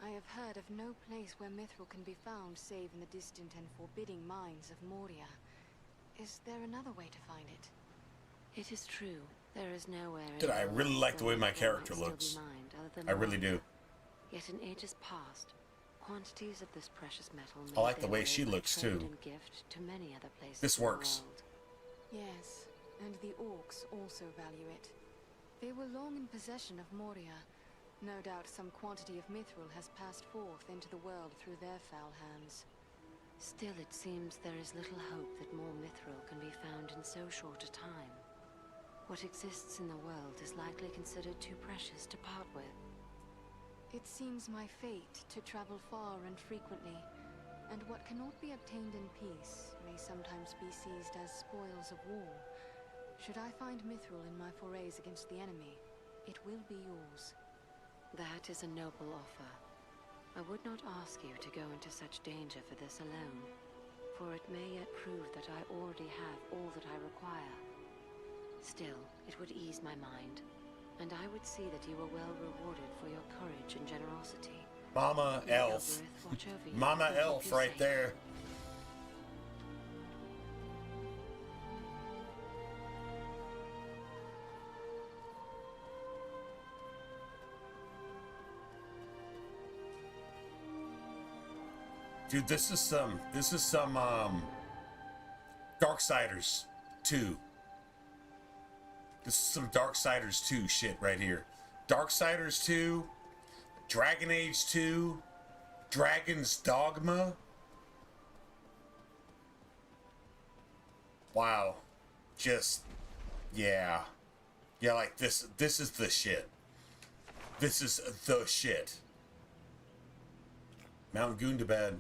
I have heard of no place where mithril can be found save in the distant and forbidding mines of Moria. Is there another way to find it? It is true. There is nowhere. Dude, I really like the way my character looks. I really do. Yet in ages past, quantities of this precious metal I like the way she looks too. Gift to many other places This works. Yes, and the orcs also value it. They were long in possession of Moria. No doubt some quantity of mithril has passed forth into the world through their foul hands. Still, it seems there is little hope that more mithril can be found in so short a time. What exists in the world is likely considered too precious to part with. It seems my fate to travel far and frequently, and what cannot be obtained in peace may sometimes be seized as spoils of war. Should I find mithril in my forays against the enemy, it will be yours. That is a noble offer. I would not ask you to go into such danger for this alone, for it may yet prove that I already have all that I require. Still, it would ease my mind, and I would see that you were well rewarded for your courage and generosity. Mama May Elf. Elbereth watch over you Mama and keep Elf you right safe. there. Dude, this is some Darksiders 2. This is some Darksiders 2 shit right here. Darksiders 2, Dragon Age 2, Dragon's Dogma? Wow. Just, yeah. Yeah, like this is the shit. This is the shit. Mount Gundabad.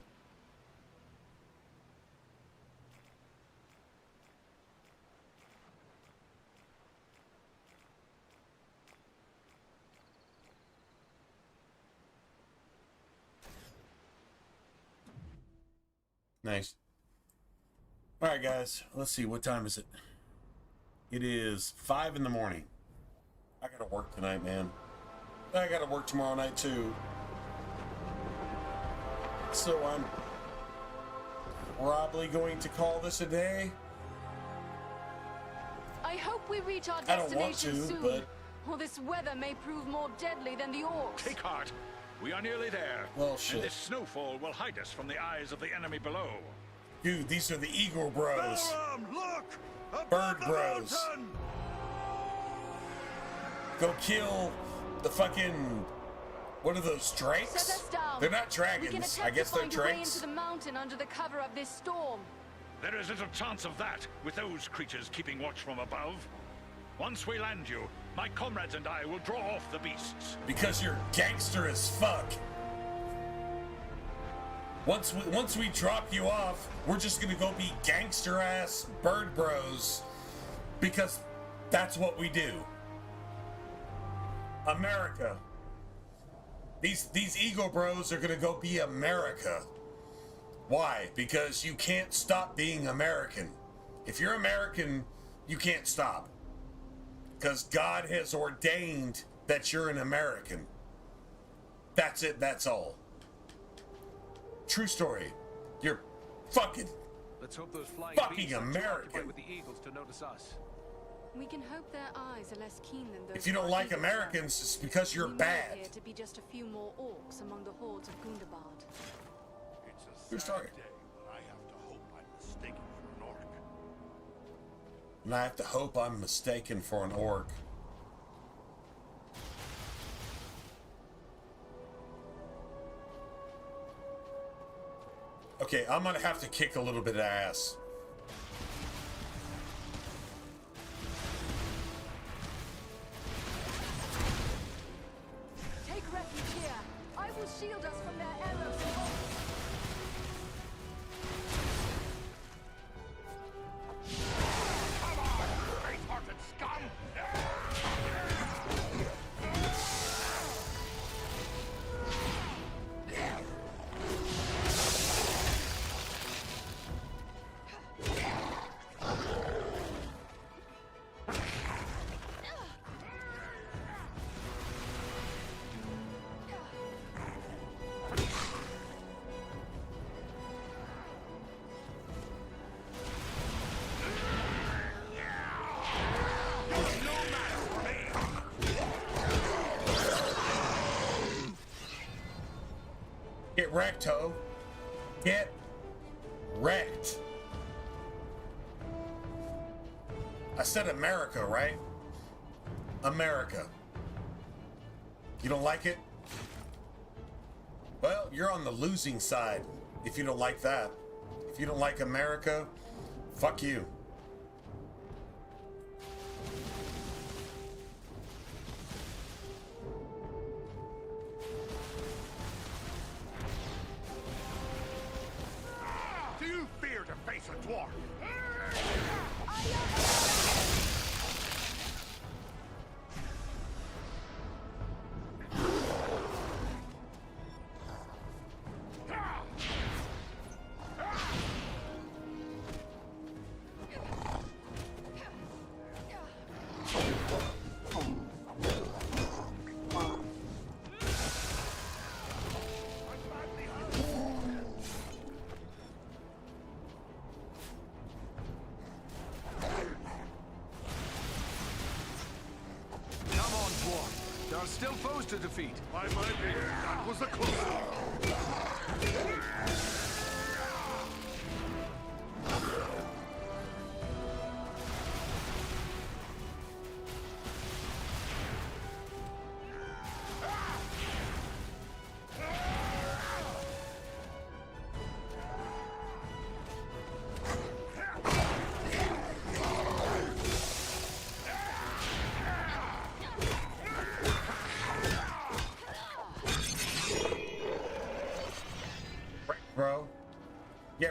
Nice. Alright guys, let's see, what time is it? It is 5 in the morning. I gotta work tonight, man. I gotta work tomorrow night too. So I'm probably going to call this a day. I hope we reach our I don't want destination to, soon, but or this weather may prove more deadly than the orcs. Take heart. We are nearly there. Well, shit. And this snowfall will hide us from the eyes of the enemy below. Dude, these are the Eagle Bros. Balaram, look! Bird Bros. Mountain! Go kill the fucking... What are those, drakes? Set us down. They're not We can dragons. attempt I guess to they're find a way drakes. into the mountain under the cover of this storm. There is little chance of that with those creatures keeping watch from above. Once we land you, my comrades and I will draw off the beasts. Because you're gangster as fuck. Once we drop you off, we're just gonna go be gangster ass bird bros. Because that's what we do. America. These Eagle Bros are gonna go be America. Why? Because you can't stop being American. If you're American, you can't stop. Because God has ordained that you're an American. That's it, that's all. True story. You're fucking Let's hope those flying fucking beasts are too American. occupied with the eagles to notice us. We can hope their eyes are less keen than those. If you don't of our like eagles are. Americans, it's because you're We may bad. appear to be just a few more orcs among the hordes of Gundabad. It's a Who's sad talking? day when I have to hope I'm mistaken for an orc. And I have to hope I'm mistaken for an orc. Okay, I'm gonna have to kick a little bit of ass. Take refuge here. I will shield us from their arrows and bolts. Come on, great-hearted scum! Get wrecked, ho. Get wrecked. I said America, right? America. You don't like it? Well, you're on the losing side if you don't like that. If you don't like America, fuck you. Do you fear to face a dwarf? Come on, dwarf. There are still foes to defeat. By my beard, that was a close one.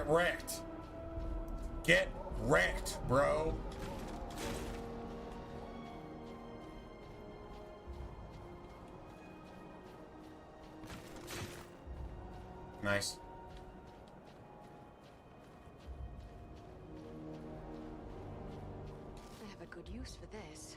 wrecked. Get wrecked, bro. Nice. I have a good use for this.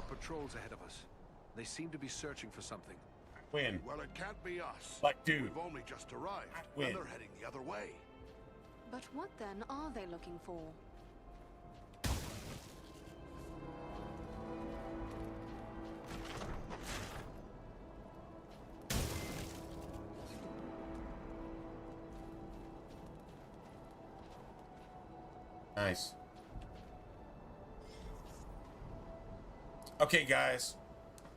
Patrols ahead of us. They seem to be searching for something. When? Well, it can't be us. Like, dude. We've only just arrived, When? and they're heading the other way. But what then are they looking for? Nice. Okay, guys.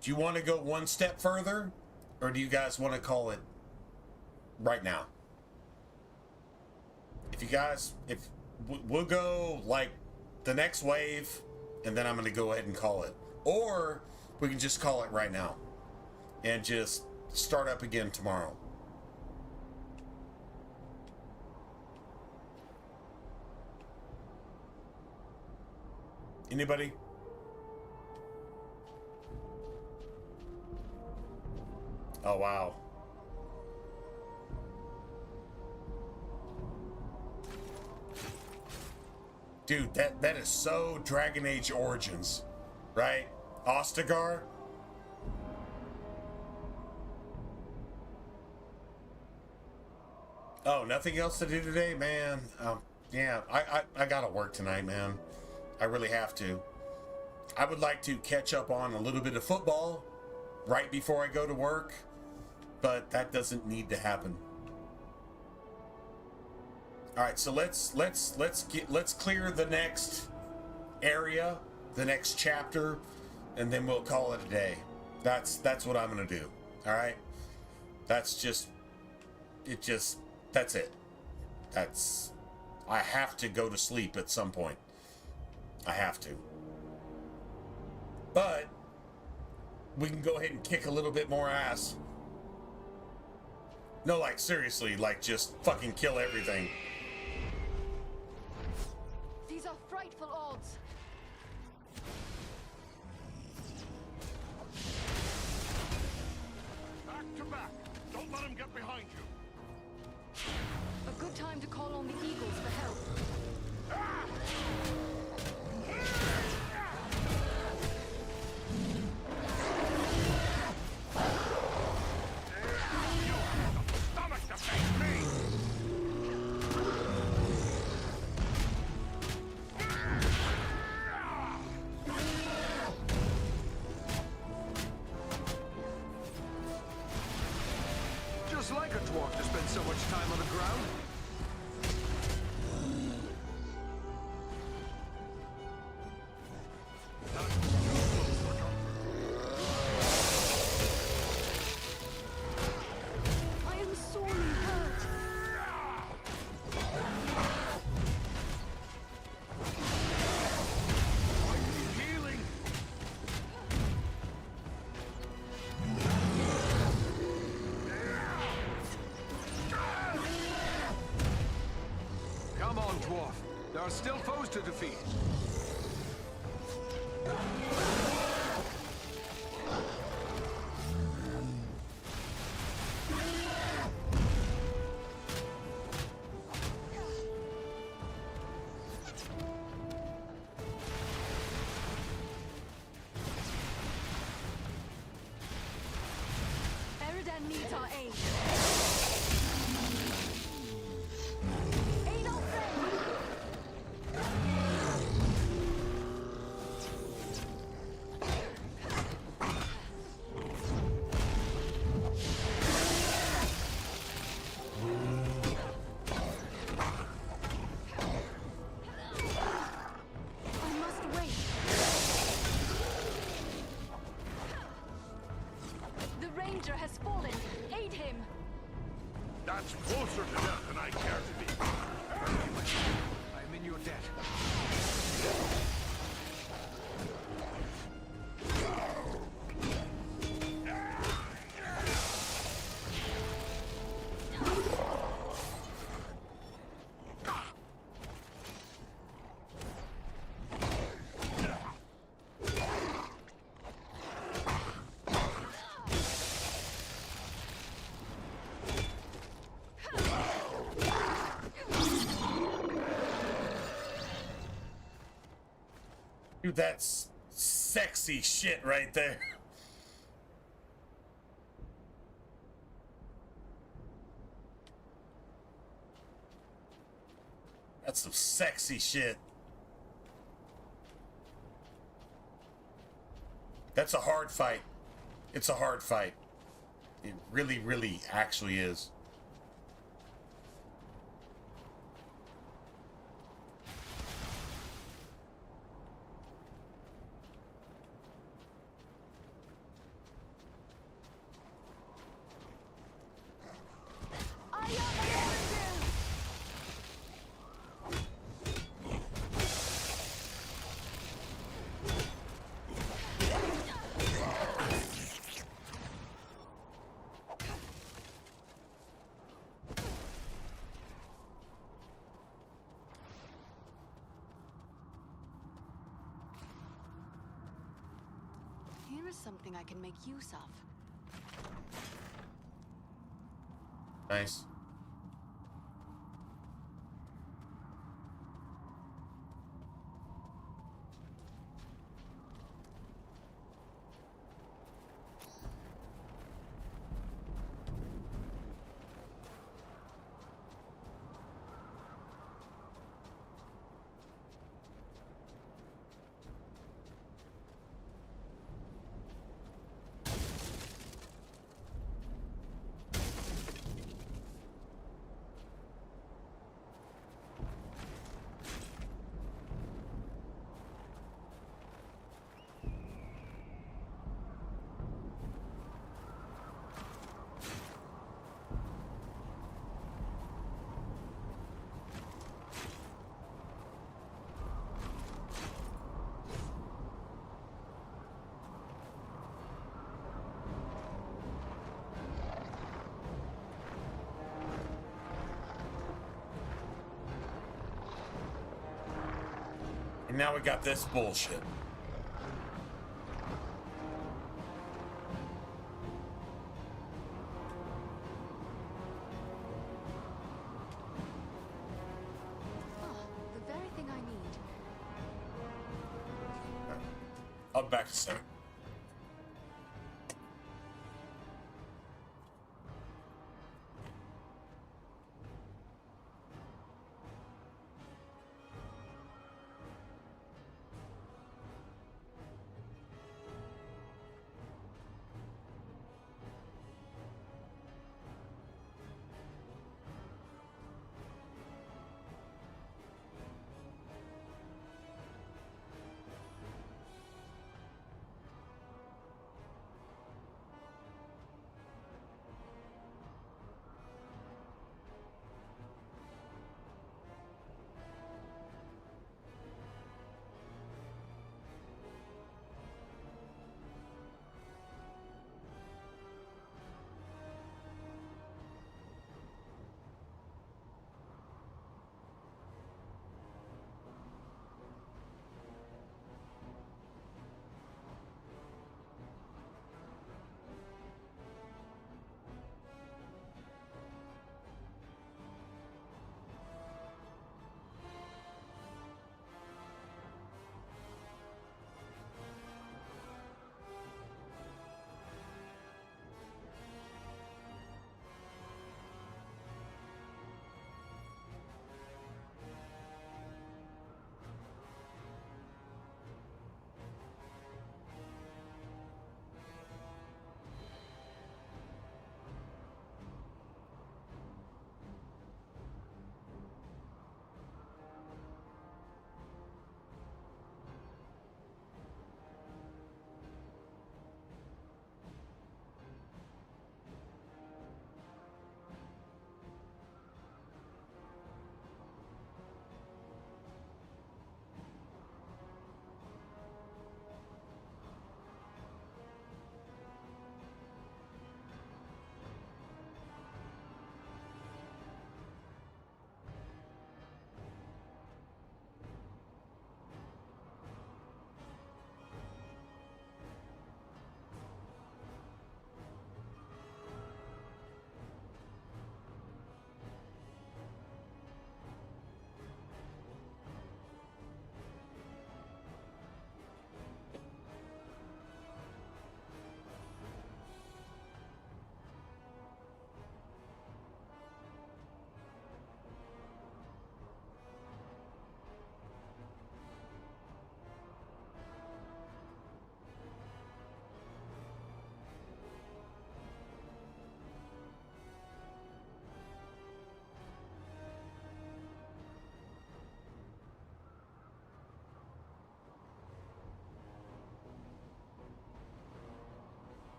Do you want to go one step further? Or do you guys want to call it right now? If you guys... We'll go, like, the next wave, and then I'm going to go ahead and call it. Or we can just call it right now. And just start up again tomorrow. Anybody? Oh, wow. Dude, that is so Dragon Age Origins, right? Ostagar? Oh, nothing else to do today? Man, yeah, I gotta work tonight, man. I really have to. I would like to catch up on a little bit of football right before I go to work, but that doesn't need to happen. All right, so let's clear the next area, the next chapter, and then we'll call it a day. That's what I'm gonna do. All right, that's it. I have to go to sleep at some point. I have to. But we can go ahead and kick a little bit more ass. No, like, seriously, like, just fucking kill everything. These are frightful odds. Back to back. Don't let them get behind you. A good time to call on the Eagles for help. Just like a dwarf to spend so much time on the ground. I am sorely hurt. Healing. Come on, dwarf. There are still foes to defeat. Eridan needs our aid. Aid our friend! It's closer to death than I care to be. I am in your debt. Dude, that's sexy shit right there. That's some sexy shit. That's a hard fight. It's a hard fight. It really, really actually is. Here is something I can make use of. Nice. And now we got this bullshit. The very thing I need. I'll be back in a second.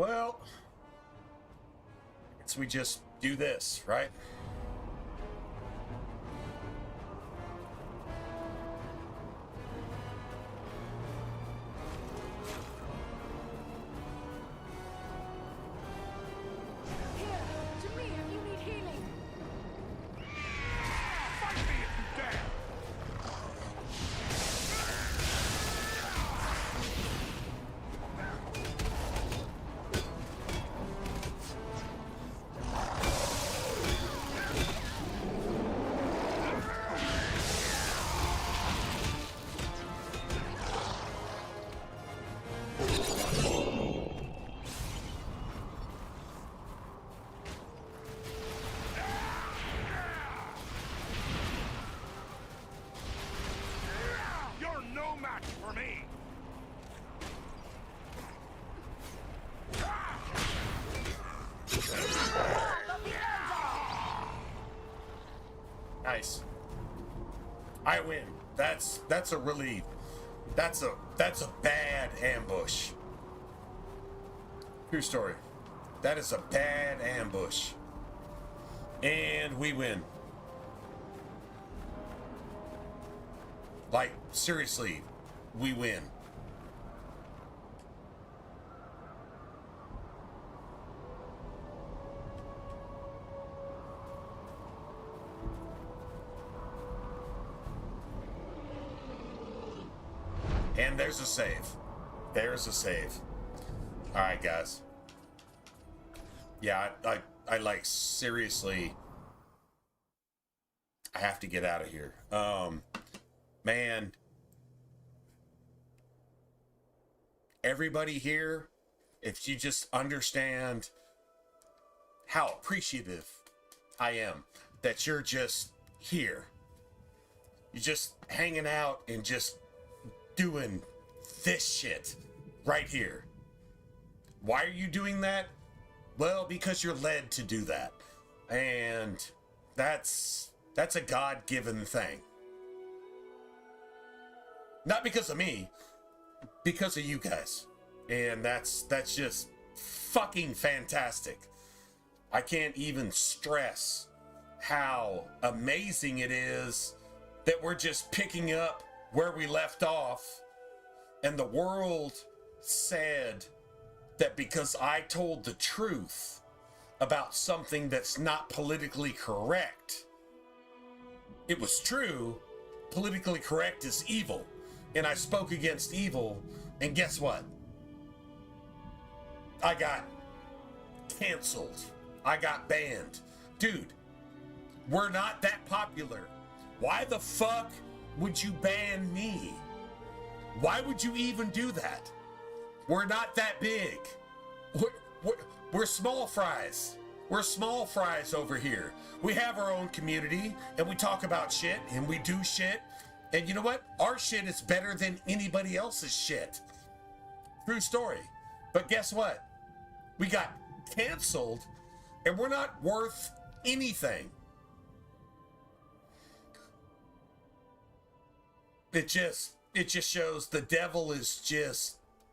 Well, I guess we just do this, right? You're no match for me! Nice. I win. That's a really that's a bad ambush. True story. That is a bad ambush. And we win. Like, seriously, we win. And there's a save. There's a save. All right, guys. Yeah, I like, seriously, I have to get out of here. Man, everybody here, if you just understand how appreciative I am that you're just here. You're just hanging out and just doing this shit right here. Why are you doing that? Well, because you're led to do that. And that's a God-given thing. Not because of me, because of you guys. And that's just fucking fantastic. I can't even stress how amazing it is that we're just picking up where we left off. And the world said that because I told the truth about something that's not politically correct, it was true. Politically correct is evil. And I spoke against evil, and guess what? I got canceled. I got banned. Dude, we're not that popular. Why the fuck would you ban me? Why would you even do that? We're not that big. We're small fries. We're small fries over here. We have our own community, and we talk about shit, and we do shit. And you know what? Our shit is better than anybody else's shit. True story. But guess what? We got canceled, and we're not worth anything. It just shows the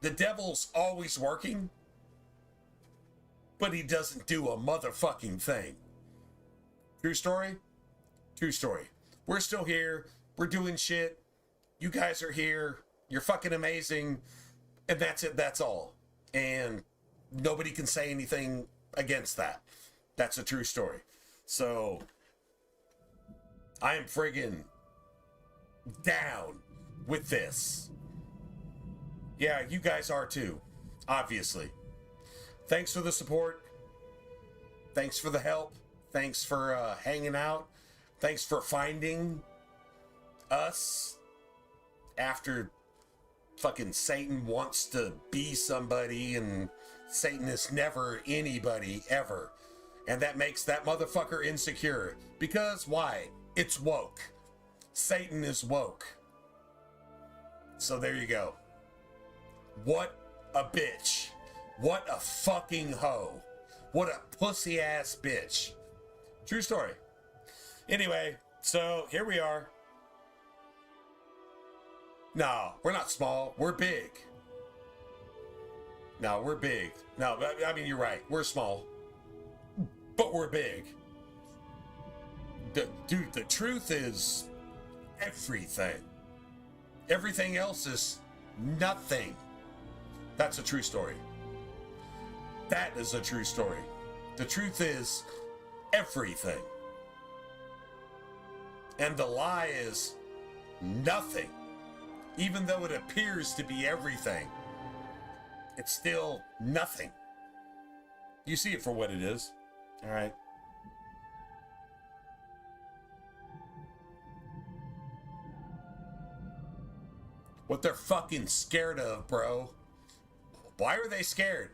devil's always working, but he doesn't do a motherfucking thing. True story? True story. We're still here. We're doing shit. You guys are here. You're fucking amazing. And that's it. That's all. And nobody can say anything against that. That's a true story. So, I am friggin' down with this. Yeah, you guys are too. Obviously. Thanks for the support. Thanks for the help. Thanks for hanging out. Thanks for finding us after fucking Satan wants to be somebody, and Satan is never anybody ever. And that makes that motherfucker insecure. Because why? It's woke. Satan is woke. So there you go. What a bitch. What a fucking hoe. What a pussy ass bitch. True story. Anyway, so here we are. No, we're not small. We're big. No, we're big. No, I mean, you're right. We're small. But we're big. Dude, the truth is everything. Everything else is nothing. That's a true story. That is a true story. The truth is everything. And the lie is nothing. Even though it appears to be everything, it's still nothing. You see it for what it is. All right. What they're fucking scared of, bro. Why are they scared?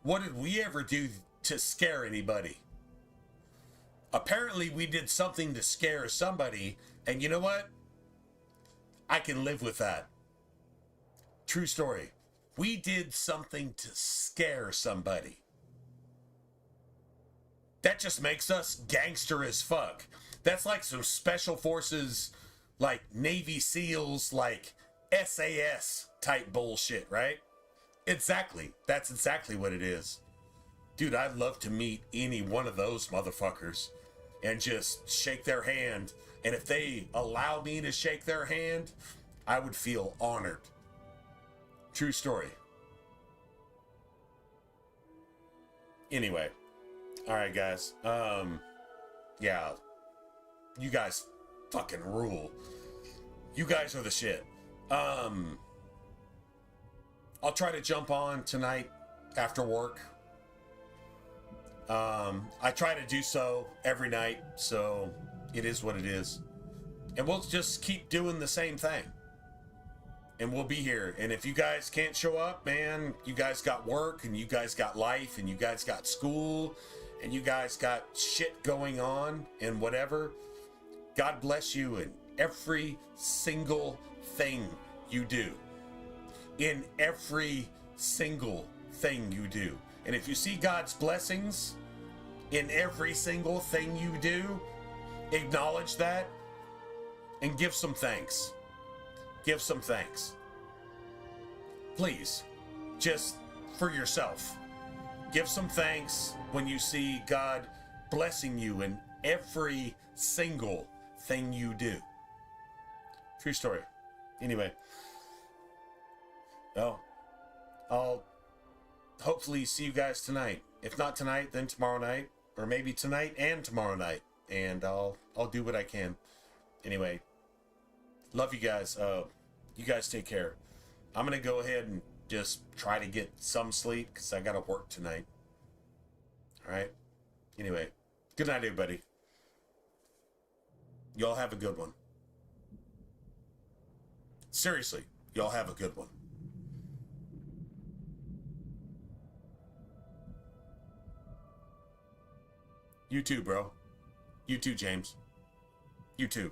What did we ever do to scare anybody? Apparently we did something to scare somebody, and you know what? I can live with that. True story. We did something to scare somebody. That just makes us gangster as fuck. That's like some special forces, like Navy SEALs, like SAS type bullshit, right? Exactly. That's exactly what it is. Dude, I'd love to meet any one of those motherfuckers and just shake their hand. And if they allow me to shake their hand, I would feel honored. True story. Anyway. All right, guys. Yeah. You guys fucking rule. You guys are the shit. I'll try to jump on tonight after work. I try to do so every night, so it is what it is. And we'll just keep doing the same thing. And we'll be here. And if you guys can't show up, man, you guys got work, and you guys got life, and you guys got school, and you guys got shit going on, and whatever. God bless you in every single thing you do. In every single thing you do. And if you see God's blessings in every single thing you do, acknowledge that and give some thanks. Give some thanks. Please, just for yourself. Give some thanks when you see God blessing you in every single thing you do. True story. Anyway. Well, I'll hopefully see you guys tonight. If not tonight, then tomorrow night. Or maybe tonight and tomorrow night. And I'll do what I can. Anyway. Love you guys. You guys take care. I'm going to go ahead and just try to get some sleep because I got to work tonight. Alright? Anyway. Good night, everybody. Y'all have a good one. Seriously. Y'all have a good one. You too, bro. You too, James. You too.